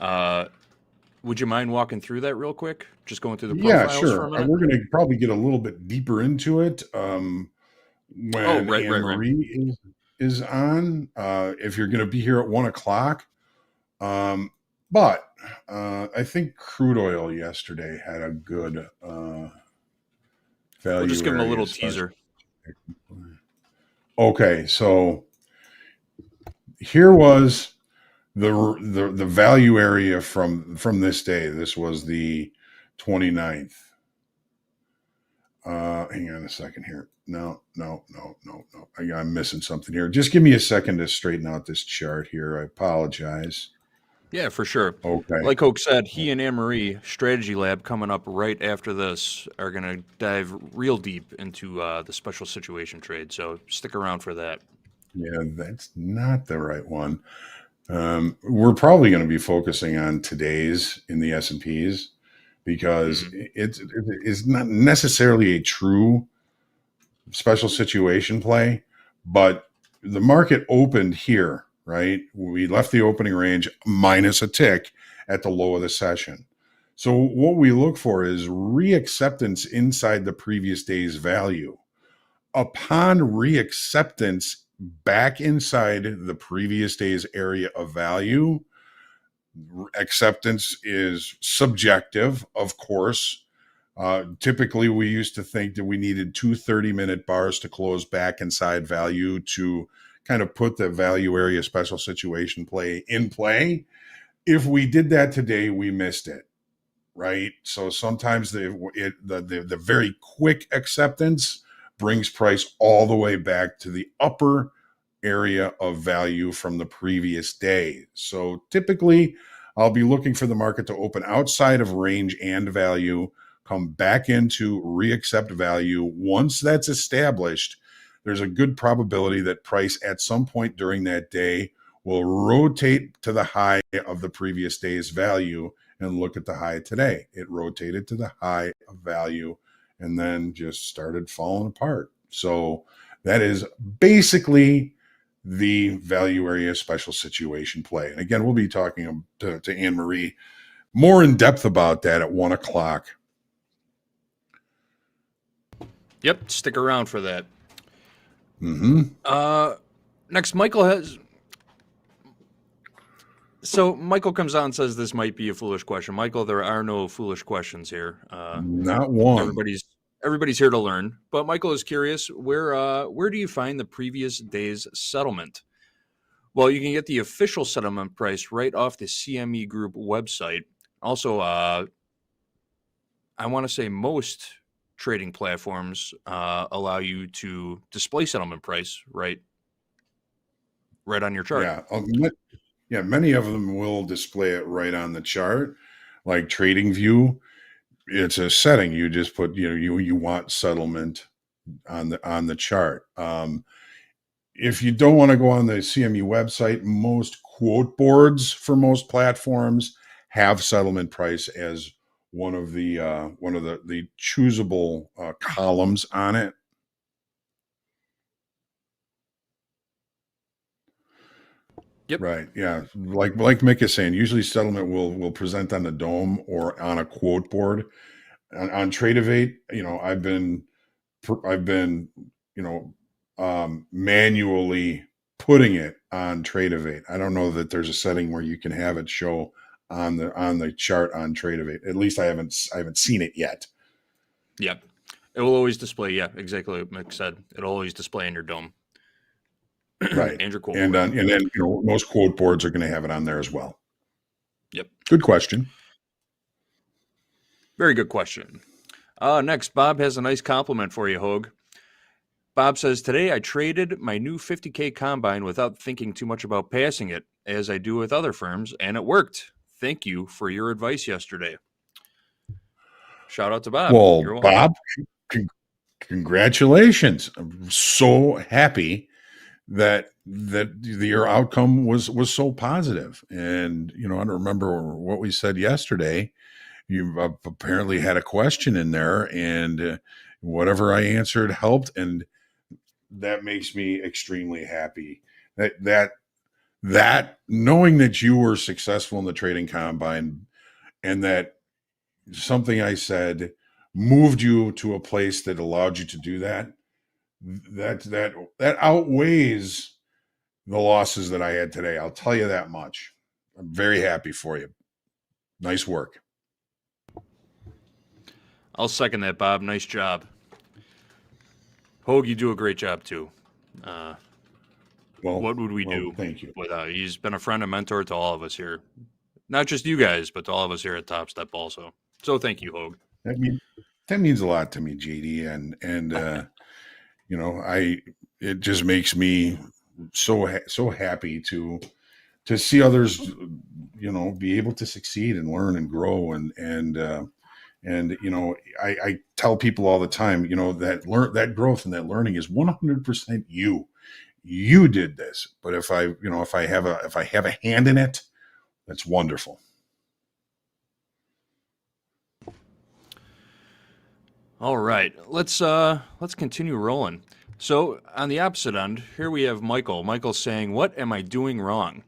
Would you mind walking through that real quick? Just going through the profiles for a minute? We're going to probably get a little bit deeper into it when Anne Marie is on. If you're going to be here at 1 o'clock. But I think crude oil yesterday had a good value. We'll just give them a little teaser. Okay, so here was the value area from this day. This was the 29th. Hang on a second here. No. I'm missing something here. Just give me a second to straighten out this chart here. I apologize. Yeah, for sure. Okay. Like Hoke said, he and Anne Marie, Strategy Lab, coming up right after this, are going to dive real deep into the special situation trade. So stick around for that. Yeah, that's not the right one. We're probably going to be focusing on today's in the S&Ps because it's not necessarily a true special situation play, but the market opened here, right? We left the opening range minus a tick at the low of the session. So what we look for is reacceptance inside the previous day's value. Upon reacceptance back inside the previous day's area of value, acceptance is subjective, of course. Typically, we used to think that we needed 2 30-minute bars to close back inside value to kind of put the value area special situation play in play. If we did that today, we missed it, right? So sometimes the very quick acceptance brings price all the way back to the upper area of value from the previous day. So typically, I'll be looking for the market to open outside of range and value, come back into reaccept value. Once that's established, there's a good probability that price at some point during that day will rotate to the high of the previous day's value and look at the high today. It rotated to the high of value and then just started falling apart. So that is basically the value area special situation play. And again, we'll be talking to Anne Marie more in depth about that at 1 o'clock. Yep, stick around for that. Mm-hmm. Next, Michael has. So Michael comes on and says this might be a foolish question. Michael, there are no foolish questions here. Not one. Everybody's here to learn. But Michael is curious, where do you find the previous day's settlement? Well, you can get the official settlement price right off the CME Group website. Also, I want to say most trading platforms allow you to display settlement price right on your chart. Yeah, many of them will display it right on the chart. Like TradingView, it's a setting. You just put, you want settlement on the chart. If you don't want to go on the CME website, most quote boards for most platforms have settlement price as one of the choosable columns on it. Yep. Right. Yeah. Like Mick is saying, usually settlement will present on the dome or on a quote board. On Tradeovate, I've been manually putting it on Tradeovate. I don't know that there's a setting where you can have it show on the chart on Tradeovate. At least I haven't seen it yet. Yep. It will always display. Yeah, exactly what Mick said. It'll always display in your dome. Right. And your quote and board. And then most quote boards are going to have it on there as well. Yep. Good question. Very good question. Next, Bob has a nice compliment for you, Hoag. Bob says, today I traded my new 50K combine without thinking too much about passing it, as I do with other firms, and it worked. Thank you for your advice yesterday. Shout out to Bob. Well, Bob, congratulations. I'm so happy that your outcome was so positive. And, I don't remember what we said yesterday. You apparently had a question in there, and whatever I answered helped. And that makes me extremely happy that knowing that you were successful in the trading combine and that something I said moved you to a place that allowed you to do that outweighs the losses that I had today. I'll tell you that much. I'm very happy for you. Nice work. I'll second that, Bob. Nice job. Hoag, you do a great job too. What would we do? Thank you. Without he's been a friend and mentor to all of us here, not just you guys, but to all of us here at Topstep also. So thank you, Hoag. That means a lot to me, JD, and it just makes me so happy to see others, be able to succeed and learn and grow and I tell people all the time, that growth and that learning is 100% you. You did this, but if I have a hand in it, that's wonderful. All right, let's continue rolling. So on the opposite end, here we have Michael. Michael's saying, "What am I doing wrong?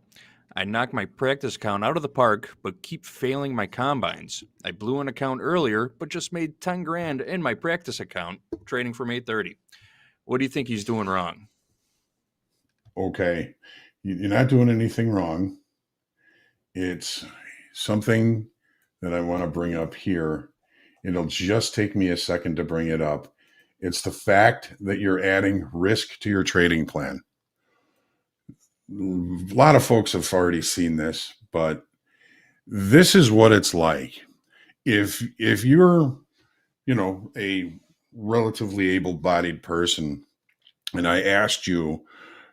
I knocked my practice account out of the park, but keep failing my combines. I blew an account earlier, but just made 10 grand in my practice account, trading from 830. What do you think he's doing wrong?" Okay, you're not doing anything wrong. It's something that I want to bring up here. It'll just take me a second to bring it up. It's the fact that you're adding risk to your trading plan. A lot of folks have already seen this, but this is what it's like. If you're, a relatively able-bodied person, and I asked you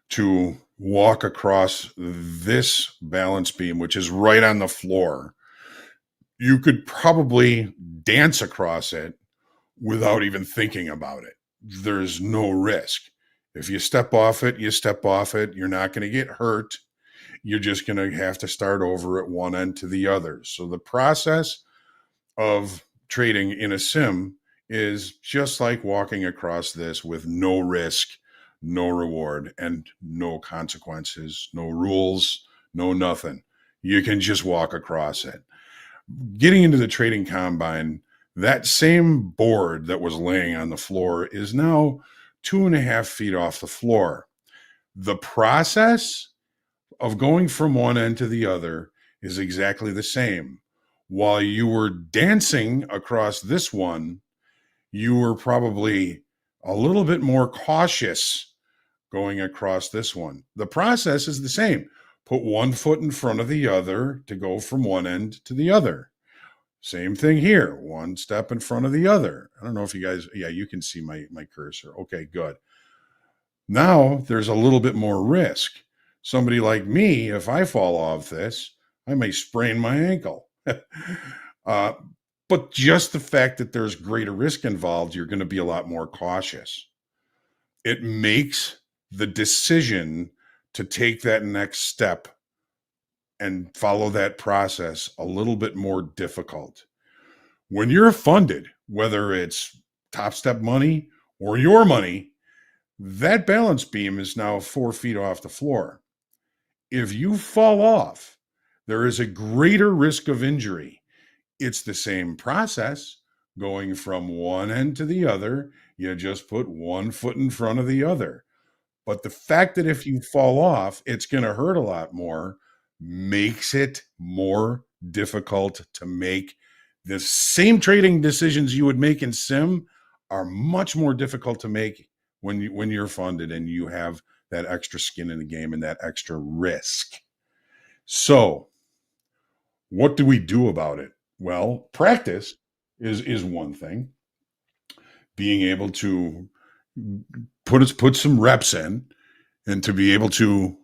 to walk across this balance beam, which is right on the floor, you could probably dance across it without even thinking about it. There's no risk. If you step off it, you step off it. You're not going to get hurt. you're just going to have to start over at one end to the other. So the process of trading in a sim is just like walking across this with no risk, no reward, and no consequences, no rules, no nothing. You can just walk across it. Getting into the trading combine, that same board that was laying on the floor is now 2.5 feet off the floor. The process of going from one end to the other is exactly the same. While you were dancing across this one, you were probably a little bit more cautious going across this one. The process is the same. Put one foot in front of the other to go from one end to the other. Same thing here. One step in front of the other. I don't know if you guys, yeah, you can see my cursor. Okay, good. Now there's a little bit more risk. Somebody like me, if I fall off this, I may sprain my ankle. But just the fact that there's greater risk involved, you're going to be a lot more cautious. It makes the decision to take that next step and follow that process a little bit more difficult. When you're funded, whether it's Topstep money or your money, that balance beam is now 4 feet off the floor. If you fall off, there is a greater risk of injury. It's the same process going from one end to the other. You just put one foot in front of the other. But the fact that if you fall off, it's going to hurt a lot more makes it more difficult to make. The same trading decisions you would make in sim are much more difficult to make when you're funded and you have that extra skin in the game and that extra risk. So what do we do about it? Well, practice is one thing. Being able to put some reps in and to be able to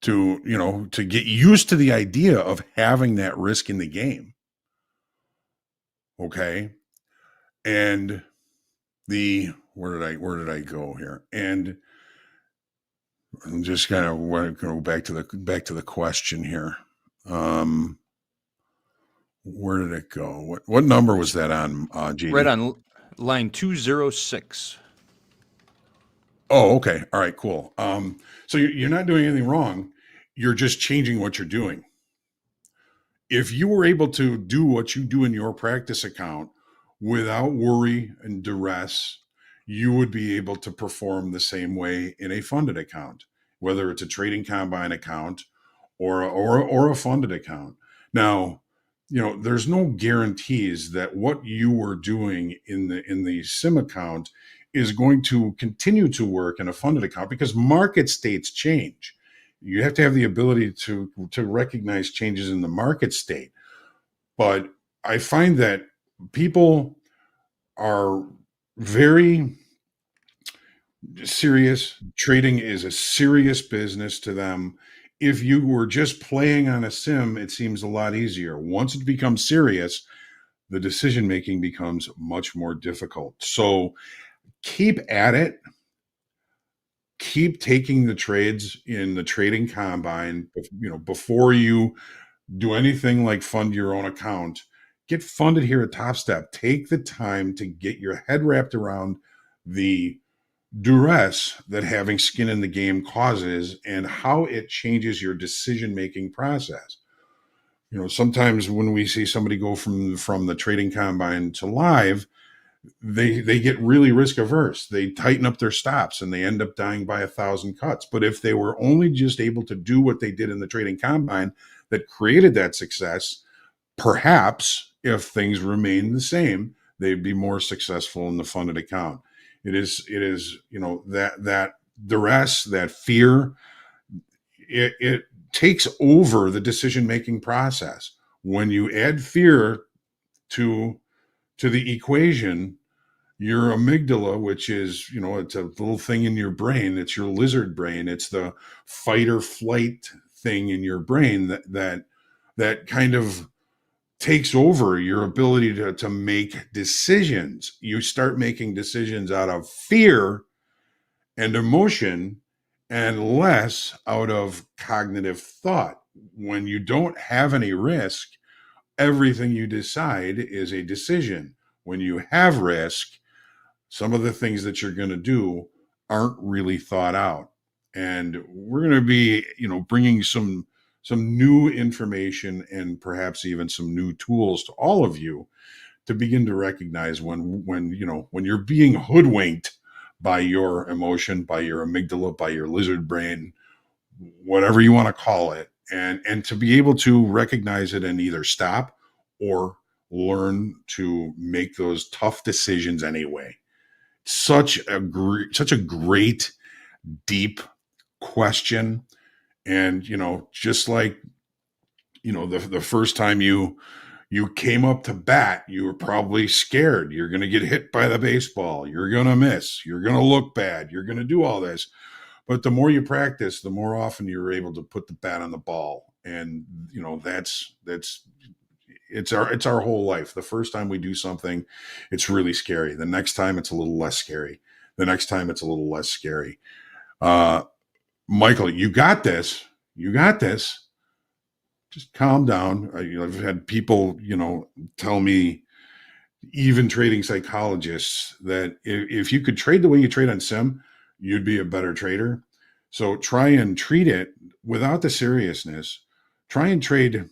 get used to the idea of having that risk in the game. Okay. And where did I go here? And I'm just kind of want to go back to the question here. Where did it go? What number was that on, Gene? Right on line 206. Oh, okay. All right, cool. So you're not doing anything wrong. You're just changing what you're doing. If you were able to do what you do in your practice account without worry and duress, you would be able to perform the same way in a funded account, whether it's a trading combine account or a funded account. Now, there's no guarantees that what you were doing in the sim account is going to continue to work in a funded account because market states change. You have to have the ability to recognize changes in the market state. But I find that people are very serious. Trading is a serious business to them. If you were just playing on a sim, it seems a lot easier. Once it becomes serious, the decision-making becomes much more difficult. So keep at it. Keep taking the trades in the trading combine, before you do anything like fund your own account. Get funded here at Topstep. Take the time to get your head wrapped around the duress that having skin in the game causes and how it changes your decision-making process. Sometimes when we see somebody go from the trading combine to live, they get really risk averse. They tighten up their stops and they end up dying by 1,000 cuts. But if they were only just able to do what they did in the trading combine that created that success, perhaps if things remain the same, they'd be more successful in the funded account. It is that duress, that fear, it takes over the decision-making process. When you add fear to the equation, your amygdala, which is, it's a little thing in your brain. It's your lizard brain. It's the fight or flight thing in your brain that kind of takes over your ability to make decisions. You start making decisions out of fear and emotion, and less out of cognitive thought. When you don't have any risk, everything you decide is a decision. When you have risk, some of the things that you're going to do aren't really thought out. And we're going to be, bringing some new information and perhaps even some new tools to all of you to begin to recognize when you're being hoodwinked by your emotion, by your amygdala, by your lizard brain, whatever you want to call it, and to be able to recognize it and either stop or learn to make those tough decisions anyway. Such a great, deep question. And, just like, the first time you came up to bat, you were probably scared. You're going to get hit by the baseball. You're going to miss. You're going to look bad. You're going to do all this. But the more you practice, the more often you're able to put the bat on the ball. And, it's our whole life. The first time we do something, it's really scary. The next time it's a little less scary. The next time it's a little less scary. Michael, you got this. You got this. Just calm down. I've had people, tell me, even trading psychologists, that if you could trade the way you trade on sim, you'd be a better trader. So try and treat it without the seriousness. Try and trade,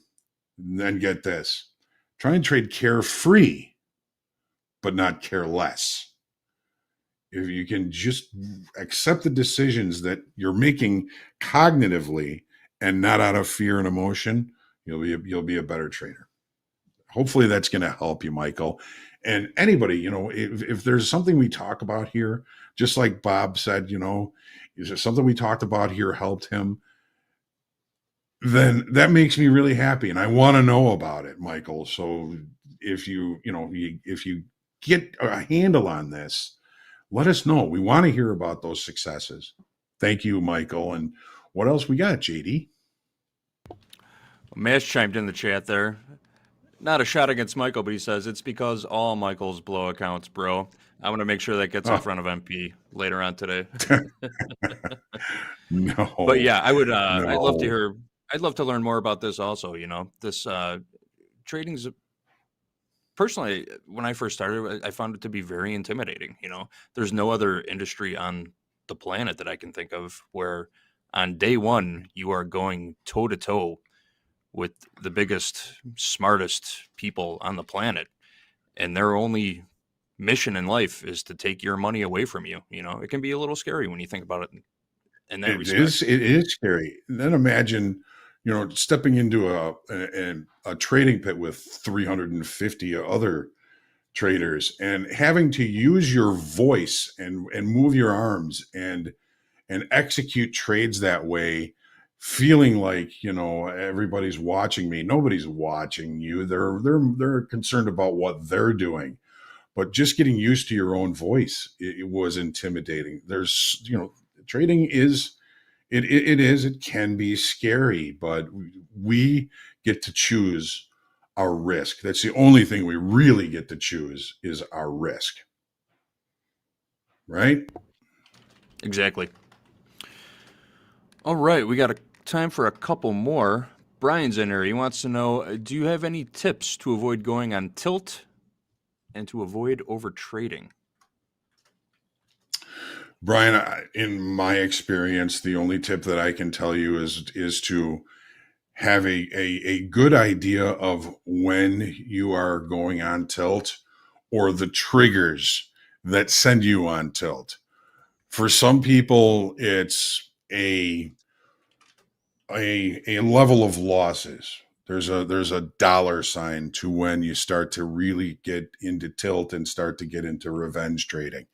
then get this. Try and trade carefree, but not careless. If you can just accept the decisions that you're making cognitively and not out of fear and emotion, you'll be a better trader. Hopefully that's going to help you, Michael. And anybody, if there's something we talk about here, just like Bob said, is there something we talked about here helped him, then that makes me really happy. And I want to know about it, Michael. So if you get a handle on this, let us know. We want to hear about those successes. Thank you, Michael. And what else we got, JD? Mash chimed in the chat there. Not a shot against Michael, but he says it's because all Michael's blow accounts, bro. I'm going to make sure that gets in front of MP later on today. No. But yeah, I would. No. I'd love to hear. I'd love to learn more about this also. This trading's. Personally, when I first started, I found it to be very intimidating. There's no other industry on the planet that I can think of where on day one you are going toe to toe with the biggest, smartest people on the planet, and their only mission in life is to take your money away from you. It can be a little scary when you think about it in that respect. It is scary. And then imagine, stepping into a trading pit with 350 other traders and having to use your voice and move your arms and execute trades that way, feeling like, everybody's watching me. Nobody's watching you. They're concerned about what they're doing. But just getting used to your own voice, it was intimidating. There's, trading is, it can be scary, but we get to choose our risk. That's the only thing we really get to choose is our risk. Right? Exactly. All right, we got time for a couple more. Brian's in here. He wants to know, do you have any tips to avoid going on tilt and to avoid over trading? Brian, in my experience, the only tip that I can tell you is to have a good idea of when you are going on tilt or the triggers that send you on tilt. For some people, it's a level of losses. There's a dollar sign to when you start to really get into tilt and start to get into revenge trading.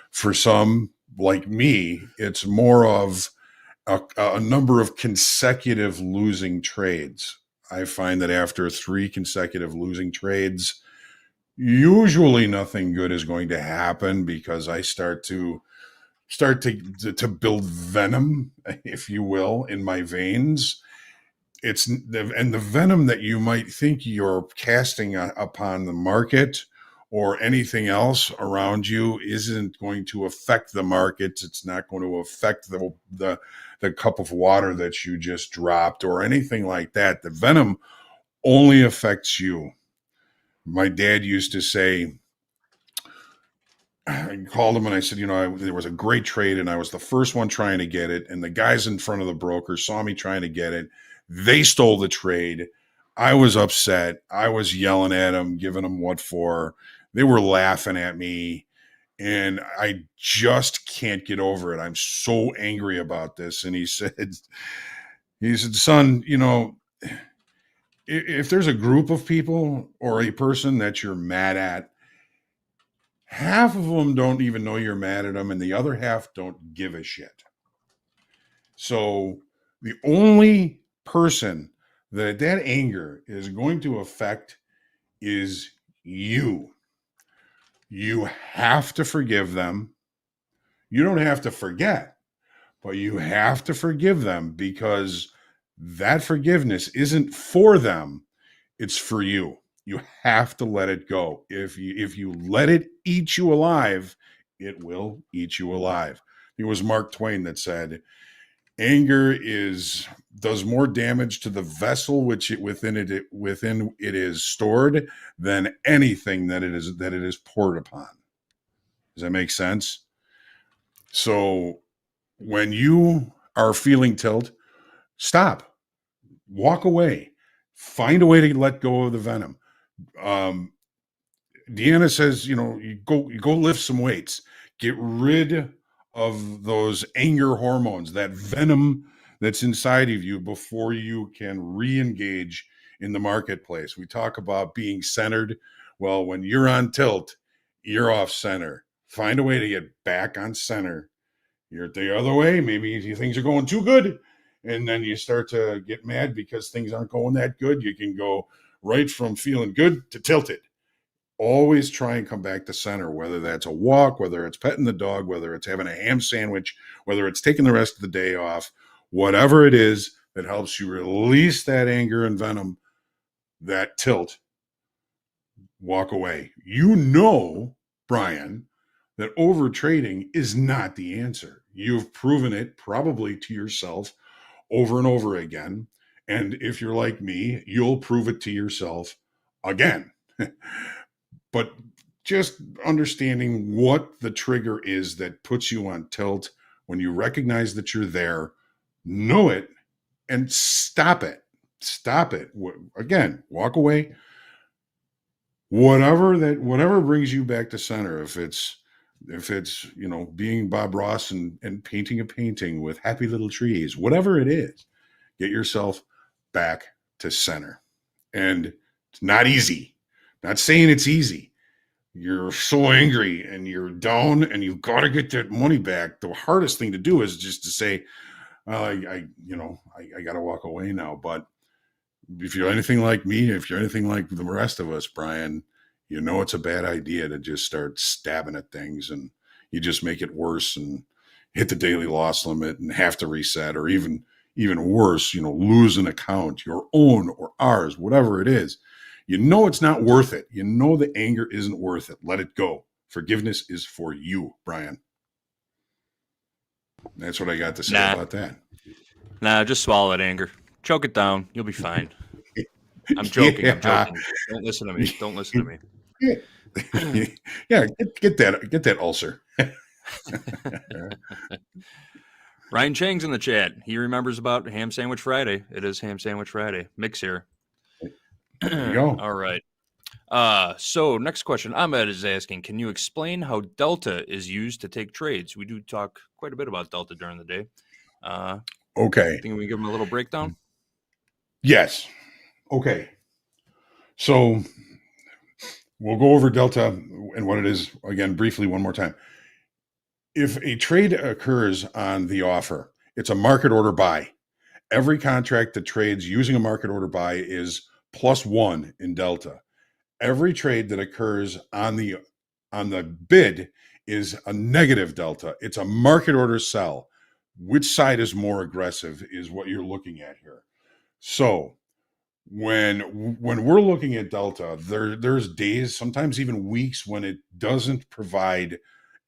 For some, like me, it's more of a number of consecutive losing trades. I find that after 3 consecutive losing trades, usually nothing good is going to happen because I start to build venom, if you will, in my veins. And the venom that you might think you're casting upon the market or anything else around you isn't going to affect the markets. It's not going to affect the cup of water that you just dropped or anything like that. The venom only affects you. My dad used to say, I called him and I said, there was a great trade and I was the first one trying to get it. And the guys in front of the broker saw me trying to get it. They stole the trade. I was upset. I was yelling at them, giving them what for. They were laughing at me. And I just can't get over it. I'm so angry about this. And he said, son, if there's a group of people or a person that you're mad at, half of them don't even know you're mad at them, and the other half don't give a shit. So the only person that anger is going to affect is you. You have to forgive them. You don't have to forget, but you have to forgive them, because that forgiveness isn't for them. It's for you. You have to let it go. If you let it eat you alive, it will eat you alive. It was Mark Twain that said, anger does more damage to the vessel within it is stored than anything that it is poured upon. Does that make sense? So when you are feeling tilt, stop, walk away, find a way to let go of the venom. Deanna says, you go lift some weights, get rid of those anger hormones, that venom that's inside of you, before you can re-engage in the marketplace. We talk about being centered. Well, when you're on tilt, you're off center. Find a way to get back on center. You're the other way. Maybe things are going too good, and then you start to get mad because things aren't going that good. You can go right from feeling good to tilted. Always try and come back to center, whether that's a walk, whether it's petting the dog, whether it's having a ham sandwich, whether it's taking the rest of the day off, whatever it is that helps you release that anger and venom, that tilt, walk away. Brian, that over trading is not the answer. You've proven it probably to yourself over and over again. And if you're like me, you'll prove it to yourself again. But just understanding what the trigger is that puts you on tilt, when you recognize that you're there, know it and stop it. Stop it. Again, walk away. Whatever brings you back to center, if it's being Bob Ross and painting a painting with happy little trees, whatever it is, get yourself back to center. And it's not easy. Not saying it's easy. You're so angry and you're down and you've got to get that money back. The hardest thing to do is just to say, I got to walk away now. But if you're anything like me, if you're anything like the rest of us, Brian, it's a bad idea to just start stabbing at things, and you just make it worse and hit the daily loss limit and have to reset, or even worse, lose an account, your own or ours, whatever it is. It's not worth it. The anger isn't worth it. Let it go. Forgiveness is for you, Brian. That's what I got to say about that. Nah, just swallow that anger. Choke it down. You'll be fine. I'm joking. Yeah. I'm joking. Don't listen to me. Don't listen to me. Yeah, get that ulcer. Ryan Chang's in the chat. He remembers about Ham Sandwich Friday. It is Ham Sandwich Friday. Mix here. There you go. All right. So next question. Ahmed is asking, can you explain how Delta is used to take trades? We do talk quite a bit about Delta during the day. Okay. Think we give him a little breakdown? Yes. Okay. So we'll go over Delta and what it is again briefly one more time. If a trade occurs on the offer, it's a market order buy. Every contract that trades using a market order buy is +1 in Delta. Every trade that occurs on the bid is a negative Delta. It's a market order sell. Which side is more aggressive is what you're looking at here. So when we're looking at Delta, there's days, sometimes even weeks, when it doesn't provide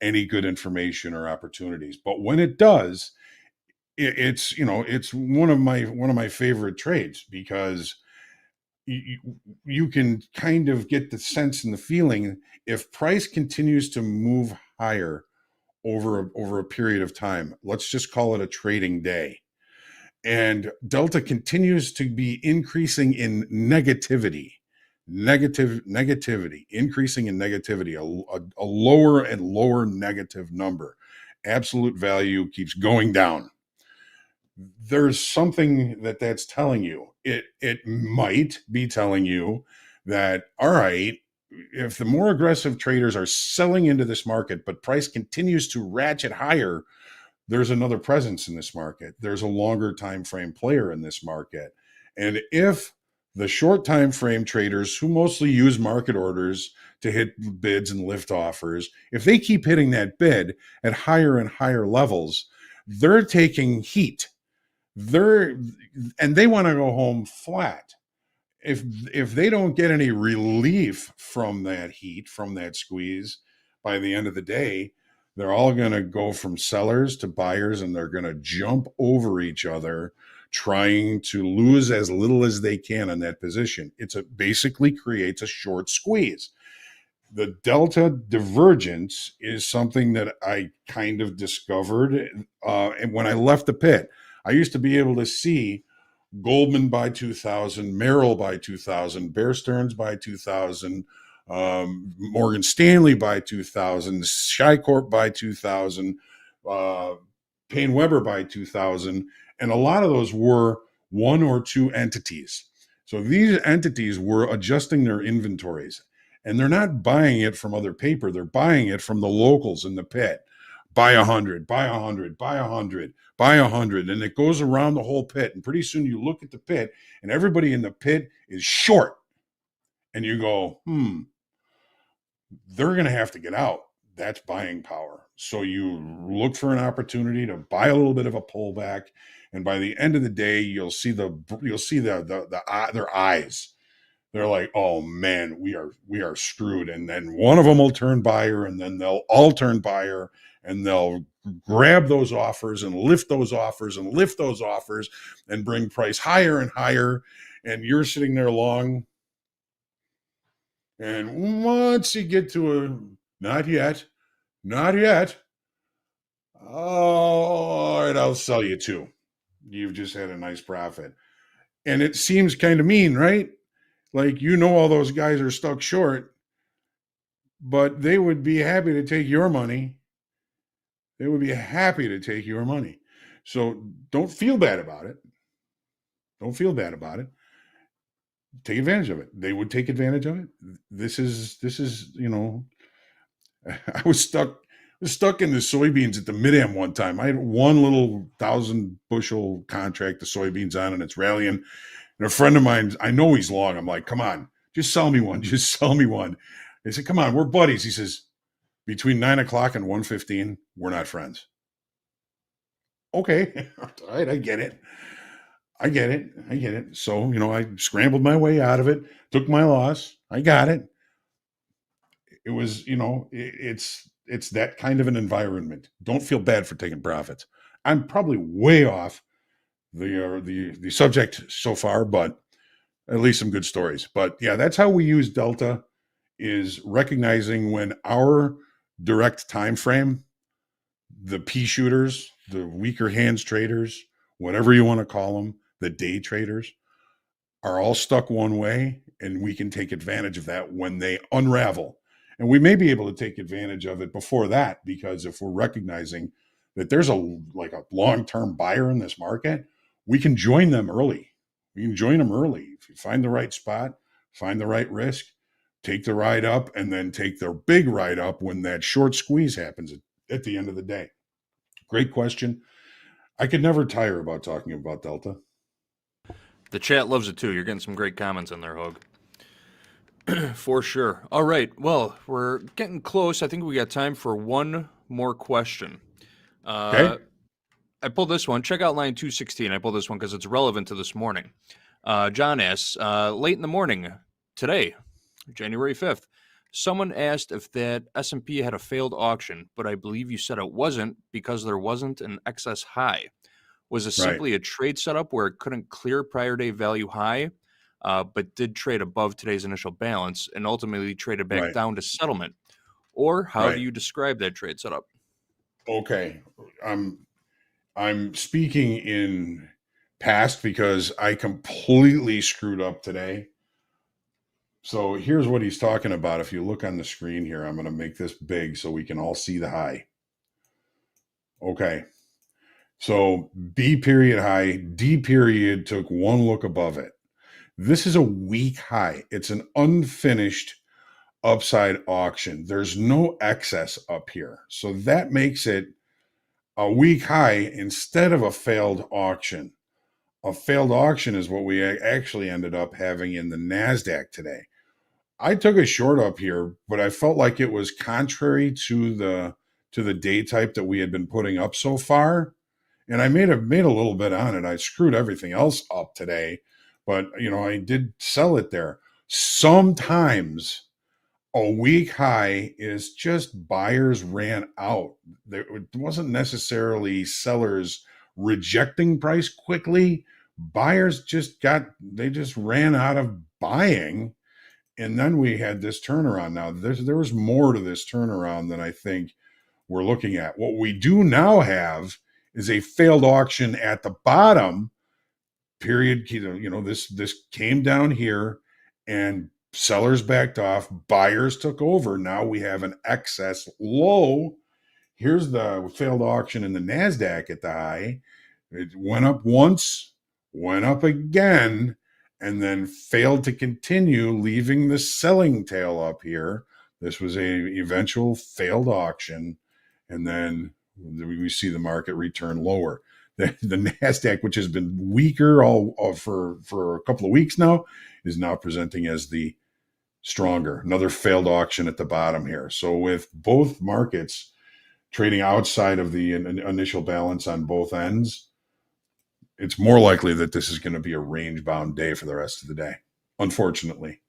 any good information or opportunities. But when it does, it's one of my favorite trades, because you can kind of get the sense and the feeling, if price continues to move higher over a period of time, let's just call it a trading day, and Delta continues to be increasing in negativity, increasing in negativity, a lower and lower negative number, absolute value keeps going down, there's something that's telling you. It might be telling you that, all right, if the more aggressive traders are selling into this market, but price continues to ratchet higher, there's another presence in this market. There's a longer time frame player in this market. And if the short time frame traders, who mostly use market orders to hit bids and lift offers, if they keep hitting that bid at higher and higher levels, they're taking heat. They want to go home flat. If they don't get any relief from that heat, from that squeeze, by the end of the day, they're all going to go from sellers to buyers, and they're going to jump over each other, trying to lose as little as they can in that position. Basically creates a short squeeze. The delta divergence is something that I kind of discovered, and when I left the pit, I used to be able to see Goldman by 2000, Merrill by 2000, Bear Stearns by 2000, Morgan Stanley by 2000, Shycorp by 2000, Payne Weber by 2000, and a lot of those were one or two entities. So these entities were adjusting their inventories, and they're not buying it from other paper. They're buying it from the locals in the pit. Buy 100, buy 100, buy 100, buy 100. And it goes around the whole pit. And pretty soon you look at the pit, and everybody in the pit is short. And you go, they're going to have to get out. That's buying power. So you look for an opportunity to buy a little bit of a pullback. And by the end of the day, you'll see their eyes. They're like, oh man, we are screwed. And then one of them will turn buyer, and then they'll all turn buyer, and they'll grab those offers and lift those offers and lift those offers and bring price higher and higher. And you're sitting there long. And once you get to not yet. All right, I'll sell you two. You've just had a nice profit. And it seems kind of mean, right? Like, all those guys are stuck short, but they would be happy to take your money. They would be happy to take your money. So don't feel bad about it. Don't feel bad about it. Take advantage of it. They would take advantage of it. This is, I was stuck in the soybeans at the Mid-Am one time. I had one little 1,000 bushel contract of soybeans on, and it's rallying. And a friend of mine, I know he's long. I'm like, come on, just sell me one. Just sell me one. They said, come on, we're buddies. He says, between 9 o'clock and 1:15, we're not friends. Okay. All right. I get it. So, I scrambled my way out of it, took my loss. I got it. It was, it's that kind of an environment. Don't feel bad for taking profits. I'm probably way off the subject so far, but at least some good stories. But yeah, that's how we use Delta, is recognizing when our direct time frame, the pea shooters, the weaker hands traders, whatever you want to call them, the day traders, are all stuck one way, and we can take advantage of that when they unravel. And we may be able to take advantage of it before that, because if we're recognizing that there's a long-term buyer in this market, we can join them early. If you find the right spot, find the right risk, take the ride up, and then take the big ride up when that short squeeze happens at the end of the day. Great question. I could never tire about talking about Delta. The chat loves it too. You're getting some great comments in there, Hoag. For sure. All right. Well, we're getting close. I think we got time for one more question. Okay. I pulled this one. Check out line 216. I pulled this one because it's relevant to this morning. John asks, late in the morning today, January 5th, someone asked if that S&P had a failed auction, but I believe you said it wasn't because there wasn't an excess high. Was it simply a trade setup where it couldn't clear prior day value high, but did trade above today's initial balance and ultimately traded back down to settlement? Or how do you describe that trade setup? Okay. I'm speaking in past because I completely screwed up today. So here's what he's talking about. If you look on the screen here, I'm going to make this big so we can all see the high. Okay. So B period high, D period took one look above it. This is a weak high. It's an unfinished upside auction. There's no excess up here. So that makes it a weak high instead of a failed auction. A failed auction is what we actually ended up having in the NASDAQ today. I took a short up here, but I felt like it was contrary to the day type that we had been putting up so far. And I made a little bit on it. I screwed everything else up today, but I did sell it there. Sometimes a weak high is just buyers ran out. It wasn't necessarily sellers rejecting price quickly. Buyers just ran out of buying. And then we had this turnaround. Now, there was more to this turnaround than I think we're looking at. What we do now have is a failed auction at the bottom period. This came down here and sellers backed off. Buyers took over. Now we have an excess low. Here's the failed auction in the NASDAQ at the high. It went up once, went up again, and then failed to continue, leaving the selling tail up here. This was a eventual failed auction, and then we see the market return lower. The NASDAQ, which has been weaker for a couple of weeks now, is now presenting as the stronger. Another failed auction at the bottom here. So with both markets trading outside of the initial balance on both ends, it's more likely that this is going to be a range-bound day for the rest of the day. Unfortunately,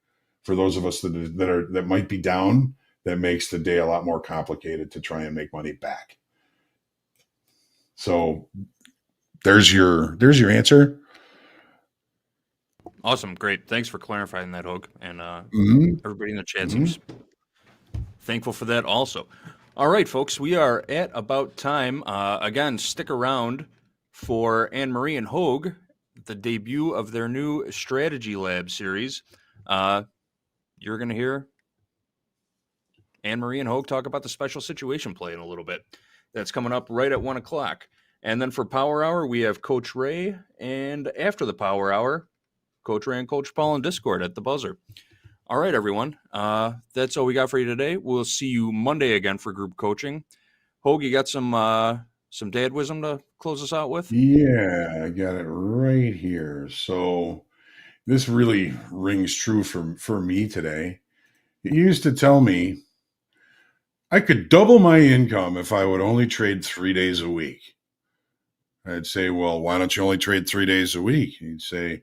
for those of us that might be down, that makes the day a lot more complicated to try and make money back. So there's your answer. Awesome, great. Thanks for clarifying that, Hoag, and everybody in the chat seems thankful for that also. All right, folks, we are at about time. Again, stick around for Anne-Marie and Hoag, the debut of their new Strategy Lab series. You're going to hear Anne-Marie and Hoag talk about the special situation play in a little bit. That's coming up right at 1 o'clock. And then for Power Hour, we have Coach Ray. And after the Power Hour, Coach Ray and Coach Paul in Discord at the buzzer. All right, everyone. That's all we got for you today. We'll see you Monday again for group coaching. Hoag, you got some dad wisdom to close us out with? Yeah, I got it right here. So this really rings true for me today. He used to tell me I could double my income if I would only trade 3 days a week. I'd say, well, why don't you only trade 3 days a week? He'd say,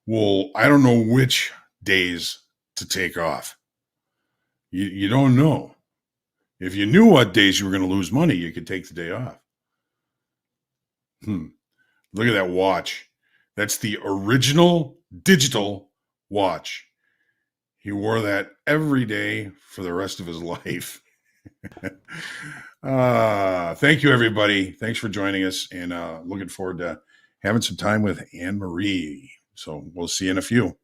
well, I don't know which days to take off. You don't know. If you knew what days you were going to lose money, you could take the day off. Look at that watch. That's the original digital watch. He wore that every day for the rest of his life. Thank you, everybody. Thanks for joining us, and looking forward to having some time with Anne-Marie. So we'll see you in a few.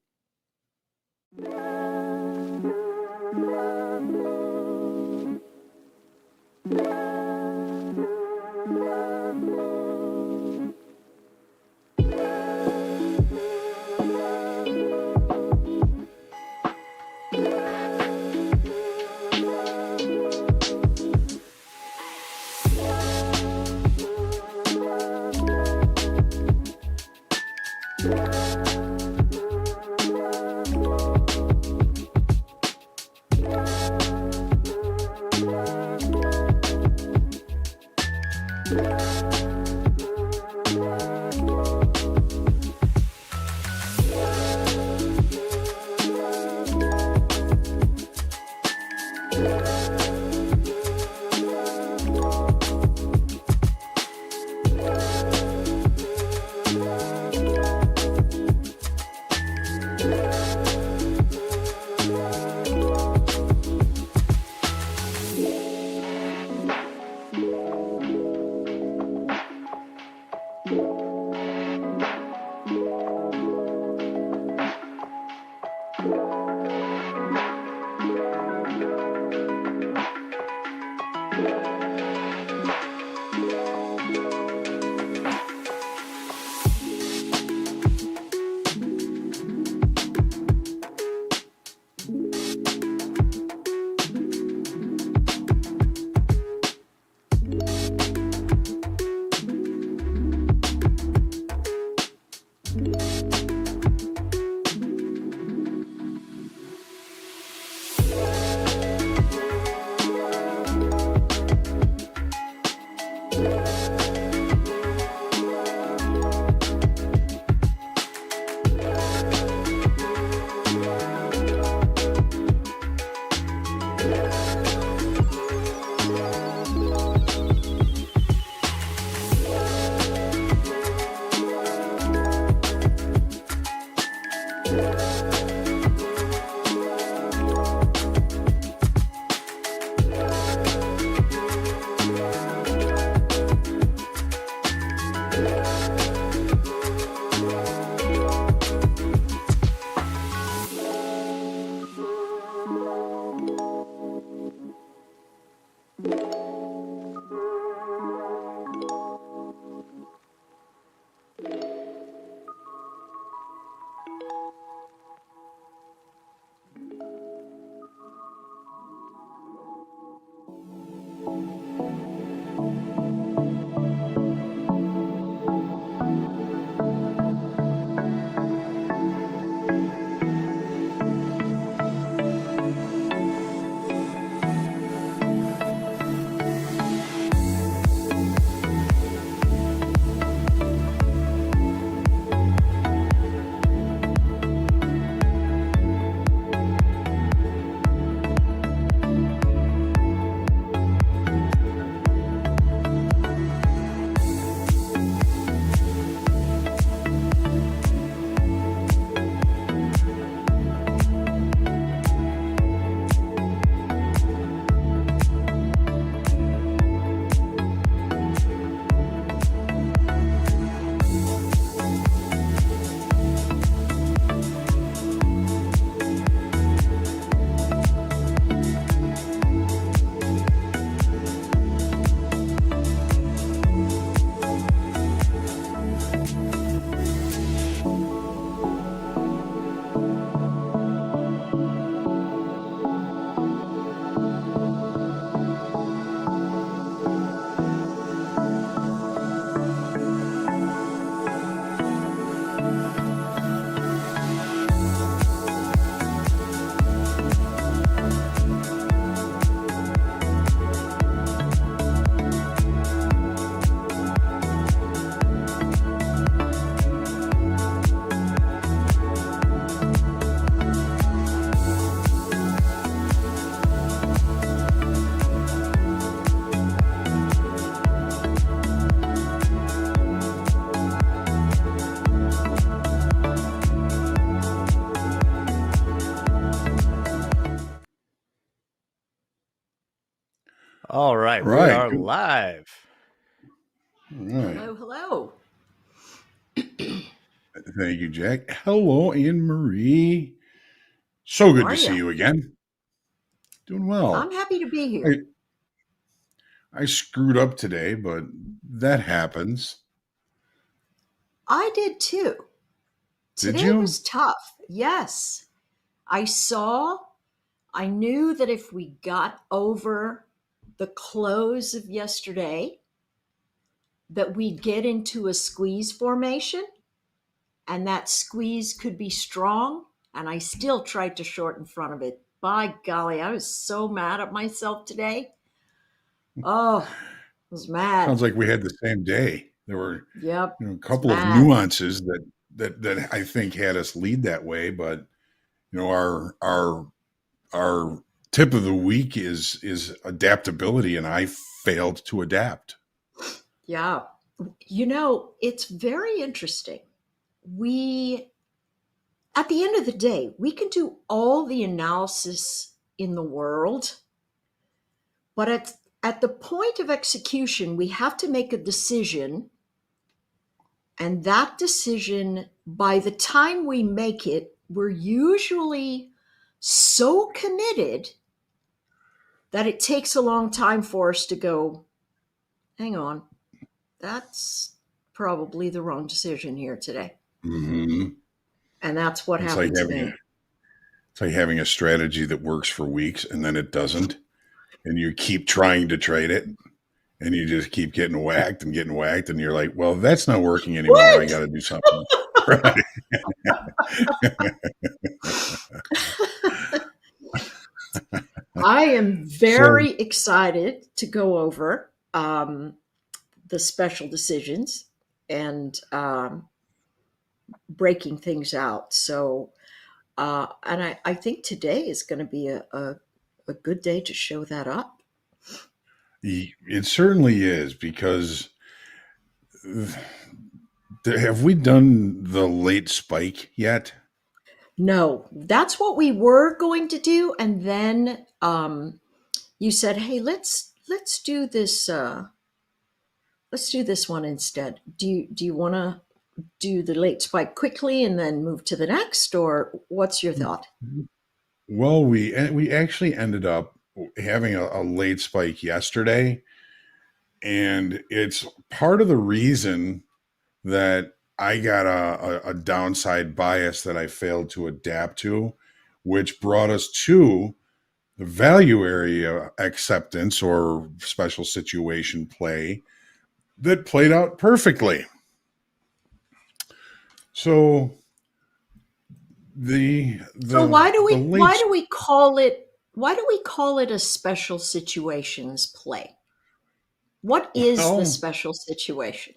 All right, we Right. are live. Right. Hello, hello. Thank you, Jack. Hello, Anne Marie. So good to see you again. Doing well. I'm happy to be here. I screwed up today, but that happens. I did too. Did Today you? was tough. Yes. I knew that if we got over the close of yesterday, that we'd get into a squeeze formation, and that squeeze could be strong. And I still tried to short in front of it. By golly, I was so mad at myself today. Oh, I was mad. Sounds like we had the same day. There were a couple of mad. nuances that I think had us lead that way, but our tip of the week is adaptability, and I failed to adapt. Yeah. It's very interesting. At the end of the day, we can do all the analysis in the world, but at the point of execution, we have to make a decision. And that decision, by the time we make it, we're usually so committed that it takes a long time for us to go, hang on, that's probably the wrong decision here today. Mm-hmm. And that's what happened to me. It's like having a strategy that works for weeks and then it doesn't. And you keep trying to trade it and you just keep getting whacked. And you're like, well, that's not working anymore. What? I got to do something. Right. I am very excited to go over the special decisions and breaking things out. So, and I think today is going to be a good day to show that up. It certainly is, because have we done the late spike yet? No, that's what we were going to do, and then you said, "Hey, let's do this. Let's do this one instead. Do you want to do the late spike quickly and then move to the next, or what's your thought?" Well, we actually ended up having a late spike yesterday, and it's part of the reason that I got a downside bias that I failed to adapt to, which brought us to the value area acceptance or special situation play that played out perfectly. So so why do we call it a special situations play? What is the special situation?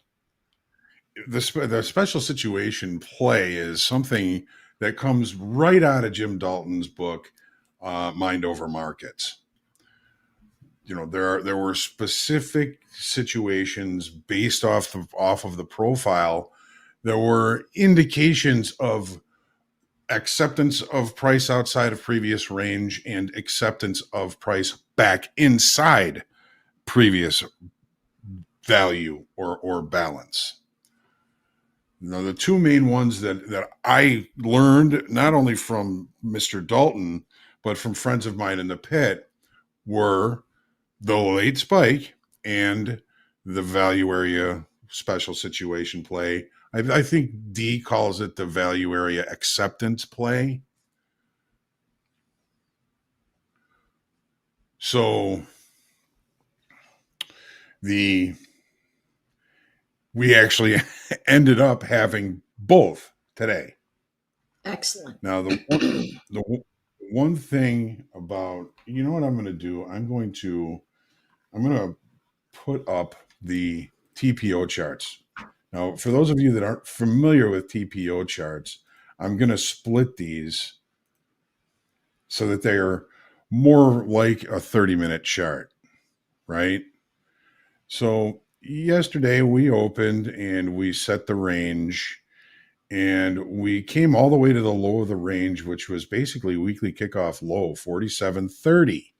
The special situation play is something that comes right out of Jim Dalton's book, Mind Over Markets. You know, there were specific situations based off of the profile. There were indications of acceptance of price outside of previous range and acceptance of price back inside previous value or balance. Now, the two main ones that I learned, not only from Mr. Dalton, but from friends of mine in the pit, were the late spike and the value area special situation play. I think D calls it the value area acceptance play. So we actually ended up having both today. Excellent. Now, the one thing about, you know what I'm going to do? I'm going to put up the TPO charts. Now, for those of you that aren't familiar with TPO charts, I'm going to split these so that they are more like a 30-minute chart, right? So yesterday we opened and we set the range, and we came all the way to the low of the range, which was basically weekly kickoff low, 47.30.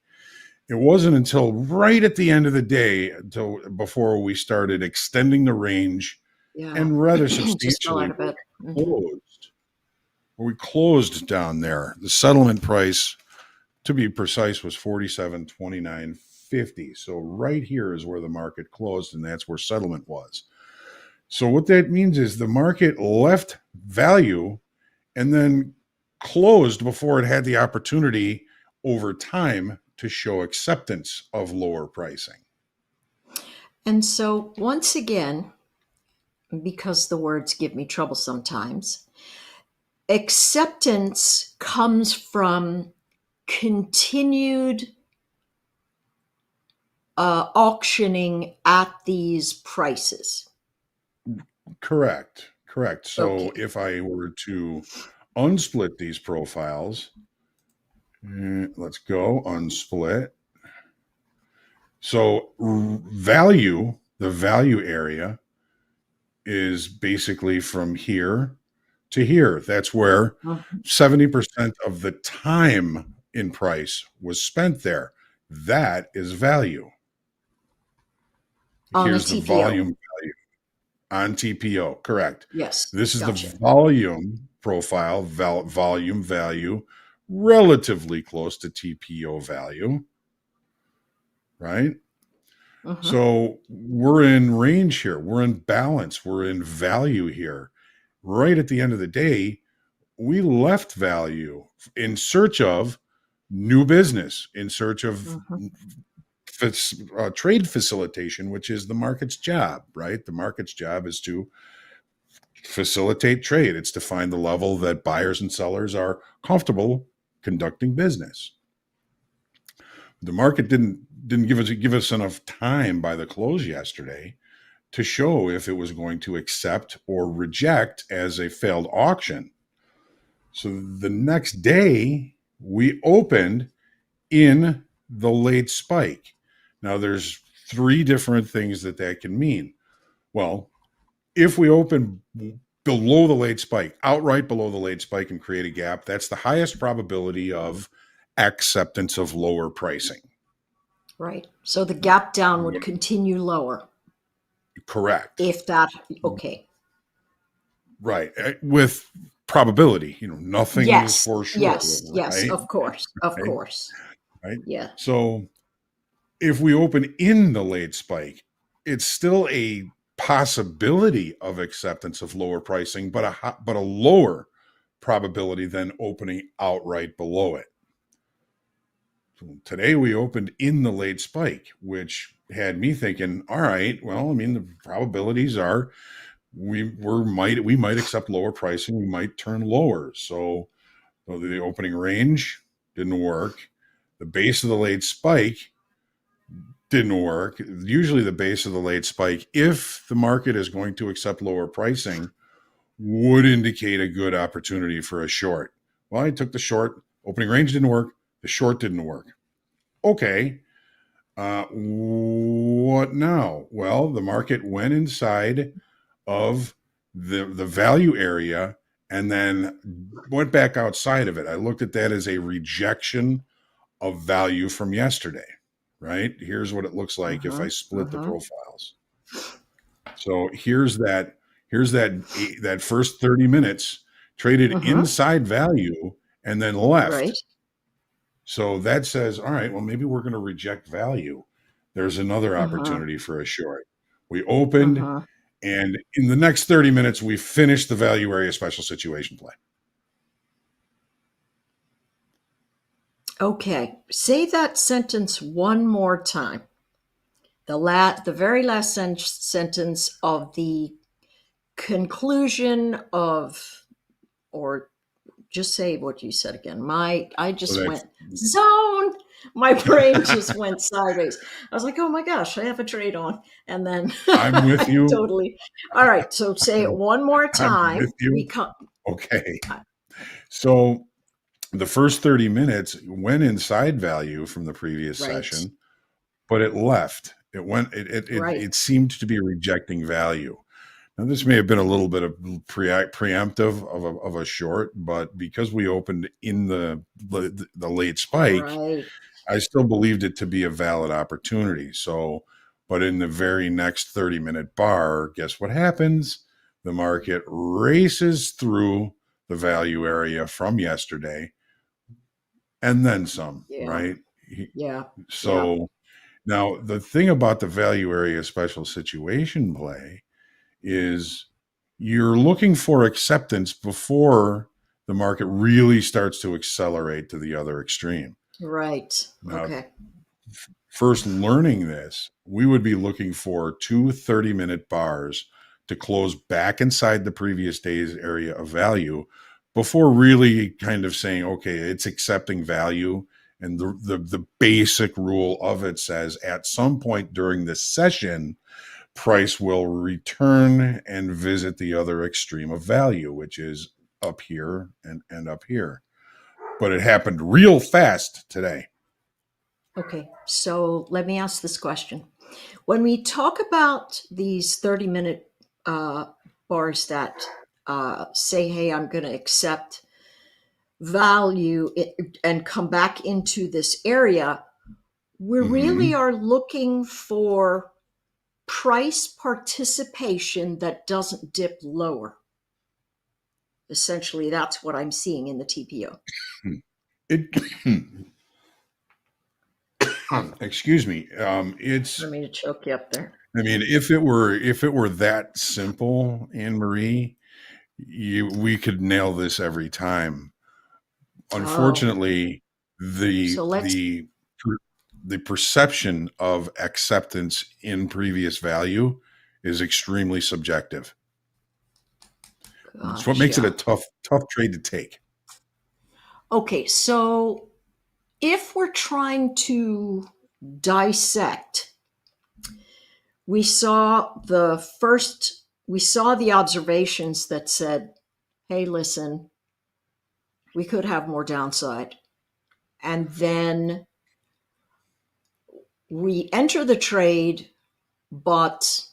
It wasn't until right at the end of the day, before we started extending the range, and rather substantially closed. We closed down there. The settlement price, to be precise, was 47.29.50. So right here is where the market closed, and that's where settlement was. So what that means is the market left value and then closed before it had the opportunity over time to show acceptance of lower pricing. And so once again, because the words give me trouble sometimes, acceptance comes from continued auctioning at these prices. Correct. So if I were to unsplit these profiles, let's go unsplit. So the value area is basically from here to here. That's where 70% of the time in price was spent there. That is value. Here's the volume value on TPO. Correct. Yes. This is the volume profile, volume value, relatively close to TPO value, right? So we're in range here. We're in balance. We're in value here. Right at the end of the day, we left value in search of new business, in search of trade facilitation, which is the market's job, right? The market's job is to facilitate trade. It's to find the level that buyers and sellers are comfortable conducting business. The market didn't give us enough time by the close yesterday to show if it was going to accept or reject as a failed auction. So the next day we opened in the late spike. Now there's three different things that can mean. Well, if we open below the late spike, outright below the late spike, and create a gap, that's the highest probability of acceptance of lower pricing. Right. So the gap down would continue lower. Correct. If that, okay. Right. With probability, nothing is for sure. Yes. Right? Yes. Of course. Of Right? course. Right. Yeah. So if we open in the late spike, it's still a possibility of acceptance of lower pricing, but a lower probability than opening outright below it. Today we opened in the late spike, which had me thinking, all right, well, I mean, the probabilities are we might accept lower pricing, we might turn lower. So the opening range didn't work. The base of the late spike didn't work. Usually the base of the late spike, if the market is going to accept lower pricing, would indicate a good opportunity for a short. Well, I took the short. Opening range didn't work. The short didn't work. Okay. What now? Well, the market went inside of the value area and then went back outside of it. I looked at that as a rejection of value from yesterday, right? Here's what it looks like if I split the profiles. So here's that first 30 minutes traded inside value and then left. Right. So that says, all right, well, maybe we're going to reject value. There's another opportunity for a short. We opened, and in the next 30 minutes, we finished the value area special situation play. Okay. Say that sentence one more time. The very last sentence of the conclusion of, or just say what you said again. I just went zone. My brain just went sideways. I was like, oh my gosh, I have a trade on. And then I'm with you. Totally. All right. So say it one more time. I'm with you. Okay. So the first 30 minutes went inside value from the previous session, but it left. It seemed to be rejecting value. Now, this may have been a little bit of preemptive of a short, but because we opened in the late spike, I still believed it to be a valid opportunity. So, but in the very next 30-minute bar, guess what happens? The market races through the value area from yesterday and then some, right? Yeah. So now the thing about the value area special situation play is you're looking for acceptance before the market really starts to accelerate to the other extreme. Right. Now, okay. First learning this, we would be looking for 2 30-minute bars to close back inside the previous day's area of value before really kind of saying, okay, it's accepting value. And the basic rule of it says at some point during this session, price will return and visit the other extreme of value, which is up here and up here. But it happened real fast today. Okay, so let me ask this question. When we talk about these 30-minute bars that say, hey, I'm going to accept value and come back into this area, we really are looking for price participation that doesn't dip lower. Essentially, that's what I'm seeing in the TPO. Excuse me. It's. I mean to choke you up there. I mean, if it were that simple, Anne Marie, we could nail this every time. Unfortunately, the perception of acceptance in previous value is extremely subjective. That's what makes it a tough trade to take. Okay, so if we're trying to dissect, we saw the observations that said, hey, listen, we could have more downside. And then we enter the trade, but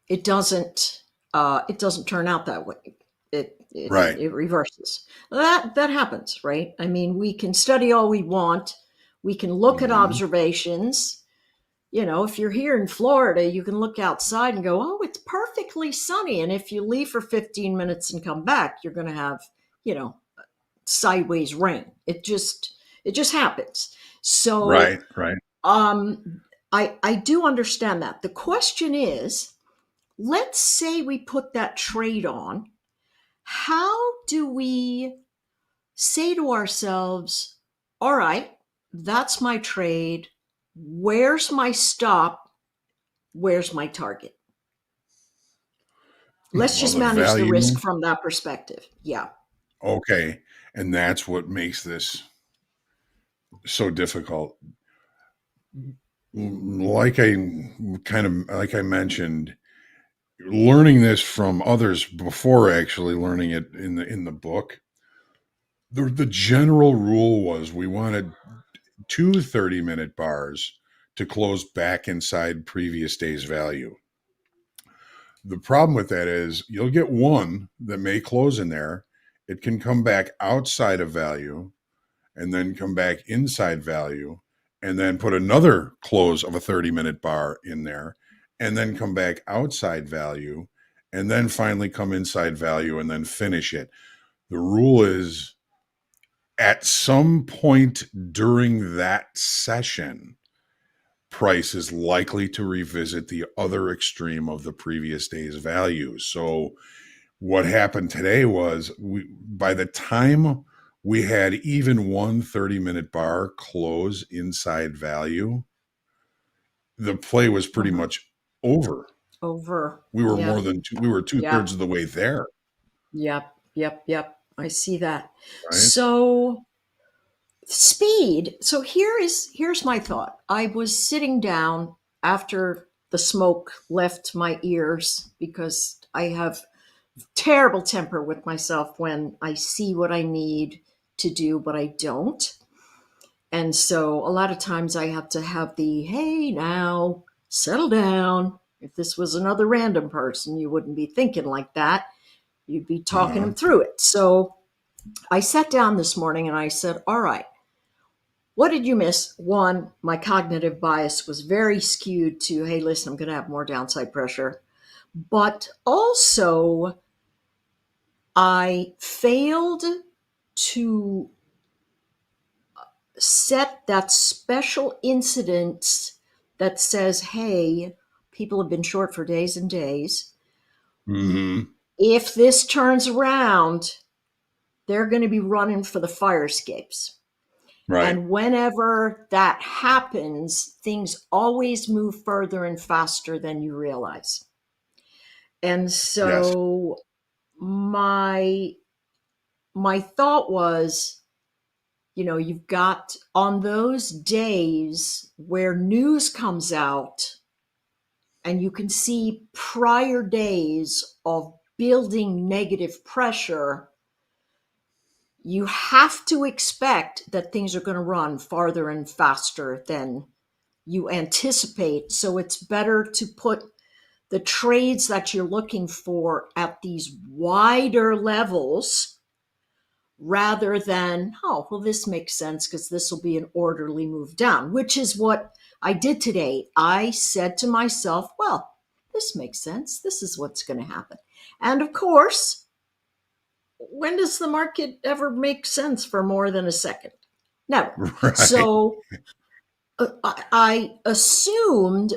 it doesn't turn out that way. It reverses. That happens, right? I mean, we can study all we want. We can look at observations. You know, if you're here in Florida, you can look outside and go, oh, it's perfectly sunny. And if you leave for 15 minutes and come back, you're going to have, sideways rain. It just happens. So right. I do understand that. The question is, let's say we put that trade on. How do we say to ourselves, all right, that's my trade. Where's my stop? Where's my target? Let's just manage the risk from that perspective. Yeah. Okay. And that's what makes this so difficult. Like I mentioned, learning this from others before actually learning it in the book, the general rule was we wanted 2 30-minute bars to close back inside previous day's value. The problem with that is you'll get one that may close in there. It can come back outside of value and then come back inside value and then put another close of a 30-minute bar in there and then come back outside value and then finally come inside value and then finish it. The rule is at some point during that session, price is likely to revisit the other extreme of the previous day's value. So what happened today was by the time we had even one 30-minute bar close inside value, the play was pretty much over. We were more than we were 2/3 of the way there. Yep. I see that. Right? So speed. So here's my thought. I was sitting down after the smoke left my ears because I have terrible temper with myself when I see what I need to do, but I don't. And so a lot of times I have to have hey, now settle down. If this was another random person, you wouldn't be thinking like that. You'd be talking them through it. So I sat down this morning and I said, all right, what did you miss? One, my cognitive bias was very skewed to, hey, listen, I'm going to have more downside pressure. But also, I failed to set that special incidence that says, hey, people have been short for days and days. Mm-hmm. If this turns around, they're going to be running for the fire escapes. Right. And whenever that happens, things always move further and faster than you realize. And so my thought was, you've got on those days where news comes out and you can see prior days of building negative pressure, you have to expect that things are going to run farther and faster than you anticipate. So it's better to put the trades that you're looking for at these wider levels rather than, oh, well, this makes sense because this will be an orderly move down, which is what I did today. I said to myself, well, this makes sense. This is what's going to happen. And of course, when does the market ever make sense for more than a second? Never. Right. So I assumed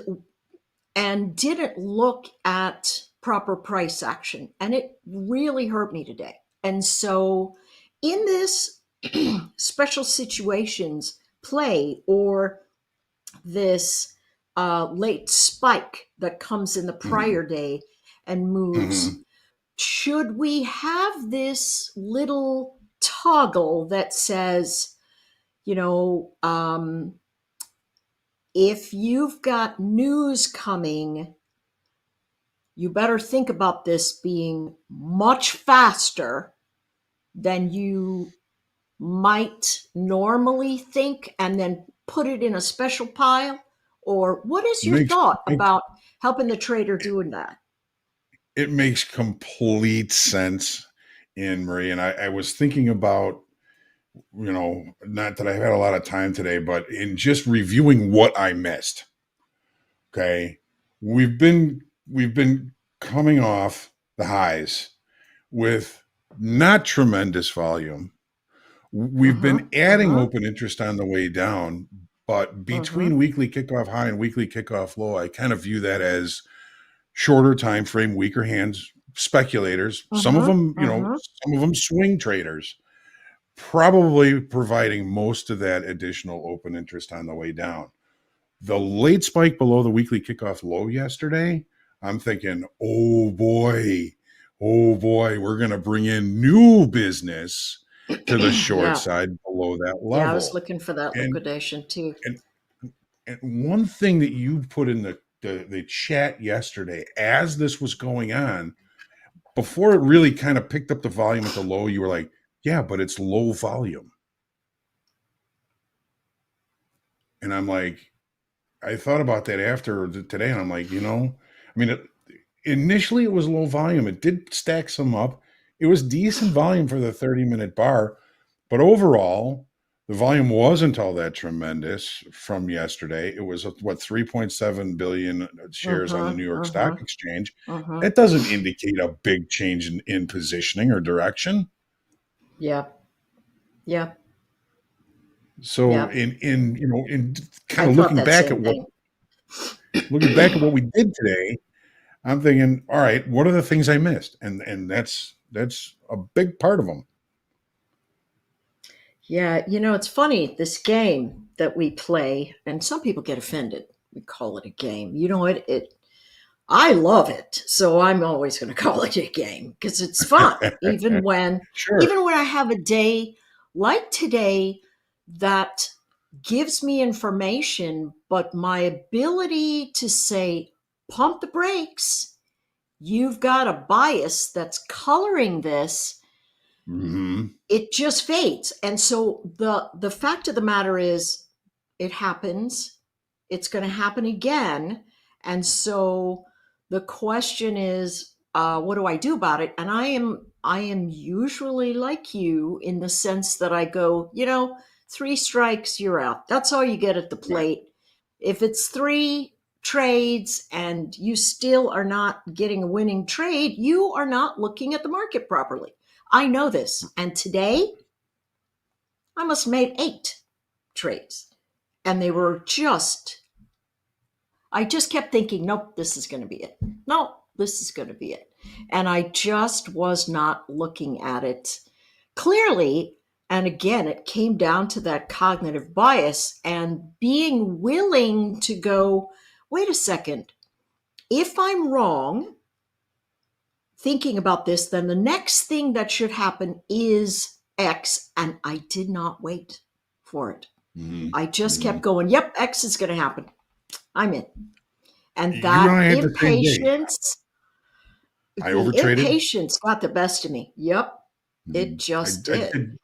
and didn't look at proper price action, and it really hurt me today. And so in this special situations play, or this late spike that comes in the prior day and moves, should we have this little toggle that says, if you've got news coming, you better think about this being much faster than you might normally think, and then put it in a special pile? Or what is your thought about helping the trader doing that? It makes complete sense, Anne Marie. And I was thinking about, not that I've had a lot of time today, but in just reviewing what I missed. Okay. We've been coming off the highs with not tremendous volume. We've been adding open interest on the way down, but between weekly kickoff high and weekly kickoff low, I kind of view that as shorter time frame, weaker hands, speculators. Some of them, some of them swing traders, probably providing most of that additional open interest on the way down. The late spike below the weekly kickoff low yesterday, I'm thinking, oh boy, we're going to bring in new business to the short side below that level. Yeah, I was looking for that liquidation too. And one thing that you put in the chat yesterday, as this was going on, before it really kind of picked up the volume at the low, you were like, yeah, but it's low volume. And I'm like, I thought about that after today, and I'm like, initially it was low volume. It did stack some up. It was decent volume for the 30-minute bar, but overall, the volume wasn't all that tremendous from yesterday. It was 3.7 billion shares on the New York Stock Exchange. That doesn't indicate a big change in positioning or direction. Yeah. So in kind of looking back at what we did today, I'm thinking, all right, what are the things I missed? And that's a big part of them. Yeah, it's funny, this game that we play, and some people get offended. We call it a game. I love it, so I'm always going to call it a game because it's fun. Even when I have a day like today that gives me information, but my ability to say, pump the brakes, you've got a bias that's coloring this, it just fades. And so the fact of the matter is, it happens. It's going to happen again. And so the question is, what do I do about it? And I am usually like you in the sense that I go, 3 strikes, you're out. That's all you get at the plate. If it's 3 trades and you still are not getting a winning trade, you are not looking at the market properly. I know this. And today, I must have made 8 trades. And they were I just kept thinking, nope, this is going to be it. No, this is going to be it. And I just was not looking at it clearly. And again, it came down to that cognitive bias and being willing to go, wait a second, if I'm wrong, thinking about this, then the next thing that should happen is X, and I did not wait for it. I just kept going, yep, X is going to happen. I'm in. And that impatience, impatience got the best of me. Yep, it just did.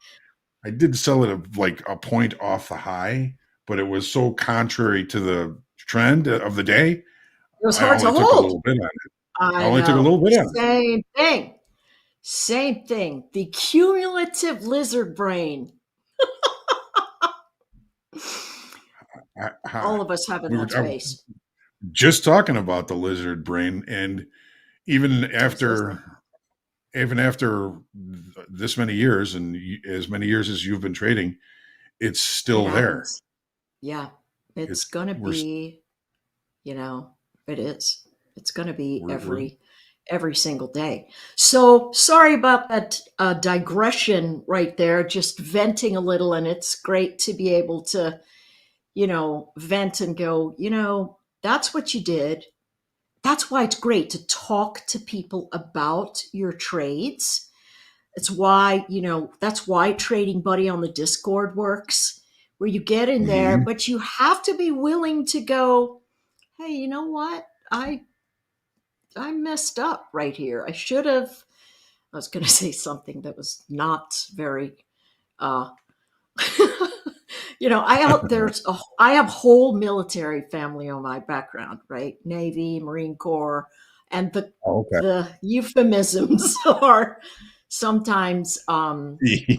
I did sell it a point off the high, but it was so contrary to the trend of the day. It was hard to hold. Took a little bit on it. I only took a little bit on it. Same thing. The cumulative lizard brain. All of us have in that space. Just talking about the lizard brain, and even after this many years, and as many years as you've been trading, it's still there. Yeah, it's going to be, it is. It's going to be every single day. So sorry about that digression right there, just venting a little. And it's great to be able to, vent and go, that's what you did. That's why it's great to talk to people about your trades. It's why, that's why Trading Buddy on the Discord works, where you get in there, but you have to be willing to go, hey, you know what? I messed up right here. I was going to say something that was not very, I have whole military family on my background, right? Navy, Marine Corps, and the euphemisms are sometimes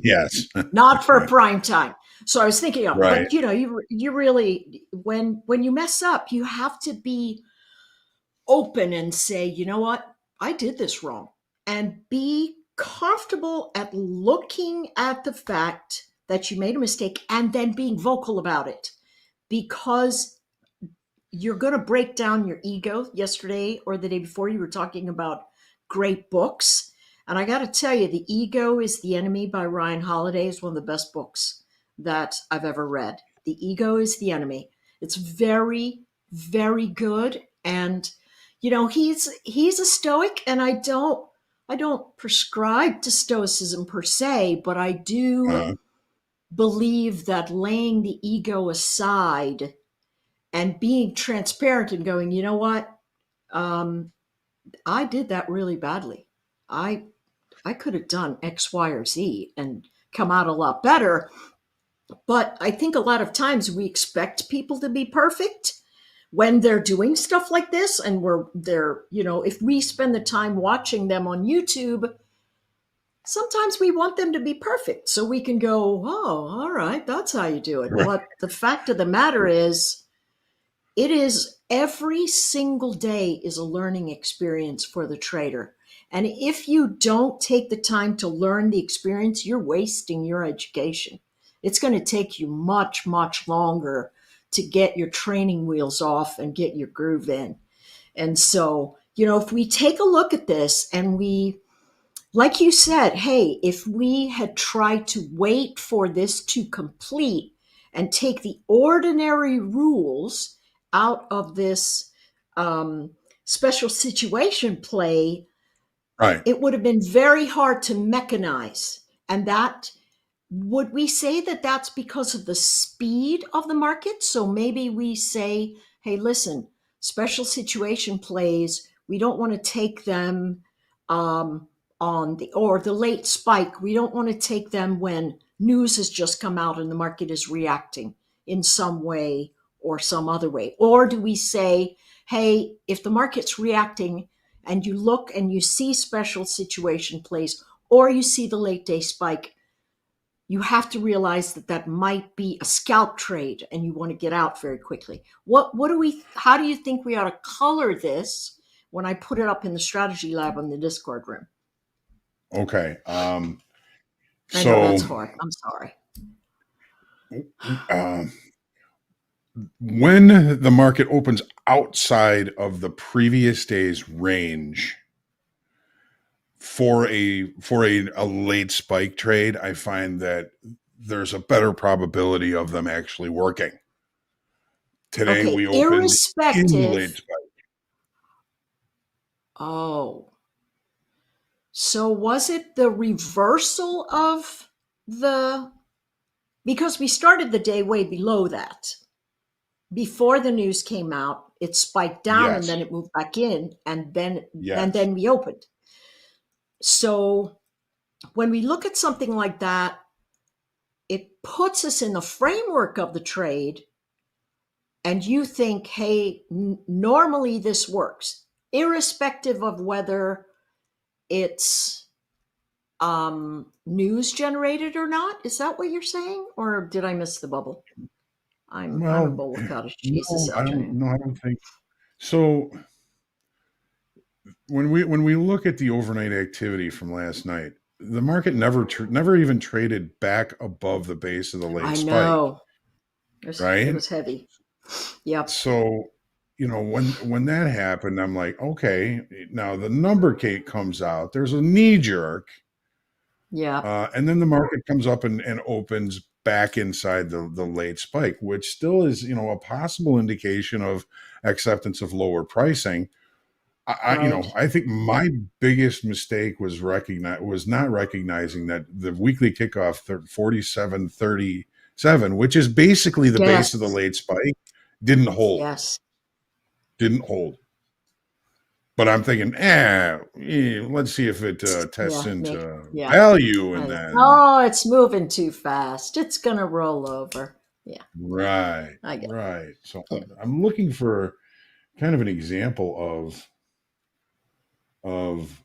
yes, not for prime time. So I was thinking of, right. but you really, when you mess up, you have to be open and say, you know what, I did this wrong, and be comfortable at looking at the fact that you made a mistake and then being vocal about it, because you're going to break down your ego. Yesterday or the day before, you were talking about great books. And I got to tell you, The Ego is the Enemy by Ryan Holiday is one of the best books that I've ever read. The Ego is the Enemy. It's very, very good. And, he's a Stoic, and I don't prescribe to Stoicism per se, but I do believe that laying the ego aside and being transparent and going, you know what? I did that really badly. I could have done X, Y, or Z and come out a lot better. But I think a lot of times we expect people to be perfect when they're doing stuff like this. And if we spend the time watching them on YouTube, sometimes we want them to be perfect so we can go, oh, all right, that's how you do it. Right. But the fact of the matter is, it is every single day is a learning experience for the trader. And if you don't take the time to learn the experience, you're wasting your education. It's going to take you much, much longer to get your training wheels off and get your groove in. And so, if we take a look at this and we, like you said, hey, if we had tried to wait for this to complete and take the ordinary rules out of this special situation play, right, it would have been very hard to mechanize. And that, would we say that that's because of the speed of the market? So maybe we say, hey, listen, special situation plays, we don't want to take them on the late spike. We don't want to take them when news has just come out and the market is reacting in some way or some other way. Or do we say, hey, if the market's reacting and you look and you see special situation plays, or you see the late day spike, you have to realize that might be a scalp trade and you want to get out very quickly. How do you think we ought to color this when I put it up in the strategy lab in the Discord room? Okay. I know that's hard. I'm sorry. When the market opens outside of the previous day's range for a late spike trade, I find that there's a better probability of them actually working. Today we opened in the late spike. Oh. So was it the reversal of because we started the day way below that. Before the news came out, it spiked down and then it moved back in, and then we opened. So when we look at something like that, it puts us in the framework of the trade, and you think, hey, normally this works, irrespective of whether it's news generated or not. Is that what you're saying? Or did I miss the bubble? I'm a bowl of cottage cheese this afternoon. I don't think so. When we look at the overnight activity from last night, the market never even traded back above the base of the late I spike. know. Right? It was heavy. Yep. So, when that happened, I'm like, okay, now the number cake comes out. There's a knee jerk. Yeah. And then the market comes up and opens back inside the late spike, which still is, a possible indication of acceptance of lower pricing. I think my biggest mistake was not recognizing that the weekly kickoff 47.37, which is basically the base of the late spike, didn't hold. Yes. Didn't hold. But I'm thinking, let's see if it tests into value, and then it's moving too fast. It's gonna roll over. Yeah. Right. Right. So I'm looking for kind of an example of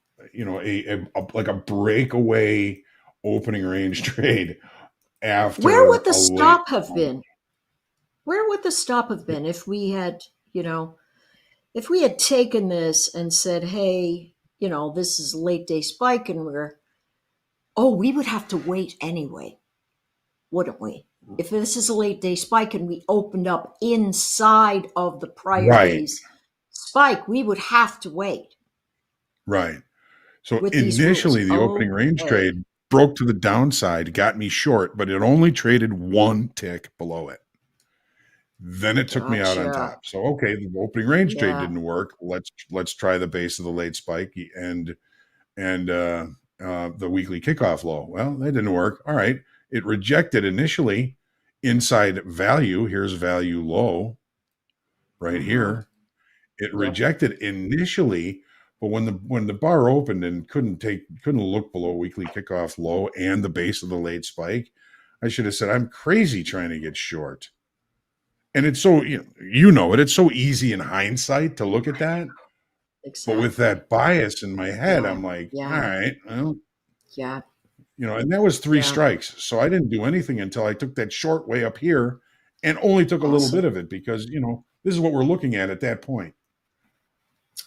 like a breakaway opening range trade after. Where would the stop have been? Where would the stop have been if we had, if we had taken this and said, hey, this is a late day spike and we would have to wait anyway, wouldn't we? If this is a late day spike and we opened up inside of the prior day's spike, we would have to wait. Right. So initially the opening range trade broke to the downside, got me short, but it only traded one tick below it. Then it took me out on top. So, okay, the opening range trade didn't work. Let's try the base of the late spike and the weekly kickoff low. Well, that didn't work. All right. It rejected initially inside value. Here's value low right here. It rejected initially, but when the bar opened and couldn't look below weekly kickoff low and the base of the late spike, I should have said, I'm crazy trying to get short. And it's so, it's so easy in hindsight to look at that. Exactly. But with that bias in my head, I'm like, all right, well, and that was 3 strikes. So I didn't do anything until I took that short way up here and only took a little bit of it because, this is what we're looking at that point.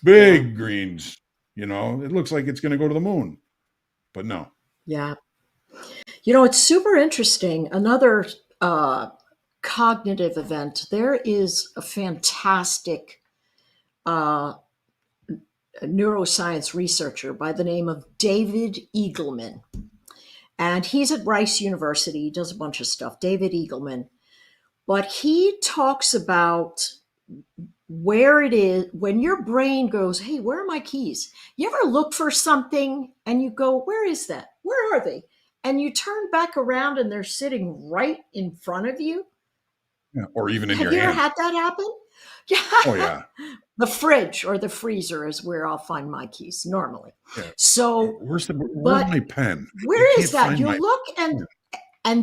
Big greens, it looks like it's going to go to the moon, but no. Yeah. It's super interesting. Another, cognitive event. There is a fantastic neuroscience researcher by the name of David Eagleman. And he's at Rice University. He does a bunch of stuff, David Eagleman. But he talks about where it is when your brain goes, hey, where are my keys? You ever look for something and you go, where is that? Where are they? And you turn back around and they're sitting right in front of you. Yeah, or even in your hand. Have you ever had that happen? Yeah. Oh, yeah. The fridge or the freezer is where I'll find my keys normally. Yeah. So where's my pen? Where is that? You look and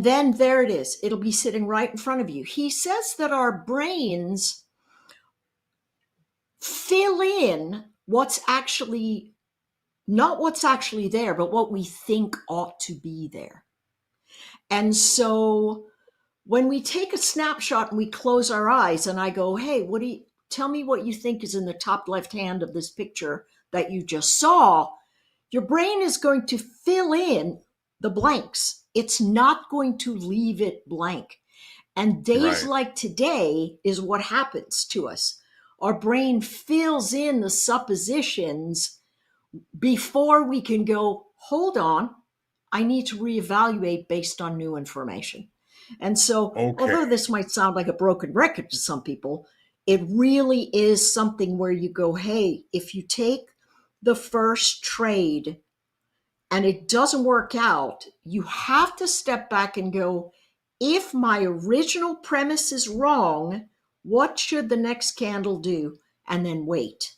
then there it is. It'll be sitting right in front of you. He says that our brains fill in what's actually not what's actually there, but what we think ought to be there. And so when we take a snapshot and we close our eyes and I go, hey, tell me what you think is in the top left hand of this picture that you just saw, your brain is going to fill in the blanks. It's not going to leave it blank. And days like today is what happens to us. Our brain fills in the suppositions before we can go, hold on, I need to reevaluate based on new information. And so, although this might sound like a broken record to some people, it really is something where you go, hey, if you take the first trade and it doesn't work out, you have to step back and go, if my original premise is wrong, what should the next candle do? And then wait.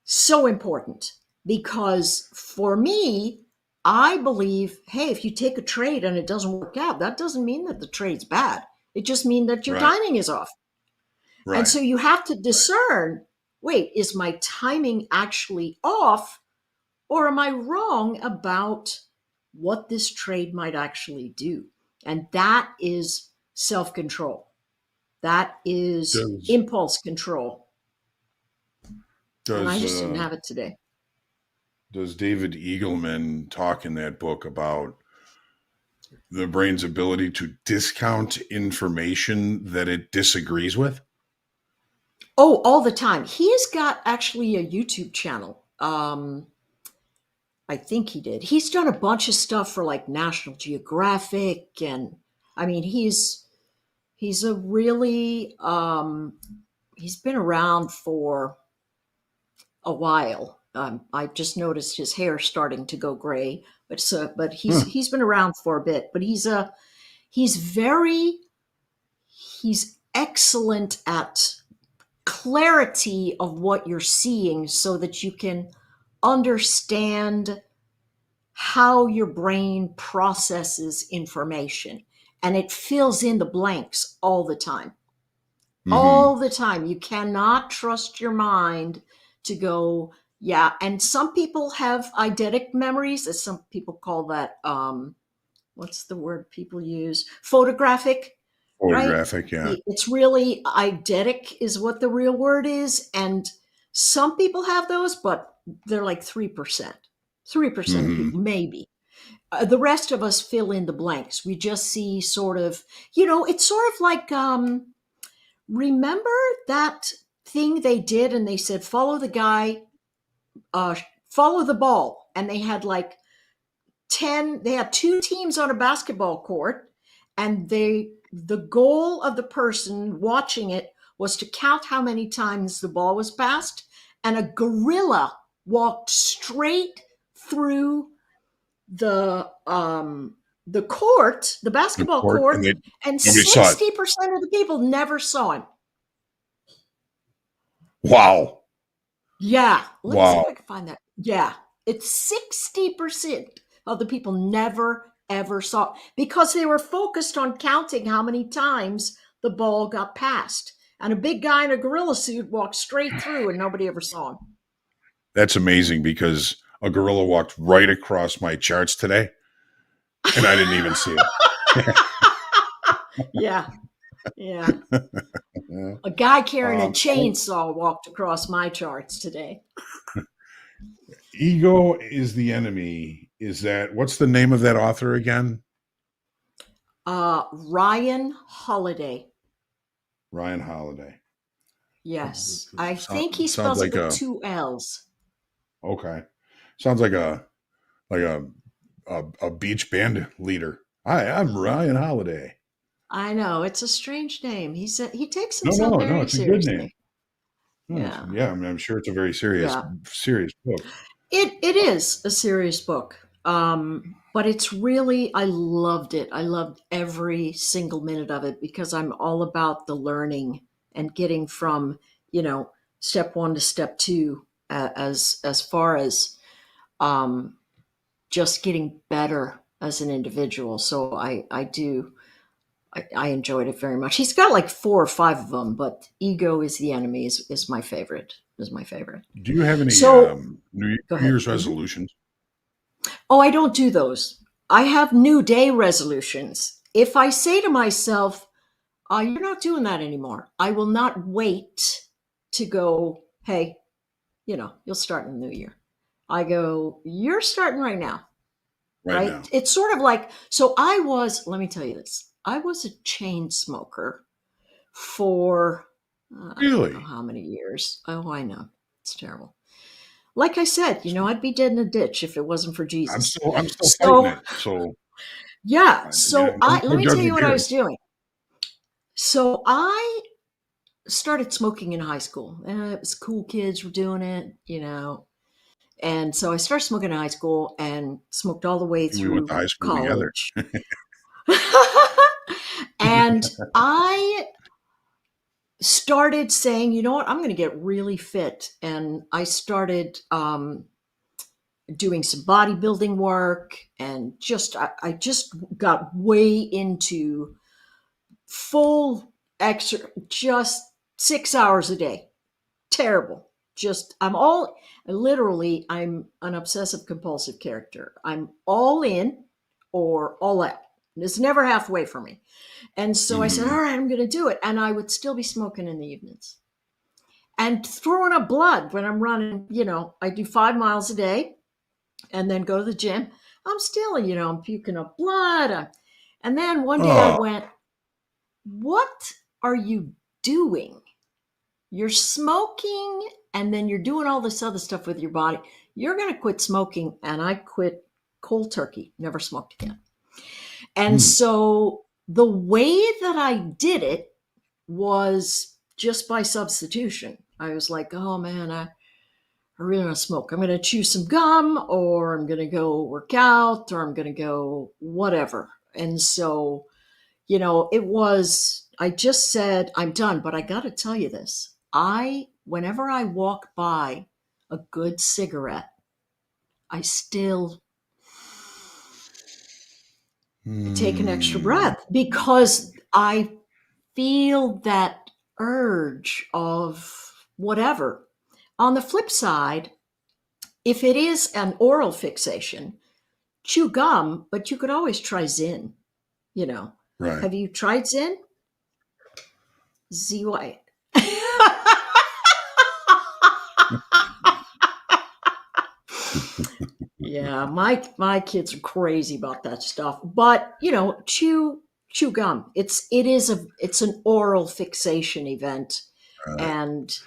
So important, because for me, I believe, hey, if you take a trade and it doesn't work out, that doesn't mean that the trade's bad. It just means that your timing is off. Right. And so you have to discern, wait, is my timing actually off, or am I wrong about what this trade might actually do? And that is self-control. That is impulse control. And I just didn't have it today. does David Eagleman talk in that book about the brain's ability to discount information that it disagrees with? Oh, all the time. He's got actually a YouTube channel. I think he did. He's done a bunch of stuff for like National Geographic, and I mean, he's a really he's been around for a while. I just noticed his hair starting to go gray, but he's been around for a bit. But he's excellent at clarity of what you're seeing, so that you can understand how your brain processes information, and it fills in the blanks all the time. All the time. You cannot trust your mind to go, yeah. And some people have eidetic memories, as some people call that. What's the word people use? Photographic. Photographic, right? yeah. It's really eidetic is what the real word is. And some people have those, but they're like 3%. 3% of people, maybe. The rest of us fill in the blanks. We just see sort of, it's sort of like, remember that thing they did, and they said, follow the guy, follow the ball. And they had like 10, they had 2 teams on a basketball court, and the goal of the person watching it was to count how many times the ball was passed. And a gorilla walked straight through the court, the basketball court, and 60% of the people never saw him. Wow. Yeah. Let me see if I can find that. Yeah. It's 60% of the people never, ever saw, because they were focused on counting how many times the ball got passed. And a big guy in a gorilla suit walked straight through, and nobody ever saw him. That's amazing, because a gorilla walked right across my charts today, and I didn't even see it. Yeah. Yeah. A guy carrying a chainsaw walked across my charts today. Ego is the enemy. What's the name of that author again? Ryan Holiday. Ryan Holiday. Yes. I think he spells it with 2 L's. Okay. Sounds like a beach band leader. Hi, I'm Ryan Holiday. I know, it's a strange name. He takes himself very it's a seriously. good name. Yeah. Yeah, I mean, I'm sure it's a very serious book. It is a serious book. But it's really, I loved it. I loved every single minute of it, because I'm all about the learning and getting from, step 1 to step 2, as far as just getting better as an individual. So I enjoyed it very much. He's got like 4 or 5 of them, but Ego is the Enemy is my favorite. Do you have any New Year's resolutions? Oh, I don't do those. I have New Day resolutions. If I say to myself, you're not doing that anymore, I will not wait to go, hey, you'll start in the new year. I go, you're starting right now. Right now. It's sort of like, let me tell you this. I was a chain smoker for I don't know how many years. Oh, I know. It's terrible. Like I said, I'd be dead in a ditch if it wasn't for Jesus. I'm still fighting it. So yeah. So let me tell you what I was doing. So I started smoking in high school. It was cool, kids were doing it, And so I started smoking in high school and smoked all the way through we went to high school college. Together. And I started saying, you know what, I'm going to get really fit. And I started doing some bodybuilding work, and I just got way into full exercise, just 6 hours a day. Terrible. I'm an obsessive compulsive character. I'm all in or all out. It's never halfway for me. And so I said, all right, I'm going to do it. And I would still be smoking in the evenings and throwing up blood when I'm running. I do 5 miles a day. and then go to the gym. I'm still, I'm puking up blood. And then one day I went, what are you doing? You're smoking, and then you're doing all this other stuff with your body. You're going to quit smoking. And I quit cold turkey, never smoked again. And so the way that I did it was just by substitution. I was like, oh man, I really want to smoke. I'm going to chew some gum, or I'm going to go work out, or I'm going to go whatever. And so, I just said, I'm done. But I got to tell you this. Whenever I walk by a good cigarette, I still take an extra breath, because I feel that urge of whatever. On the flip side, if it is an oral fixation, chew gum, but you could always try Zyn, Right. Have you tried Zyn? ZY. Yeah, my kids are crazy about that stuff. But chew gum. It's an oral fixation event, and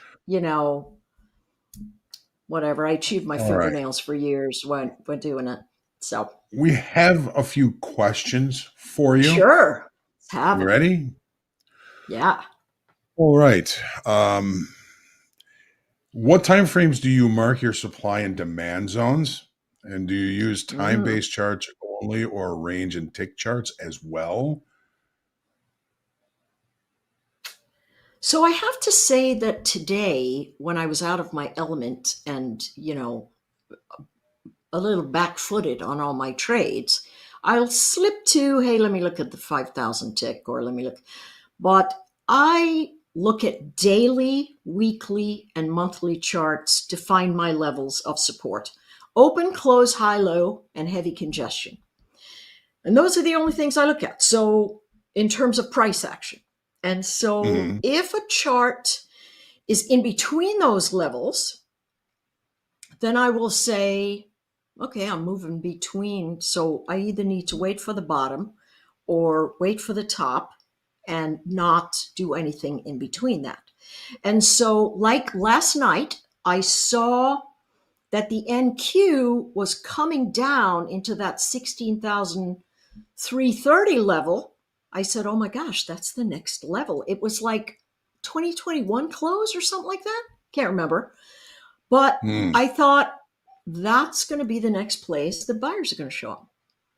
whatever. I chewed my fingernails for years when doing it. So we have a few questions for you. Sure, let's have it. Ready? Yeah. All right. What time frames do you mark your supply and demand zones? And do you use time-based charts only, or range and tick charts as well? So I have to say that today, when I was out of my element and, a little back-footed on all my trades, I'll slip to, hey, let me look at the 5,000 tick, or let me look. But I look at daily, weekly, and monthly charts to find my levels of support. Open, close, high, low, and heavy congestion. And those are the only things I look at. So in terms of price action. And so if a chart is in between those levels, then I will say, okay, I'm moving between. So I either need to wait for the bottom or wait for the top and not do anything in between that. And so like last night, I saw that the NQ was coming down into that 16,330 level. I said, oh my gosh, that's the next level. It was like 2021 close or something like that. Can't remember. But I thought that's going to be the next place the buyers are going to show up.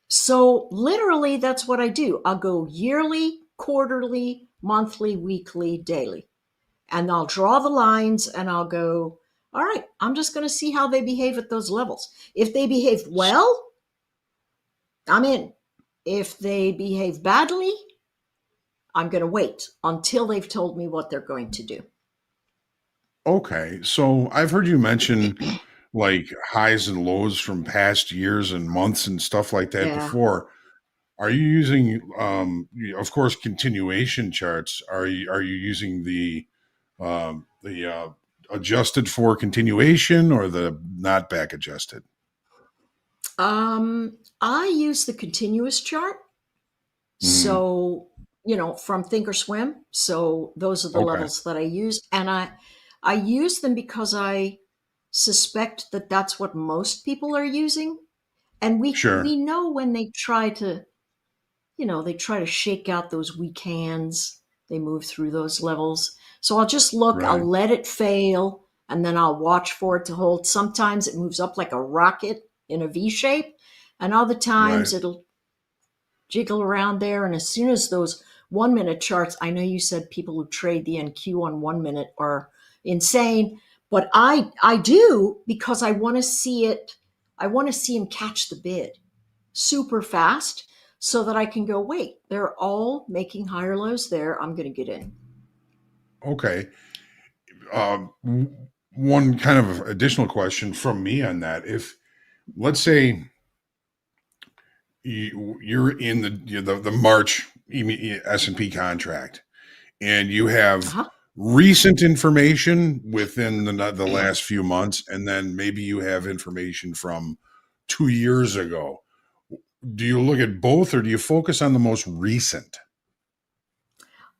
So literally that's what I do. I'll go yearly, quarterly, monthly, weekly, daily. And I'll draw the lines and I'll go, all right, I'm just going to see how they behave at those levels. If they behave well, I'm in. If they behave badly, I'm going to wait until they've told me what they're going to do. Okay. So I've heard you mention like highs and lows from past years and months and stuff like that before. Are you using, of course, continuation charts? Are you using the adjusted for continuation or the not back adjusted? I use the continuous chart. So, from Thinkorswim. So those are the levels that I use. And I use them because I suspect that that's what most people are using. And we know when they try to, they try to shake out those weak hands, they move through those levels. So I'll just look, I'll let it fail, and then I'll watch for it to hold. Sometimes it moves up like a rocket in a V shape, and other times it'll jiggle around there. And as soon as those 1 minute charts, I know you said people who trade the NQ on 1 minute are insane, but I do, because I want to see it. I want to see him catch the bid super fast so that I can go, wait, they're all making higher lows there. I'm going to get in. Okay. One kind of additional question from me on that. If, let's say, you're in the March S&P contract, and you have recent information within the last few months, and then maybe you have information from 2 years ago. Do you look at both, or do you focus on the most recent?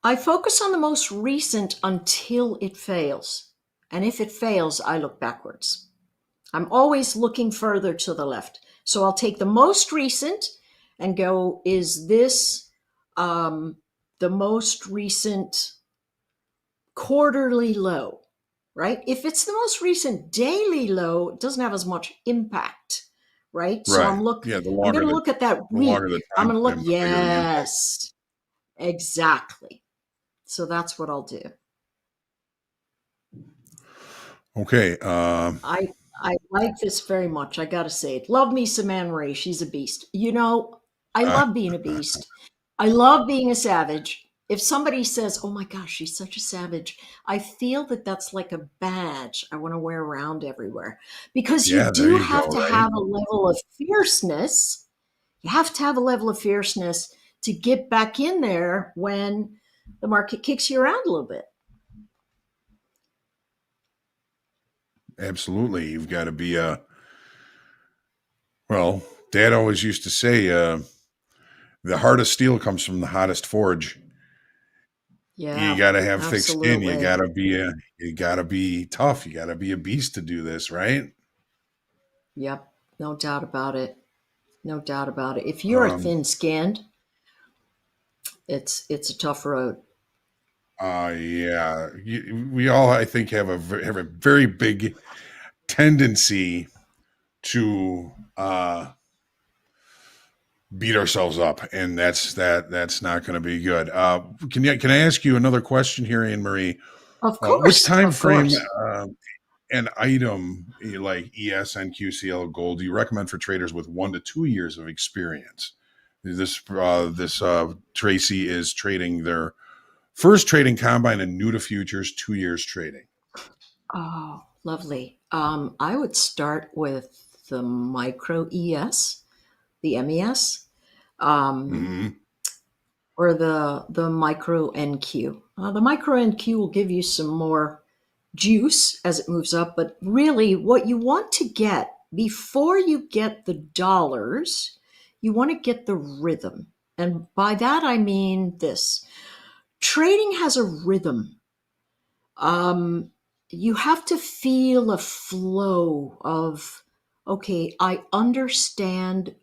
I focus on the most recent until it fails. And if it fails, I look backwards. I'm always looking further to the left. So I'll take the most recent and go, is this the most recent quarterly low, right? If it's the most recent daily low, it doesn't have as much impact, right? So I'm going to look at that week. I'm going to look, yes, exactly. So that's what I'll do. Okay. I like this very much. I got to say it. Love me some Anne Marie. She's a beast. You know, I love being a beast. I love being a savage. If somebody says, oh my gosh, she's such a savage, I feel that that's like a badge I want to wear around everywhere, because you do have to have a level of fierceness. You have to have a level of fierceness to get back in there when the market kicks you around a little bit. Absolutely. You've got to be well, Dad always used to say, the heart of steel comes from the hottest forge. Yeah, you got to have thick skin. absolutely. You got to be tough. You got to be a beast to do this, right? Yep. No doubt about it. No doubt about it. If you're thin skinned, it's a tough road. Yeah. We all, I think, have a very big tendency to beat ourselves up, and that's not going to be good. Can I ask you another question here, Anne Marie? Of course. Which time of frame course. an item like ES, NQCL, Gold do you recommend for traders with 1 to 2 years of experience? This Tracy is trading their first trading combine and new to futures, 2 years trading. Oh, lovely. I would start with the micro ES, the MES, or the micro NQ. The micro NQ will give you some more juice as it moves up, but really what you want to get before you get the dollars, you want to get the rhythm. And by that, I mean this. Trading has a rhythm. You have to feel a flow of, okay, I understand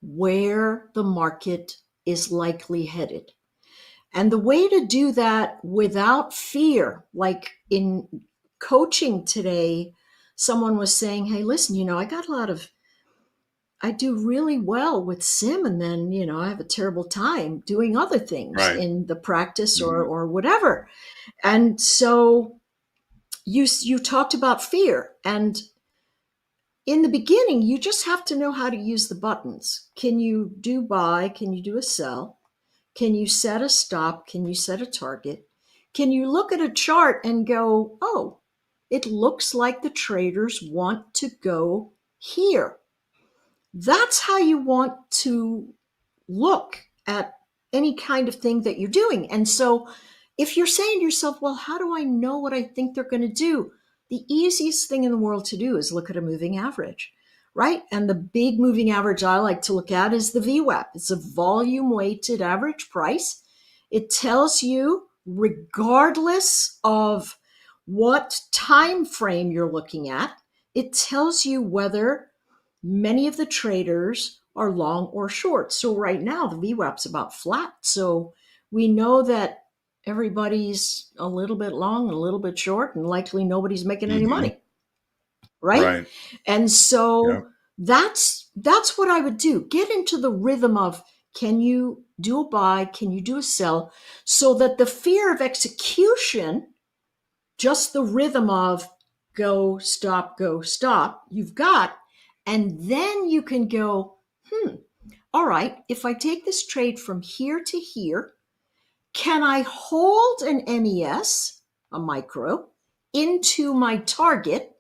where the market is likely headed. And the way to do that without fear, like in coaching today, someone was saying, hey, listen, I do really well with sim, and then, I have a terrible time doing other things in the practice or whatever. And so you talked about fear, and in the beginning, you just have to know how to use the buttons. Can you do buy? Can you do a sell? Can you set a stop? Can you set a target? Can you look at a chart and go, oh, it looks like the traders want to go here? That's how you want to look at any kind of thing that you're doing. And so if you're saying to yourself, well, how do I know what I think they're going to do? The easiest thing in the world to do is look at a moving average, right? And the big moving average I like to look at is the VWAP. It's a volume weighted average price. It tells you, regardless of what time frame you're looking at, it tells you whether many of the traders are long or short. So right now the VWAP's about flat. So we know that everybody's a little bit long and a little bit short, and likely nobody's making any money. Right? And so that's what I would do. Get into the rhythm of, can you do a buy? Can you do a sell? So that the fear of execution, just the rhythm of go, stop, you've got, and then you can go, all right, if I take this trade from here to here, can I hold an MES, a micro, into my target?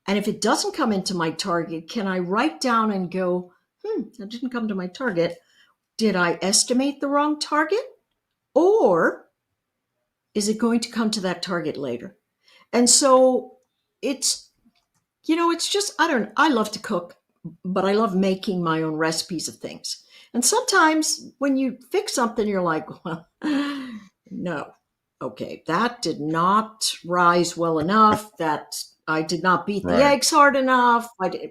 And if it doesn't come into my target, can I write down and go, that didn't come to my target. Did I estimate the wrong target? Or is it going to come to that target later? And so it's just, I love to cook. but I love making my own recipes of things. And sometimes when you fix something, you're like, well, no, okay, that did not rise well enough. That I did not beat the eggs hard enough. I did,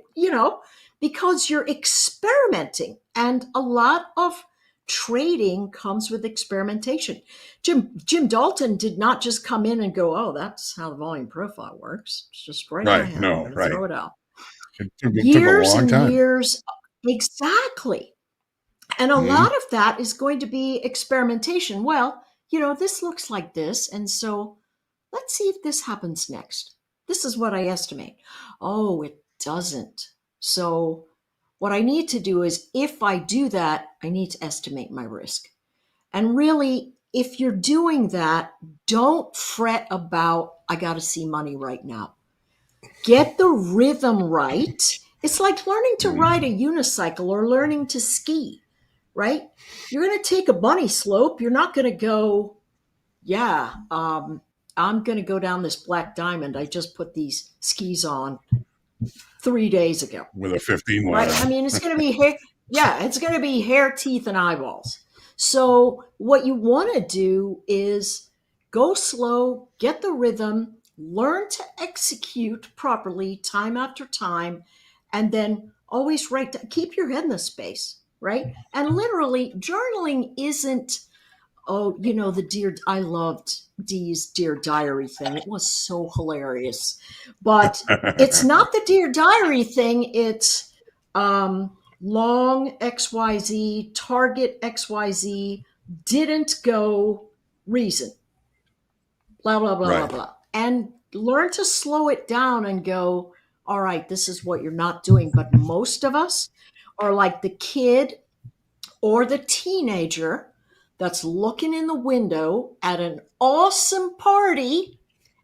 because you're experimenting, and a lot of trading comes with experimentation. Jim Dalton did not just come in and go, oh, that's how the volume profile works. It's just right. I'm going to throw it out. It took Years a long and time. years. Exactly. And a lot of that is going to be experimentation. Well, this looks like this. And so let's see if this happens next. This is what I estimate. Oh, it doesn't. So what I need to do is, if I do that, I need to estimate my risk. And really, if you're doing that, don't fret about, I got to see money right now. Get the rhythm right. It's like learning to ride a unicycle or learning to ski, right? You're going to take a bunny slope. You're not going to go, I'm going to go down this black diamond. I just put these skis on 3 days ago. With a 15 line. Right? I mean, it's going to be hair. Yeah, it's going to be hair, teeth, and eyeballs. So what you want to do is go slow, get the rhythm, learn to execute properly time after time, and then always keep your head in the space, right? And literally, journaling isn't, I loved Dee's Dear Diary thing. It was so hilarious. But it's not the Dear Diary thing. It's long XYZ, target XYZ, didn't go reason. Blah, blah, blah, blah, blah. And learn to slow it down and go, all right, this is what you're not doing. But most of us are like the kid or the teenager that's looking in the window at an awesome party,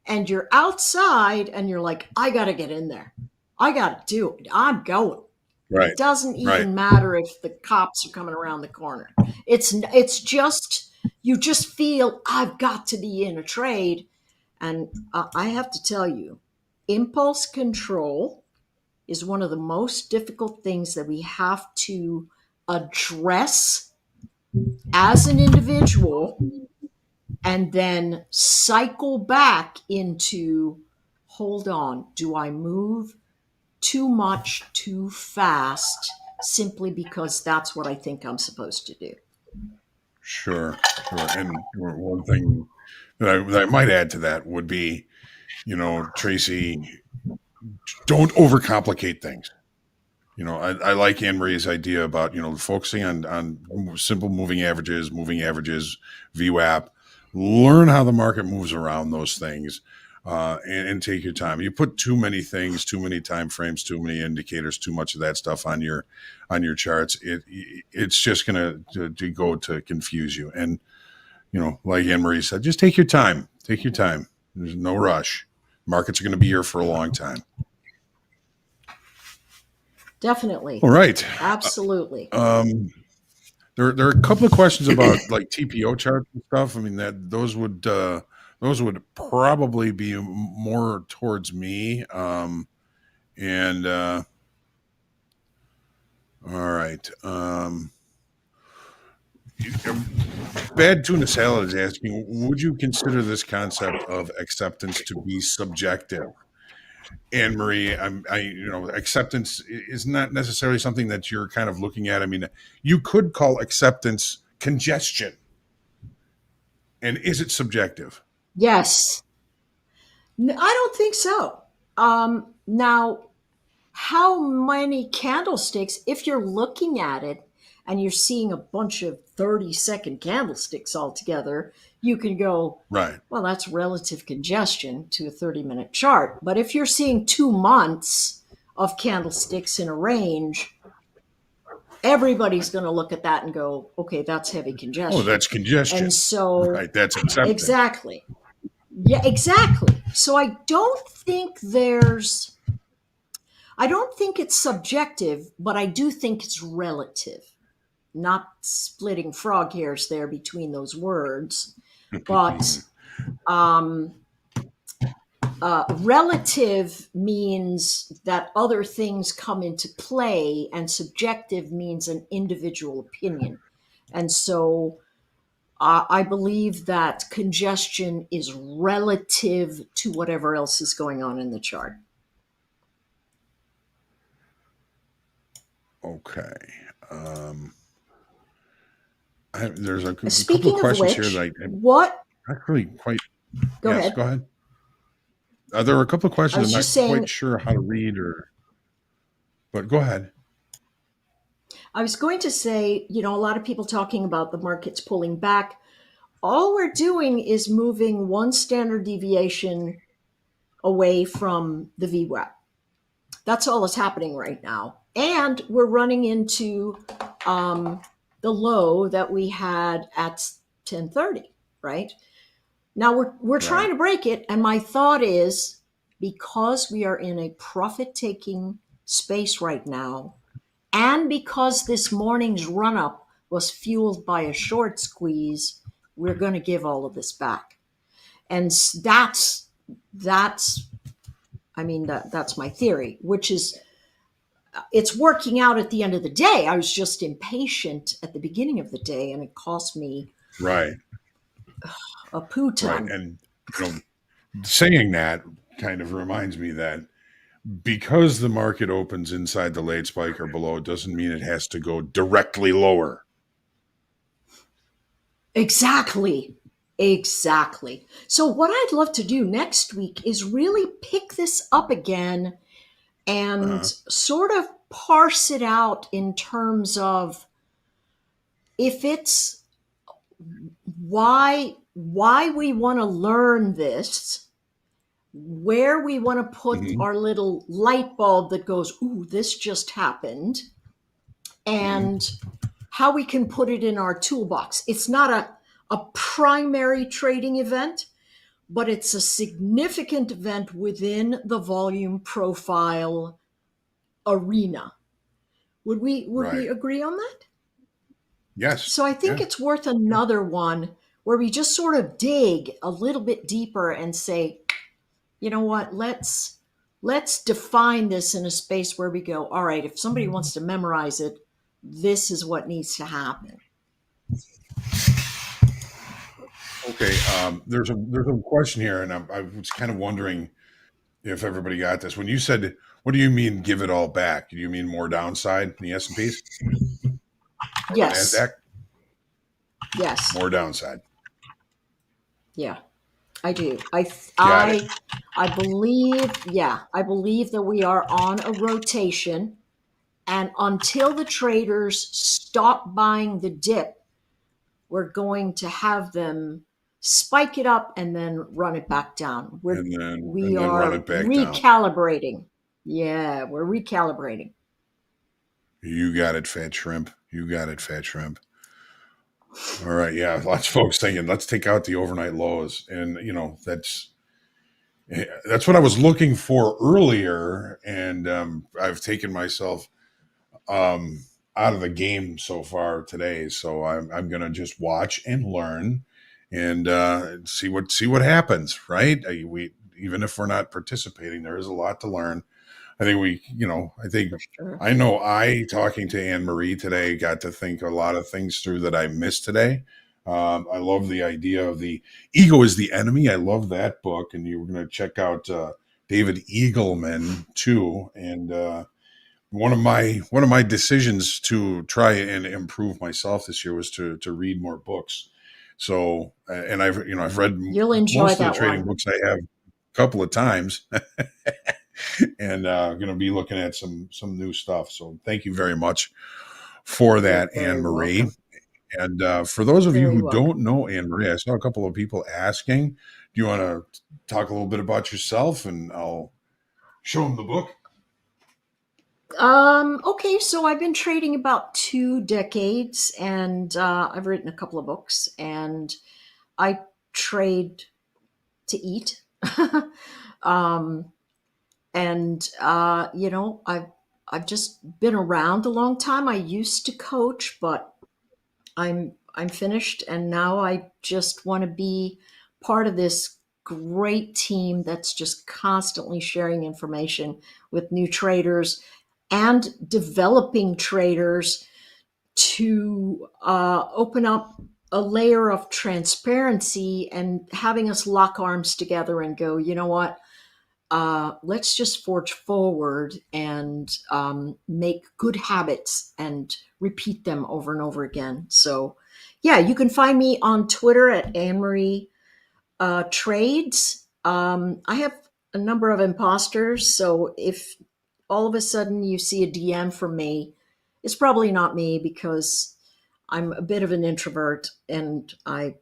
and you're outside and you're like, I got to get in there. I got to do it. I'm going. Right. It doesn't even matter if the cops are coming around the corner. It's just, you just feel, I've got to be in a trade. And I have to tell you, impulse control is one of the most difficult things that we have to address as an individual, and then cycle back into, hold on, do I move too much too fast simply because that's what I think I'm supposed to do? Sure. And one thing that I might add to that would be, Tracy, don't overcomplicate things. I like Anne Marie's idea about, focusing on simple moving averages, VWAP. Learn how the market moves around those things, and take your time. You put too many things, too many time frames, too many indicators, too much of that stuff on your charts. It's just going to go to confuse you. And, like Anne Marie said, just take your time. Take your time. There's no rush. Markets are going to be here for a long time. Definitely. All right. Absolutely. There are a couple of questions about like TPO charts and stuff. I mean, those would probably be more towards me. All right. Bad Tuna Salad is asking, would you consider this concept of acceptance to be subjective? Anne Marie, acceptance is not necessarily something that you're kind of looking at. I mean, you could call acceptance congestion. And is it subjective? Yes. I don't think so. Now, how many candlesticks, if you're looking at it and you're seeing a bunch of 30-second candlesticks all together, you can go, right, well, that's relative congestion to a 30-minute chart. But if you're seeing 2 months of candlesticks in a range, everybody's going to look at that and go, okay, that's heavy congestion. Oh, that's congestion. And so, right, that's acceptance. Exactly. Yeah, exactly. So I don't think it's subjective, but I do think it's relative. Not splitting frog hairs there between those words, but relative means that other things come into play, and subjective means an individual opinion. And so I believe that congestion is relative to whatever else is going on in the chart. Okay. There's a couple Speaking of of questions which, here that I what? not really quite. Go Yes, ahead. go ahead. There were a couple of I questions was I'm just not saying. quite sure how to read, but go ahead. I was going to say, a lot of people talking about the markets pulling back. All we're doing is moving one standard deviation away from the VWAP. That's all that's happening right now. And we're running into the low that we had at 10:30, right? Now we're trying to break it. And my thought is, because we are in a profit-taking space right now, and because this morning's run-up was fueled by a short squeeze, we're going to give all of this back. And that's my theory, which is it's working out at the end of the day. I was just impatient at the beginning of the day, and it cost me a poo ton. Right. And saying that kind of reminds me that because the market opens inside the late spike or below, it doesn't mean it has to go directly lower. Exactly. So what I'd love to do next week is really pick this up again and sort of parse it out in terms of if it's why we want to learn this, where we want to put our little light bulb that goes, ooh, this just happened, and how we can put it in our toolbox. It's not a primary trading event, but it's a significant event within the volume profile arena. Would we agree on that? Yes. So I think it's worth another one where we just sort of dig a little bit deeper and say, you know what, let's define this in a space where we go, all right, if somebody wants to memorize it, this is what needs to happen. Okay. There's a question here, and I was kind of wondering if everybody got this. When you said, what do you mean give it all back? Do you mean more downside in the S&Ps? Yes. NASDAQ? Yes. More downside. Yeah, I do. I believe that we are on a rotation, and until the traders stop buying the dip, we're going to have them spike it up and then run it back down. We are recalibrating. Down. Yeah, we're recalibrating. You got it, fat shrimp. All right. Yeah. Lots of folks thinking, let's take out the overnight lows. And, that's what I was looking for earlier. And I've taken myself out of the game so far today. So I'm going to just watch and learn and see what happens. Right. Even if we're not participating, there is a lot to learn. I think I know talking to Anne Marie today, got to think a lot of things through that I missed today. I love the idea of the ego is the enemy. I love that book. And you were going to check out David Eagleman too. And one of my decisions to try and improve myself this year was to read more books. So, and I've read most of the trading books I have a couple of times. And going to be looking at some new stuff. So thank you very much for that, Anne Marie. Welcome. And for those of you who don't know Anne Marie, I saw a couple of people asking, do you want to talk a little bit about yourself? And I'll show them the book. Okay, so I've been trading about 2 decades, and I've written a couple of books, and I trade to eat. And I've just been around a long time. I used to coach, but I'm finished, and now I just want to be part of this great team that's just constantly sharing information with new traders and developing traders to open up a layer of transparency and having us lock arms together and go, you know what? Let's just forge forward and make good habits and repeat them over and over again. So, yeah, you can find me on Twitter at Anne-Marie Trades. I have a number of imposters, so if all of a sudden you see a DM from me, it's probably not me because I'm a bit of an introvert and I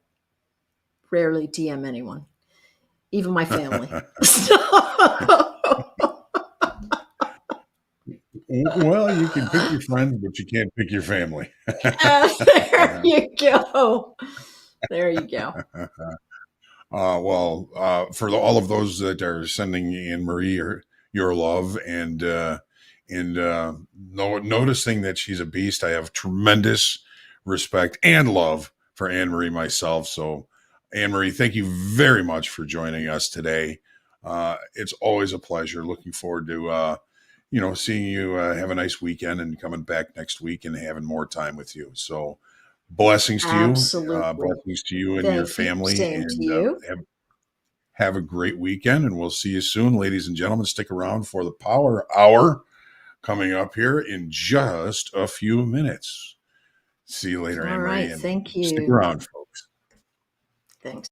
rarely DM anyone, even my family. Well, you can pick your friends, but you can't pick your family. There you go. There you go. For all of those that are sending Anne-Marie your love and noticing that she's a beast, I have tremendous respect and love for Anne-Marie myself. So, Anne-Marie, thank you very much for joining us today. It's always a pleasure. Looking forward to seeing you have a nice weekend and coming back next week and having more time with you. So, blessings to Absolutely. you, blessings to you and Thank your you. family, Same and to you. have a great weekend. And we'll see you soon, ladies and gentlemen. Stick around for the Power Hour coming up here in just a few minutes. See you later, All Anne-Marie. right. And thank you. stick around, folks. Thanks.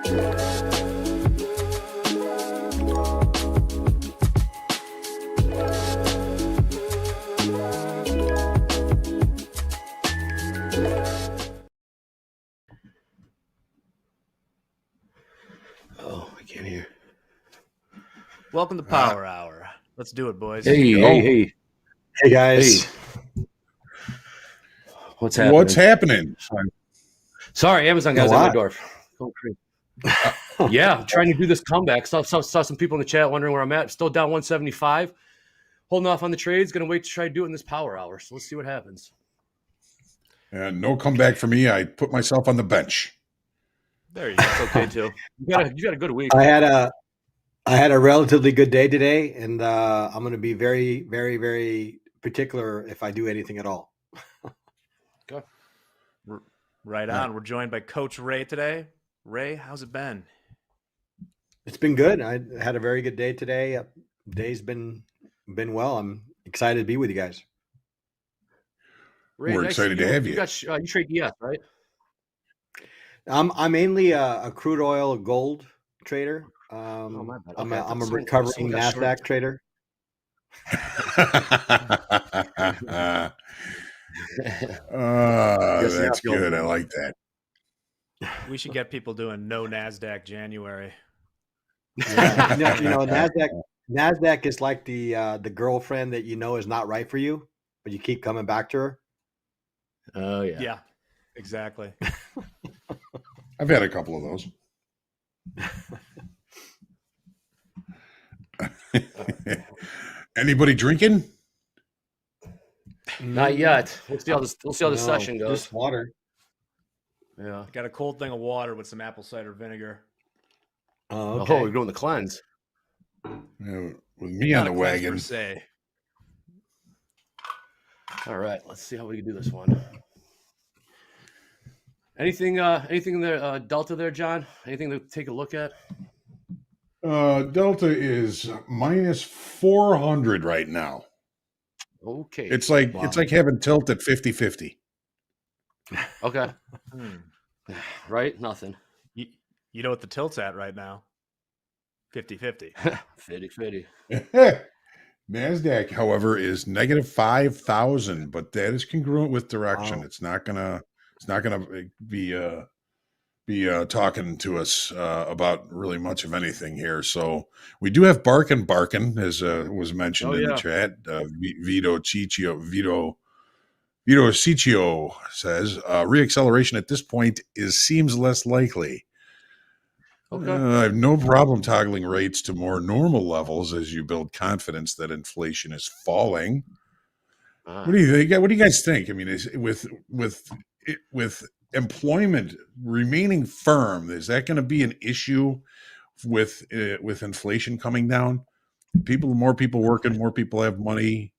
Oh, I can't hear. Welcome to Power Hour. Let's do it, boys. Hey. Hey, guys. Hey. What's happening? What's happening? Sorry, Amazon guys at my door. Going crazy. Yeah, I'm trying to do this comeback. Saw some people in the chat wondering where I'm at. Still down 175. Holding off on the trades. Going to wait to try to do it in this power hour. So let's see what happens. And no comeback for me. I put myself on the bench. There you go. That's okay too. You got a good week. I had a relatively good day today, and I'm going to be very, very, very particular if I do anything at all. Okay. Right on. We're joined by Coach Ray today. Ray, how's it been? It's been good. I had a very good day today. Day's been well. I'm excited to be with you guys. Ray, We're excited to have you. You trade ES, right? I'm mainly a crude oil gold trader. I'm a recovering NASDAQ trader. That's good. I like that. We should get people doing no NASDAQ January. Yeah. NASDAQ is like the girlfriend that you know is not right for you, but you keep coming back to her. Oh yeah. Yeah, exactly. I've had a couple of those. Anybody drinking? Not yet. We'll see how the session goes. Just water. Yeah. Got a cold thing of water with some apple cider vinegar. Oh, okay. Oh, we're doing the cleanse. Yeah, with me on the wagon. Per se. All right, let's see how we can do this one. Anything there, Delta there, John? Anything to take a look at? Delta is minus 400 right now. Okay. It's like having tilt at 50-50. Okay. Right? Nothing. You know what the tilt's at right now? 50-50. 50-50. NASDAQ, however, is negative 5,000, but that is congruent with direction. Wow. It's not gonna be talking to us about really much of anything here. So we do have barking, as was mentioned in the chat. Vito Ciccio says reacceleration at this point seems less likely. Okay. I have no problem toggling rates to more normal levels as you build confidence that inflation is falling. What do you think? What do you guys think? I mean, is with employment remaining firm, is that going to be an issue with inflation coming down? More people working, more people have money,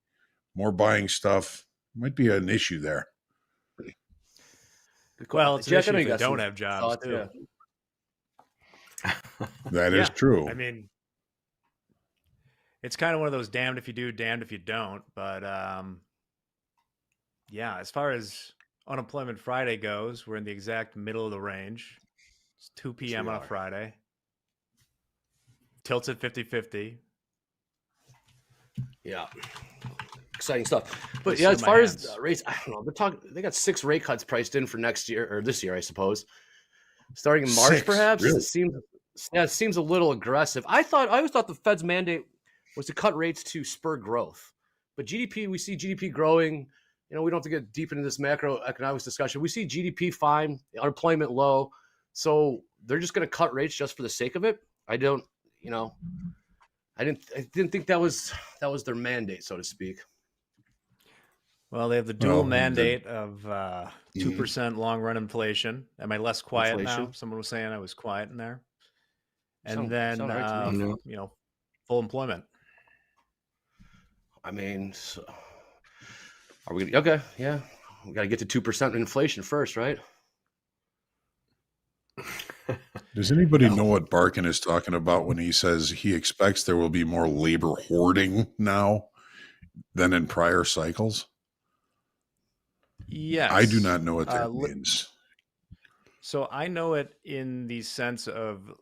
more buying stuff. Might be an issue there. Well, it's an issue if they don't have jobs too. Yeah. That is true. I mean, it's kind of one of those damned if you do, damned if you don't. But yeah, as far as Unemployment Friday goes, we're in the exact middle of the range. It's 2 p.m. on a Friday. Tilts at 50-50. Yeah. Exciting stuff. But yeah, as far as rates, I don't know. They got 6 rate cuts priced in for next year, or this year, I suppose. Starting in March, 6, perhaps. Really? It seems a little aggressive. I always thought the Fed's mandate was to cut rates to spur growth. But GDP, we see GDP growing. We don't have to get deep into this macroeconomics discussion. We see GDP fine, unemployment low. So they're just going to cut rates just for the sake of it. I didn't think that was their mandate, so to speak. Well, they have the dual mandate of 2% long run inflation. Am I less quiet now? Someone was saying I was quiet in there. And then, full employment. I mean, are we gonna, okay? Yeah, we got to get to 2% inflation first, right? Does anybody know what Barkin is talking about when he says he expects there will be more labor hoarding now than in prior cycles? Yes. I do not know what that means. So I know it in the sense of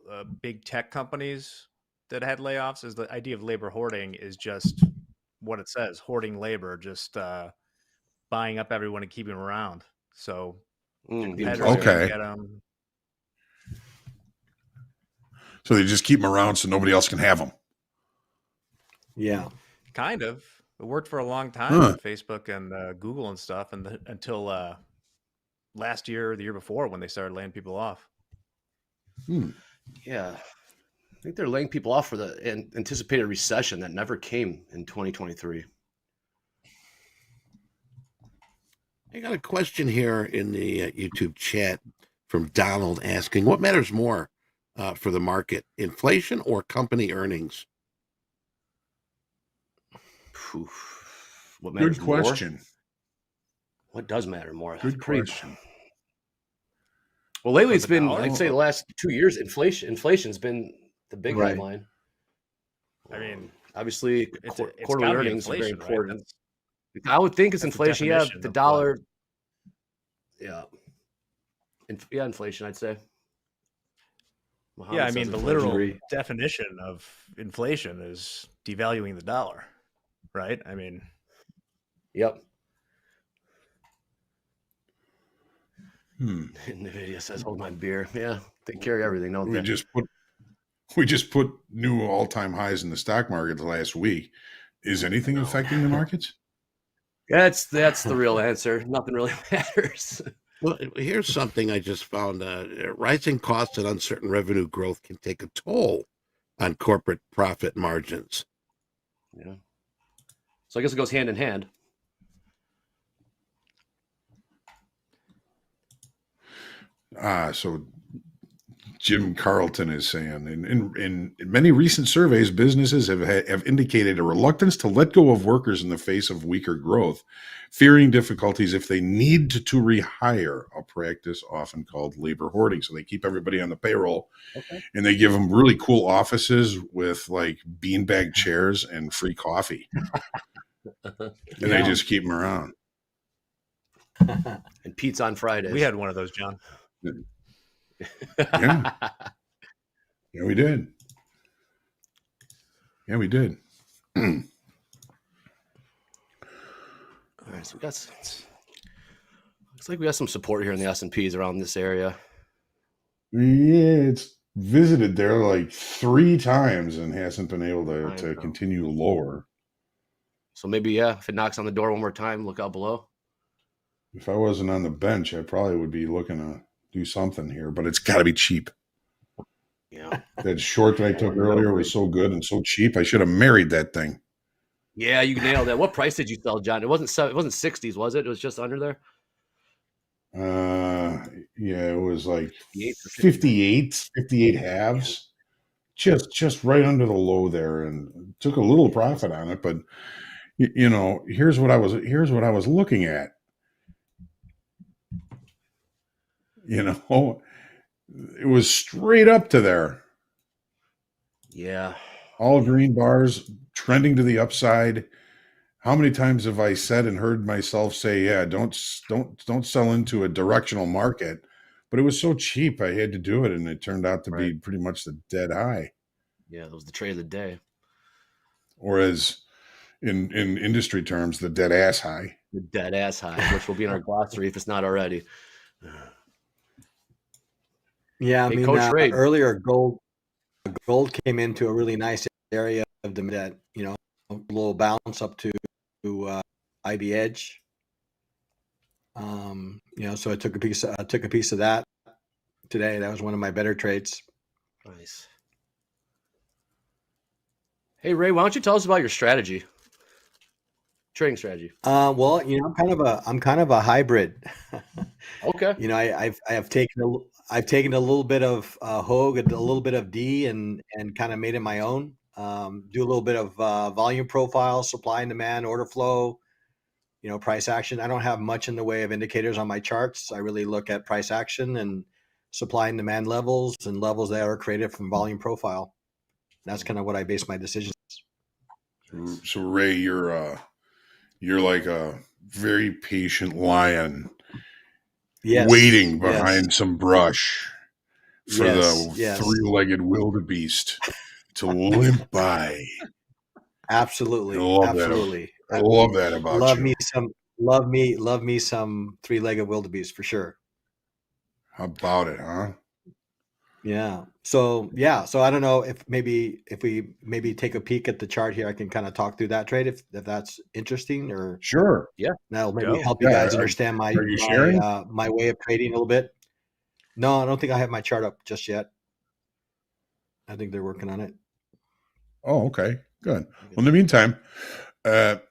big tech companies that had layoffs. Is the idea of labor hoarding is just what it says: hoarding labor, just buying up everyone and keeping them around. So competitors can't get them. So they just keep them around so nobody else can have them. Yeah, kind of. It worked for a long time with Facebook and Google and stuff, and until last year or the year before when they started laying people off. Yeah, I think they're laying people off for the anticipated recession that never came in 2023. I got a question here in the YouTube chat from Donald asking, what matters more for the market, inflation or company earnings? What matters Good question. More? What does matter more? Good question. Well, lately it's been, I'd say the last 2 years, inflation's been the big headline. I mean, obviously, it's quarterly earnings are very important. Right? I would think it's inflation. Yeah, the dollar. Yeah. Inflation, I'd say. Muhammad I mean, the literal definition of inflation is devaluing the dollar, right? I mean, yep. NVIDIA says, "Hold my beer." Yeah, they carry everything, don't they? We just put new all-time highs in the stock market last week. Is anything affecting the markets? That's the real answer. Nothing really matters. Well, here's something I just found. Rising costs and uncertain revenue growth can take a toll on corporate profit margins. Yeah. So I guess it goes hand in hand. So Jim Carlton is saying, in many recent surveys, businesses have indicated a reluctance to let go of workers in the face of weaker growth, fearing difficulties if they need to rehire, a practice often called labor hoarding. So they keep everybody on the payroll, and they give them really cool offices with like beanbag chairs and free coffee, and they just keep them around. And pizza on Fridays. We had one of those, John. Yeah. Yeah, we did. Yeah, we did. All right, so looks like we got some support here in the S&Ps around this area. Yeah, it's visited there like 3 times and hasn't been able to continue lower. So maybe, if it knocks on the door one more time, look out below. If I wasn't on the bench, I probably would be looking to do something here, but it's got to be cheap. Yeah. That short that I took earlier was so good and so cheap. I should have married that thing. Yeah, you nailed that. What price did you sell, John? It wasn't 60s, was it? It was just under there? Yeah, it was like 58 halves. Just right under the low there, and took a little profit on it, but here's what I was looking at. It was straight up to there. Yeah. All green bars trending to the upside. How many times have I said and heard myself say, yeah, don't sell into a directional market? But it was so cheap, I had to do it, and it turned out to be pretty much the dead high. Yeah, that was the trade of the day. Or as in industry terms, the dead ass high. The dead ass high, which will be in our glossary if it's not already. Yeah, I mean, Coach Ray. earlier gold came into a really nice area of that, a little bounce up to IB Edge. So I took a piece of that today. That was one of my better trades. Nice. Hey Ray, why don't you tell us about your trading strategy? Well, I'm kind of a hybrid. Okay. I've taken a little bit of Hoag, a little bit of D, and kind of made it my own. Do a little bit of volume profile, supply and demand, order flow, price action. I don't have much in the way of indicators on my charts. I really look at price action and supply and demand levels and levels that are created from volume profile. That's kind of what I base my decisions. So Ray, you're like a very patient lion. waiting behind some brush for Yes, the yes. three-legged wildebeest to limp by. Absolutely. I love Absolutely. that. I love that about Love you. love me some three-legged wildebeest for sure. How about it, huh? Yeah. So I don't know if we maybe take a peek at the chart here. I can kind of talk through that trade if that's interesting, or Sure. Yeah. that'll maybe Go. help you Yeah, guys understand are you sharing? my way of trading a little bit. No, I don't think I have my chart up just yet. I think they're working on it. Oh, okay. Good. Well, in the meantime, Vito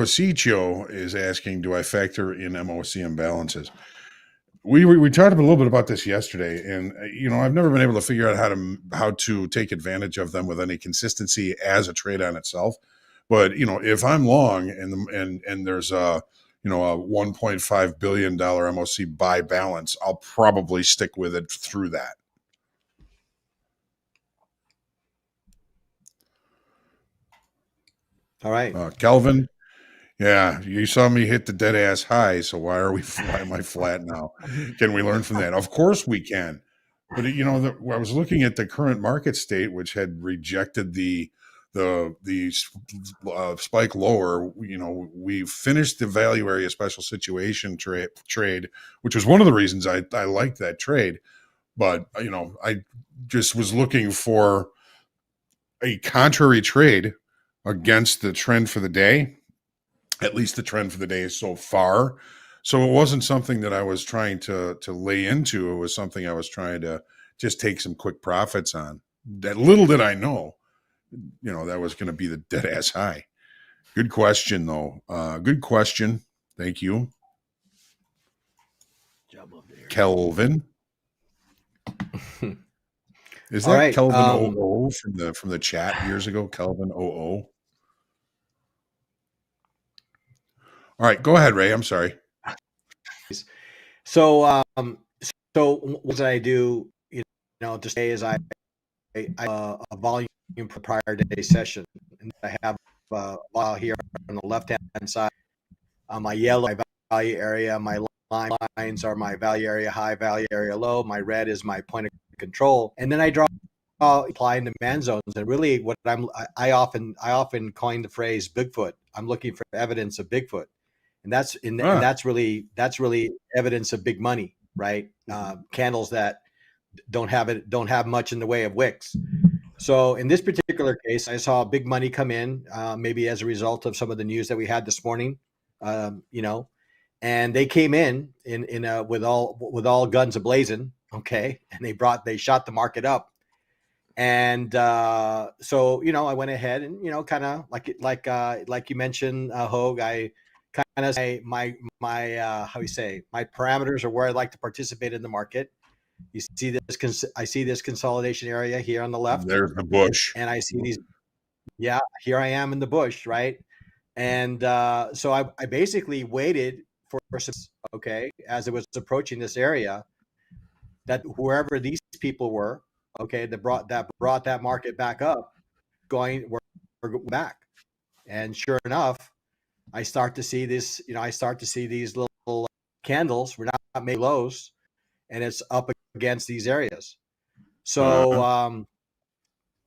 Ciccio is asking, do I factor in MOC imbalances? We talked a little bit about this yesterday, and I've never been able to figure out how to take advantage of them with any consistency as a trade on itself. But if I'm long and there's a $1.5 billion MOC buy balance, I'll probably stick with it through that. All right, Kelvin. Yeah, you saw me hit the dead ass high, so why am I flat now? Can we learn from that? Of course we can. But I was looking at the current market state, which had rejected the spike lower. We finished the value area special situation trade, which was one of the reasons I liked that trade. But I just was looking for a contrary trade against the trend for the day. At least the trend for the day so far. So it wasn't something that I was trying to lay into. It was something I was trying to just take some quick profits on. That little did I know, that was going to be the dead ass high. Good question, though. Good question. Thank you. Kelvin. Is that right, Kelvin 00 from the chat years ago? Kelvin 00. All right, go ahead, Ray. I'm sorry. So what did I do? Just say is I a volume per prior day session, and I have while here on the left hand side, my yellow my value area, my lines are my value area high, value area low. My red is my point of control, and then I draw apply in demand zones. And really, what I often coin the phrase Bigfoot. I'm looking for evidence of Bigfoot. And that's really evidence of big money, right? Candles that don't have much in the way of wicks. So in this particular case, I saw big money come in, maybe as a result of some of the news that we had this morning, and they came in with all guns ablazing, okay, and they shot the market up, and so I went ahead and kind of like you mentioned, Hoag, I kind of say my how you say my parameters are where I like to participate in the market. You see this, I see this consolidation area here on the left. There's the bush, and I see these. Yeah, here I am in the bush, right? And so I basically waited for okay, as it was approaching this area, that whoever these people were, okay, that brought that market back up, we're back, and sure enough, I start to see this. I start to see these little candles. We're not making lows, and it's up against these areas. So,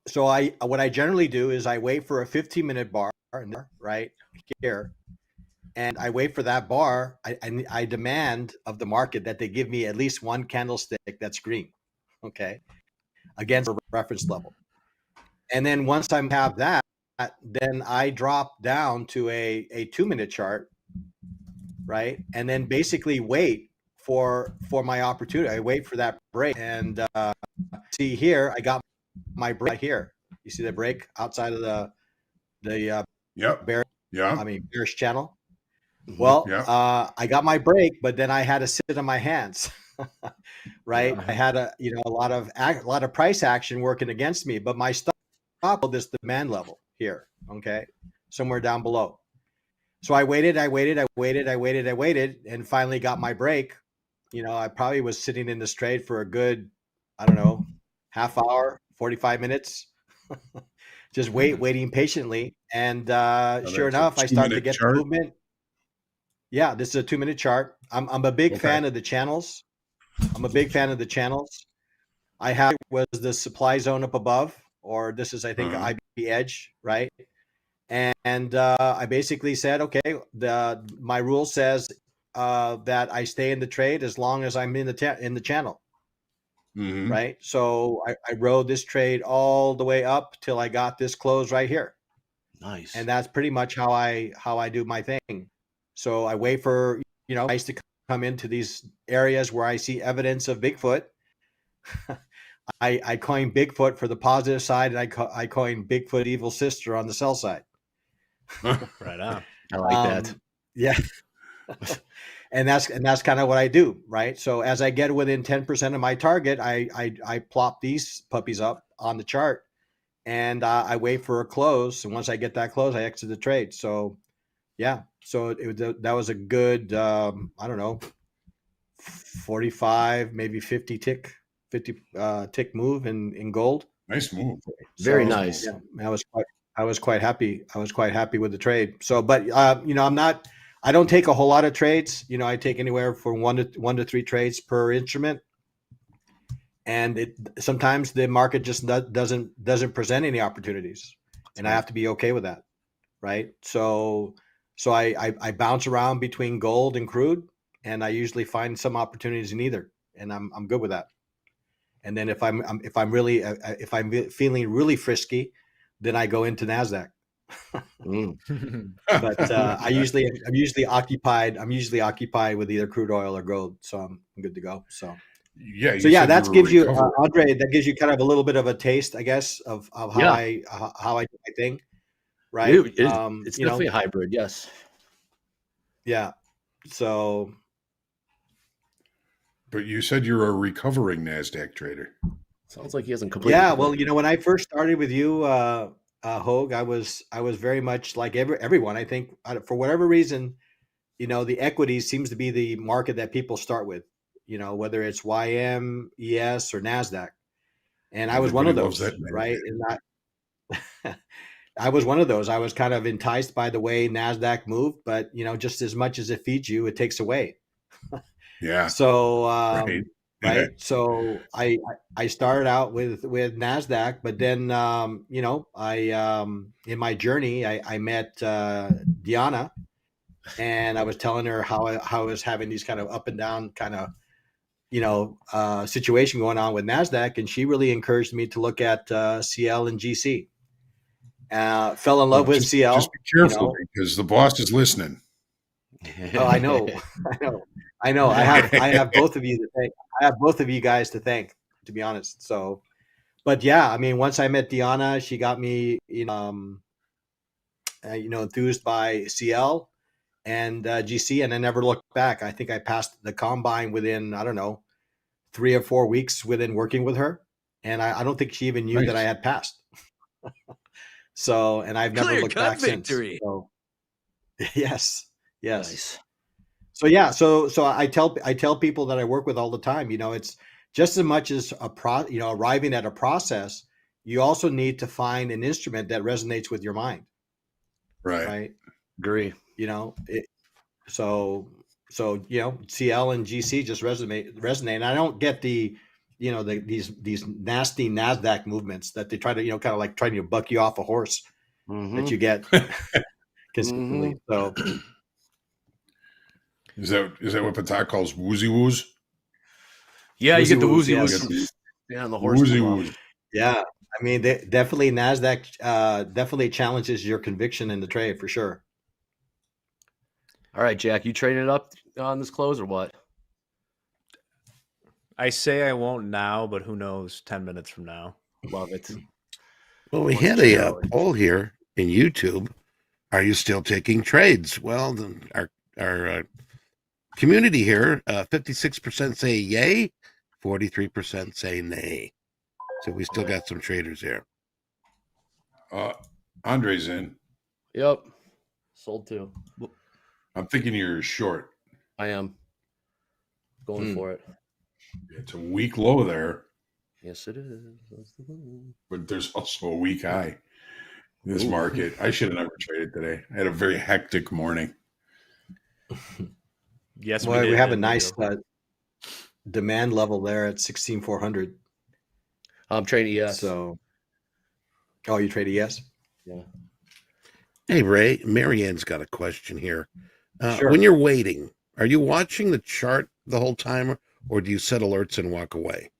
so what I generally do is I wait for a 15-minute bar right here, and I wait for that bar. I demand of the market that they give me at least one candlestick that's green, okay, against a reference level. And then once I have that, then I drop down to a 2-minute chart, right? And then basically wait for my opportunity. I wait for that break, and see here, I got my break right here. You see the break outside of the bearish channel. Well, I got my break, but then I had to sit on my hands, right? I had a lot of price action working against me, but my stop this demand level here, okay, somewhere down below. So I waited, and finally got my break. I probably was sitting in this trade for a good, I don't know, half hour, 45 minutes, just waiting patiently. And sure enough, I started to get the movement. Yeah, this is a 2-minute chart. I'm a big fan of the channels. I'm a big fan of the channels. I have was the supply zone up above, or this is I think IB edge, right? And I basically said, okay, my rule says that I stay in the trade as long as I'm in the channel, right? So I rode this trade all the way up till I got this close right here. Nice. And that's pretty much how I do my thing. So I wait for price to come into these areas where I see evidence of Bigfoot. I coin Bigfoot for the positive side, and I coin Bigfoot evil sister on the sell side. Right on. I like that. Yeah. and that's kind of what I do, right? So as I get within 10% of my target, I plop these puppies up on the chart, and I wait for a close. And once I get that close, I exit the trade. So yeah, so that was a good I don't know, 45 maybe 50 tick move in gold. Nice move. Very nice. Yeah, I was quite happy. I was quite happy with the trade. So, but I don't take a whole lot of trades. I take anywhere from one to three trades per instrument. And sometimes the market just doesn't present any opportunities, and I have to be okay with that, right? So I bounce around between gold and crude, and I usually find some opportunities in either, and I'm good with that. And then if I'm feeling really frisky, then I go into NASDAQ. But I'm usually occupied. I'm usually occupied with either crude oil or gold, so I'm good to go. So yeah, that gives you Andre. That gives you kind of a little bit of a taste, I guess, of how I do my thing, right? It's definitely a hybrid, yes. Yeah. So. But you said you're a recovering NASDAQ trader. Sounds like he hasn't completely. Yeah, well, when I first started with you, Hoag, I was very much like everyone. I think for whatever reason, the equities seems to be the market that people start with. Whether it's YM, ES, or NASDAQ, and I was one of those, right? And I was one of those. I was kind of enticed by the way NASDAQ moved, but just as much as it feeds you, it takes away. Yeah. So right. So I started out with NASDAQ, but then I in my journey I met Diana, and I was telling her how I was having these kind of up and down kind of situation going on with NASDAQ, and she really encouraged me to look at CL and GC. Fell in love with CL. Just be careful because the boss is listening. Oh, I know. I have both of you to thank. I have both of you guys to thank, to be honest. So, but yeah, I mean, once I met Diana, she got me, enthused by CL and GC, and I never looked back. I think I passed the combine within, I don't know, 3 or 4 weeks within working with her, and I don't think she even knew that I had passed. So, and I've never looked back victory. Since. So, yes. Nice. So yeah, so I tell people that I work with all the time, it's just as much as arriving at a process, you also need to find an instrument that resonates with your mind. Right. Agree. So CL and GC just resonate. And I don't get these nasty NASDAQ movements that they try to, kind of like trying to buck you off a horse that you get consistently. So. Is that what Patak calls woozy woos? Yeah, you get the woozy woos. Yeah, on the horse. Woozy woos. Yeah, I mean, definitely NASDAQ definitely challenges your conviction in the trade for sure. All right, Jack, you trading it up on this close or what? I say I won't now, but who knows? 10 minutes from now. Love it. Well, we had a poll here in YouTube. Are you still taking trades? Well, our community here, 56% say yay, 43% say nay. So we still got some traders here. Andre's in. Yep. Sold too. I'm thinking you're short. I am. Going for it. It's a weak low there. Yes, it is. But there's also a weak high in this market. I should have never traded today. I had a very hectic morning. Yes, Well, we we did. have a didn't we, nice Joe? demand level there at 16,400. I'm trading ES. So, oh, you trade ES? Yeah. Hey, Ray, Marianne's got a question here. Sure. When you're waiting, are you watching the chart the whole time, or do you set alerts and walk away?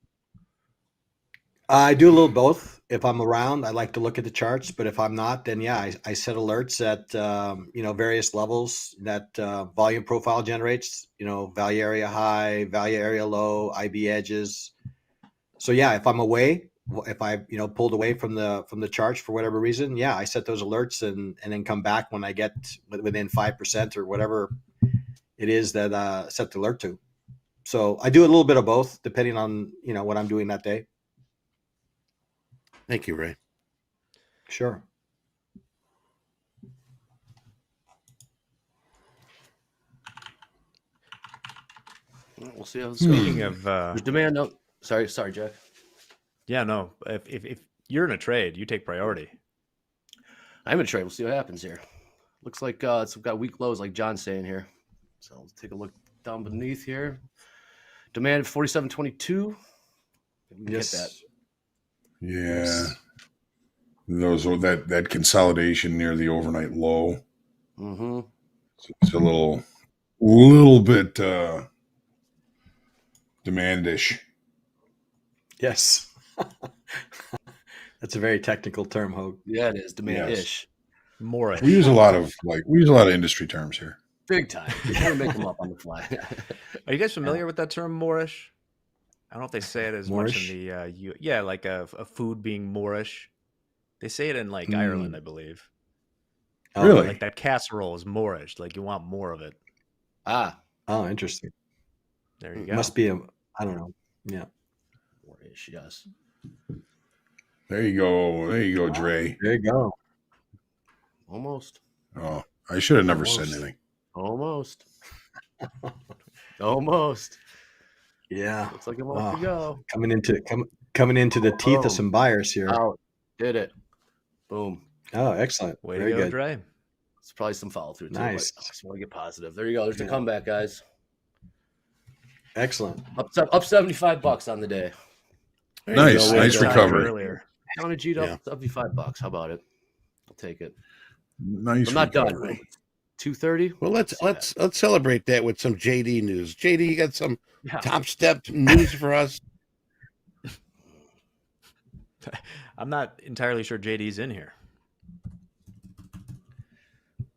I do a little both. If I'm around, I like to look at the charts, but if I'm not, then yeah, I set alerts at various levels that volume profile generates. Value area high, value area low, IB edges. So yeah, if I'm away, if I pulled away from the charts for whatever reason, yeah, I set those alerts and then come back when I get within 5% or whatever it is that set the alert to. So I do a little bit of both depending on what I'm doing that day. Thank you, Ray. Sure. We'll see how this Speaking goes. of There's demand. No, sorry, Jack. Yeah, no. If you're in a trade, you take priority. I'm in a trade. We'll see what happens here. Looks like it's got weak lows, like John's saying here. So let's take a look down beneath here. Demand 47.22. We can Yes. get that. Yeah. Those that consolidation near the overnight low. Mm-hmm. It's a little bit demandish. Yes. That's a very technical term, Hoag. Yeah, it is demand-ish. Yes. More. We use a lot of industry terms here. Big time. We make them up on the fly. Are you guys familiar with that term, Moorish? I don't know if they say it as Moorish? much in the like a food being Moorish. They say it in like Ireland, I believe. Oh, Really? Like that casserole is Moorish. Like you want more of it. Ah. Oh, interesting. There you go. Must be I don't know. Yeah. Moorish, yes. There you go, Dre. There you go. Almost. Oh, I should have never said anything. Almost. Almost. Yeah. Looks like I'm off to go. Coming into the teeth of some buyers here. Out. Did it. Boom. Oh, excellent. Way Very to go, good. Dre. It's probably some follow through too. Nice. But I just want to get positive. There you go. There's the comeback, guys. Excellent. Up $75 on the day. Nice recovery. Earlier. Counted G'd up $75. How about it? I'll take it. Nice. I'm not recovery. done. 2:30. Well, let's celebrate that with some JD news. JD, you got some Yeah. Topstep news for us? I'm not entirely sure JD's in here.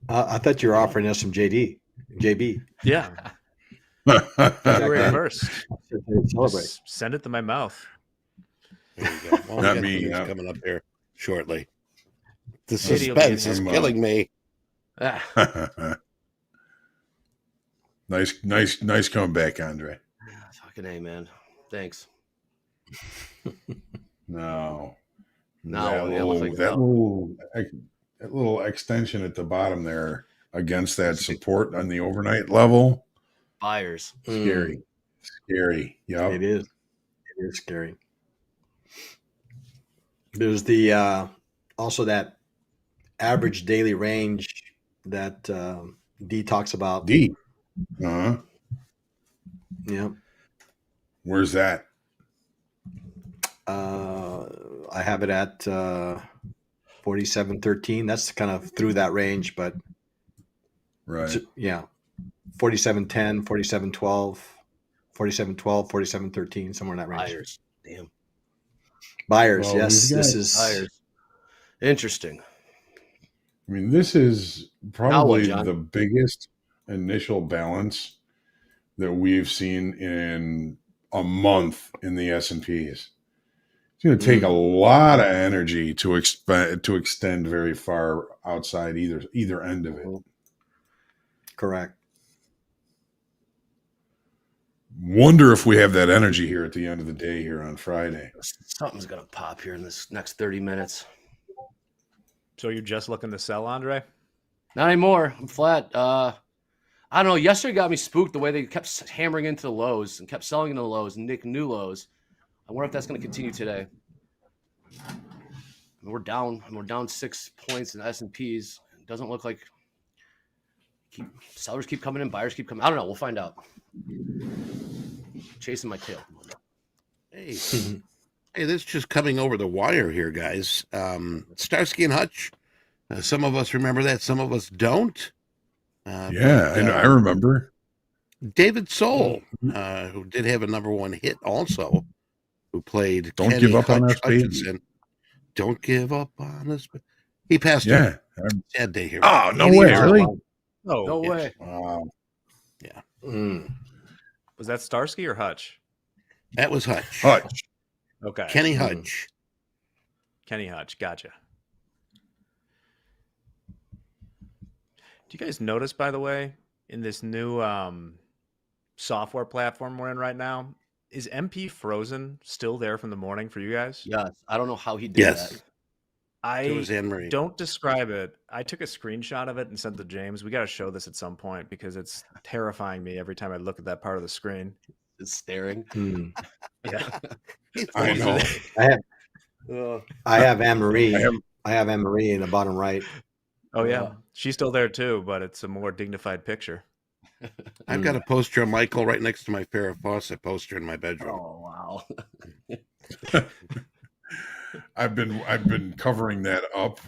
I thought you were offering us some JB. Yeah. February 1st. Celebrate. Just send it to my mouth. There you go. Well, Not we got me, the news yeah. coming up here shortly. The JD will be in suspense here. is killing me. nice comeback, Andre. Fucking A, man. Thanks. No. No, That little extension at the bottom there against that support on the overnight level. Buyers. Scary. Yeah. It is. It is scary. There's the also that average daily range that D talks about. D. Uh-huh. Yeah. Where's that? I have it at 47.13. That's kind of through that range, but right. Yeah. 47.10, 47.12, 47.12, 47.13, somewhere in that range. Buyers. Damn. Buyers, Well, yes. we've This got- is Buyers. Interesting. I mean, this is Now what, probably John? the biggest initial balance that we've seen in a month in the S&Ps. It's going to take a lot of energy to extend very far outside either end of it. correct. Wonder if we have that energy here at the end of the day here on Friday. Something's going to pop here in this next 30 minutes. So you're just looking to sell, Andre? Not anymore. I'm flat. I don't know. Yesterday got me spooked the way they kept hammering into the lows and kept selling into the lows and making new lows. I wonder if that's going to continue today. We're down 6 points in S&Ps. It doesn't look like sellers keep coming in, buyers keep coming. I don't know. We'll find out. Chasing my tail. Hey, hey, this is just coming over the wire here, guys. Starsky and Hutch. Some of us remember that. Some of us don't. I remember. David Soul, who did have a #1 hit also, who played Don't Kenny Give Up on Hutch Us, Baby. Hutchinson. Don't give up on us. He passed Yeah. away. Sad day here. Oh, no way, really? No yes. way. Wow. Yeah. Was that Starsky or Hutch? That was Hutch. Hutch. Okay. Kenny Hutch. Kenny Hutch. Gotcha. Do you guys notice, by the way, in this new software platform we're in right now, is MP Frozen still there from the morning for you guys? Yes. I don't know how he did that. It was Anne-Marie. Don't describe it. I took a screenshot of it and sent it to James. We got to show this at some point because it's terrifying me every time I look at that part of the screen. It's staring. Yeah. I know. I have Anne-Marie. I have Anne-Marie in the bottom right. Oh, yeah. She's still there, too, but it's a more dignified picture. I've got a poster of Michael right next to my Farrah Fawcett poster in my bedroom. Oh, wow. I've been covering that up,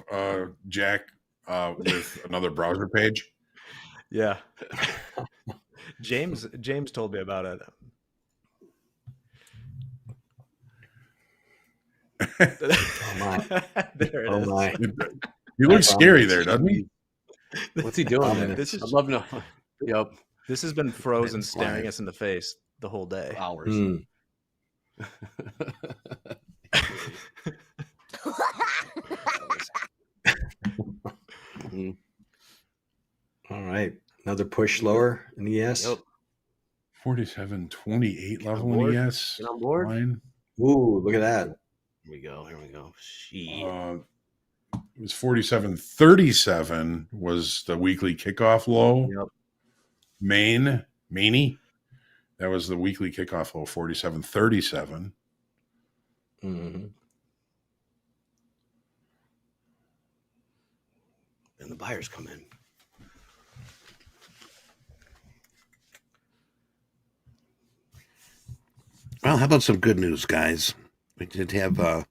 Jack, with another browser page. Yeah. James told me about it. Oh my! There it is. My! He looks scary there, doesn't he? What's he doing? Man? This is, I'd love to know. Yep. This has been frozen, staring us in the face the whole day. Hours. All right, another push lower in ES. Yep. 47.28 level in ES. Get on board. Line. Ooh, look at that. Here we go. It was 47.37 was the weekly kickoff low. Yep. Maney. That was the weekly kickoff low, 47.37. Mm-hmm. And the buyers come in. Well, how about some good news, guys? We did have our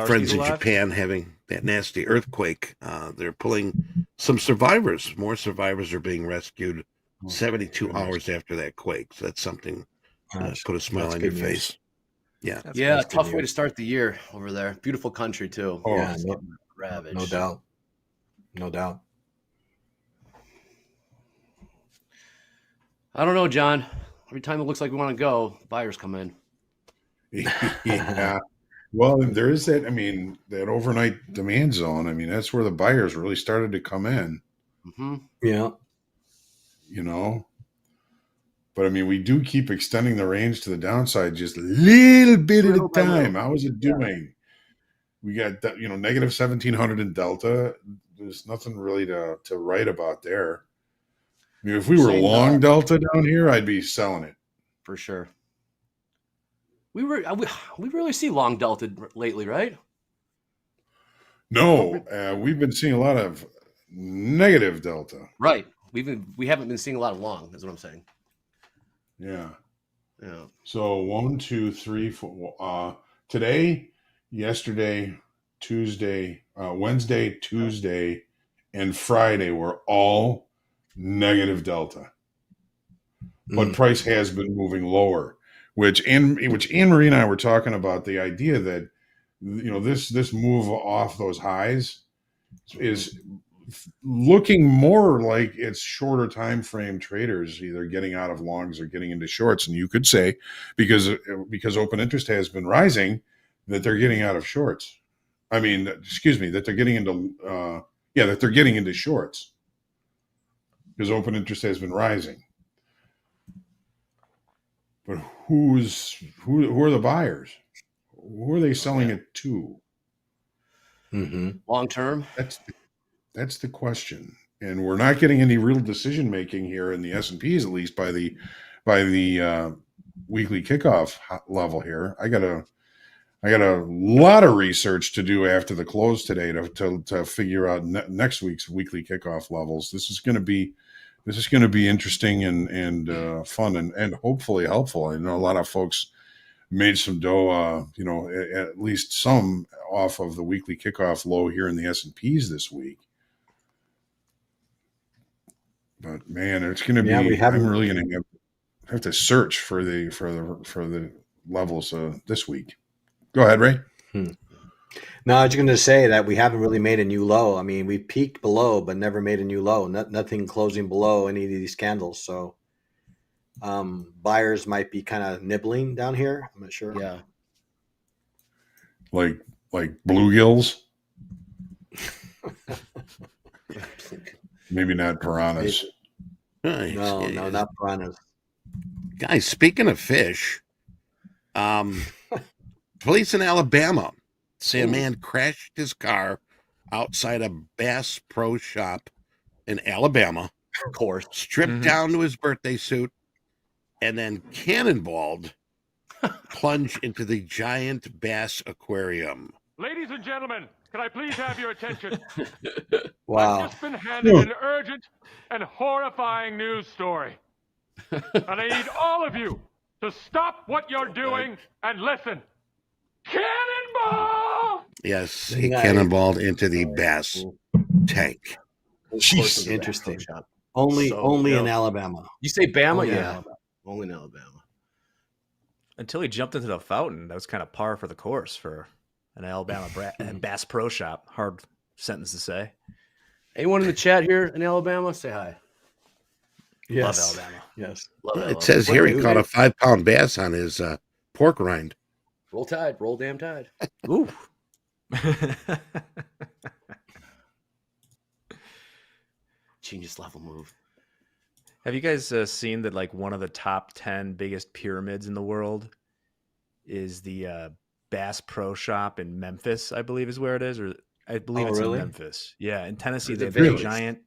friends in Japan having that nasty earthquake. They're pulling some survivors. More survivors are being rescued 72 hours after that quake. So that's something put a smile on your face. Yeah. That's tough way to start the year over there. Beautiful country, too. Oh, yeah, ravaged. No doubt. No doubt. I don't know, John. Every time it looks like we want to go, buyers come in. Yeah. Well, there is that, that overnight demand zone. That's where the buyers really started to come in. Mm-hmm. Yeah. But we do keep extending the range to the downside just a little bit at a time. How is it doing? We got, negative 1700 in Delta. There's nothing really to write about there. If we were long Delta down here, I'd be selling it. For sure. We really see long Delta lately, right? No, we've been seeing a lot of negative Delta. Right. We haven't been seeing a lot of long, is what I'm saying. Yeah. Yeah. So 1, 2, 3, 4. Today, yesterday, Tuesday, Wednesday, Tuesday, and Friday were all negative Delta. But price has been moving lower, which Anne-Marie and I were talking about, the idea that this move off those highs is looking more like it's shorter time frame traders either getting out of longs or getting into shorts. And you could say because open interest has been rising, that they're getting out of shorts. That they're getting into that they're getting into shorts because open interest has been rising. But who are the buyers? Who are they selling it to? Mm-hmm. Long term? That's the question. And we're not getting any real decision making here in the S&Ps, at least by the weekly kickoff level here. I got a lot of research to do after the close today to figure out next week's weekly kickoff levels. This is going to be this is going to be interesting and fun and hopefully helpful. I know a lot of folks made some dough, at least some off of the weekly kickoff low here in the S&Ps this week. But man, it's going to be. I'm really going to have to search for the levels this week. Go ahead, Ray. No, I was going to say that we haven't really made a new low. I mean, we peaked below, but never made a new low. Nothing closing below any of these candles. So buyers might be kind of nibbling down here. I'm not sure. Yeah. Like bluegills. Maybe not piranhas. Nice. No, not piranhas. Guys, speaking of fish, police in Alabama say a man crashed his car outside a Bass Pro Shop in Alabama. Of course. Stripped down to his birthday suit and then cannonballed, plunged into the giant bass aquarium. Ladies and gentlemen, can I please have your attention? Wow. I've just been handed an urgent and horrifying news story. And I need all of you to stop what you're doing and listen. Cannonball! Yes, he cannonballed into the bass tank. Jeez, interesting. Only in Alabama. You say Bama? Only in Yeah. Alabama. Only in Alabama. Until he jumped into the fountain, that was kind of par for the course for an Alabama Bass Pro Shop. Hard sentence to say. Anyone in the chat here in Alabama? Say hi. Yes. Love Alabama. Yes. Love It Alabama. says here he caught a 5-pound bass on his pork rind. Roll Tide. Roll damn Tide. Ooh. Genius level move. Have you guys seen that like one of the top 10 biggest pyramids in the world is the Bass Pro Shop in Memphis, I believe is where it is, or I believe it's in Memphis. Yeah, in Tennessee, they have a giant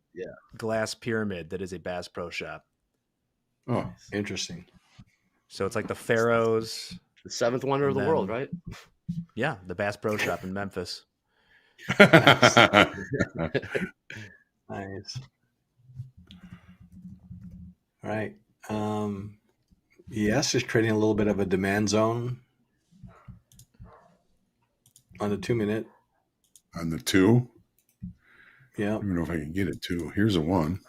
glass pyramid that is a Bass Pro Shop. Oh, interesting. So it's like the Pharaohs. The seventh wonder of the world, right? Yeah, the Bass Pro Shop in Memphis. Nice. All right. Yes, is trading a little bit of a demand zone on the 2-minute. On the 2? Yeah. I don't know if I can get it 2. Here's a 1.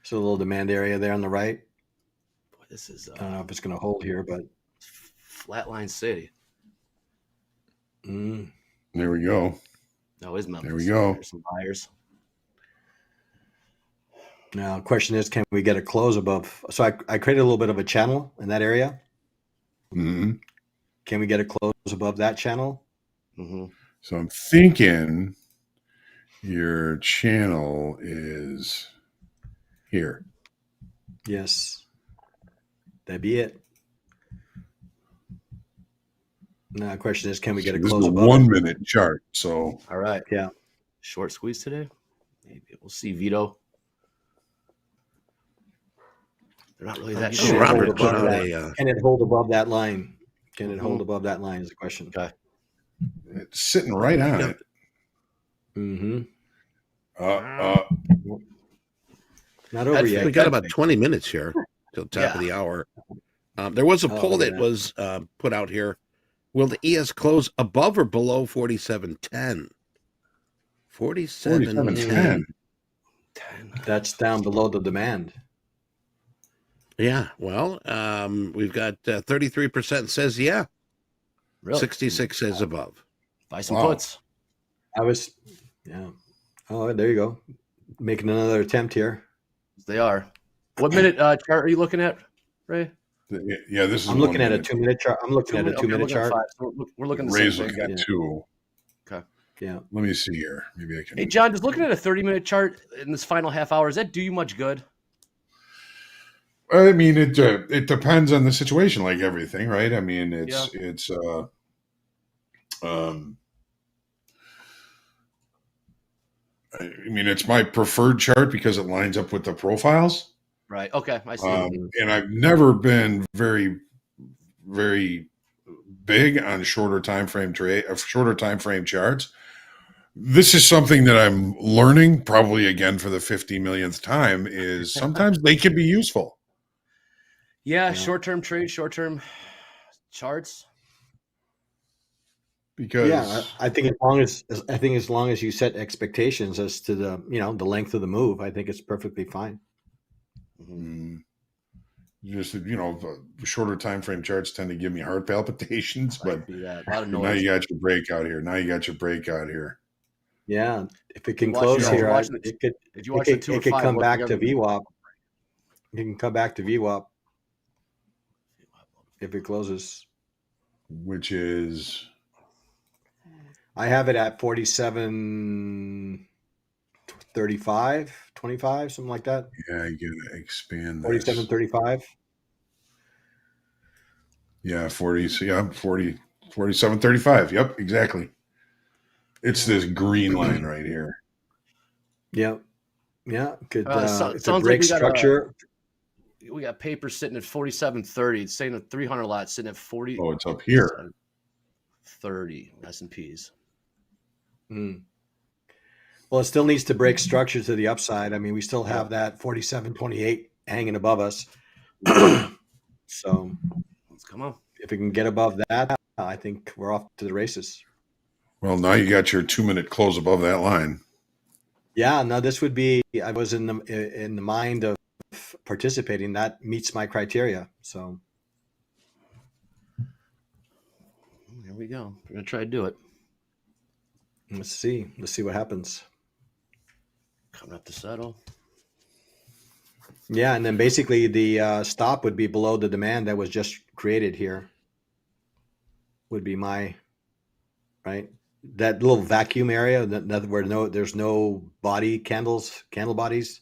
So a little demand area there on the right. Boy, this is I don't know if it's going to hold here, but Flatline City. There we go. No, it's Memphis. There we go. There's some buyers. Now, the question is, can we get a close above? So I created a little bit of a channel in that area. Mm-hmm. Can we get a close above that channel? Mm-hmm. So I'm thinking your channel is here. Yes. That'd be it. Now, the question is, can we get a This close is a above 1 it? minute chart. So All right. Yeah. Short squeeze today. Maybe we'll see Vito. They're not really that short. Robert put out Can it hold above that line? Can it hold above that line is the question. Okay. it's sitting right on it. Mm-hmm. Not over That's- yet. We got about 20 minutes here till top of the hour. There was a poll that was put out here. Will the ES close above or below 47.10? 47.10. That's down below the demand. Yeah, well, we've got 33% says yeah. Really? 66 says above. Buy some puts. Yeah. Oh, there you go. Making another attempt here. They are. What minute chart are you looking at, Ray? Yeah, this is. I'm looking at a 2-minute chart. I'm looking at a 2-minute chart. We're looking at the Ray's same looking thing. at 2. Okay. Yeah. Let me see here. Maybe I can. Hey, John, does looking at a 30-minute chart in this final half hour, does that do you much good? I mean, it depends on the situation, like everything, right? I mean, it's my preferred chart because it lines up with the profiles. Right. Okay. I see. And I've never been very, very big on shorter time frame charts This is something that I'm learning, probably again for the 50 millionth time, is sometimes they can be useful. Yeah, short-term trade, short-term charts. Because I think as long as you set expectations as to the the length of the move, I think it's perfectly fine. Just the shorter time frame charts tend to give me heart palpitations, but a lot of now noise. you got your breakout here. Yeah, if it can close here, it could come back to VWAP. You can come back to VWAP if it closes. Which is, I have it at 47.35, 25, something like that. Yeah, I gotta expand 47.35. Yeah, 47.35. Yep, exactly. It's this green line right here. Yep. Yeah. Could if sounds it breaks like structure. We got paper sitting at 47.30. It's saying the 300 lot sitting at 40. Oh, it's up here. 30 S&Ps. Well, it still needs to break structure to the upside. I mean, we still have that 47.28 hanging above us. So let's come on. If we can get above that, I think we're off to the races. Well, now you got your 2-minute close above that line. Yeah, no, this would be. I was in the mind of participating. That meets my criteria. So here we go. We're gonna try to do it. Let's see what happens. Coming up to settle. Yeah, and then basically the stop would be below the demand that was just created here. Would be my right. That little vacuum area where there's no candle bodies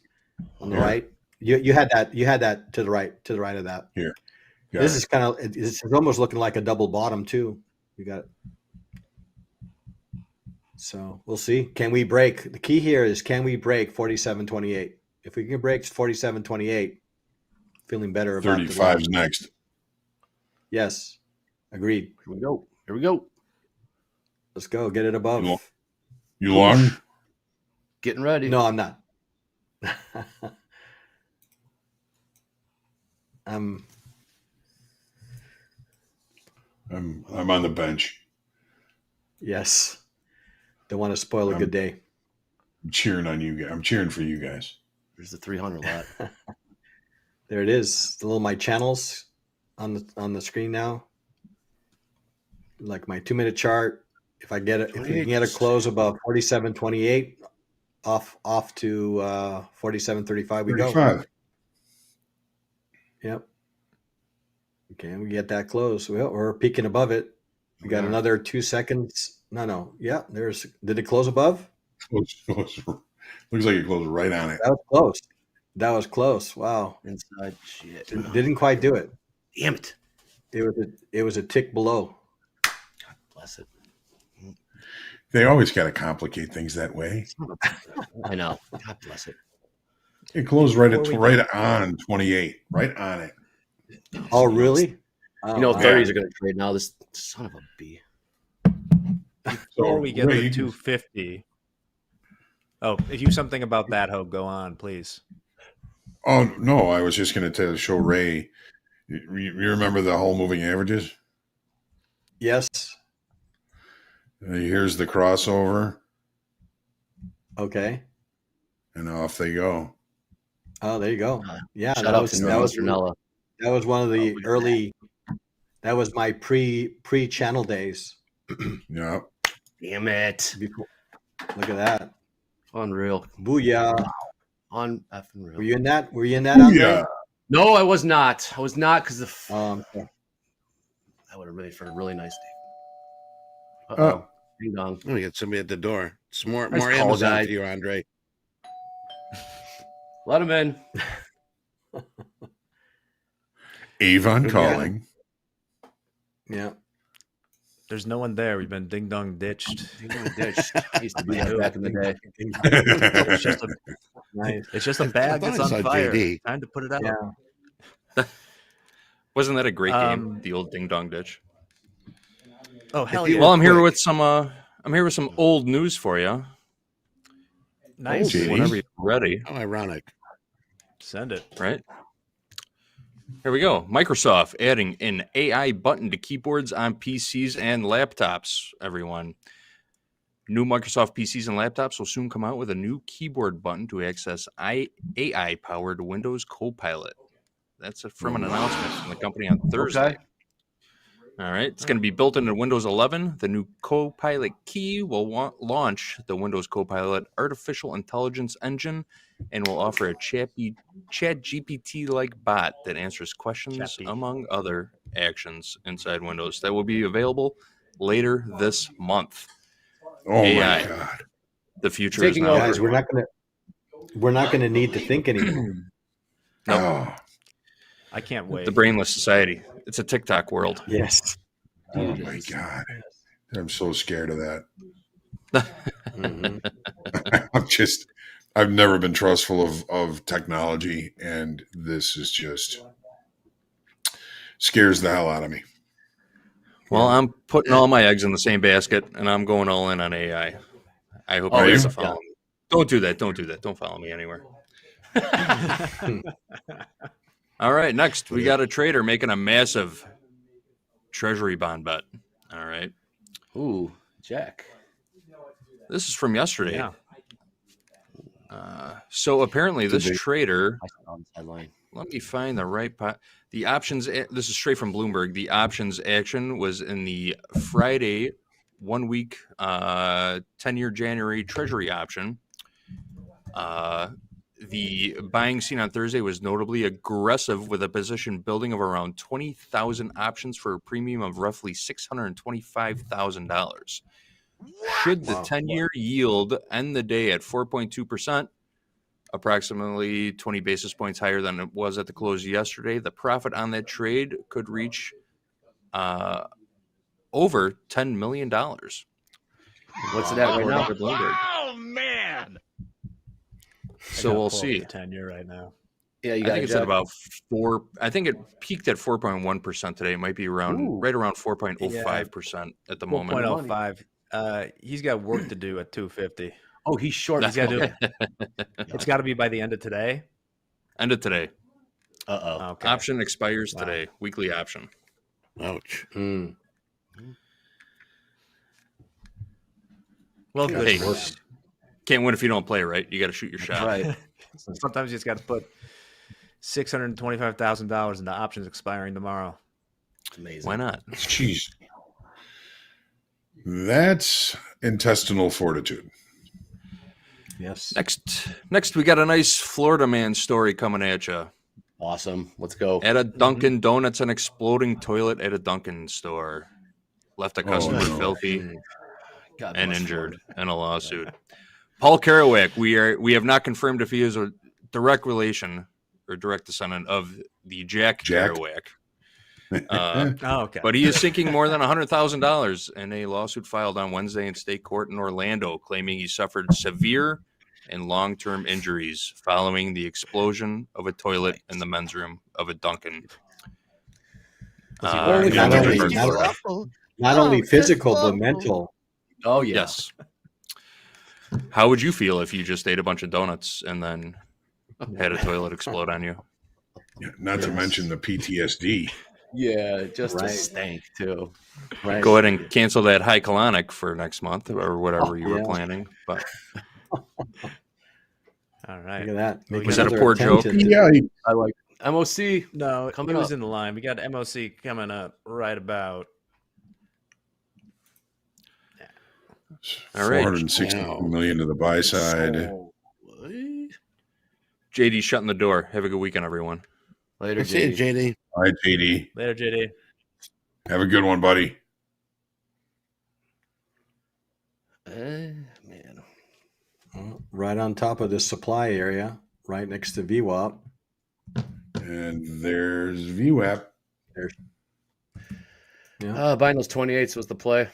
on the right. You had that to the right of that. Here. This is kind of it's almost looking like a double bottom too. You got it. So we'll see. Can we break? The key here is can we break 47.28? If we can break 47.28, feeling better about 35's next. Yes. Agreed. Here we go. Let's go. Get it above. You long? Getting ready. No, I'm not. I'm on the bench. Yes. Don't want to spoil a good day. I'm cheering on you guys. I'm cheering for you guys. There's the 300 lot. There it is. The little my channels on the screen now. Like my 2-minute chart. If we can get a close above 47.28, off to 47.35 we 35. go. Yep. Okay, we get that close. Well, we're peaking above it. We got another 2 seconds. No. Yeah, did it close above? Looks like it closed right on it. That was close. Wow. Inside shit. Didn't quite do it. Damn it. It was a tick below. God bless it. They always got to complicate things that way. I know. God bless it. It closed right on 28. Right on it. Oh, really? 30s are going to trade now. This son of a b. Before we get to 250. Oh, if you something about that, Hope, go on, please. Oh, no, I was just going to show Ray. You remember the whole moving averages? Yes. Here's the crossover. Okay. And off they go. Oh, there you go. Yeah, that was one of the early. That was my pre-channel days. Yeah. Damn it! Look at that. Unreal. Booyah. On effing real. Were you in that? Andre? No, I was not. I was not because okay. that would have made for a really nice day. Ding dong. Let me get somebody at the door. Some more Nice call, Amazon guys. for you, Andre. Let him in. Avon calling. Yeah. There's no one there. We've been ding dong ditched. Ding dong ditched. I used to be there back in the day. It's just a bag that's on fire. JD. Time to put it out. Yeah. Wasn't that a great game? The old ding dong ditch. Oh hell yeah! Well, I'm here with some I'm here with some old news for you. Nice. Whenever you're ready. How ironic. Send it. Right. Here we go. Microsoft adding an AI button to keyboards on PCs and laptops, everyone. New Microsoft PCs and laptops will soon come out with a new keyboard button to access AI-powered Windows Copilot. That's from an announcement from the company on Thursday. Okay. All right. It's going to be built into Windows 11. The new Copilot key will launch the Windows Copilot artificial intelligence engine and will offer a chat GPT-like bot that answers questions, among other actions inside Windows. That will be available later this month. Oh, AI. my God. The future is now. Guys, we're not gonna need to think anymore. No. I can't wait. The brainless society. It's a TikTok world. Yes. Oh my God. I'm so scared of that. I've never been trustful of technology, and this is just scares the hell out of me. Well, I'm putting all my eggs in the same basket, and I'm going all in on AI. I hope you guys will follow me. Don't do that. Don't do that. Don't follow me anywhere. All right, next we got a trader making a massive treasury bond bet. All right. Ooh, Jack. This is from yesterday. Yeah. So apparently this trader, headline. let me find the right pot. The options, this is straight from Bloomberg. The options action was in the Friday 1 week 10-year January treasury option. The buying scene on Thursday was notably aggressive, with a position building of around 20,000 options for a premium of roughly $625,000. Should the 10-year yield end the day at 4.2%, approximately 20 basis points higher than it was at the close yesterday, the profit on that trade could reach over $10 million. What's it at right now? Oh, man. So we'll see. 10-year right now. Yeah, I think it's at about 4. I think it peaked at 4.1% today. It might be around right around 4.05% at the moment. 4.05. He's got work to do at 250. Oh, he's short. He's got to do it. It's got to be by the end of today. End of today. Uh-oh. Okay. Option expires today. Weekly option. Ouch. Well, good. Hey, can't win if you don't play, right? You got to shoot your shot. Right. So sometimes you just got to put $625,000 into options expiring tomorrow. Amazing. Why not? Jeez. That's intestinal fortitude. Yes. Next, we got a nice Florida man story coming at you. Awesome. Let's go. At a Dunkin' Donuts, an exploding toilet at a Dunkin' store left a customer filthy and injured in a lawsuit. Paul Kerouac, we have not confirmed if he is a direct relation or direct descendant of the Jack. Kerouac. Okay. But he is seeking more than $100,000 in a lawsuit filed on Wednesday in state court in Orlando, claiming he suffered severe and long-term injuries following the explosion of a toilet in the men's room of a Dunkin'. Not only physical, but mental. Oh, yeah. Yes. How would you feel if you just ate a bunch of donuts and then had a toilet explode on you? Yeah, not to mention the PTSD. Yeah, just a stank too. Right. Go ahead and cancel that high colonic for next month or whatever you were planning. But all right. Look at that. Was that a poor joke? Yeah, I like MOC. No, coming it was up. in the line. We got MOC coming up right about. All right. 460 million to the buy side. JD shutting the door. Have a good weekend, everyone. Later, See you, JD. All right, JD. Later, JD. Have a good one, buddy. Man. Right on top of the supply area, right next to VWAP. And there's VWAP. Yeah. Buying those 28s was the play.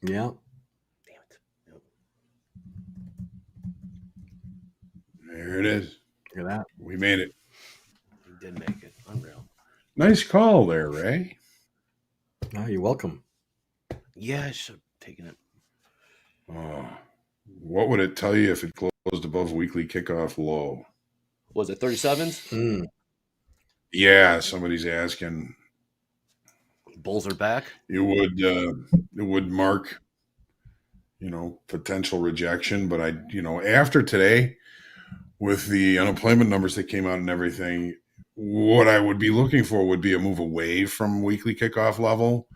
Yeah. There it is. Look at that. We made it. We did make it. Unreal. Nice call there, Ray. Oh, you're welcome. Yeah, I should have taken it. What would it tell you if it closed above weekly kickoff low? Was it 37s? Yeah, somebody's asking. Bulls are back. It would mark, potential rejection. But after today, with the unemployment numbers that came out and everything, what I would be looking for would be a move away from weekly kickoff level.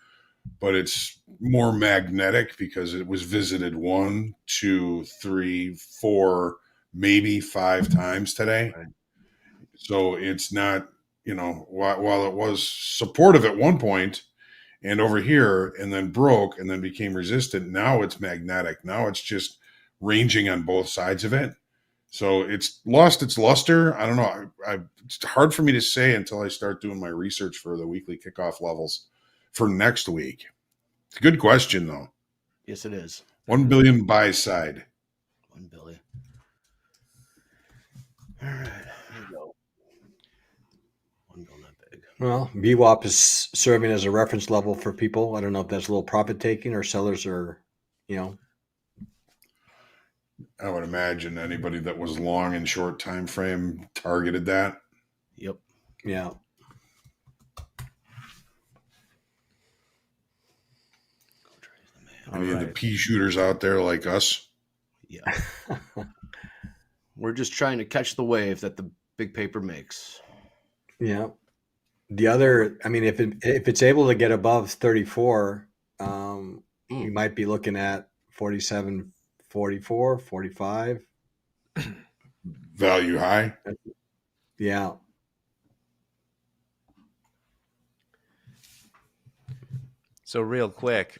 But it's more magnetic because it was visited 1, 2, 3, 4, maybe 5 times today. Right. So it's not, while it was supportive at one point and over here and then broke and then became resistant, now it's magnetic. Now it's just ranging on both sides of it. So it's lost its luster. I don't know. It's hard for me to say until I start doing my research for the weekly kickoff levels for next week. It's a good question, though. Yes, it is. 1 billion buy side. 1 billion. All right. Here we go. 1 billion, not big. Well, VWAP is serving as a reference level for people. I don't know if that's a little profit taking or sellers are, I would imagine anybody that was long and short time frame targeted that. Yep. Yeah. Any of the pea shooters out there like us? Yeah. We're just trying to catch the wave that the big paper makes. Yeah. The other, if it's able to get above 34, you might be looking at 47, 44, 45. Value high. Yeah. So real quick,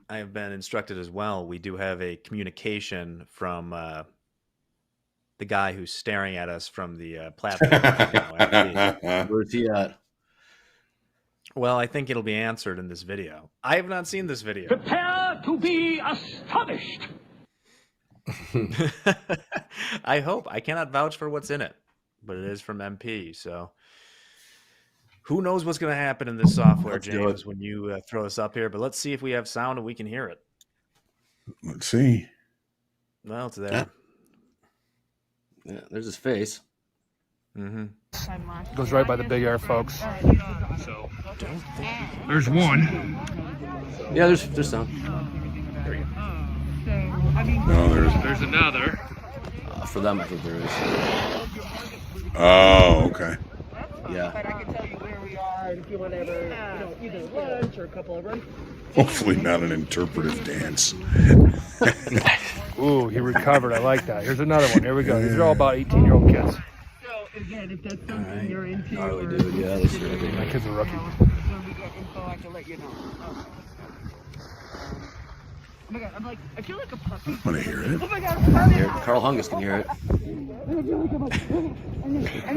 I have been instructed as well. We do have a communication from the guy who's staring at us from the platform. Where's he at? Well, I think it'll be answered in this video. I have not seen this video. Prepare to be astonished. I hope. I cannot vouch for what's in it, but it is from MP. So who knows what's going to happen in this software, James, when you throw this up here. But let's see if we have sound and we can hear it. Let's see. Well, it's there. Yeah, there's his face. Mm-hmm. Goes right by the big air, folks. So there's one. Yeah, there's sound. There you go. No, there's another. For them, I think there is. Oh, okay. Yeah. But I can tell you where we are if you want to ever, either lunch or a couple of them. Hopefully not an interpretive dance. Ooh, he recovered. I like that. Here's another one. Here we go. These are all about 18-year-old kids. So again, if that's something you're into, Harley, dude. Yeah, that's right. My kid's a rookie. When we get info, I can let you know. Oh my god, I'm like, I feel like a puppy. I want to hear it. Oh my god, Carl Hungus can hear it.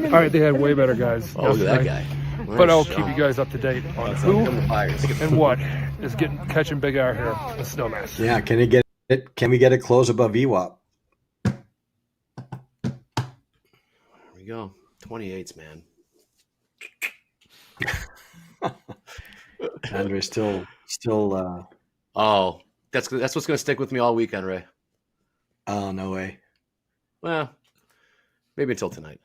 All right, they had way better guys. Oh, look at that guy. But I'll keep you guys up to date on who and what is catching big air here in Snowmass. Yeah, can we get a close above VWAP? There we go. 28s, man. Andre's still. Oh, that's what's going to stick with me all weekend, Ray. Oh, no way. Well, maybe until tonight.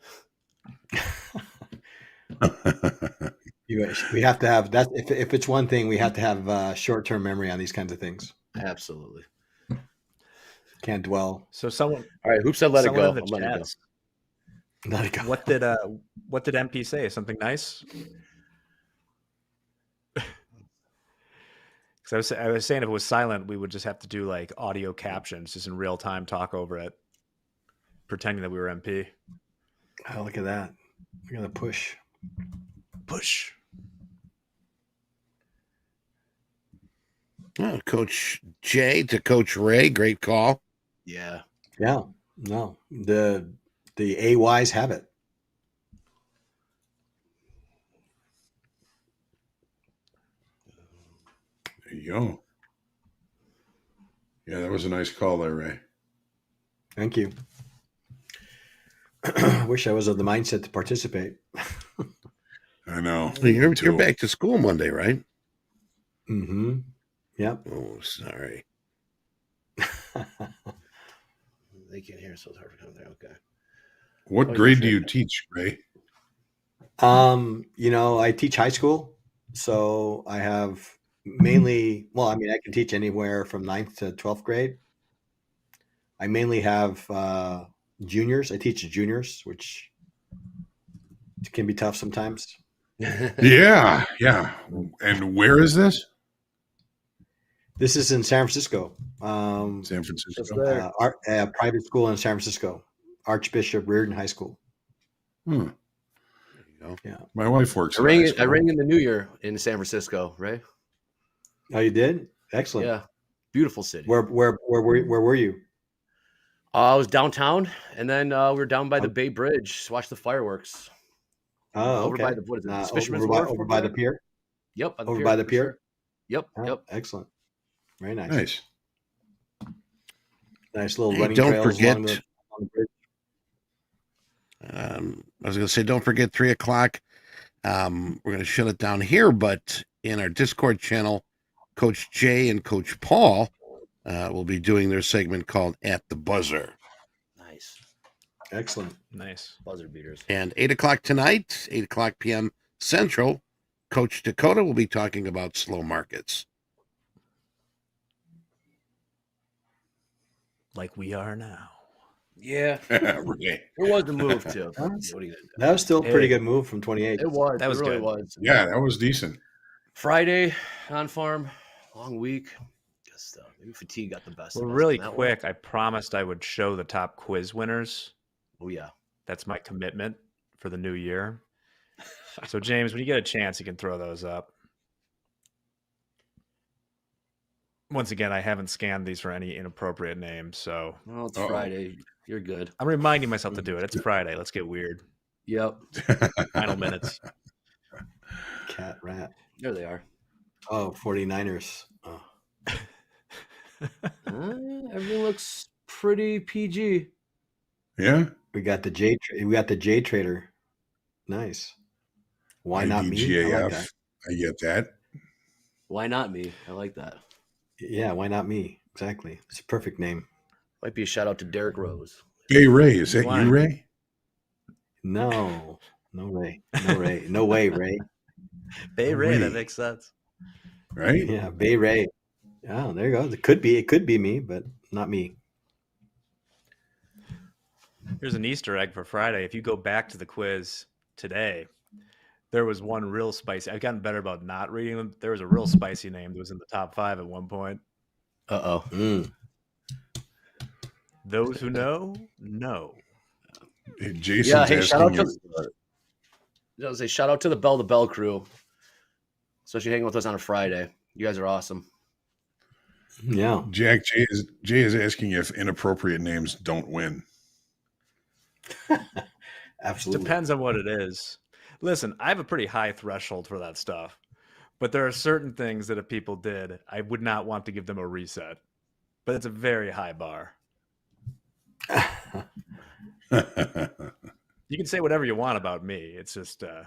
We have to have that. If it's one thing, we have to have short-term memory on these kinds of things. Absolutely. Can't dwell. So someone. All right, who said let it go? Let it go. Let it go. What did MP say? Something nice? Because I was saying if it was silent, we would just have to do like audio captions, just in real time, talk over it, pretending that we were MP. Oh, look at that! Look at the push. Push. Oh, Coach Jay to Coach Ray, great call. Yeah. Yeah. No, the AYs have it. There you go. Yeah, that was a nice call there, Ray. Thank you. Wish I was of the mindset to participate. I know. You're back to school Monday, right? Mm-hmm. Yep. Oh, sorry. They can't hear, so it's hard to come there. Okay. What grade do you teach, Ray? I teach high school, so I have mainly, I can teach anywhere from 9th to 12th grade. I mainly have juniors. I teach juniors, which can be tough sometimes. Yeah. And where is this? This is in San Francisco. San Francisco. Private school in San Francisco, Archbishop Reardon High School. Hmm. There you go. Yeah. My wife works. I rang in the new year in San Francisco, right? Oh, you did? Excellent. Yeah. Beautiful city. Where were you? I was downtown, and then we were down by the Bay Bridge to watch the fireworks. Oh, over okay. by the what is it? Fisherman's over Wharf? by the pier? Yep. By the pier? Sure. Yep. Oh, Yep. Excellent. Very nice. Nice. Nice little Hey, running don't trails forget. along the bridge. I was going to say, don't forget 3:00. We're going to shut it down here, but in our Discord channel, Coach Jay and Coach Paul will be doing their segment called At the Buzzer. Nice. Excellent. Nice. Buzzer beaters. And 8:00 tonight, 8:00 p.m. Central, Coach Dakota will be talking about slow markets. Like we are now. Yeah. Right. It was the move too. What are you gonna do? That was still a pretty good move from 28. It was. That was it really good. was. Yeah, that was decent. Friday on farm, long week. Guess maybe fatigue got the best. Well, of us really on that quick, I promised I would show the top quiz winners. Oh yeah. That's my commitment for the new year. So James, when you get a chance, you can throw those up. Once again, I haven't scanned these for any inappropriate names, so. Well, it's Friday. You're good. I'm reminding myself to do it. It's Friday. Let's get weird. Yep. Final minutes. Cat rat. There they are. Oh, 49ers. Oh. Everything looks pretty PG. Yeah. We got the J Trader. Nice. Why not me? I like that. I get that. Why not me? I like that. Yeah, why not me? Exactly. It's a perfect name. Might be a shout out to Derek Rose. Hey Ray, is that you, Ray? No Ray. No Ray. No way, Ray. Bay Ray, that makes sense. Right? Yeah, Bay Ray. Oh, there you go. It could be me, but not me. Here's an Easter egg for Friday. If you go back to the quiz today, there was one real spicy. I've gotten better about not reading them. There was a real spicy name that was in the top 5 at one point. Uh-oh. Those who know. Hey, Jason's Yeah, hey, shout out to the Bell to Bell crew. Especially hanging with us on a Friday. You guys are awesome. Yeah. Jay is asking if inappropriate names don't win. Absolutely. Depends on what it is. Listen, I have a pretty high threshold for that stuff. But there are certain things that if people did, I would not want to give them a reset. But it's a very high bar. You can say whatever you want about me. It's just, there's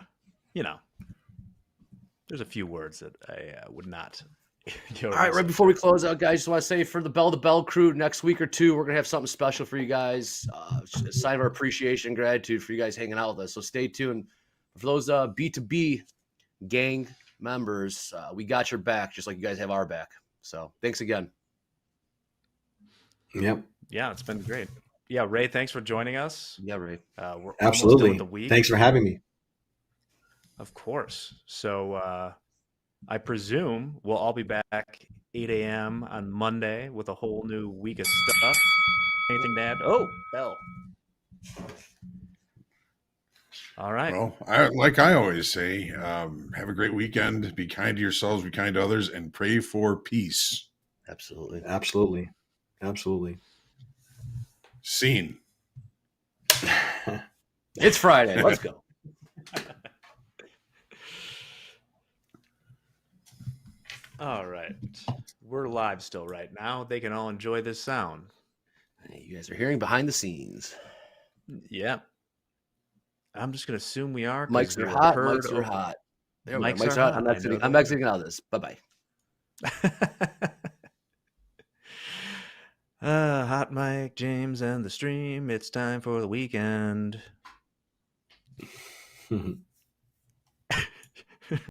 a few words that I would not. All right, right before we close out, guys, just want to say for the Bell to Bell crew, next week or two, we're going to have something special for you guys. A sign of our appreciation and gratitude for you guys hanging out with us. So stay tuned. For those B2B gang members, we got your back, just like you guys have our back. So thanks again. Yep. Yeah, it's been great. Yeah, Ray, thanks for joining us. Yeah, Ray. We're Absolutely. almost done with the week. Thanks for having me. Of course. So I presume we'll all be back 8 a.m. on Monday with a whole new week of stuff. Anything to add? Oh, bell. All right. Well, I always say, have a great weekend. Be kind to yourselves, be kind to others, and pray for peace. Absolutely. Absolutely. Absolutely. Scene. It's Friday. Let's go. All right. We're live still right now. They can all enjoy this sound. Hey, you guys are hearing behind the scenes. Yeah. I'm just going to assume we are. Mics are hot. Mics are hot. There we go. Mics are hot. I'm exiting out of this. Bye-bye. Hot Mike, James, and the stream. It's time for the weekend.